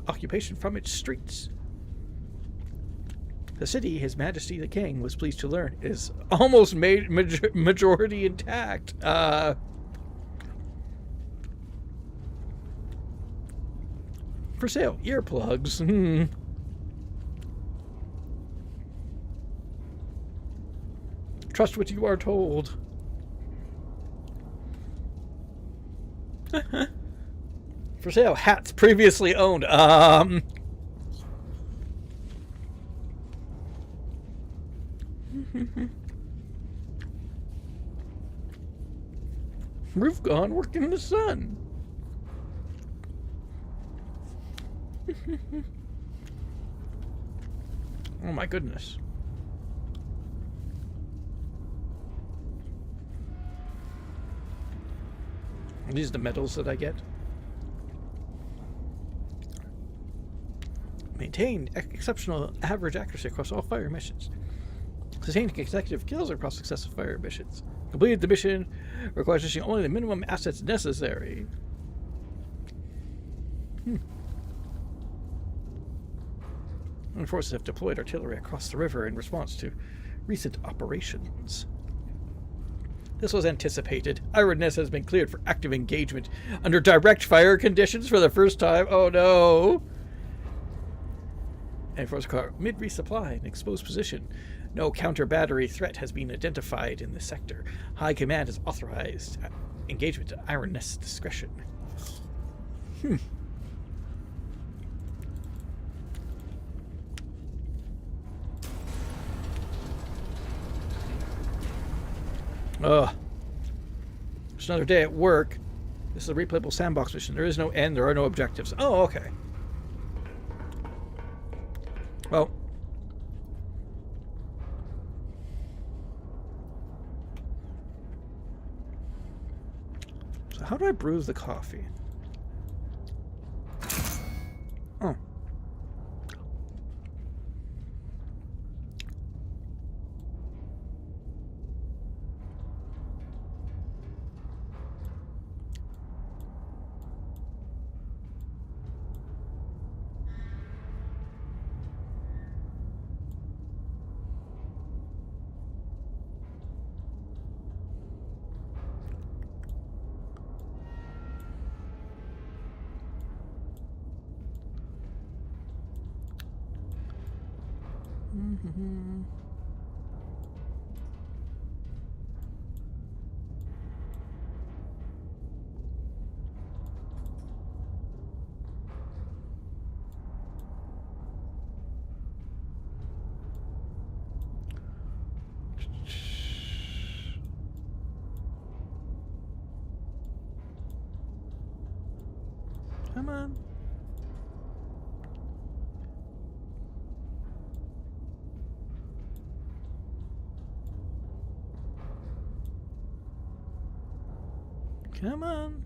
occupation from its streets. The city, His Majesty the King was pleased to learn, is almost made majority intact. For sale, earplugs. Trust what you are told. For sale, hats previously owned. Roof gone, work in the sun. Oh my goodness. Are these the medals that I get? Maintained exceptional average accuracy across all fire missions. Sustained consecutive kills across successive fire missions. Completed the mission requires using only the minimum assets necessary. Our forces have deployed artillery across the river in response to recent operations. This was anticipated. Iron Nest has been cleared for active engagement under direct fire conditions for the first time. Oh no! And Force Car mid-resupply in exposed position. No counter-battery threat has been identified in the sector. High Command has authorized engagement at Iron Nest's discretion. It's another day at work. This is a replayable sandbox mission. There is no end. There are no objectives. Oh, okay. Well. So how do I brew the coffee? Oh. Come on. Come on.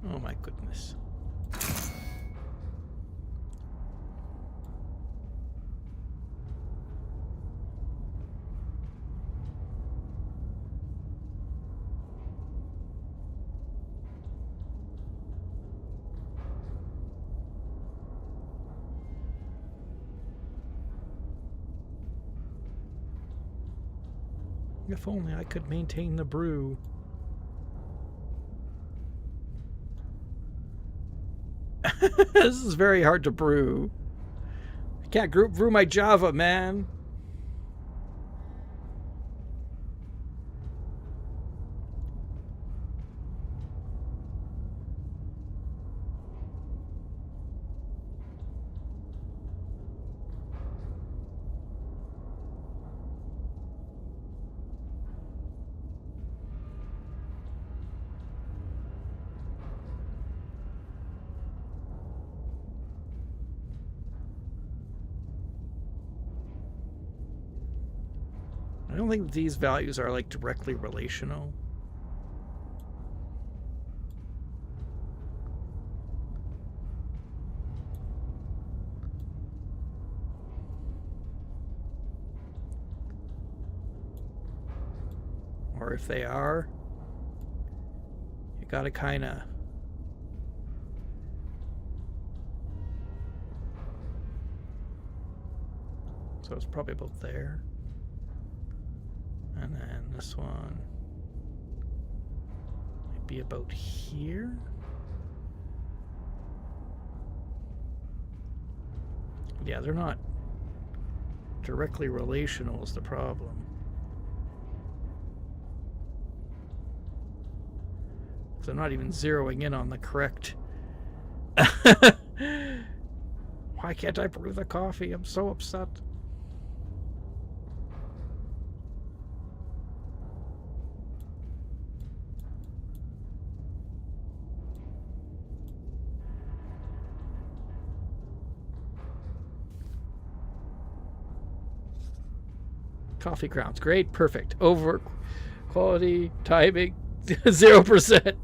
Oh my goodness. If only I could maintain the brew. This is very hard to brew. I can't brew my Java, man. I don't think these values are like directly relational. Or if they are, you gotta kinda so it's probably about there. And then this one might be about here. Yeah, they're not directly relational is the problem. They're not even zeroing in on the correct. Why can't I brew the coffee? I'm so upset. Coffee grounds. Great. Perfect. Over quality. Timing. 0%.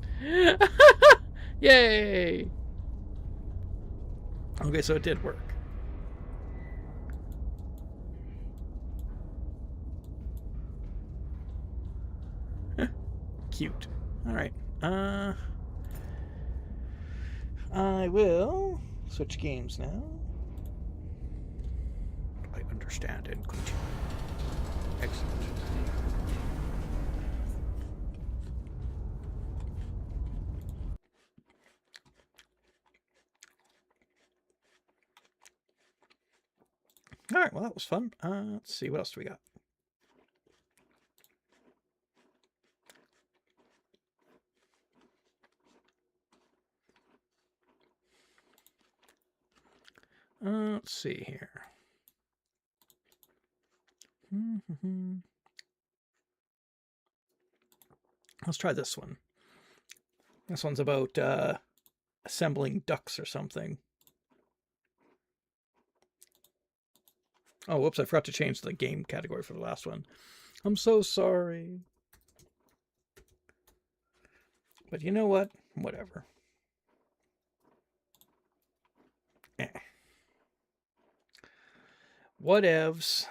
Yay. Okay, so it did work. Cute. All right. I will switch games now. I understand and continue. Excellent. All right, well, that was fun. Let's see, what else do we got? Let's see here. Let's try this one. This one's about assembling ducks or something. Oh, whoops, I forgot to change the game category for the last one. I'm so sorry. But you know what? Whatever. Whatevs.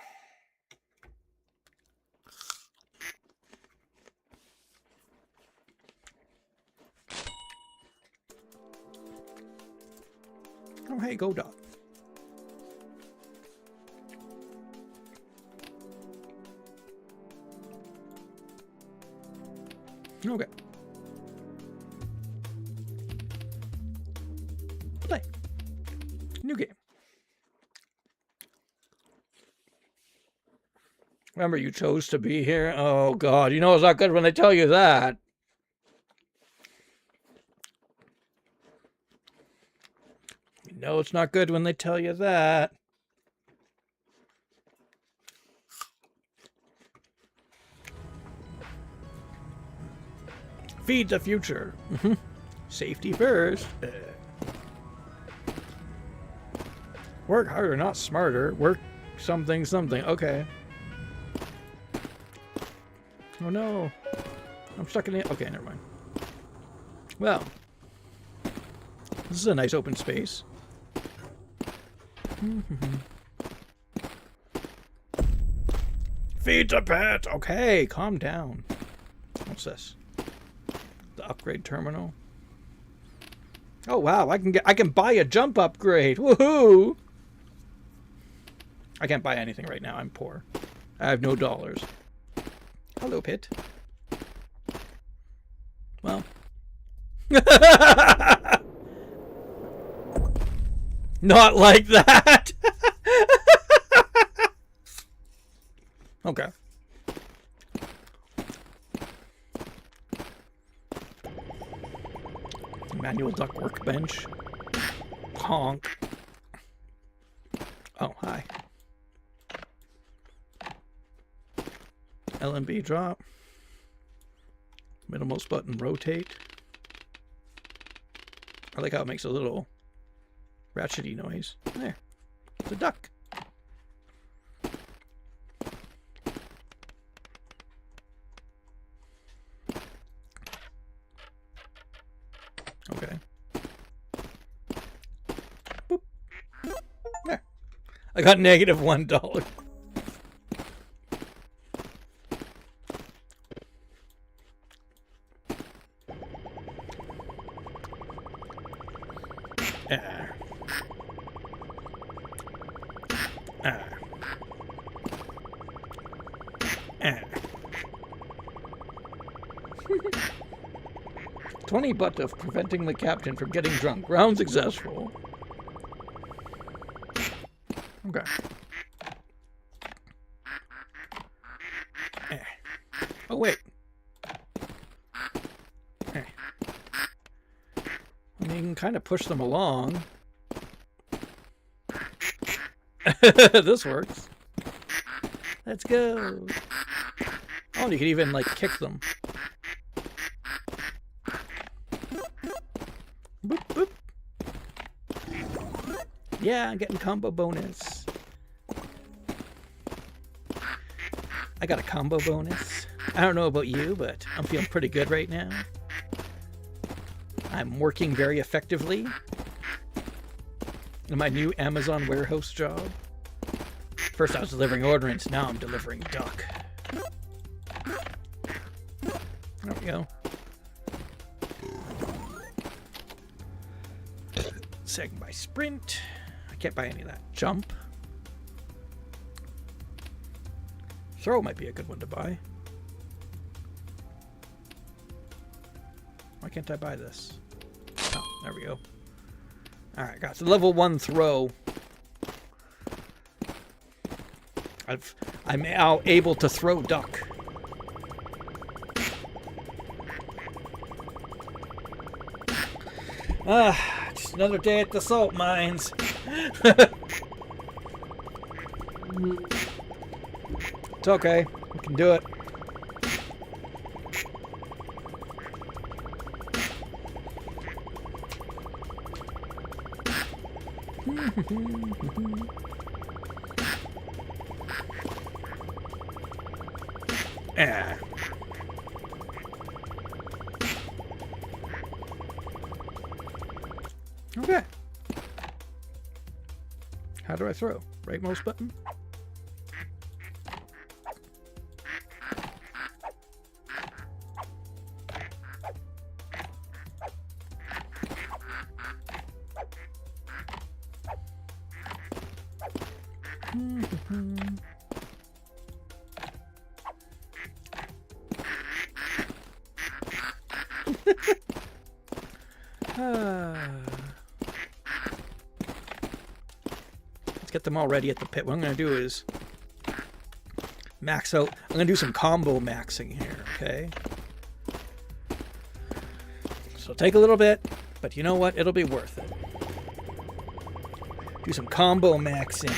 Oh, hey, go dog. Okay. Play. New game. Remember, you chose to be here? Oh, God. You know it's not good when they tell you that. You know it's not good when they tell you that. Feed the future. Safety first. Work harder, not smarter. Work something, something. Okay. Oh no. I'm stuck in it. Okay, never mind. Well. This is a nice open space. Feed the pet! Okay, calm down. What's this? The upgrade terminal. Oh wow, I can buy a jump upgrade. Woohoo! I can't buy anything right now. I'm poor. I have no dollars. Hello, Pit. Well. Not like that. Okay. Manual duck workbench. Honk. Oh, hi. LMB drop. Middlemost button rotate. I like how it makes a little ratchety noise. There. It's a duck. Okay. Boop. There. I got negative $1. $20 of preventing the captain from getting drunk. Round successful. Okay. Oh, wait. I mean, you can kind of push them along. This works. Let's go. Oh, you can even, like, kick them. Boop, boop. Yeah, I'm getting combo bonus. I got a combo bonus. I don't know about you, but I'm feeling pretty good right now. I'm working very effectively in my new Amazon warehouse job. First I was delivering ornaments, now I'm delivering duck. There we go. Second by sprint. I can't buy any of that. Jump. Throw might be a good one to buy. Why can't I buy this? Oh, there we go. Alright, got the level 1 throw. I'm now able to throw duck. Just another day at the salt mines. It's okay. We can do it. Ah. Okay. How do I throw? Right mouse button? Let's get them all ready at the pit. What I'm going to do is max out. I'm going to do some combo maxing here, okay? So take a little bit, but you know what? It'll be worth it. Do some combo maxing.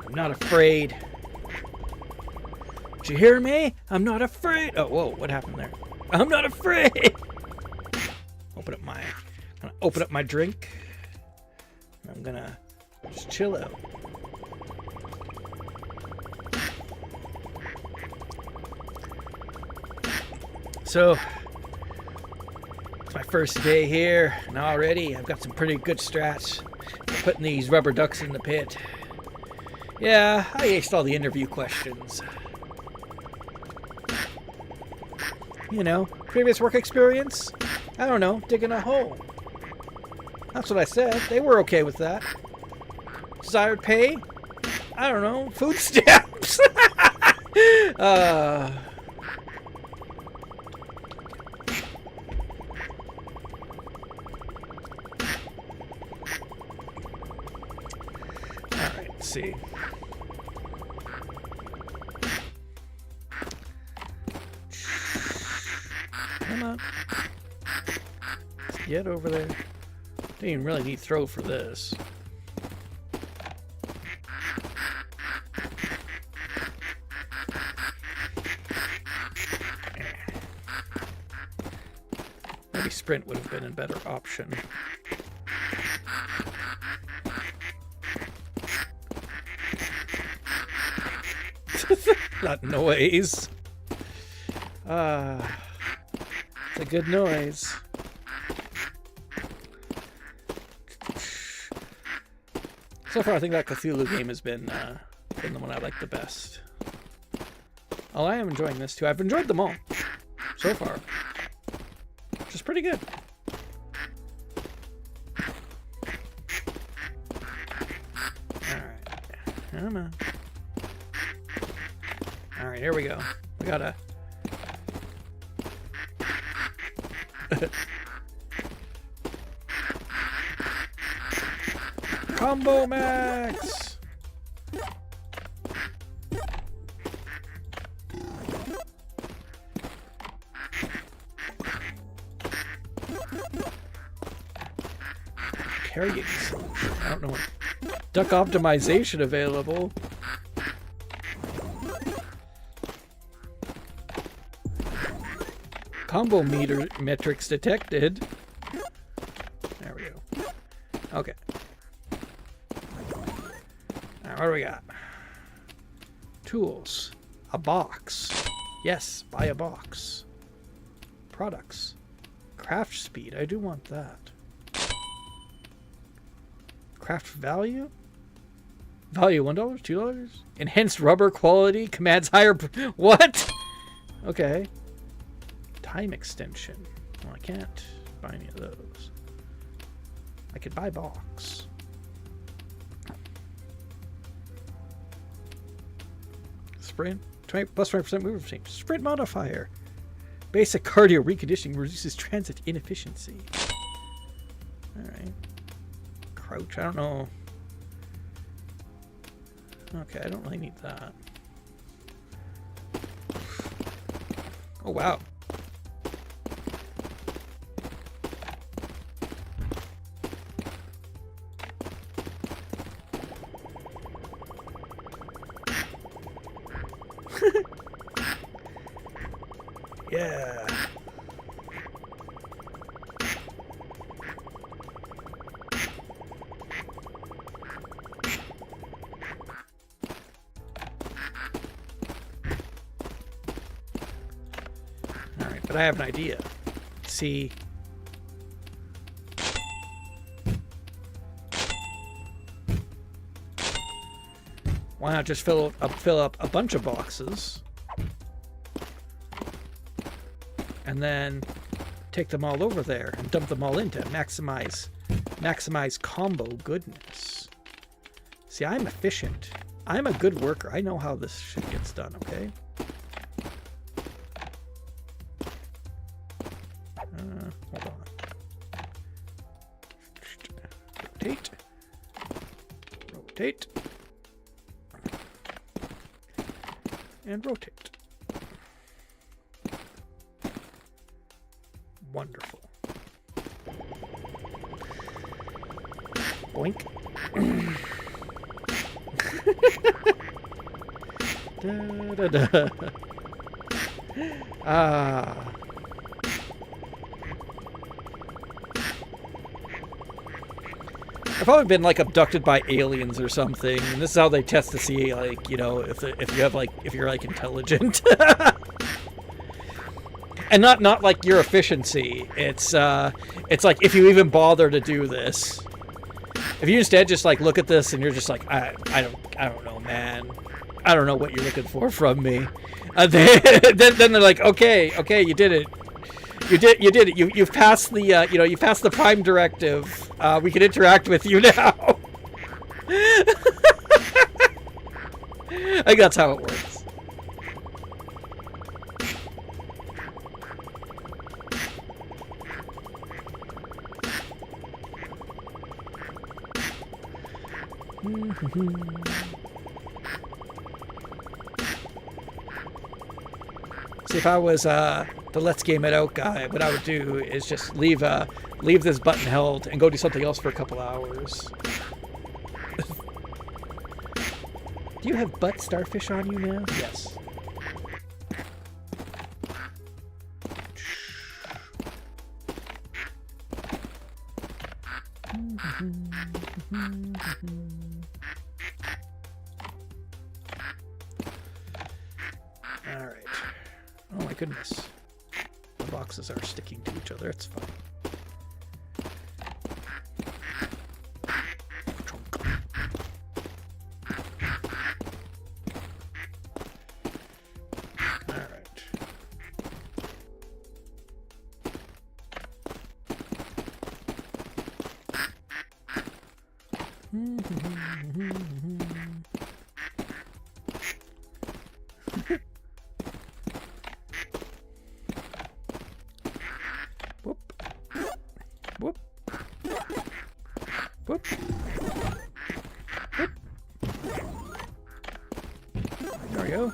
I'm not afraid. Did you hear me? I'm not afraid. Oh, whoa, what happened there? I'm not afraid. Open up my drink. I'm gonna just chill out. So, it's my first day here, and already I've got some pretty good strats for putting these rubber ducks in the pit. Yeah, I aced all the interview questions. You know, previous work experience? I don't know, digging a hole. That's what I said. They were okay with that. Desired pay? I don't know, food stamps. Alright, let's see. Come on. Let's get over there. Don't even really need throw for this. Maybe sprint would have been a better option. That noise. It's a good noise. So far, I think that Cthulhu game has been the one I like the best. Oh, I am enjoying this too. I've enjoyed them all so far, which is pretty good. Alright. Come on. Alright, here we go. We gotta... Combo Max! Carrying solution. I don't know. Duck optimization available. Combo meter metrics detected. There we go. Okay. Now, what do we got? Tools. A box. Yes, buy a box. Products. Craft speed. I do want that. Craft value? Value $1, $2? Enhanced rubber quality. Commands higher... What? Okay. Time extension. Well, I can't buy any of those. I could buy box. Sprint. 20 plus 20% movement speed. Sprint modifier. Basic cardio reconditioning reduces transit inefficiency. Alright. Crouch. I don't know. Okay, I don't really need that. Oh, wow. Yeah. All right, but I have an idea. See. Why not just fill up a bunch of boxes? And then take them all over there and dump them all into maximize combo goodness. See, I'm efficient. I'm a good worker. I know how this shit gets done, okay? Hold on. Rotate. Rotate. And rotate. Wonderful. Boink. Da, da, da. Ah. I've probably been like abducted by aliens or something, and this is how they test to see, like, you know, if you're intelligent. And not like your efficiency. It's like if you even bother to do this. If you instead just like look at this and you're just like, I don't know, man. I don't know what you're looking for from me. Then they're like, okay, you did it. You did it. You've passed the you passed the prime directive. We can interact with you now. I think that's how it works. See, if I was the Let's Game It Out guy, what I would do is just leave this button held and go do something else for a couple hours. Do you have butt starfish on you now? Yes. Alright. Oh my goodness. The boxes are sticking to each other. It's fine. Alright. Whoop. Whoop. Whoop. Whoop. There we go.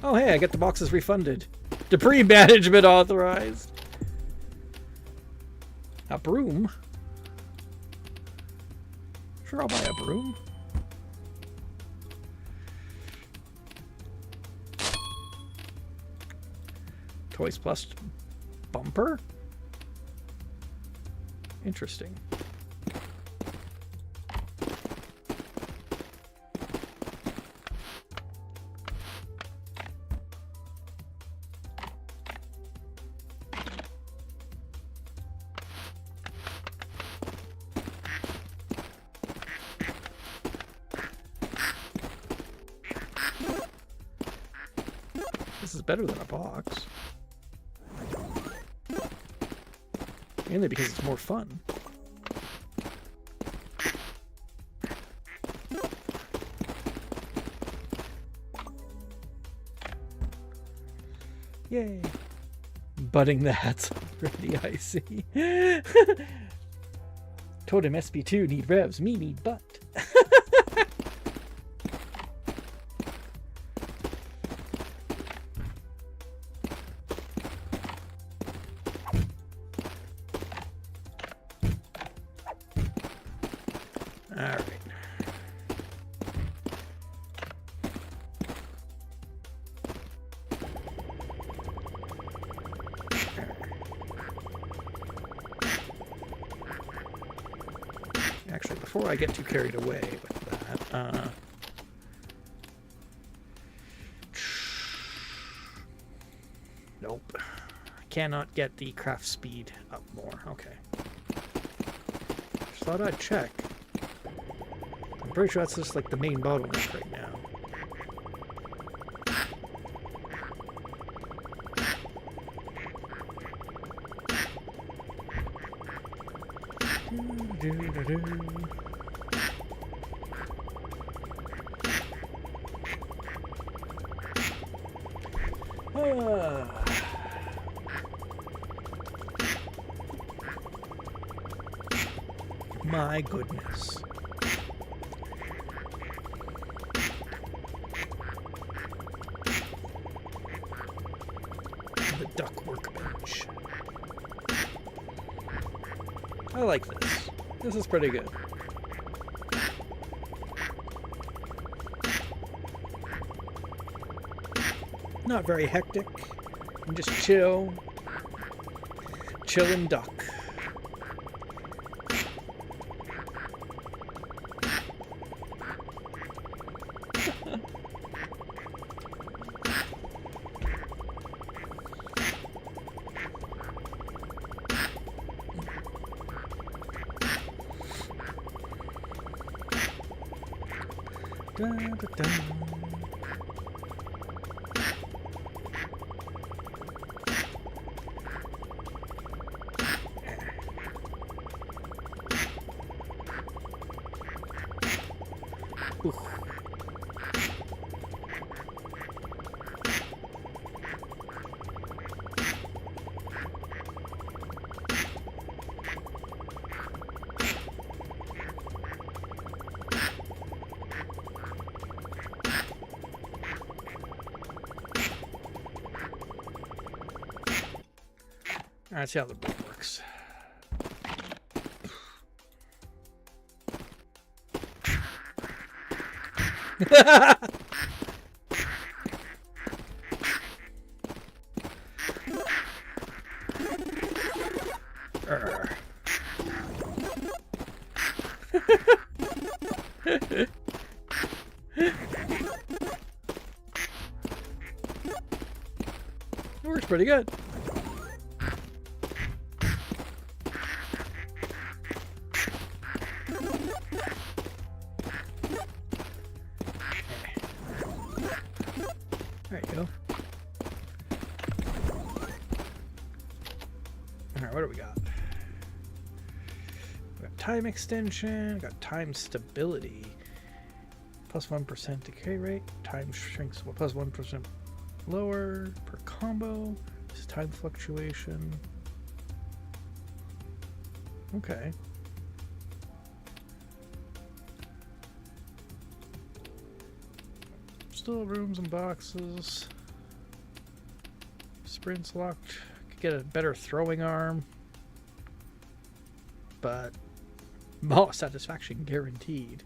Oh, hey, I get the boxes refunded. Debris management authorized. A broom? Sure, I'll buy a broom. Toys Plus bumper? Interesting. This is better than a box. Mainly because it's more fun. Yay. Budding the hats already, I see. Totem SP2 need revs, me need butt. Alright. Actually, before I get too carried away with that, nope. I cannot get the craft speed up more. Okay. Just thought I'd check. I'm pretty sure that's just like the main bottleneck right now. My goodness. The duck workbench. I like this. This is pretty good. Not very hectic. And just chill. Chill and duck. Da, da, da. Oof. All right, let's see how the boat works. It works pretty good. There you go. Alright, what do we got? We got time extension, we got time stability. Plus 1% decay rate. Time shrinks plus 1% lower per combo. This is time fluctuation. Okay. Still rooms and boxes. Sprints locked. Could get a better throwing arm. But ball satisfaction guaranteed.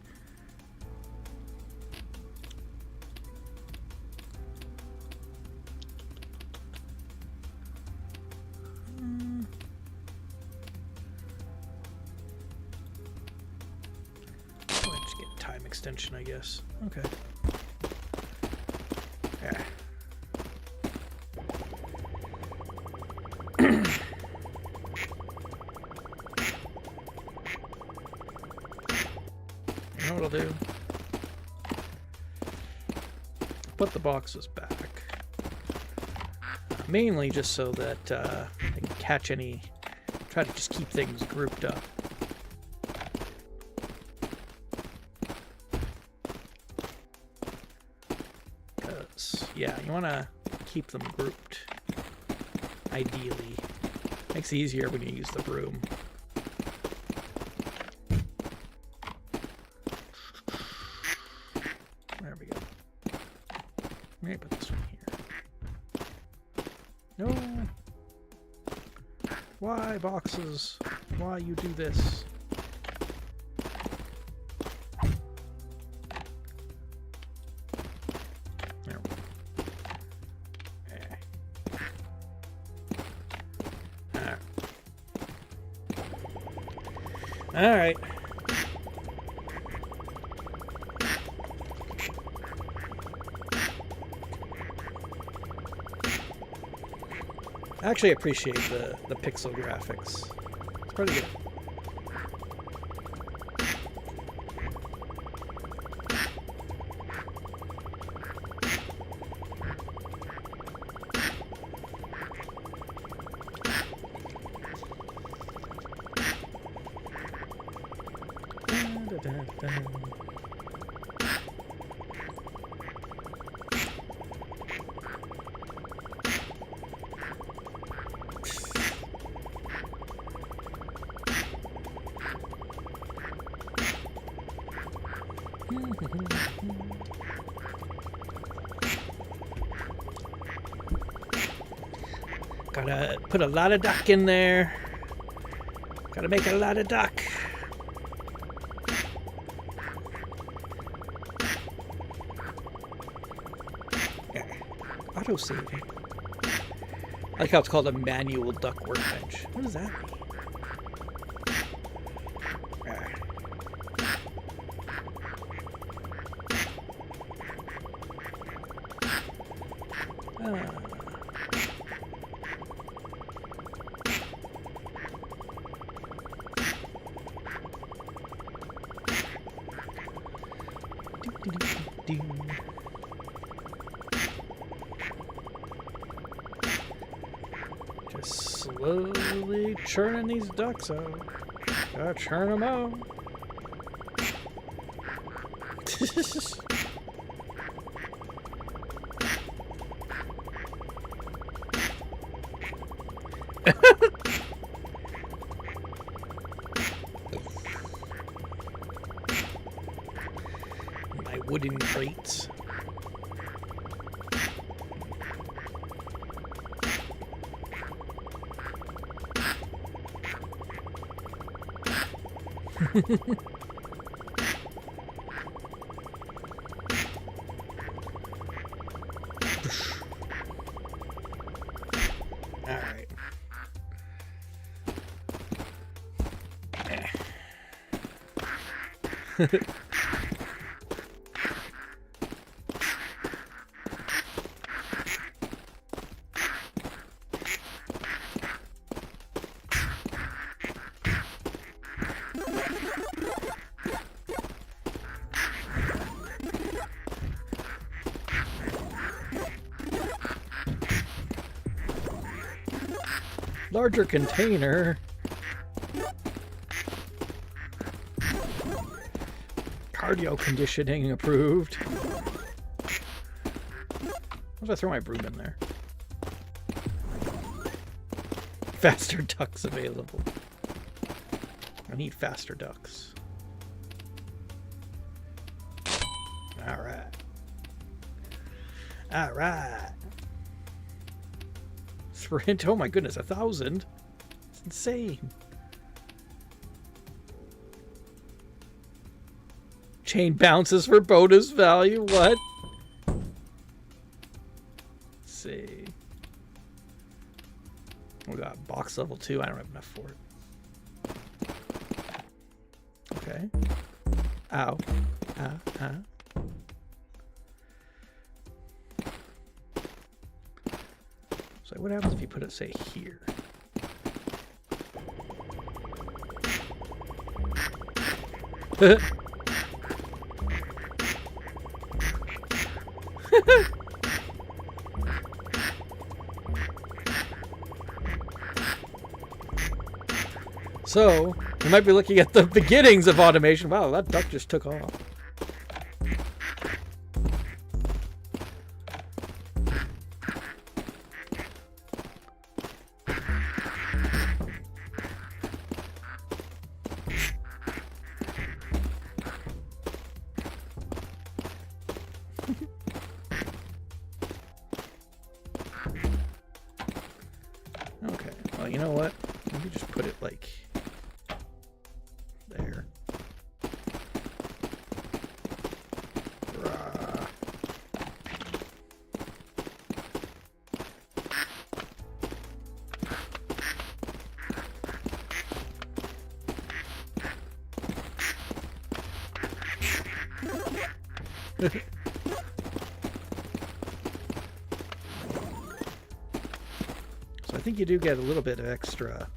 Let's get time extension, I guess. Okay. Yeah. You know what I'll do? Put the boxes back. Mainly just so that I can catch any... Try to just keep things grouped up. Because, yeah, you want to keep them grouped. Ideally. Makes it easier when you use the broom. There we go. Let me put this one here. No! Why, boxes? Why you do this? There we go. Alright. I actually appreciate the pixel graphics. It's pretty good. Gotta put a lot of duck in there. Gotta make a lot of duck. Yeah. Auto saving. I like how it's called a manual duck workbench. What does that mean? Do. Just slowly churning these ducks out. Gotta churn them out. My wooden crates. All right. Larger container. Cardio conditioning approved. What if I throw my broom in there? Faster ducks available. I need faster ducks. Alright. Alright. Sprint. Oh my goodness, 1,000. It's insane. Chain bounces for bonus value. What? Let's see. We got box level 2. I don't have enough for it. Okay. Ow. So what happens if you put it, say, here? So, you might be looking at the beginnings of automation. Wow, that duck just took off. Okay, well, you know what? Maybe just put it like there. Rah. So I think you do get a little bit of extra.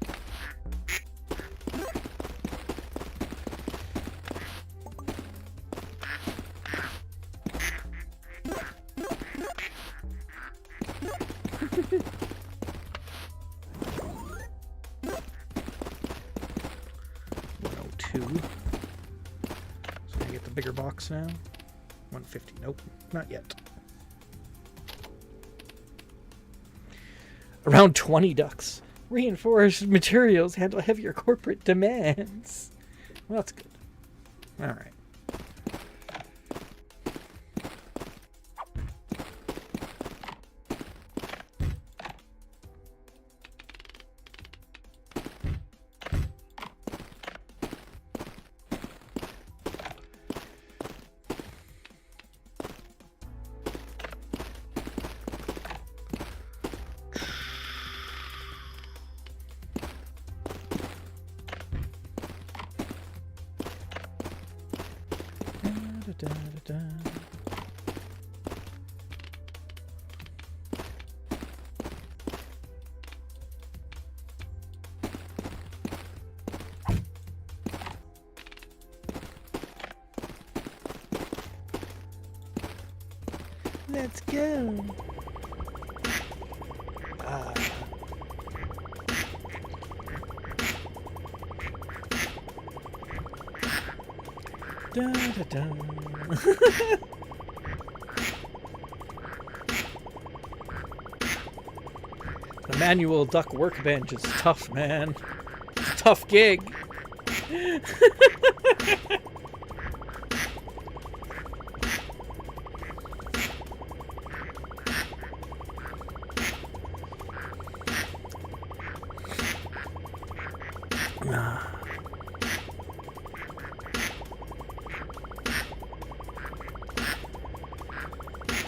So I get the bigger box now. 150. Nope, not yet. Around 20 ducks. Reinforced materials handle heavier corporate demands. Well, that's good. All right. Da, da, da. Let's go. Da, da, da. The manual duck workbench is tough, man. It's a tough gig.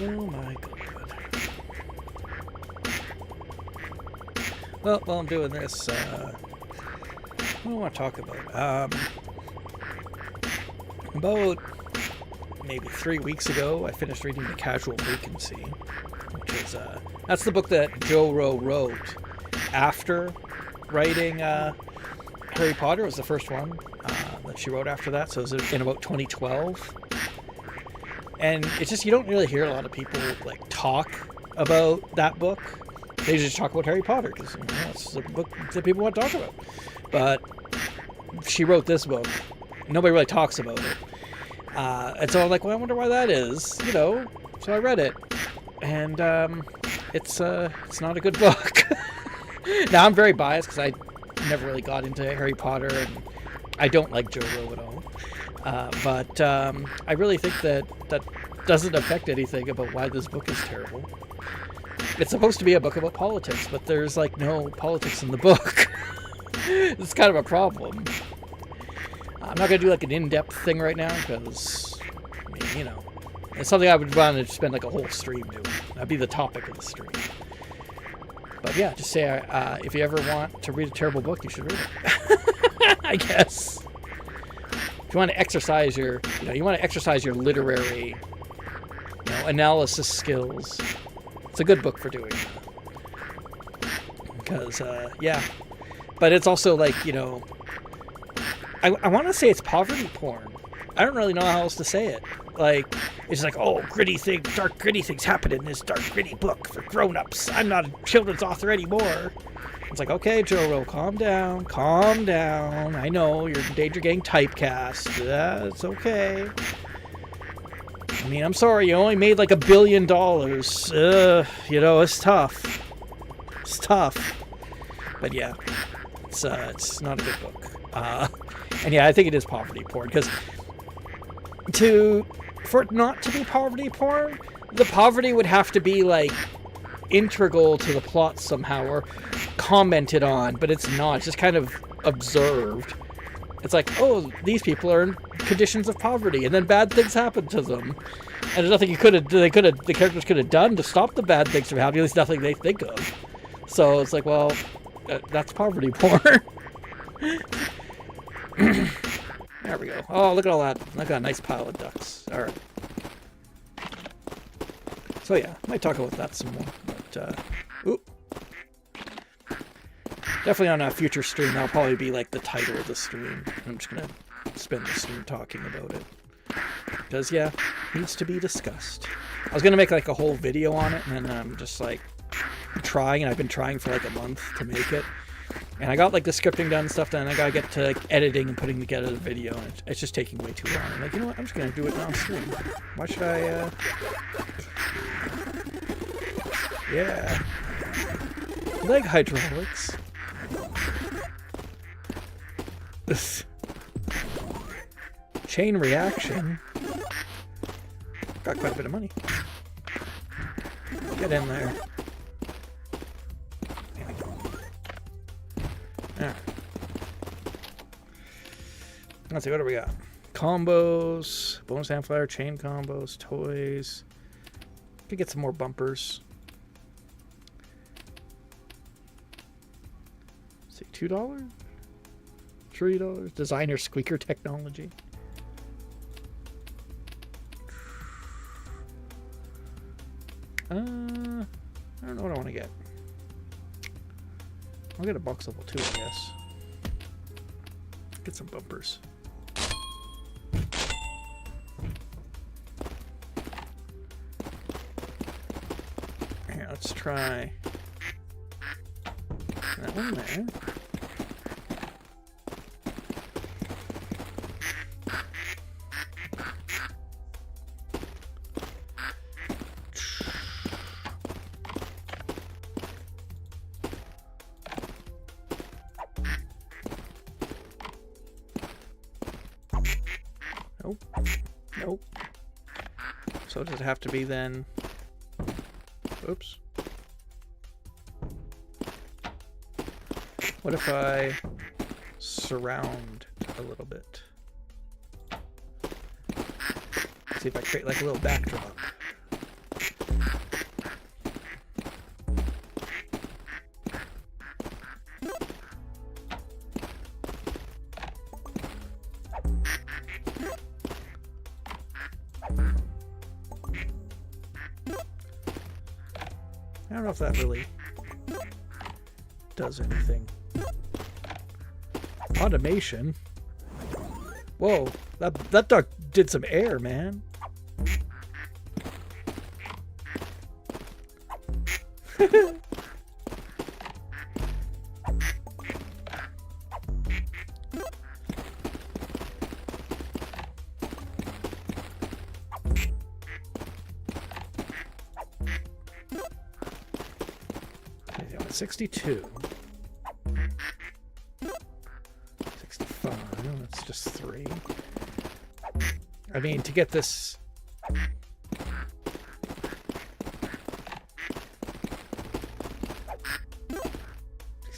Oh my god. Well, while I'm doing this, what do I want to talk about? About maybe 3 weeks ago, I finished reading The Casual Vacancy, which is, that's the book that Jo Rowe wrote after writing Harry Potter. It was the first one that she wrote after that, so it was in about 2012. And it's just, you don't really hear a lot of people, like, talk about that book. They just talk about Harry Potter, because it's the book that people want to talk about. But she wrote this book. Nobody really talks about it. And so I'm like, well, I wonder why that is, you know. So I read it. And it's not a good book. Now, I'm very biased, because I never really got into Harry Potter, and I don't like Jo Rowe at all. But I really think that doesn't affect anything about why this book is terrible. It's supposed to be a book about politics, but there's like no politics in the book. It's kind of a problem. I'm not going to do like an in-depth thing right now, because, I mean, you know, it's something I would want to spend like a whole stream doing. That'd be the topic of the stream. But yeah, just say if you ever want to read a terrible book, you should read it. I guess. If you want to exercise your, literary, analysis skills, it's a good book for doing that. Because, yeah. But it's also like, I want to say it's poverty porn. I don't really know how else to say it. Like, it's like, oh, dark gritty things happen in this dark gritty book for grown-ups. I'm not a children's author anymore. It's like, okay, Jo Rowe, calm down. I know, you're in danger getting typecast. It's okay. I mean, I'm sorry, you only made like $1 billion. It's tough. It's tough. But yeah, it's not a good book. And yeah, I think it is poverty porn, because for it not to be poverty porn, the poverty would have to be like integral to the plot somehow, or commented on, but it's not. It's just kind of observed. It's like, oh, these people are in conditions of poverty, and then bad things happen to them, and there's nothing the characters could have done to stop the bad things from happening. At least nothing they think of. So it's like, well, that's poverty porn. There we go. Oh, look at all that. I got a nice pile of ducks. All right. So yeah, might talk about that some more. But definitely on a future stream, that'll probably be like the title of the stream. I'm just gonna spend the stream talking about it, because yeah, it needs to be discussed. I was gonna make like a whole video on it, and then I'm just like trying, and I've been trying for like a month to make it. And I got like the scripting done and stuff, then I gotta get to like, editing and putting together the video, and it's just taking way too long. I'm like, you know what? I'm just gonna do it on stream. Why should I? Yeah. Leg hydraulics. This chain reaction. Got quite a bit of money. Get in there. Alright. Let's see, what do we got? Combos, bonus amplifier, chain combos, toys. Could get some more bumpers. Let's see, $2? $3? Designer squeaker technology. I don't know what I want to get. I'll get a box level 2, I guess. Get some bumpers. let's try that one there. Nope. Nope. So does it have to be then? Oops. What if I surround a little bit? See if I create like a little backdrop. I don't know if that really does anything. Automation? Whoa, that duck did some air, man. Okay, 62. 65, that's just 3. I mean, to get this...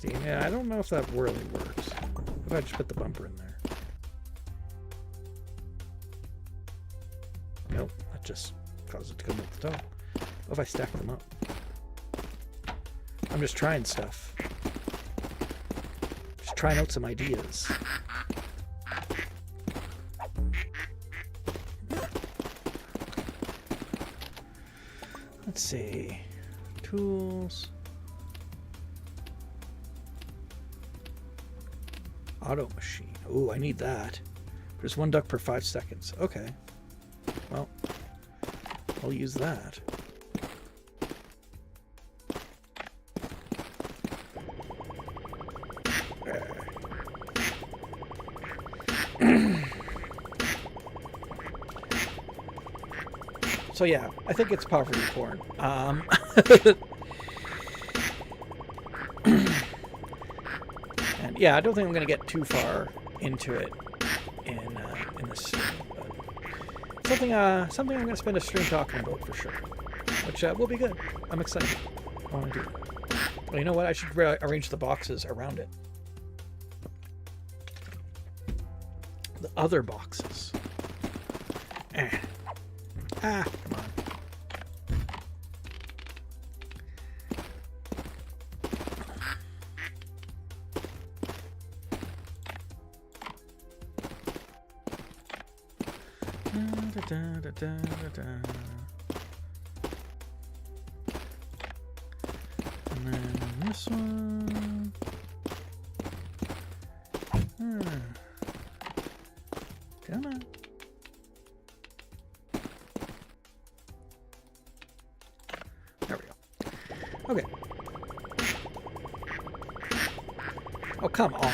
Yeah, I don't know if that really works. If I just put the bumper in there. Nope, that just causes it to come at the top. What if I stack them up? I'm just trying stuff. Just trying out some ideas. Let's see. Tools. Auto machine. Ooh, I need that. There's 1 duck per 5 seconds. Okay. Well, I'll use that. So yeah, I think it's poverty porn. And yeah, I don't think I'm going to get too far into it in this stream, but something I'm going to spend a stream talking about for sure, which will be good. I'm excited. I want to do it. Well, you know what? I should arrange the boxes around it. The other boxes. Ah, come on. And then this one. Come on. There we go. Okay. Oh, come on.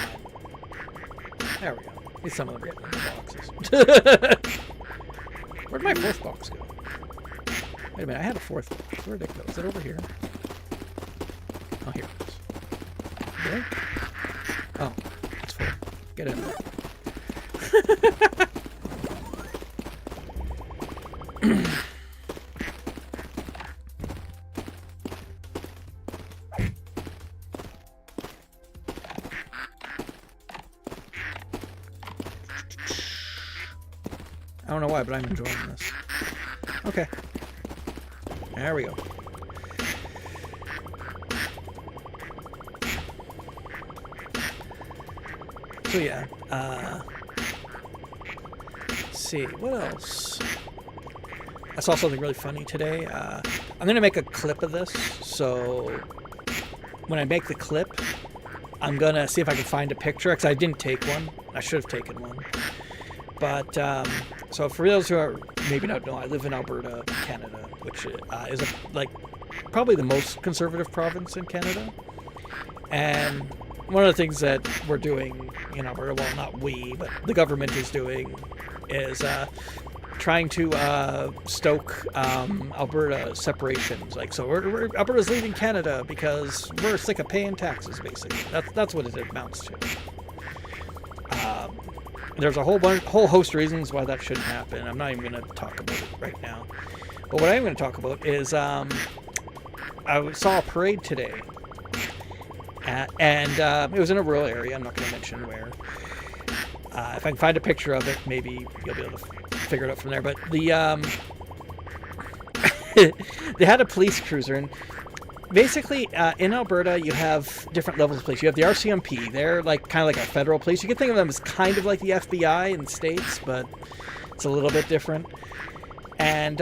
There we go. At least some of them are getting in the boxes. Where'd my 4th box go? Wait a minute, I had a 4th box. Where'd it go? Is it over here? Oh, here it is. Really? Oh, it's full. Get in there. I don't know why, but I'm enjoying this. Okay. There we go. So yeah, let's see, what else? I saw something really funny today. I'm going to make a clip of this, so when I make the clip, I'm going to see if I can find a picture, because I didn't take one. I should have taken one. But, so for those who are maybe not know, I live in Alberta, Canada, which is probably the most conservative province in Canada. And one of the things that we're doing in Alberta, well, not we, but the government is doing, is trying to stoke Alberta separations. Like, so Alberta's leaving Canada because we're sick of paying taxes, basically. That's what it amounts to. There's a whole host of reasons why that shouldn't happen. I'm not even going to talk about it right now. But what I am going to talk about is I saw a parade today. And it was in a rural area. I'm not going to mention where. If I can find a picture of it, maybe you'll be able to figure it out from there. But the they had a police cruiser, and basically in Alberta you have different levels of police. You have the RCMP. They're like kind of like a federal police. You can think of them as kind of like the FBI in the States, but it's a little bit different. And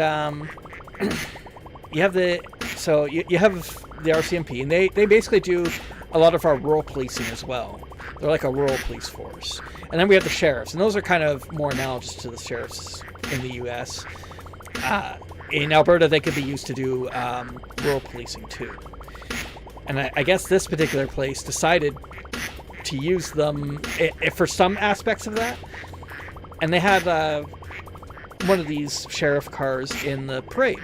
you have the RCMP, and they basically do a lot of our rural policing as well. They're like a rural police force. And then we have the sheriffs, and those are kind of more analogous to the sheriffs in the U.S. In Alberta, they could be used to do rural policing too. And I guess this particular place decided to use them for some aspects of that. And they had one of these sheriff cars in the parade.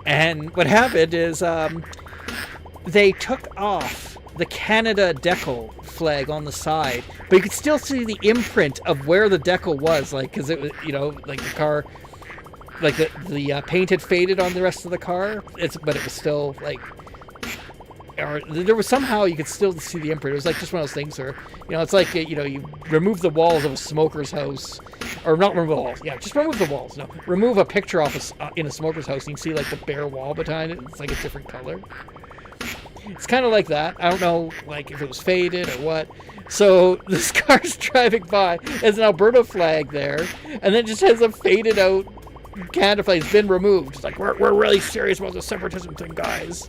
And what happened is they took off the Canada decal flag on the side, but you could still see the imprint of where the decal was, like, because it was, like the car, like the paint had faded on the rest of the car. But it was still like, or there was somehow you could still see the imprint. It was like just one of those things where, it's like, you remove the walls of a smoker's house, or not remove the walls. Yeah, just remove the walls. No, remove a picture off in a smoker's house, and you can see like the bare wall behind it. It's like a different color. It's kind of like that. I don't know, like, if it was faded or what. So this car's driving by, has an Alberta flag there, and then just has a faded out Canada flag. It's been removed. It's like, we're really serious about the separatism thing, guys.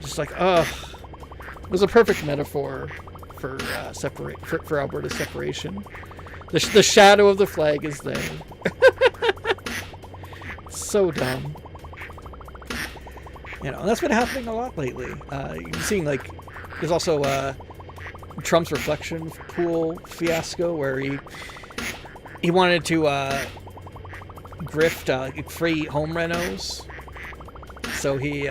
Just like, ugh. It was a perfect metaphor for for Alberta separation. The shadow of the flag is there. So dumb. And that's been happening a lot lately. You're seeing, like, there's also Trump's reflection pool fiasco, where he wanted to grift free home renos. So he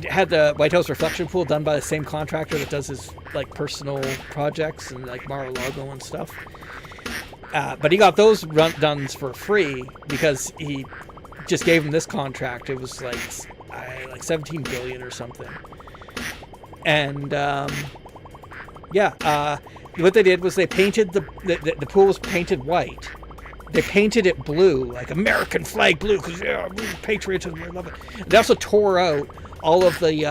had the White House reflection pool done by the same contractor that does his, like, personal projects and, like, Mar-a-Lago and stuff. But he got those done for free because he just gave him this contract. It was like $17 billion or something. And what they did was they painted the pool was painted white. They painted it blue, like American flag blue, because patriotism, I love it. They also tore out all of the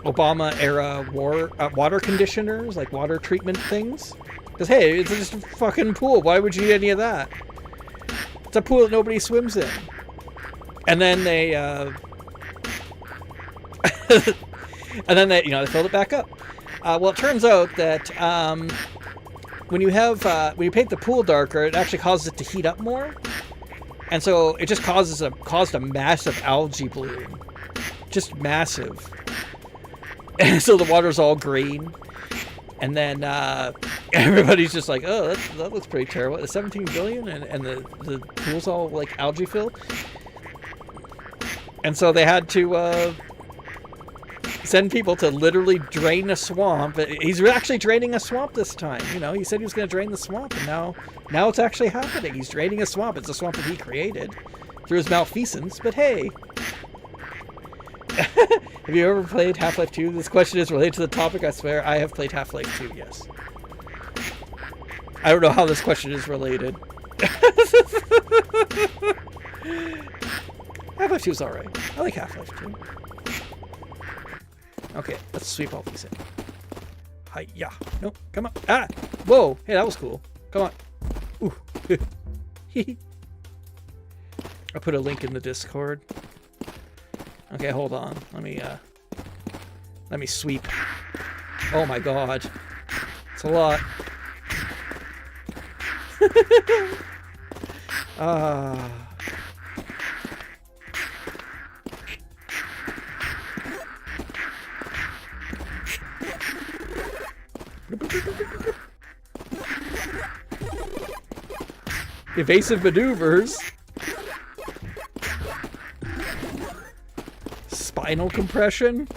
Obama era water conditioners, like water treatment things. Because, hey, it's just a fucking pool. Why would you need any of that? It's a pool that nobody swims in. And then they they filled it back up. Well, it turns out that when you paint the pool darker, it actually causes it to heat up more, and so it just caused a massive algae bloom, just massive. And so the water's all green, and then everybody's just like, oh, that looks pretty terrible. The 17 billion, and the pool's all like algae filled. And so they had to send people to literally drain a swamp. He's actually draining a swamp this time. He said he was going to drain the swamp, and now it's actually happening. He's draining a swamp. It's a swamp that he created through his malfeasance. But hey, have you ever played Half-Life 2? This question is related to the topic, I swear. I have played Half-Life 2, yes. I don't know how this question is related. Half-Life 2 is alright. I like Half-Life 2. Okay, let's sweep all these in. Hi-ya. Nope, come on. Ah! Whoa! Hey, that was cool. Come on. Ooh. I'll put a link in the Discord. Okay, hold on. Let me sweep. Oh my god. It's a lot. Evasive maneuvers. Spinal compression.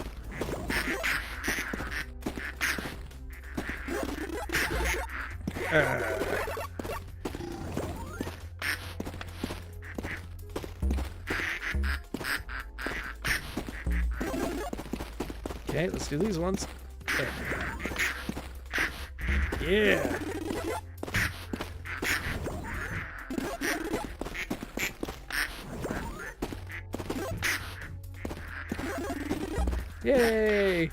Okay, let's do these ones. Yeah. Yay!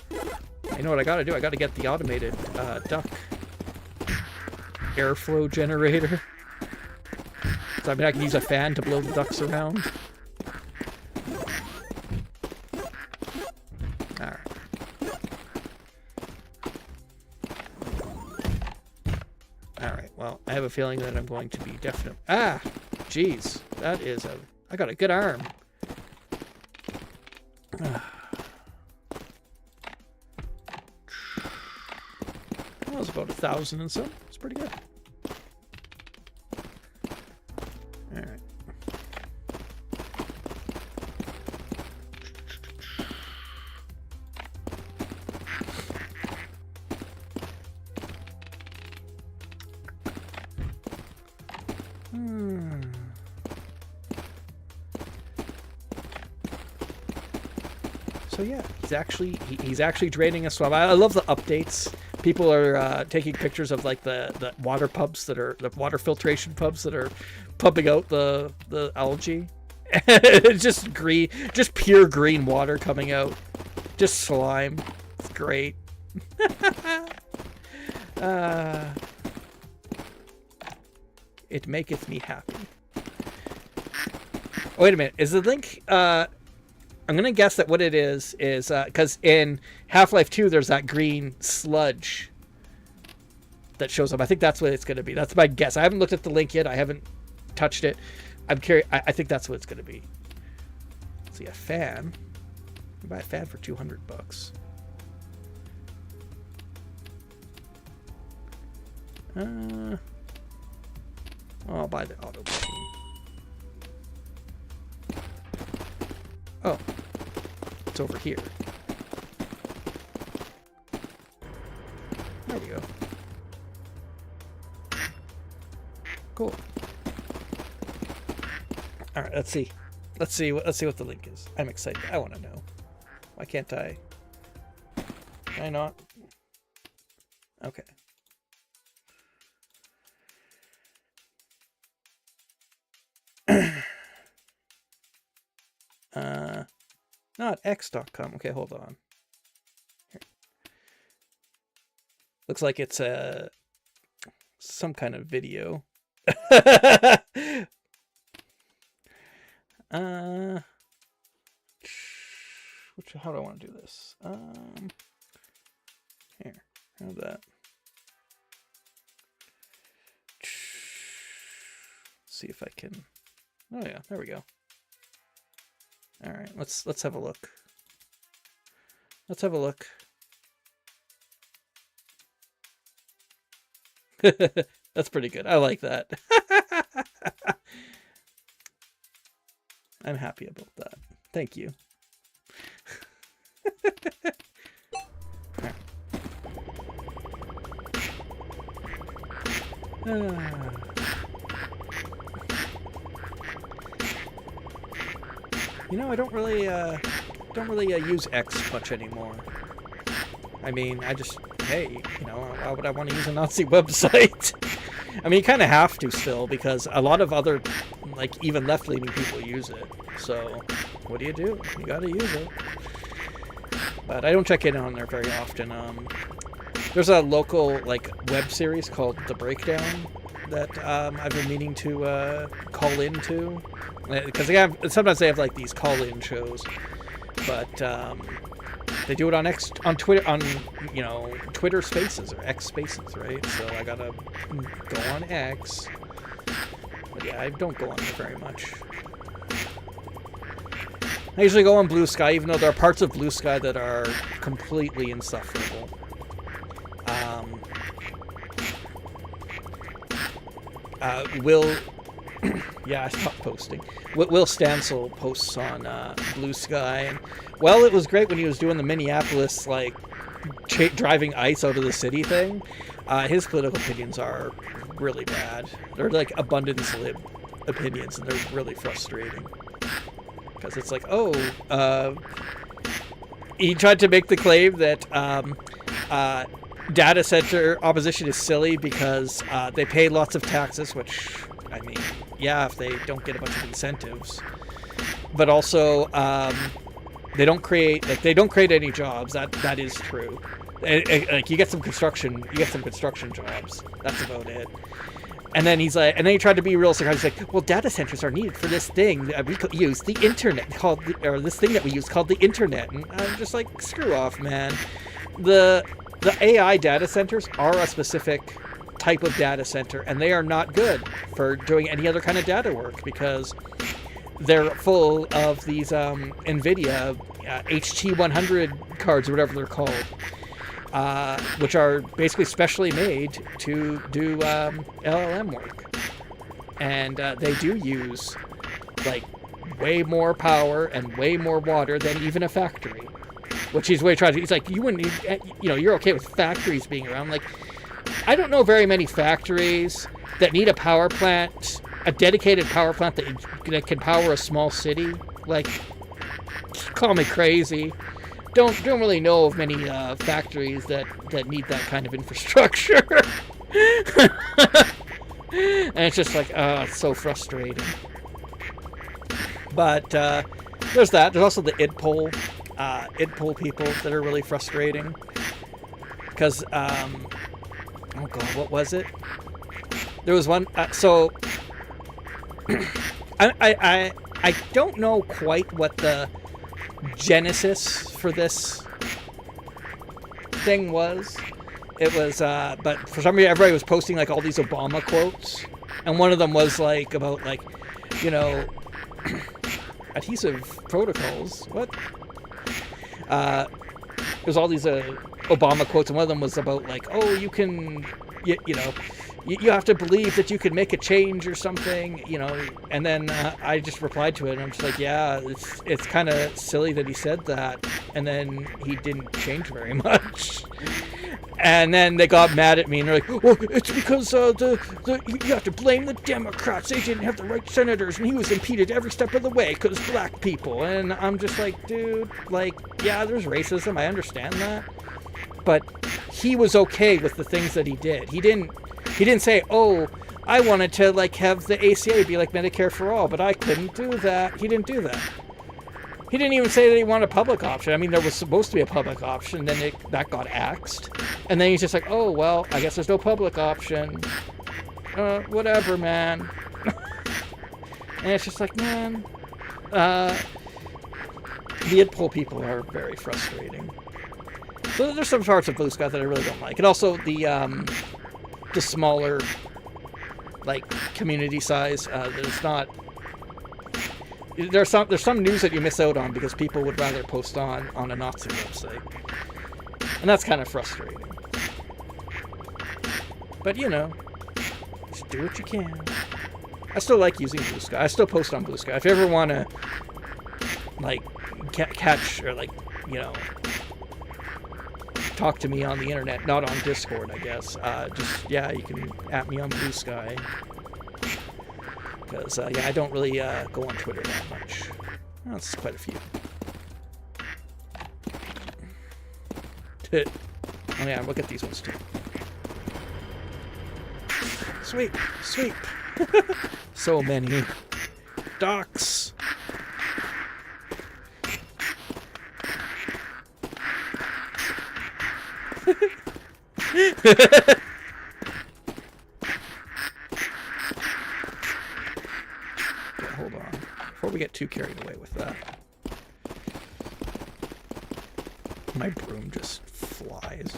You know what I gotta do? I gotta get the automated duck airflow generator. So I mean, I can use a fan to blow the ducks around. Alright. Alright, well, I have a feeling that I'm going to be definite. Ah! Jeez. That is a... I got a good arm. That was about 1,000 and some. It's pretty good. Alright. So yeah, he's actually draining a swamp. I love the updates. People are taking pictures of like the water pumps that are the water filtration pumps that are pumping out the algae. It's just green, just pure green water coming out, just slime. It's great. It maketh me happy. Oh, wait a minute. Is the link? I'm gonna guess that what it is because in Half-Life 2 there's that green sludge that shows up. I think that's what it's gonna be. That's my guess. I haven't looked at the link yet. I haven't touched it. I'm curious. I think that's what it's gonna be. See, a fan. You can buy a fan for $200. I'll buy the auto button. Oh, it's over here. There we go. Cool. All right, let's see. Let's see what the link is. I'm excited. I want to know. Why can't I? Can I not? Okay. Not x.com. Okay, hold on. Here. Looks like it's some kind of video. How do I want to do this? Here, how that? See if I can. Oh yeah, there we go. All right, let's have a look. Let's have a look. That's pretty good. I like that. I'm happy about that. Thank you. You know, I don't really use X much anymore. I mean, hey, you know, why would I want to use a Nazi website? I mean, you kind of have to still, because a lot of other, like, even left-leaning people use it. So, what do? You gotta use it. But I don't check in on there very often. There's a local, like, web series called The Breakdown that I've been meaning to call into. Because sometimes they have, like, these call-in shows. But They do it on Twitter, on, you know, Twitter Spaces or X Spaces, right? So I gotta go on X. But yeah, I don't go on there very much. I usually go on Blue Sky, even though there are parts of Blue Sky that are completely insufferable. Will... yeah, I stopped posting. Will Stansel posts on Blue Sky. And, well, it was great when he was doing the Minneapolis, like, driving ice out of the city thing. His political opinions are really bad. They're like abundance lib opinions, and they're really frustrating. Because it's like, oh, he tried to make the claim that data center opposition is silly because they pay lots of taxes, which, I mean, yeah, if they don't get a bunch of incentives. But also, they don't create any jobs. That is true. Like, you get some construction jobs. That's about it. And then he's like, and then he tried to be real sarcastic. He's like, well, data centers are needed for this thing that we use, the internet, or this thing that we use called the internet. And I'm just like, screw off, man. The AI data centers are a specific type of data center, and they are not good for doing any other kind of data work because they're full of these NVIDIA HT100 cards or whatever they're called. Which are basically specially made to do LLM work. And they do use, like, way more power and way more water than even a factory. Which he's way trying to... He's like, you wouldn't... You know, you're okay with factories being around. Like, I don't know very many factories that need a power plant, a dedicated power plant that can power a small city. Like, call me crazy. Don't really know of many factories that need that kind of infrastructure. And it's just like, it's so frustrating. But there's that. There's also the IDPOL people that are really frustrating. Because, oh god, what was it? There was one, so... I don't know quite what the genesis for this thing was. It was, but for some reason everybody was posting like all these Obama quotes, and one of them was like about like, you know, adhesive protocols. What? There's all these Obama quotes, and one of them was about like, oh, you can, you know, you have to believe that you can make a change or something, you know. And then I just replied to it, and I'm just like, yeah, it's kind of silly that he said that, and then he didn't change very much. And then they got mad at me, and they're like, well, it's because you have to blame the Democrats. They didn't have the right senators, and he was impeded every step of the way because black people. And I'm just like, dude, like, yeah, there's racism. I understand that. But he was okay with the things that he did. He didn't say, oh, I wanted to, like, have the ACA be like Medicare for all, but I couldn't do that. He didn't do that. He didn't even say that he wanted a public option. I mean, there was supposed to be a public option, then that got axed. And then he's just like, oh, well, I guess there's no public option. Whatever, man. And it's just like, man, the IDPOL people are very frustrating. So there's some parts of Blue Sky that I really don't like. And also the smaller, like, community size. There's some news that you miss out on because people would rather post on a Nazi website. And that's kind of frustrating. But, you know, just do what you can. I still like using Blue Sky. I still post on Blue Sky. If you ever want to, like, catch or, like, you know, talk to me on the internet, not on Discord, I guess. Just, yeah, you can at me on Blue Sky. Because, yeah, I don't really go on Twitter that much. Well, that's quite a few. Oh, yeah, look at these ones, too. Sweet, sweet. So many. Docs. Hold on. Before we get too carried away with that. My broom just flies.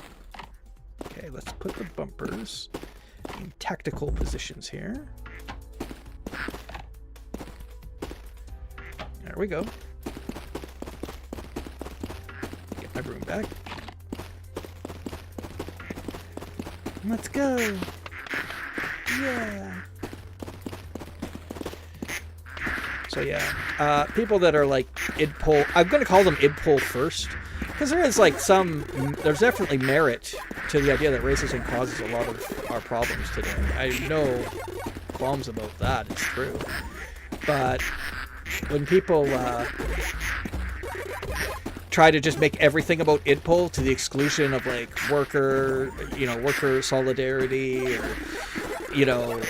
Okay, let's put the bumpers in tactical positions here. There we go. Get my broom back. Let's go. Yeah. So yeah, people that are like id pull, I'm going to call id pull first, because there is like there's definitely merit to the idea that racism causes a lot of our problems today. I have no qualms about that, it's true. But when people try to just make everything about id pull to the exclusion of like worker solidarity, or,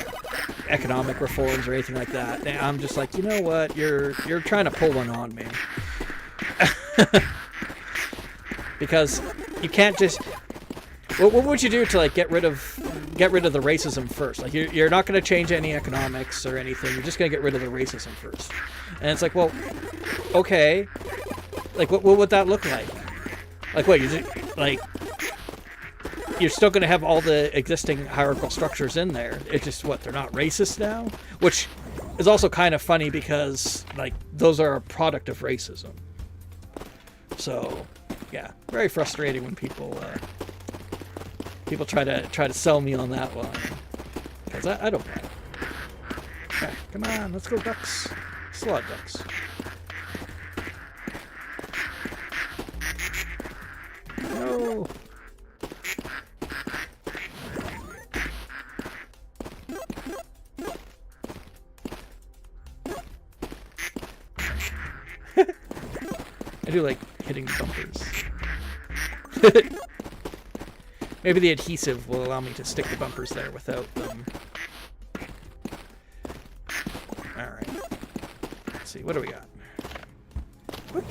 economic reforms or anything like that, I'm just like, you know what, you're trying to pull one on me. Because you can't just, what would you do to like get rid of the racism first? Like you're not going to change any economics or anything, you're just going to get rid of the racism first. And it's like, well, okay, like what would that look like? Like what, you're still going to have all the existing hierarchical structures in there. It's just, what, they're not racist now? Which is also kind of funny because, like, those are a product of racism. So, yeah, very frustrating when people try to sell me on that one. Because I don't buy it. Okay, come on, let's go ducks. It's a lot of ducks. No. I do like hitting bumpers. Maybe the adhesive will allow me to stick the bumpers there without them. Alright. Let's see, what do we got? Whoop.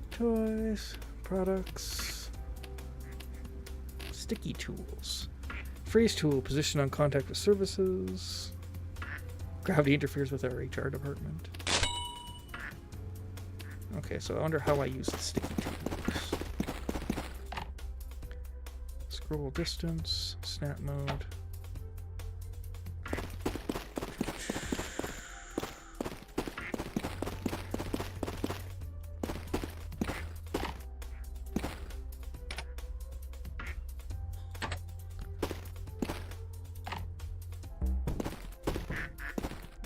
Toys, products, sticky tools. Freeze tool, position on contact with services. Gravity interferes with our HR department. Okay, so I wonder how I use the sticky tools. Scroll distance, snap mode.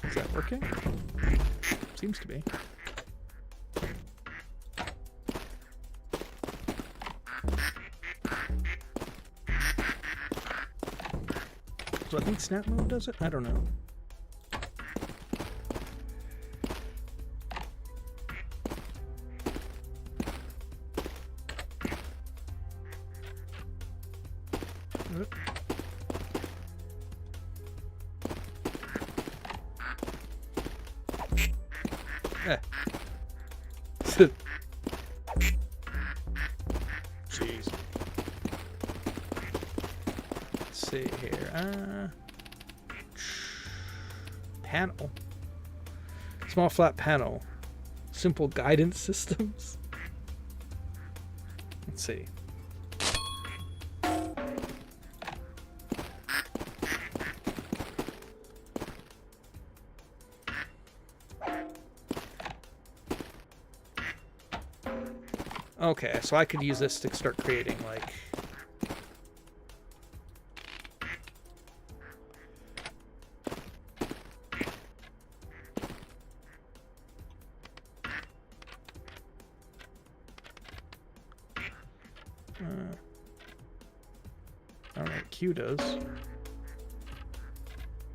Is that working? Seems to be. So I think snap mode does it? I don't know. Jeez. Let's see here. Panel. Small flat panel. Simple guidance systems. Let's see. Okay, so I could use this to start creating, like... I don't know what Q does.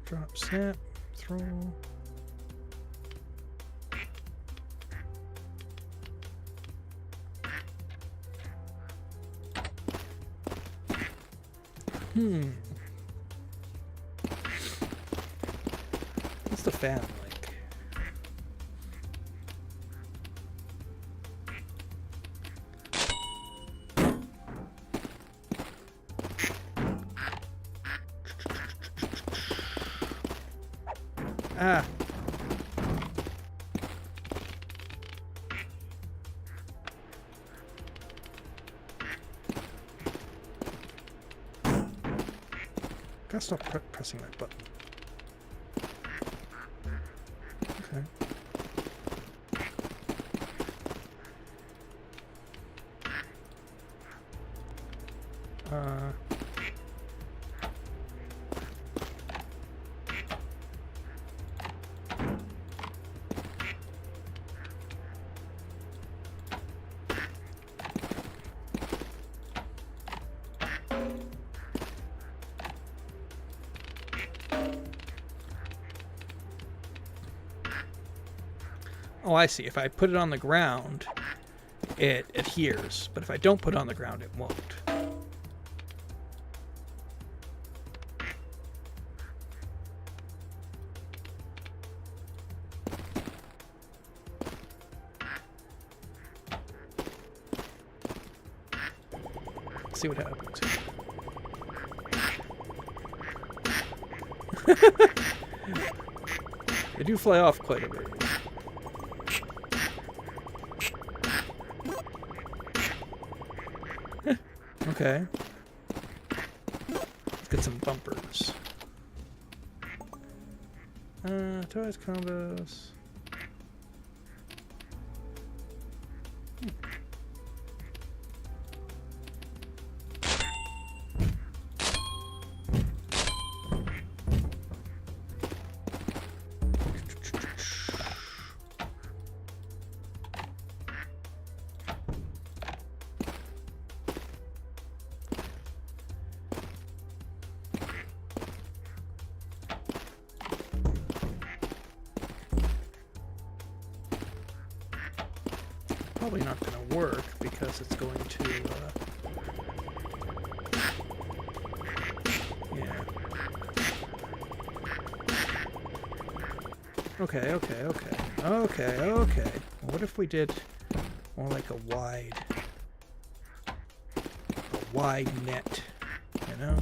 Drop, snap, throw... What's the fan like? Ah. gotta stop pressing that button. Okay. Oh, I see. If I put it on the ground, it adheres. But if I don't put it on the ground, it won't. Let's see what happens. They do fly off quite a bit. Okay. Let's get some bumpers. Toys, combos. Probably not going to work because it's going to, yeah. Okay. What if we did more like a wide net, you know?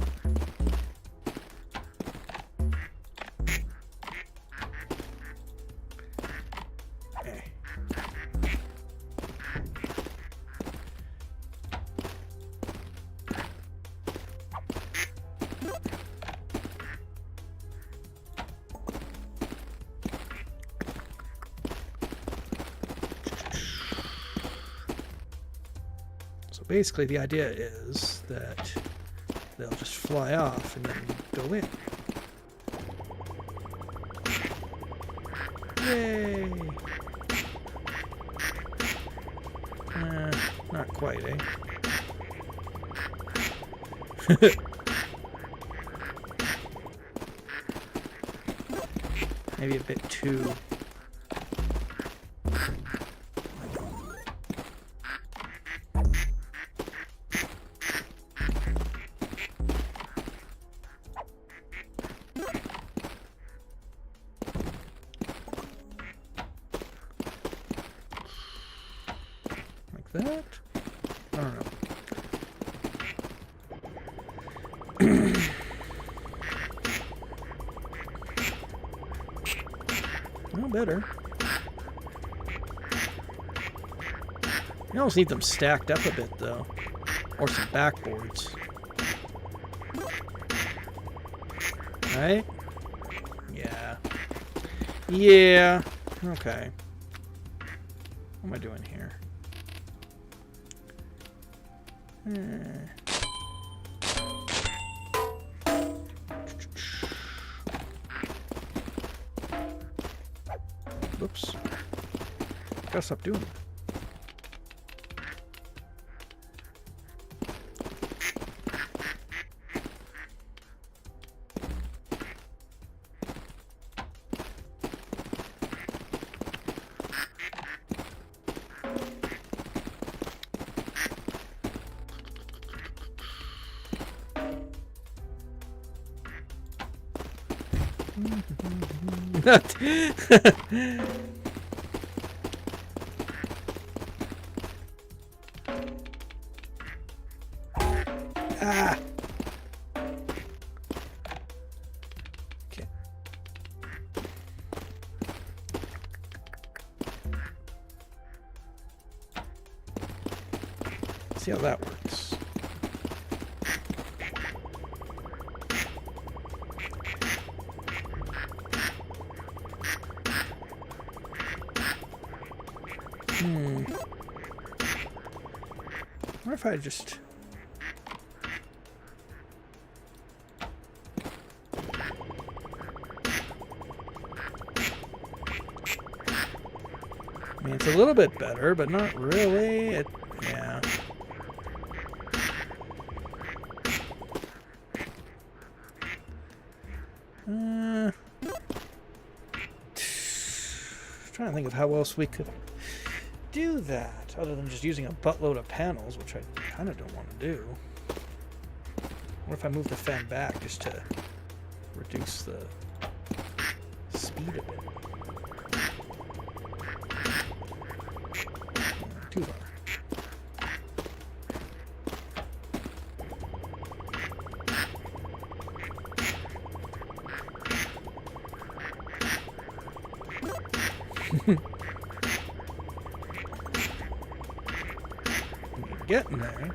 Basically, the idea is that they'll just fly off and then go in. Yay! Not quite, eh? Maybe a bit too... that? I don't know. No better. You almost need them stacked up a bit, though. Or some backboards. Right? Yeah. Yeah. Okay. What am I doing here? Whoops. Gotta stop doing that. Ah. Okay. See how that works. What if I just... I mean, it's a little bit better, but not really. Yeah. Trying to think of how else we could do that, other than just using a buttload of panels, which I kind of don't want to do. What if I move the fan back just to reduce the speed a bit? Too far. Getting there.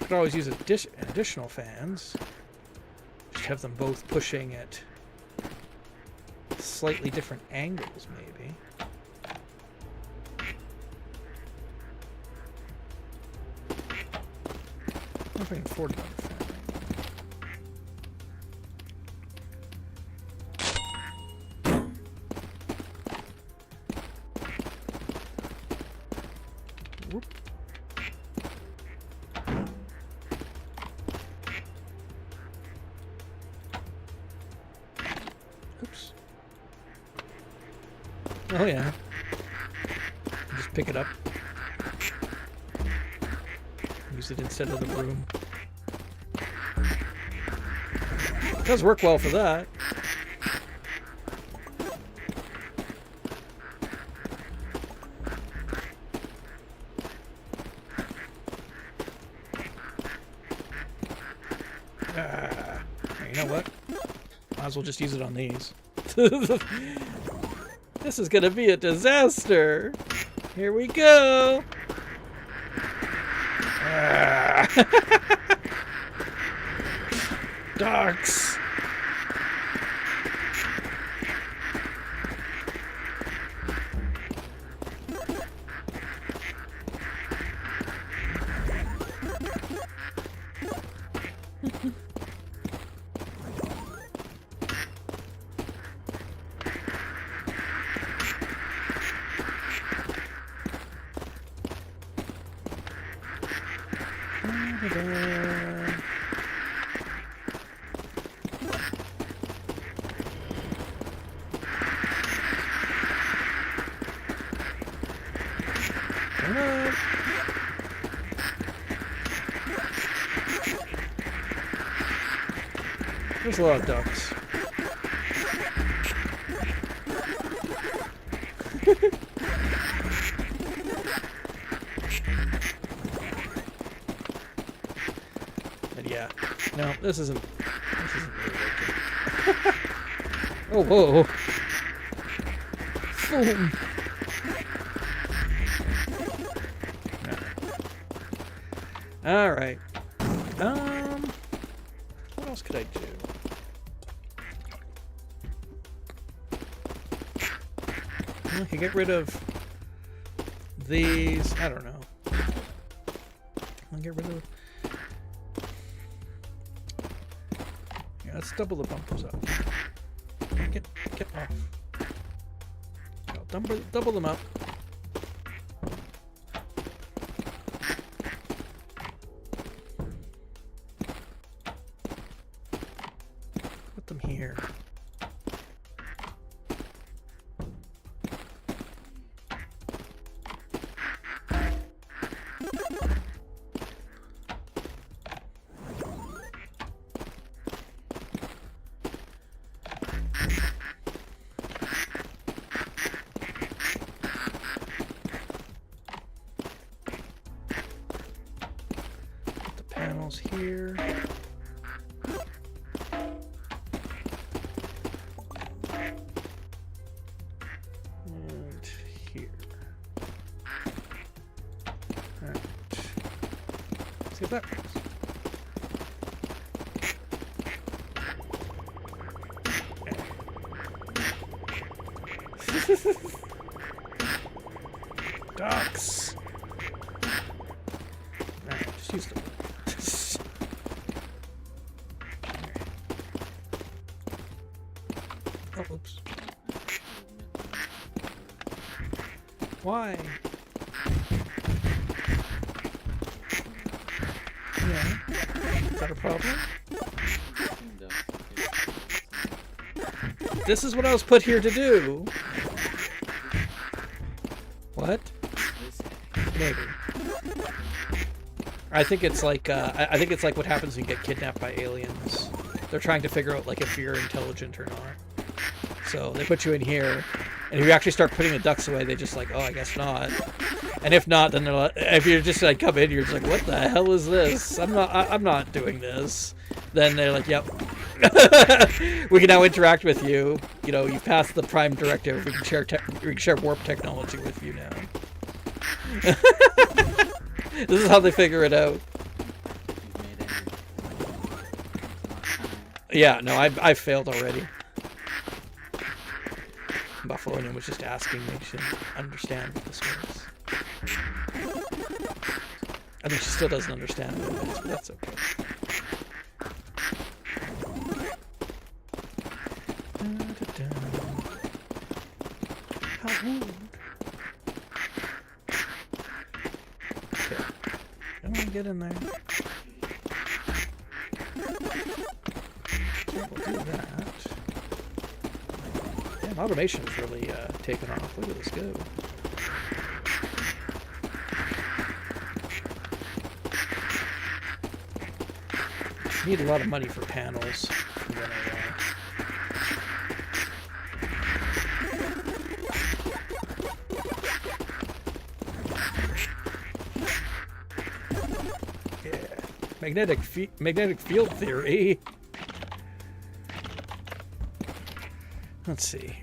Could always use additional fans. Just have them both pushing at slightly different angles, maybe. I don't know if I can afford another fan. Whoop. Oops. Oh yeah. Just pick it up. Use it instead of the broom. It does work well for that. You know what? Might as well just use it on these. This is gonna be a disaster. Here we go. Ducks. There's a lot of ducks. And yeah, no, this isn't really working. Oh, whoa. Boom. All right. What else could I do? I can get rid of these. I don't know. I'll get rid of. Yeah, let's double the bumpers up. Get off. No, double them up. Put them here. Here. And here. Alright. See if that works. Ducks. Alright, just use them. Oh, oops. Why? Yeah. Is that a problem? This is what I was put here to do. What? Maybe. I think it's like I think it's like what happens when you get kidnapped by aliens. They're trying to figure out like if you're intelligent or not. So they put you in here, and if you actually start putting the ducks away, they just like, oh, I guess not. And if not, then they're like, if you're just like come in, you're just like, what the hell is this? I'm not doing this. Then they're like, yep. We can now interact with you. You know, you've passed the prime directive. We can share warp technology with you now. This is how they figure it out. Yeah, no, I've failed already. Buffalonium was just asking me to understand what this was. I think she still doesn't understand what it is, but that's okay. How rude. Okay. Come on, get in there. So we'll do that. Damn, automation's really taken off. Look at this go. Need a lot of money for panels. Magnetic field theory. Let's see.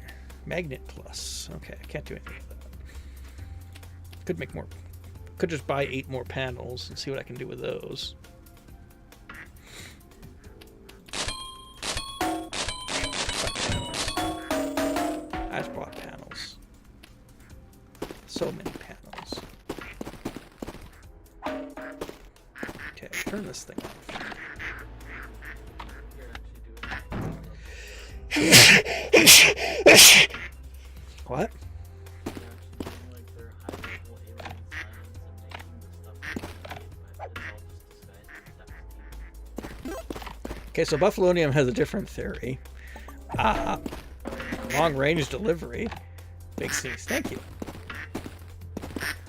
Magnet plus. Okay, I can't do anything with that. Could make more. Could just buy 8 more panels and see what I can do with those. I just bought panels. So many panels. Okay, turn this thing off. What? Okay, so Buffalonium has a different theory. Long-range delivery. Big sneeze. Thank you.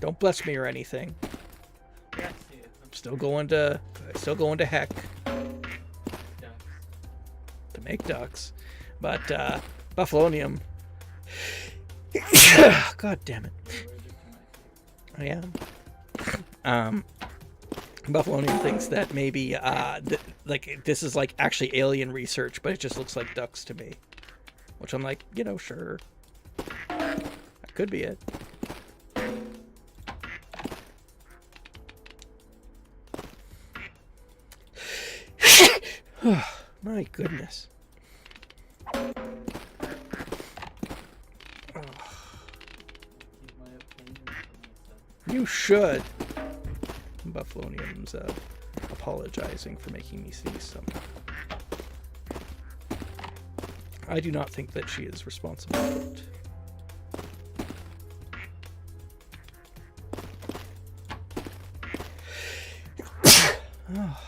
Don't bless me or anything. I'm still going to heck to make ducks, but Buffalonium. God damn it. I am. Buffalonium thinks that maybe like this is like actually alien research, but it just looks like ducks to me. Which I'm like, you know, sure. That could be it. My goodness. You should. Buffalonium's apologizing for making me see some. I do not think that she is responsible for it. Oh.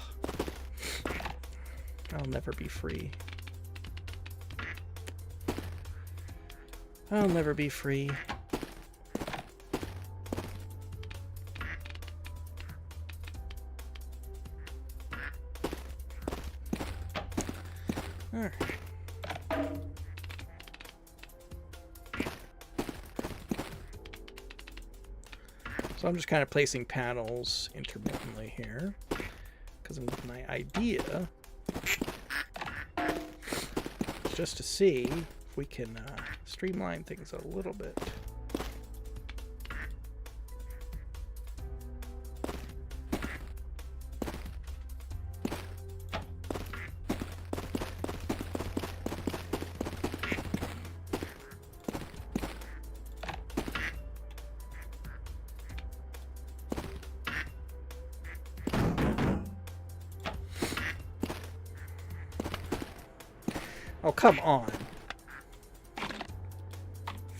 I'll never be free. I'll never be free. Alright. So I'm just kind of placing panels intermittently here, because my idea is just to see if we can streamline things a little bit. Oh, come on.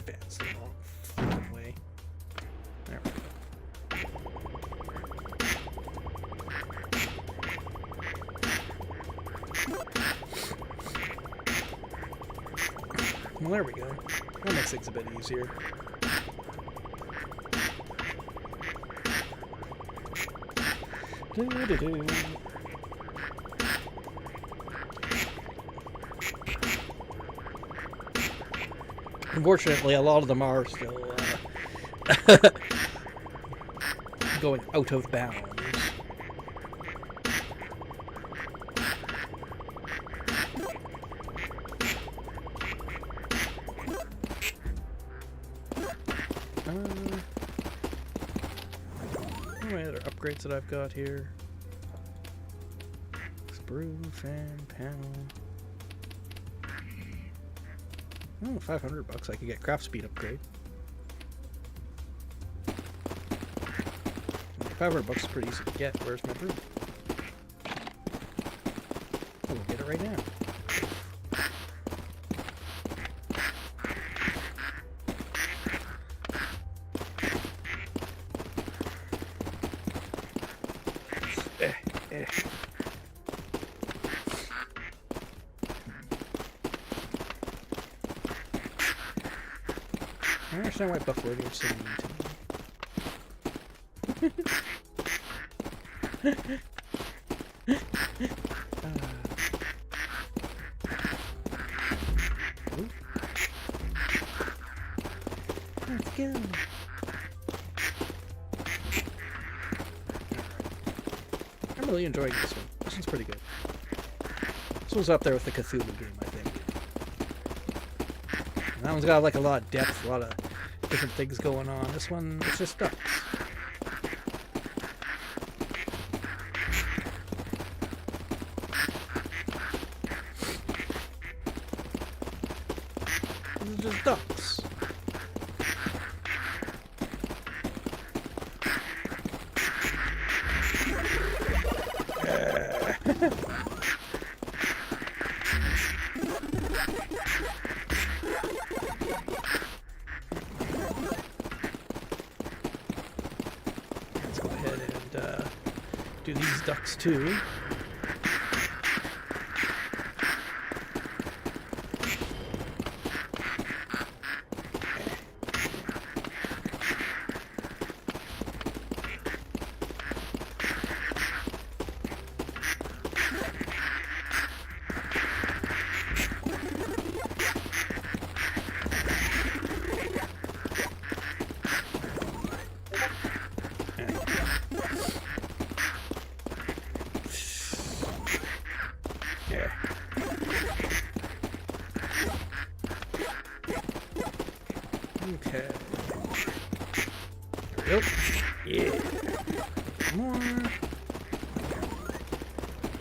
Fancy little fucking way. There we go. Well, there we go. That makes things a bit easier. Do-do-do. Unfortunately, a lot of them are still going out of bounds. What are my other upgrades that I've got here? Sprue, fan, panel. Oh, $500 I could get craft speed upgrade. $500 is pretty easy to get. Where's my broom? Oh, we'll get it right now. I understand why Buffalo is so mean to me. Let's go. I'm really enjoying this one. This one's pretty good. This one's up there with the Cthulhu game, I think. And that one's got like a lot of depth, a lot of different things going on. This one, it's just ducks. This is just ducks. Let's go ahead and do these ducks too. Okay. There we go. Yeah. More.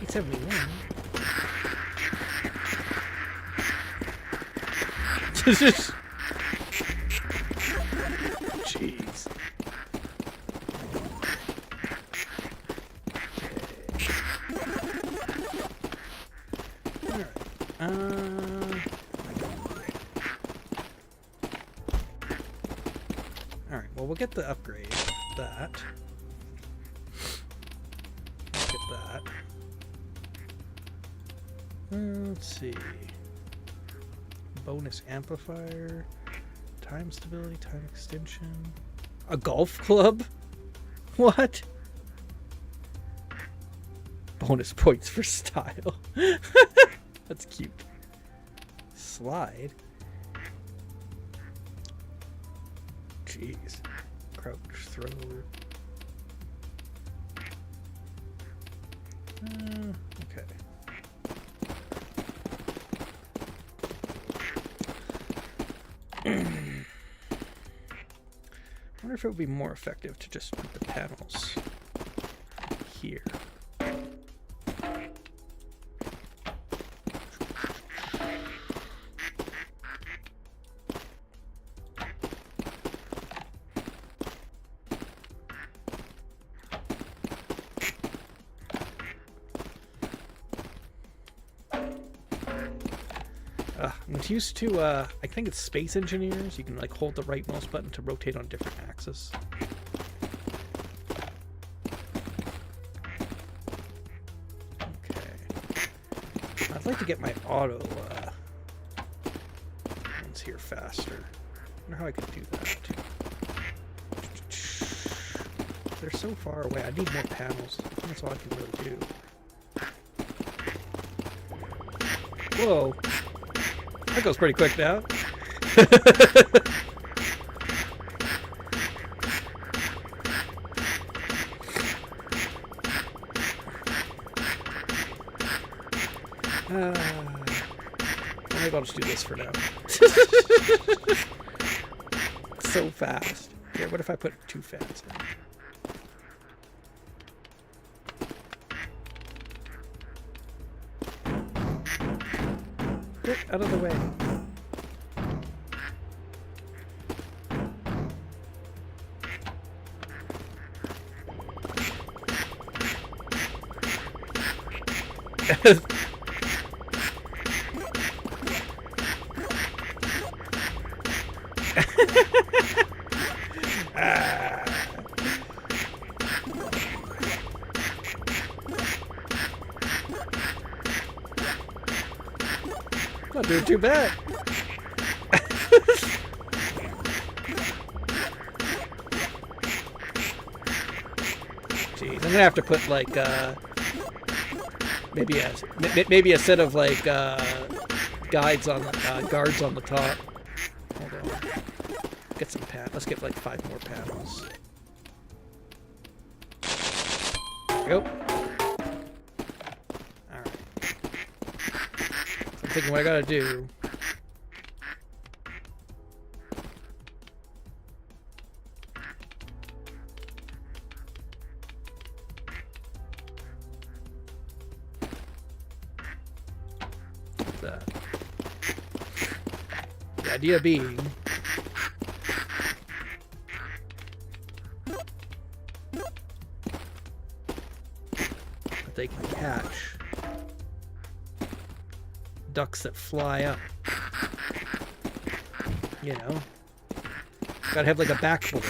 871. Jeez. Alright, well, we'll get the upgrade. That. Let's get that. Let's see. Bonus amplifier. Time stability, time extension. A golf club? What? Bonus points for style. That's cute. Slide. Jeez. Crouch, throw. Okay. I wonder if it would be more effective to just put the panels here. I'm used to, I think it's Space Engineers. You can, like, hold the right mouse button to rotate on different axes. Okay. I'd like to get my auto, ones here faster. I wonder how I could do that. They're so far away. I need more panels. That's all I can really do. Whoa. That goes pretty quick now. Maybe I'll just do this for now. So fast. Here, what if I put 2 fans in? Get out of the way. Not doing too bad. Jeez, I'm gonna have to put like maybe a set of like guards on the top. Hold on. Get some let's get like 5 more panels. There we go. Alright. I'm thinking what I gotta do. That. The idea being that they can catch ducks that fly up. You know, gotta have like a backboard.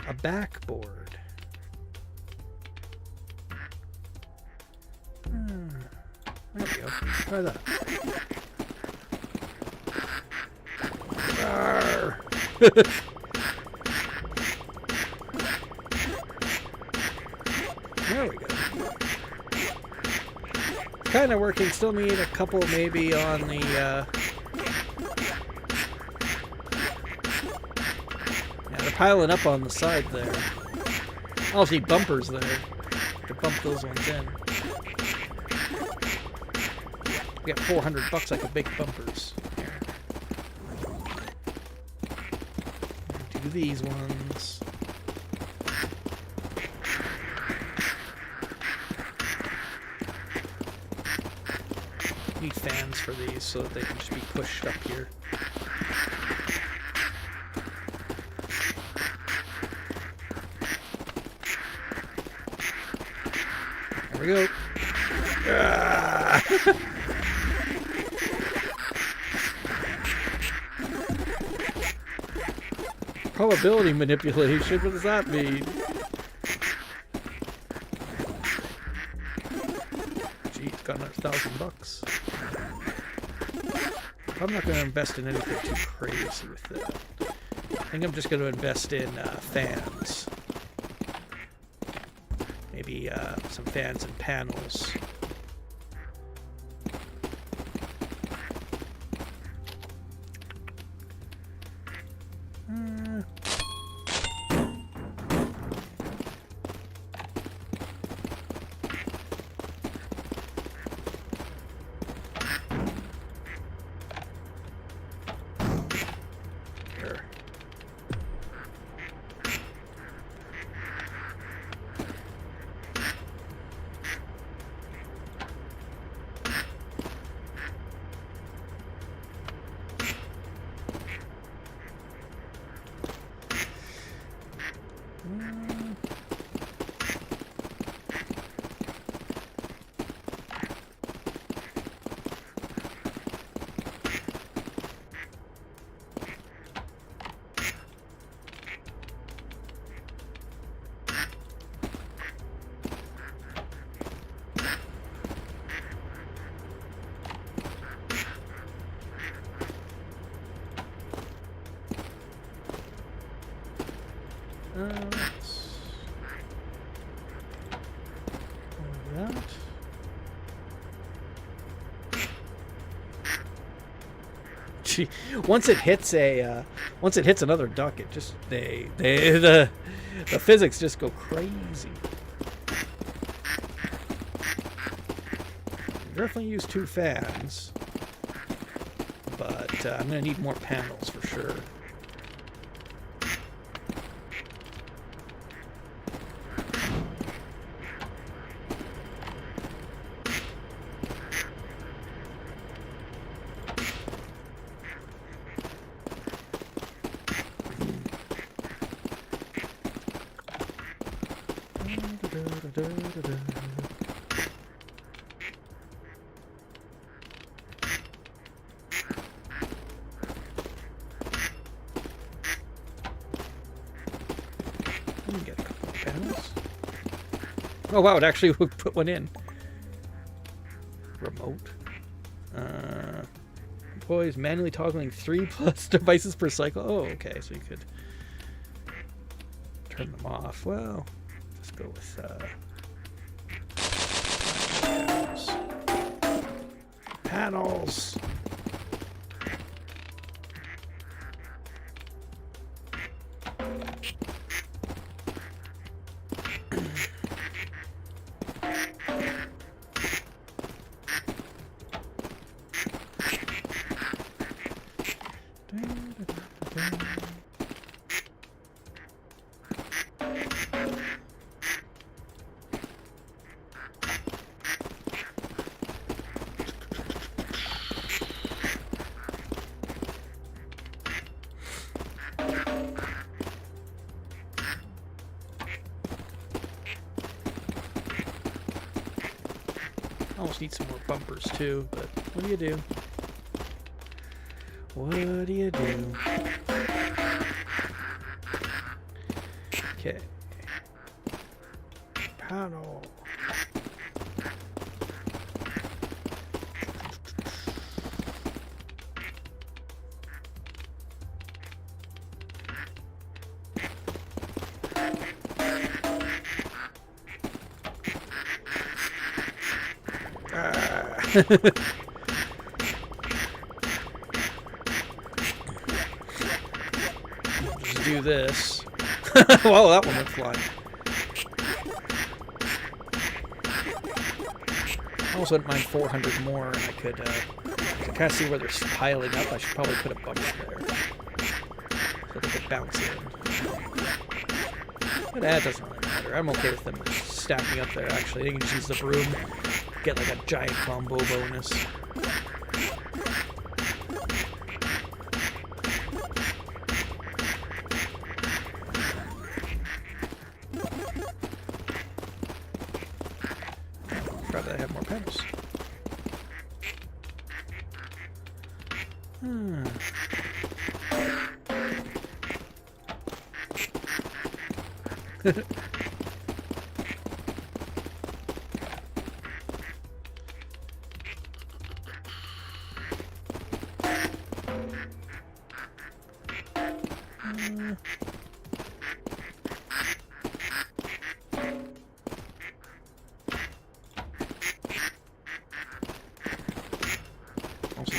A backboard. There we go. Try that. There we go. Kind of working. Still need a couple maybe on the yeah, they're piling up on the side there. I also need bumpers there to bump those ones in. Get $400 I could make bumpers. Here. Do these ones. Need fans for these so that they can just be pushed up here. There we go. Ah! Probability manipulation? What does that mean? Gee, got another $1,000. I'm not going to invest in anything too crazy with that. I think I'm just going to invest in fans. Maybe some fans and panels. That. Gee, once it hits another duck, it just the physics just go crazy. Definitely use 2 fans, but I'm gonna need more panels for sure. Get a couple of panels. Oh wow, it actually would put one in. Remote. Employees manually toggling 3+ devices per cycle. Oh, okay, so you could turn them off. Well, let's go with panels. Almost need some more bumpers too, but what do you do? What do you do? Okay. Panel. Just do this. Whoa, that one went flying. I almost wouldn't mind 400 more, and I could kind of see where they're piling up. I should probably put a bumper there so they could bounce in. But that doesn't really matter. I'm okay with them stacking up there, actually. They can just use the broom, get like a giant combo bonus. Probably I have more panels.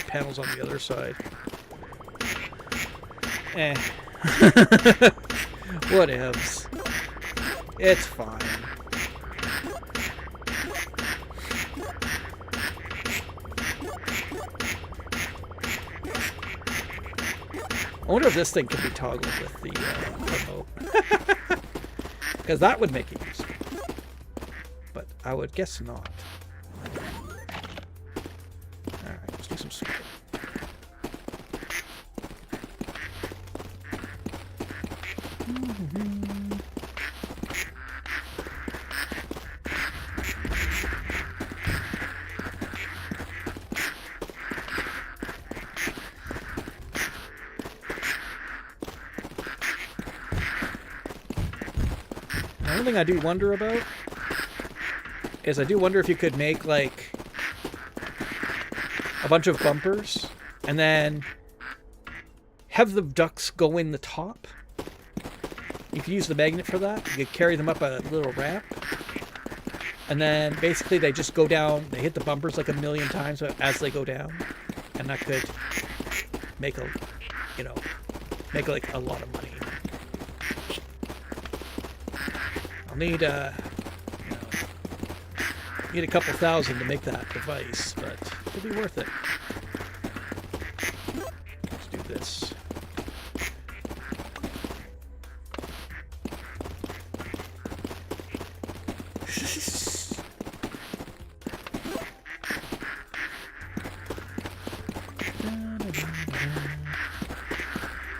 Panels on the other side. What ifs? It's fine. I wonder if this thing can be toggled with the remote. Because that would make it useful. But I would guess not. Alright, let's do some sweeping. The only thing I do wonder about is I do wonder if you could make like a bunch of bumpers and then have the ducks go in the top. If you use the magnet for that, you could carry them up a little ramp. And then basically they just go down, they hit the bumpers like a million times as they go down. And that could make a, you know, make like a lot of money. I'll need, you know, need a couple thousand to make that device, but it'll be worth it. Let's do this.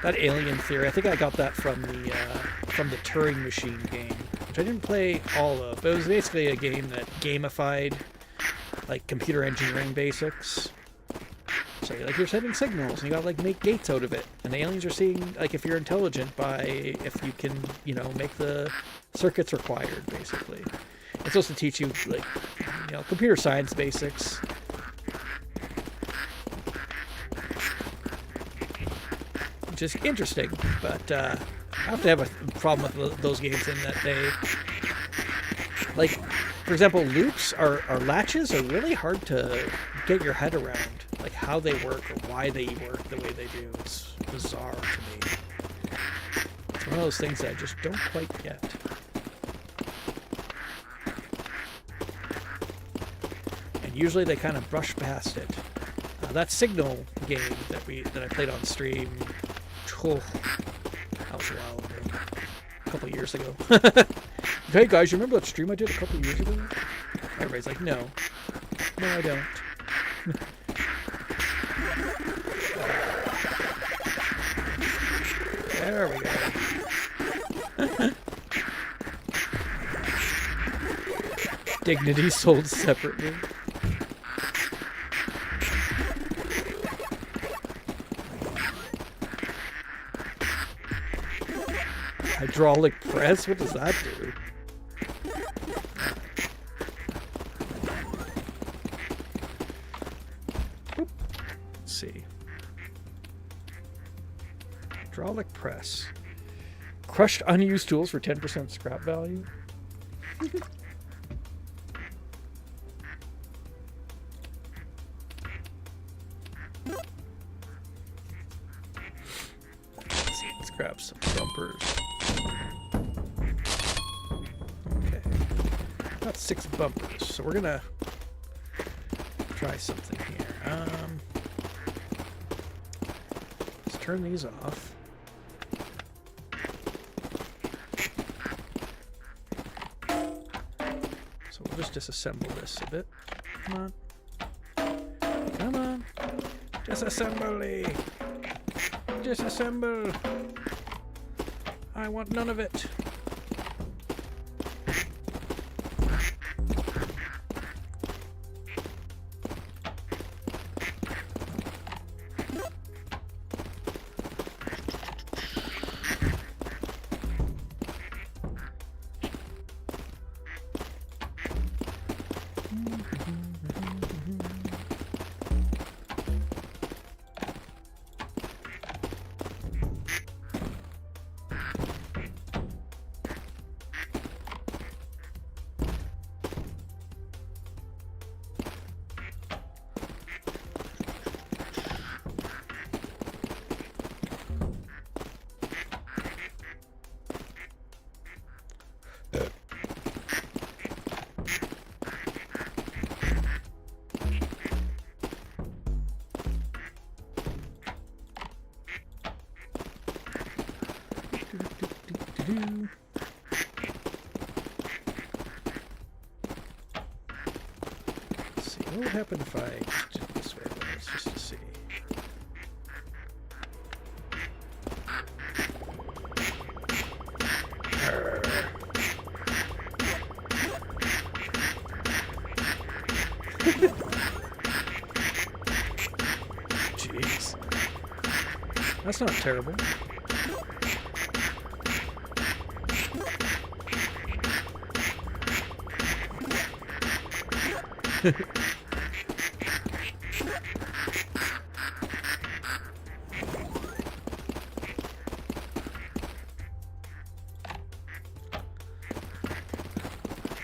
That Alien Theory, I think I got that from the Turing Machine game, which I didn't play all of, but it was basically a game that gamified like computer engineering basics. So like you're sending signals, and you got like make gates out of it, and the aliens are seeing like if you're intelligent by if you can, you know, make the circuits required. Basically, it's supposed to teach you like, you know, computer science basics. Which is interesting, but I have to have a problem with those games in that they, like, for example, loops or latches are really hard to get your head around, like how they work or why they work the way they do. It's bizarre to me. It's one of those things that I just don't quite get. And usually they kind of brush past it. That Signal game that I played on stream. Oh, that was a while ago. A couple years ago. Hey guys, you remember that stream I did a couple years ago? Everybody's like, no. No, I don't. There we go. Dignity sold separately. Hydraulic press? What does that do? Oop. Let's see. Hydraulic press. Crushed unused tools for 10% scrap value. Let's see. Let's grab some bumpers. 6 bumpers, so we're gonna try something here. Let's turn these off. So we'll just disassemble this a bit. Come on. Come on. Disassemble! Disassemble! I want none of it. Let's see, what would happen if I just did it this way? Let's just to see. Jeez. That's not terrible.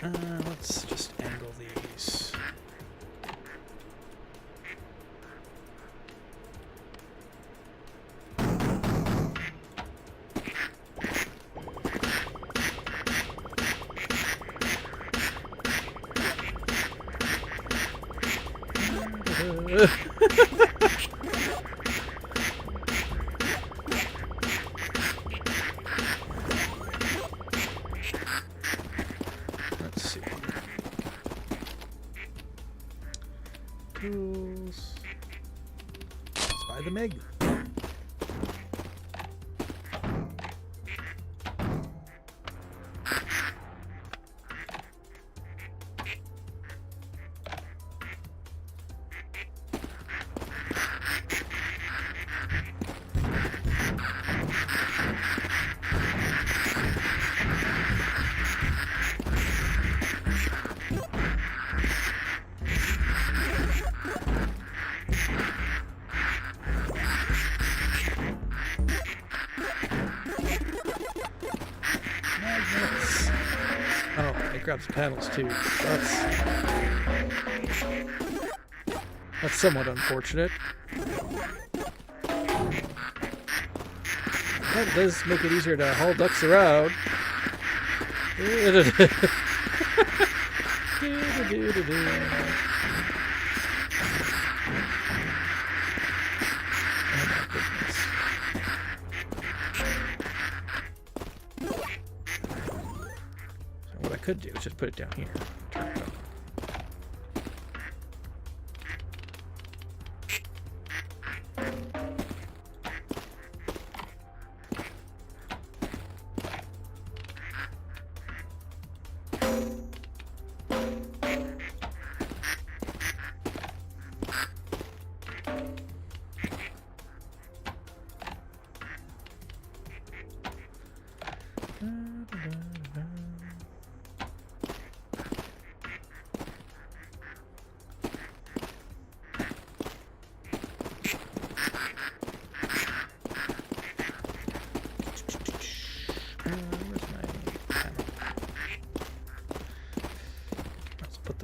Let's just angle these. Let's see. Tools. Let's buy the Meg. Oh, it grabs panels too. That's somewhat unfortunate. That does make it easier to haul ducks around. Oh my goodness. So what I could do is just put it down here. Turn it up.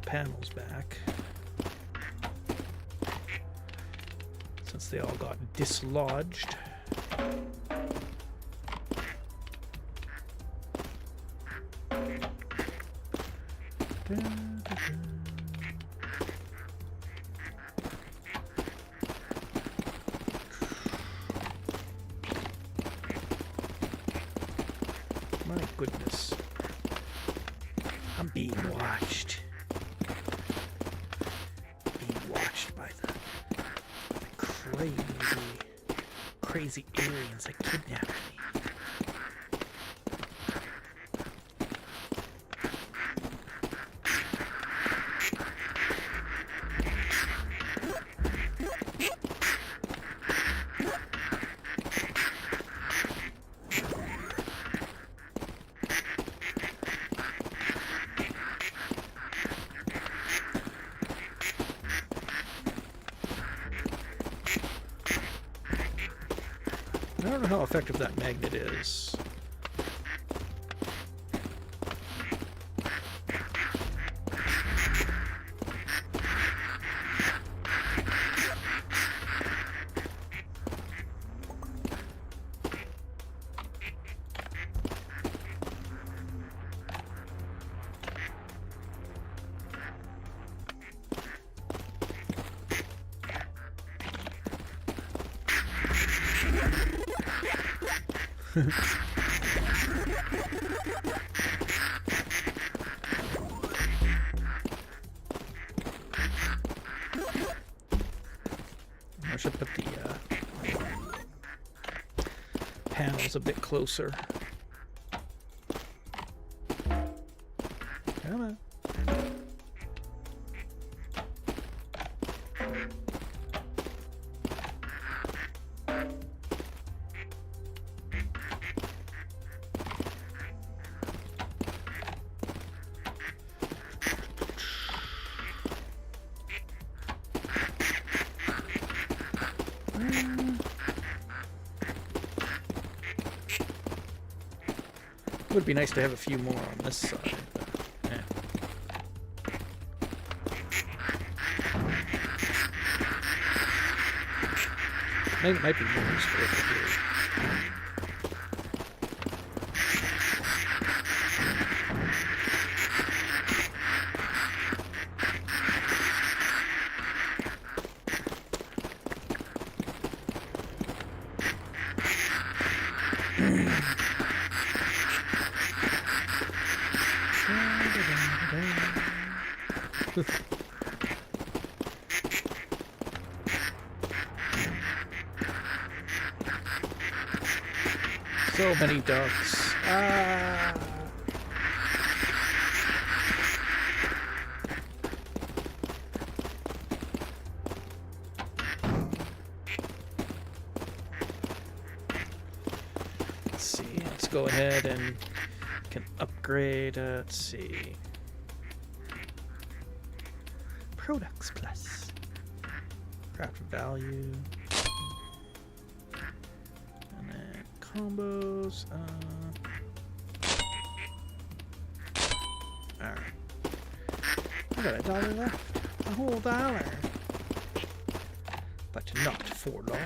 Panels back, since they all got dislodged. My goodness, I'm being watched. Crazy aliens that kidnapped me. I don't know how effective that magnet is. I should put the panels a bit closer. Come on. Would be nice to have a few more on this side. But, Might be more useful if it is. So many ducks. Ah. Let's see. Let's go ahead and can upgrade. Let's see. Products plus craft value. Combos. Alright. I got $1 left. A whole $1. But not for long.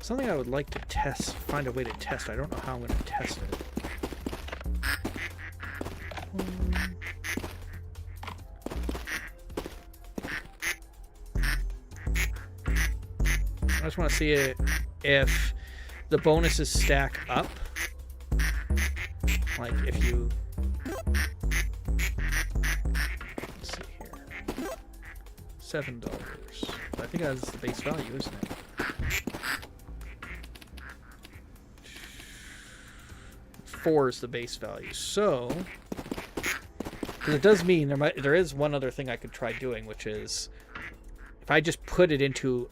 Something I would like to test, find a way to test. I don't know how I'm going to test it. I just want to see if the bonuses stack up. Like if you... Let's see here. $7. But I think that's the base value, isn't it? $4 is the base value. So, because it does mean there is one other thing I could try doing, which is if I just put it into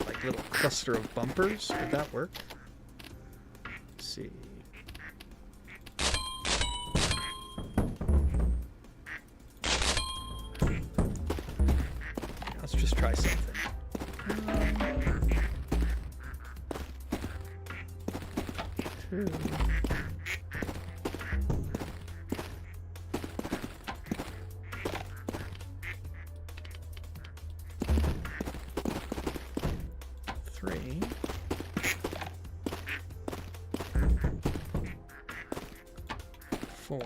like little cluster of bumpers, would that work? Let's see. Let's just try something. 2. 3. 4.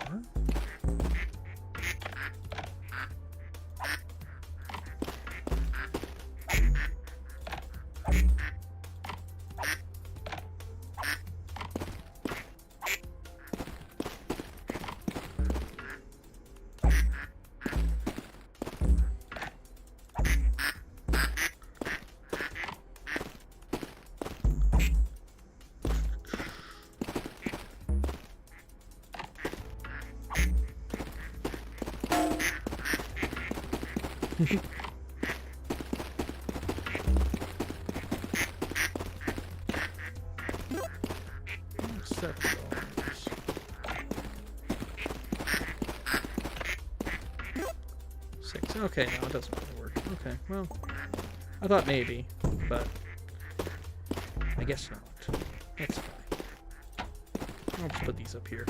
6. Okay, no, it doesn't really work. Okay, well, I thought maybe, but I guess not. That's fine. I'll just put these up here.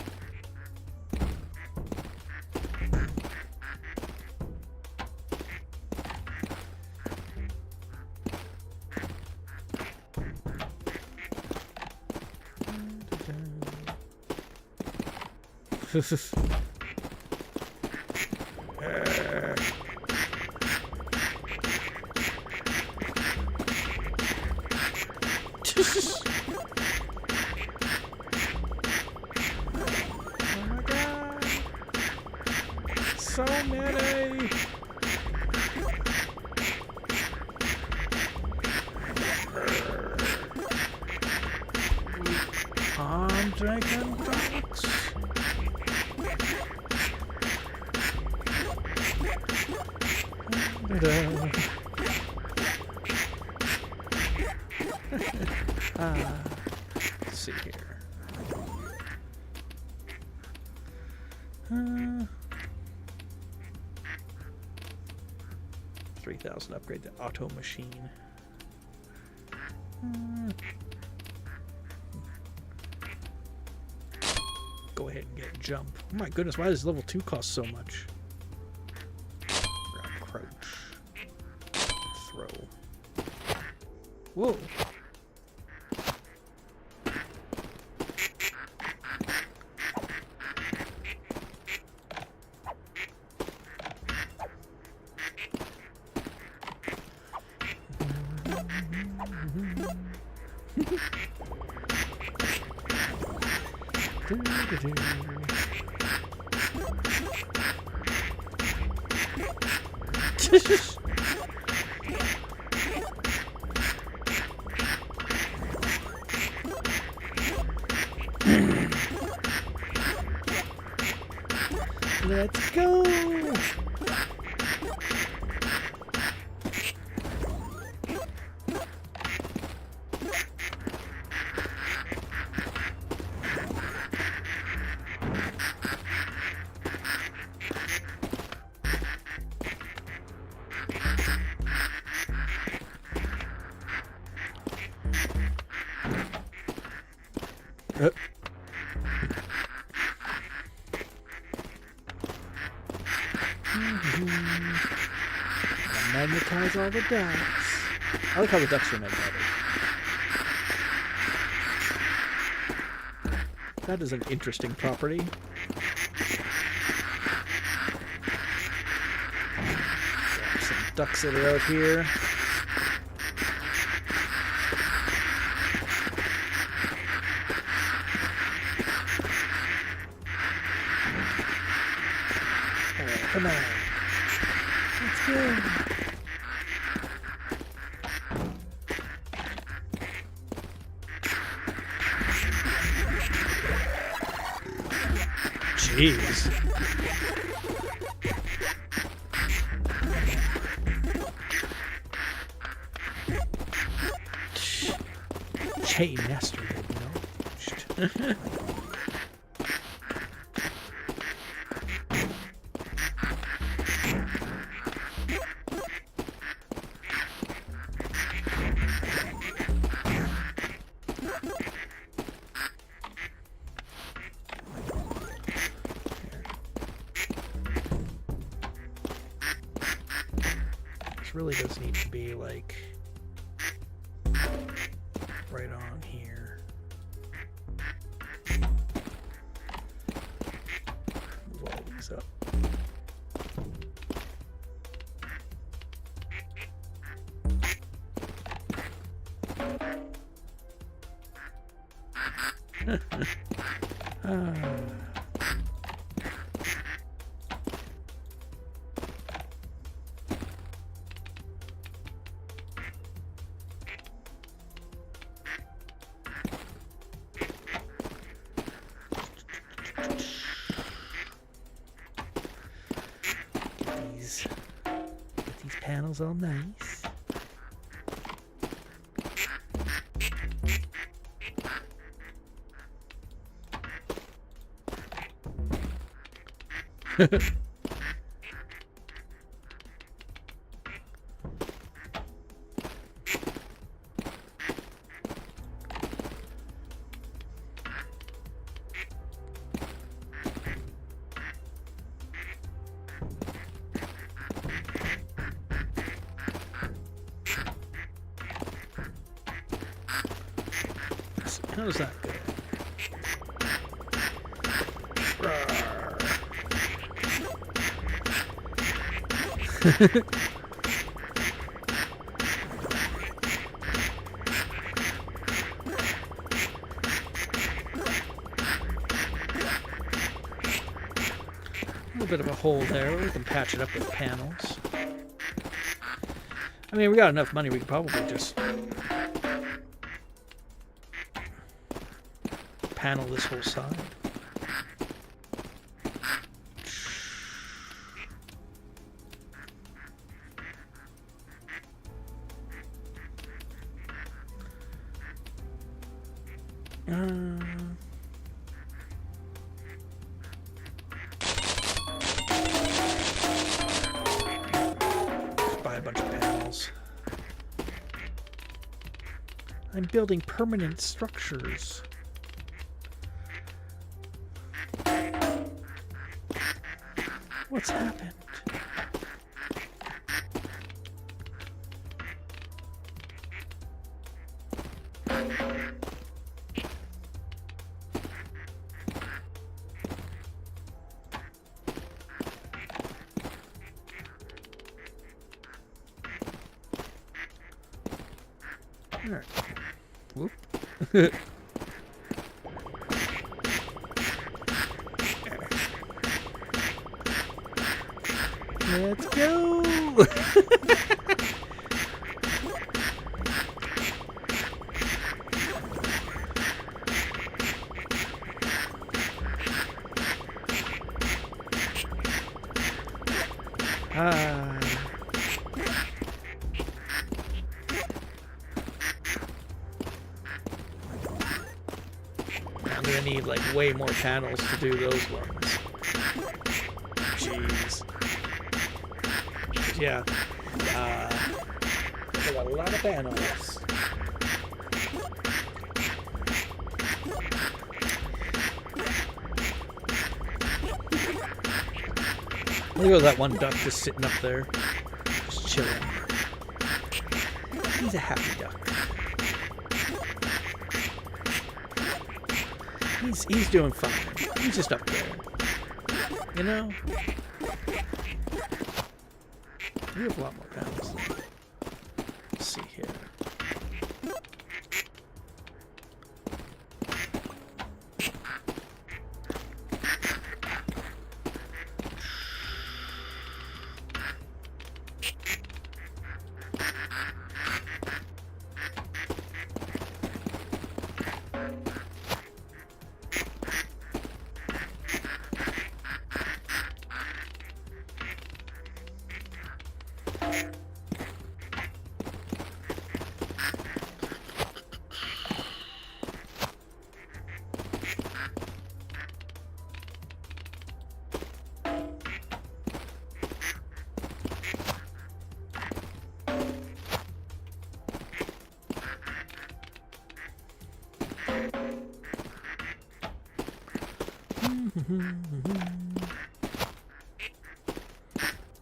Oh my god! So many! I'm drinking ducks. see here. 3,000 upgrade the auto machine. Go ahead and get jump. Oh my goodness, why does level 2 cost so much? Grab crouch. Throw. Whoa. Let's go! Magnetize all the ducks. I like how the ducks are magnetic. That is an interesting property. Some ducks that are out here. Oh, come on. Let's go. Jeez. Chain master, you know. Really does need to be like right on here. Move all these up. These panels all nice. How's that go? A little bit of a hole there. We can patch it up with panels. I mean, we got enough money, we could probably just panel this whole side. Buy a bunch of panels. I'm building permanent structures. What's happened? All right. Whoop. Let's go. Hi. I'm gonna need like way more panels to do those ones. Jeez. Yeah. I got a lot of panels. Look at that one duck just sitting up there, just chilling. He's a happy duck. He's doing fine. He's just up there. You know? We have a lot more panels. Let's see here.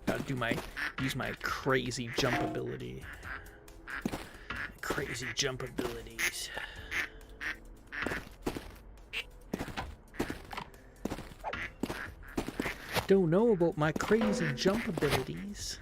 Gotta use my crazy jump ability. Crazy jump abilities. Don't know about my crazy jump abilities.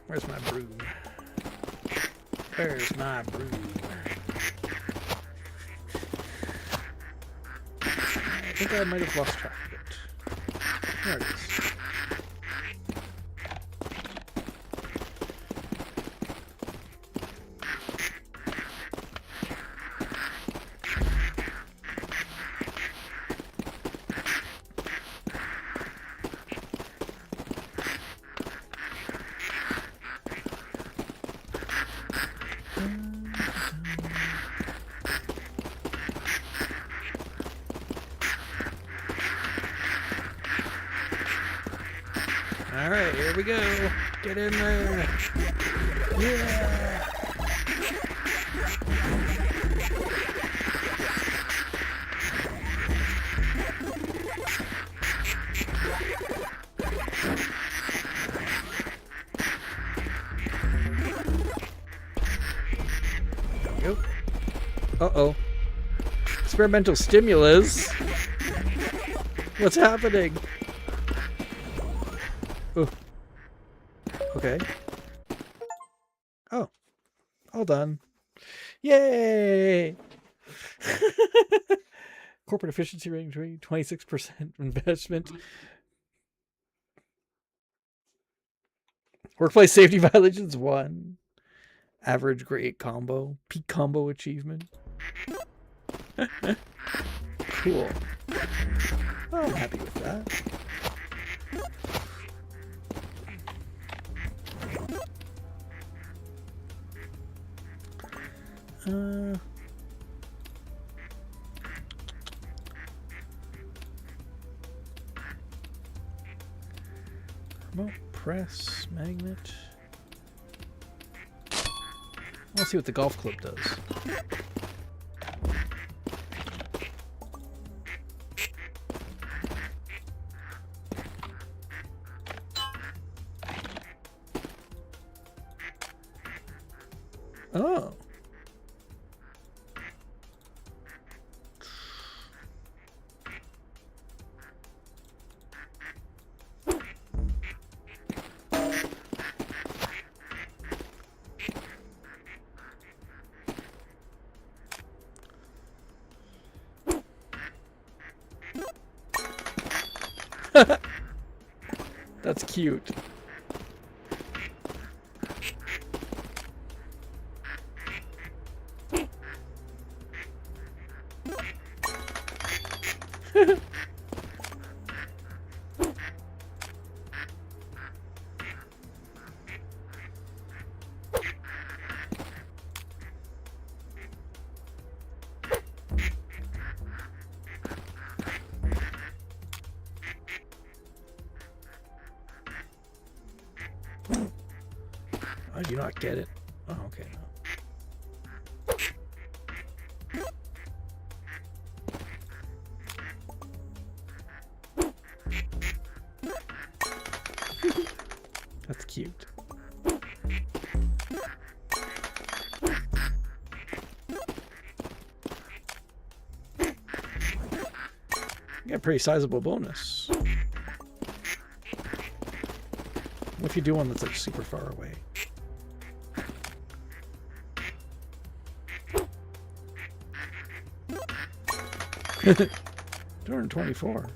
Where's my broom? Where's my broom? I think I might have lost track of it. There it is. Alright, here we go. Get in there. Yeah. There we go. Uh-oh. Experimental stimulus. What's happening? Oh. Okay. Oh. All done. Yay! Corporate efficiency rating 26% investment. Workplace safety violations 1. Average grade combo. Peak combo achievement. Cool. Oh, I'm happy with that. Remote press magnet. Let's see what the golf club does. Oh. That's cute. I do not get it. Oh, okay. That's cute. You got a pretty sizable bonus. What if you do one that's like super far away? $224.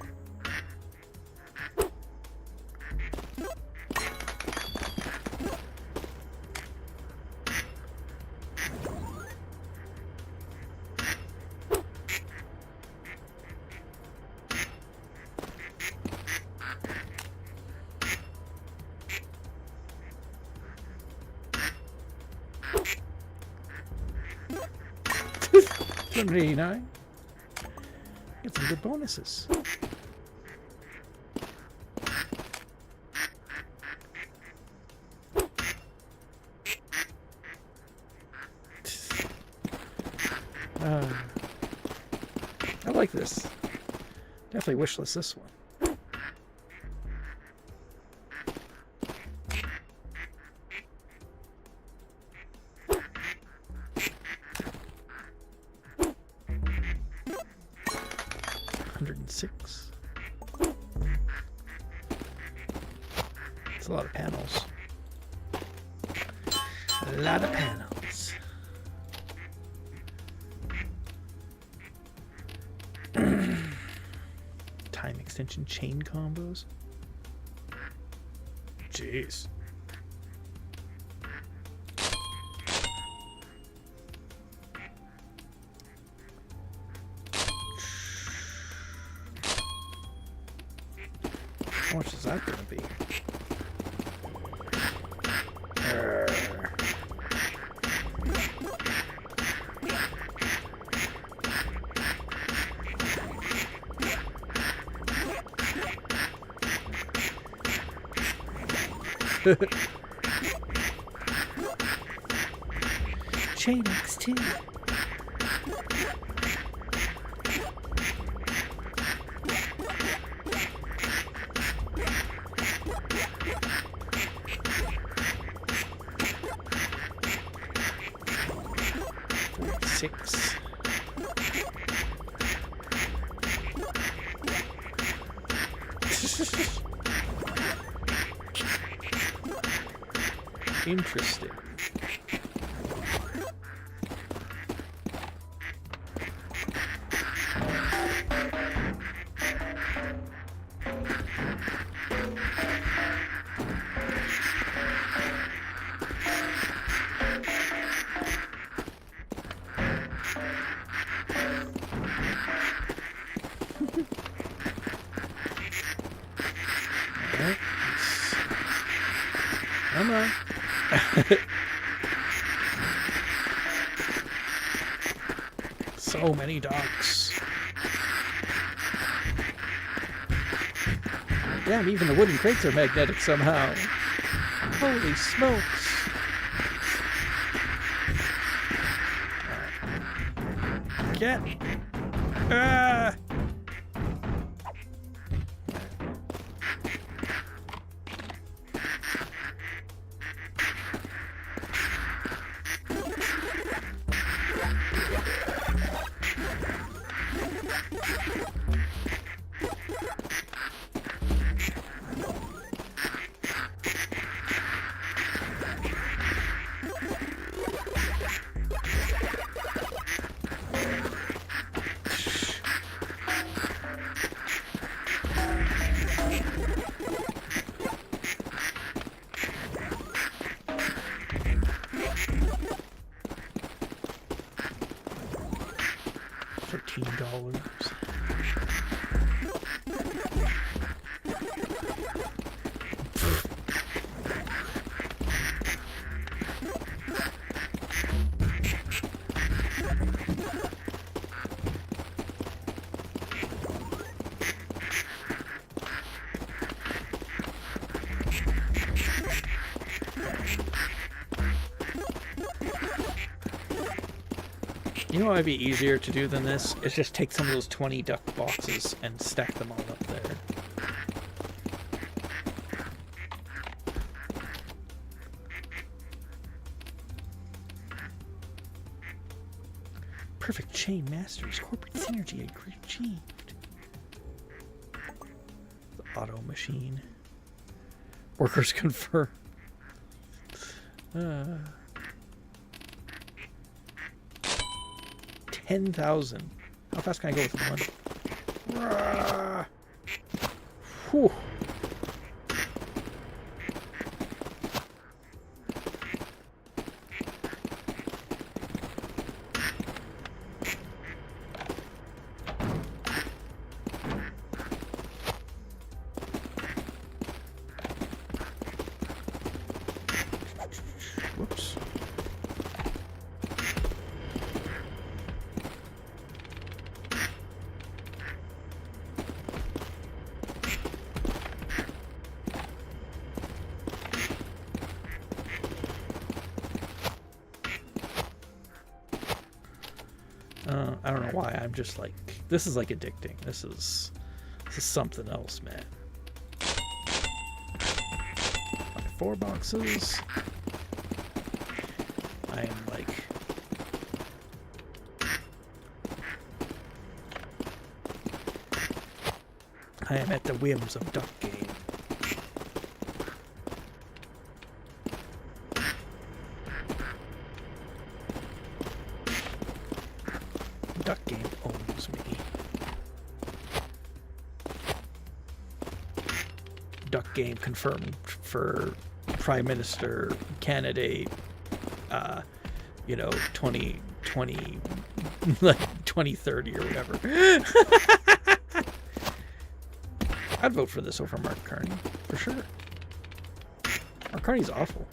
$289. Get some good bonuses. I like this. Definitely wishlist this one. $106. It's a lot of panels. A lot of panels. Time extension chain combos. Jeez. How much is that gonna be? Chain X2. $46. Interesting. Come on. So many docks. Damn, even the wooden crates are magnetic somehow. Holy smokes. Get. Ah! $13. You know what would be easier to do than this? Is just take some of those 20 duck boxes and stack them all up there. Perfect chain masters. Corporate synergy achieved. The auto machine. Workers confirm. 10,000. How fast can I go with one? Whew. Whoops. I don't know why. I'm just like, this is like addicting. This is something else, man. 4 boxes. I am like, I am at the whims of Duck Game. Duck Game owns me. Duck Game confirmed for Prime Minister candidate, 2020, like 2030 or whatever. I'd vote for this over Mark Carney, for sure. Mark Carney's awful.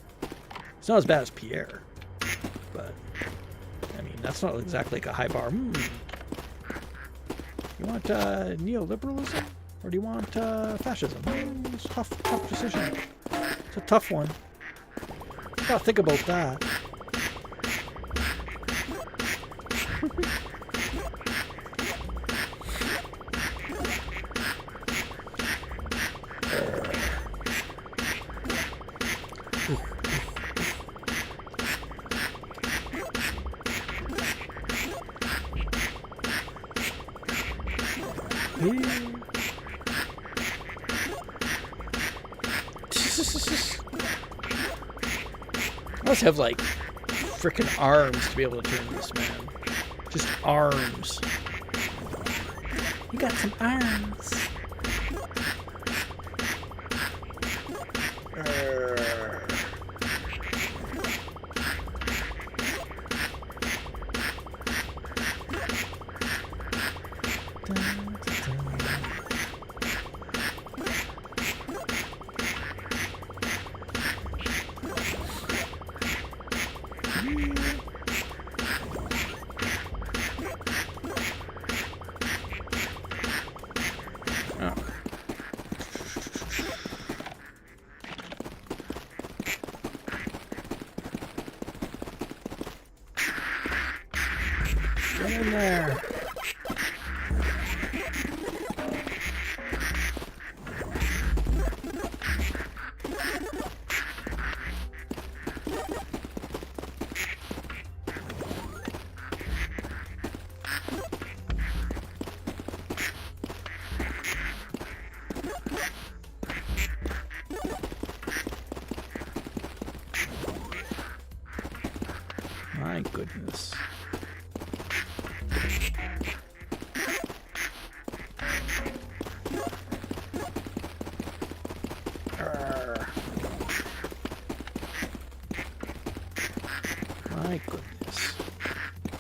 It's not as bad as Pierre, but I mean, that's not exactly like a high bar. You want neoliberalism, or do you want fascism? It's a tough decision. It's a tough one. You gotta think about that. I must have like frickin' arms to be able to turn this, man. Just arms. You got some arms.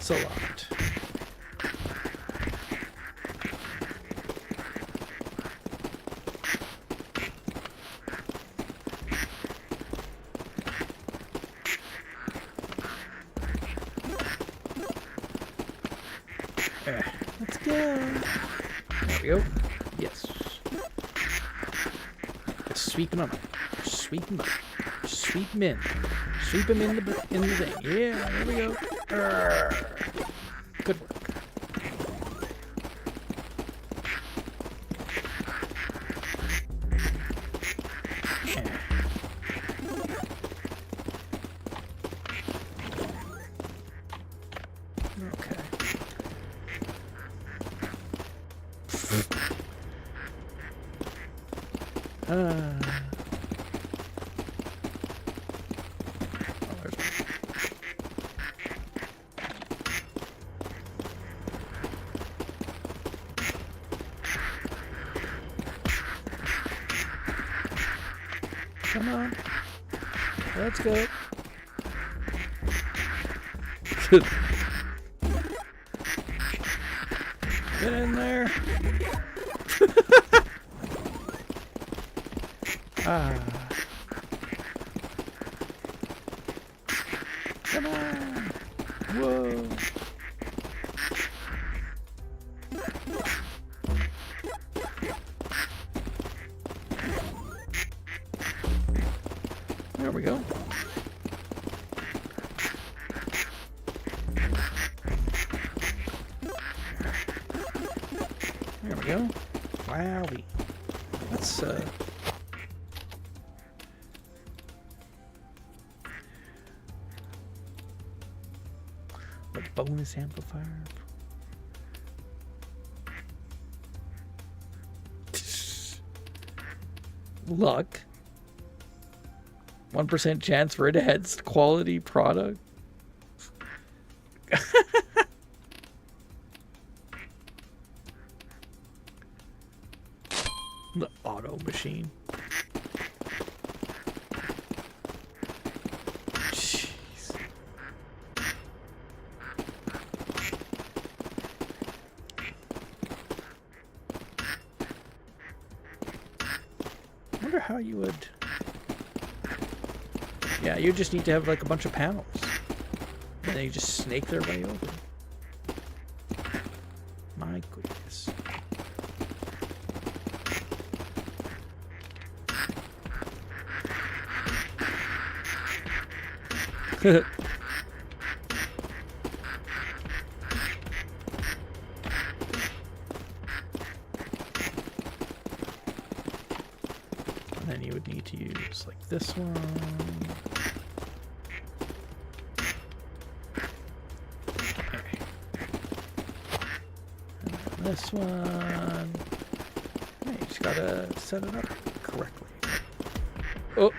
Thanks a lot. Let's go. There we go. Yes. Just sweep him up. Sweep him up. Sweep him in. Sweep him in the thing. Yeah, there we go. Good work. Okay. Come on. Let's go. Get in there. Come on. Whoa. There we go. There we go. Wowie. That's the bonus amplifier. Luck. 1% chance for enhanced quality product. The auto machine. Jeez. I wonder how you would... Yeah, you just need to have like a bunch of panels. And then you just snake their way over. My goodness. And then you would need to use like this one. Okay. And then this one. Yeah, you just gotta set it up correctly. Oh.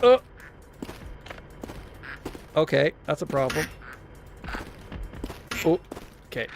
Oh. Okay, that's a problem. Oh, okay.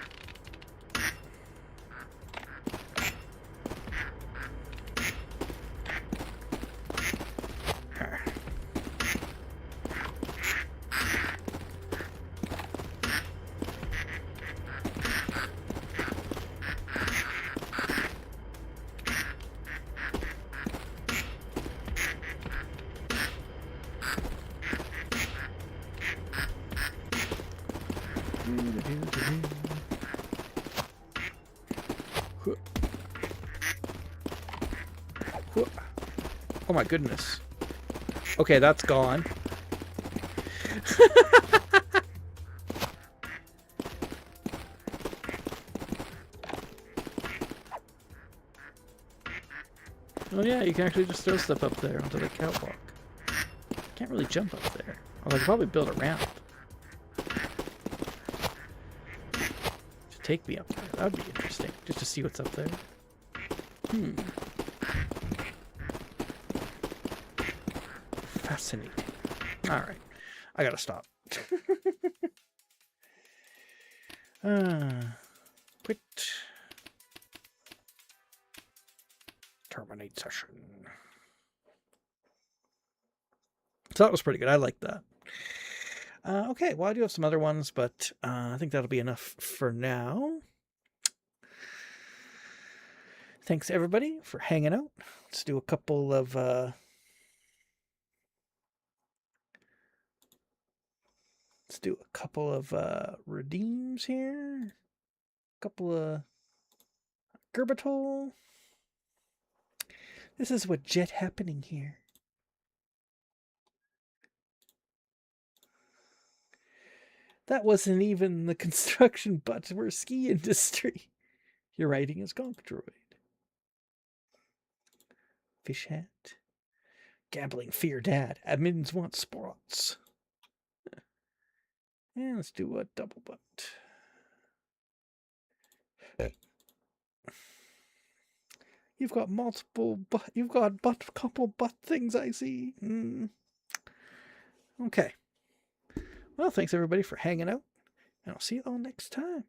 Oh my goodness. Okay, that's gone. Oh yeah, you can actually just throw stuff up there onto the catwalk. Can't really jump up there. Although I could probably build a ramp. To take me up there. That would be interesting. Just to see what's up there. Fascinating. Alright. I gotta stop. Quit. Terminate session. So that was pretty good. I like that. Okay, well, I do have some other ones, but I think that'll be enough for now. Thanks, everybody, for hanging out. Let's do a couple of... let's do a couple of redeems here. A couple of Gerbatol. This is what jet happening here. That wasn't even the construction, but we're ski industry. Your writing is Gonk Droid. Fish hat. Gambling fear dad. Admins want sports. And let's do a double butt. You've got multiple butt. You've got couple butt things, I see. Okay. Well, thanks everybody for hanging out, and I'll see you all next time.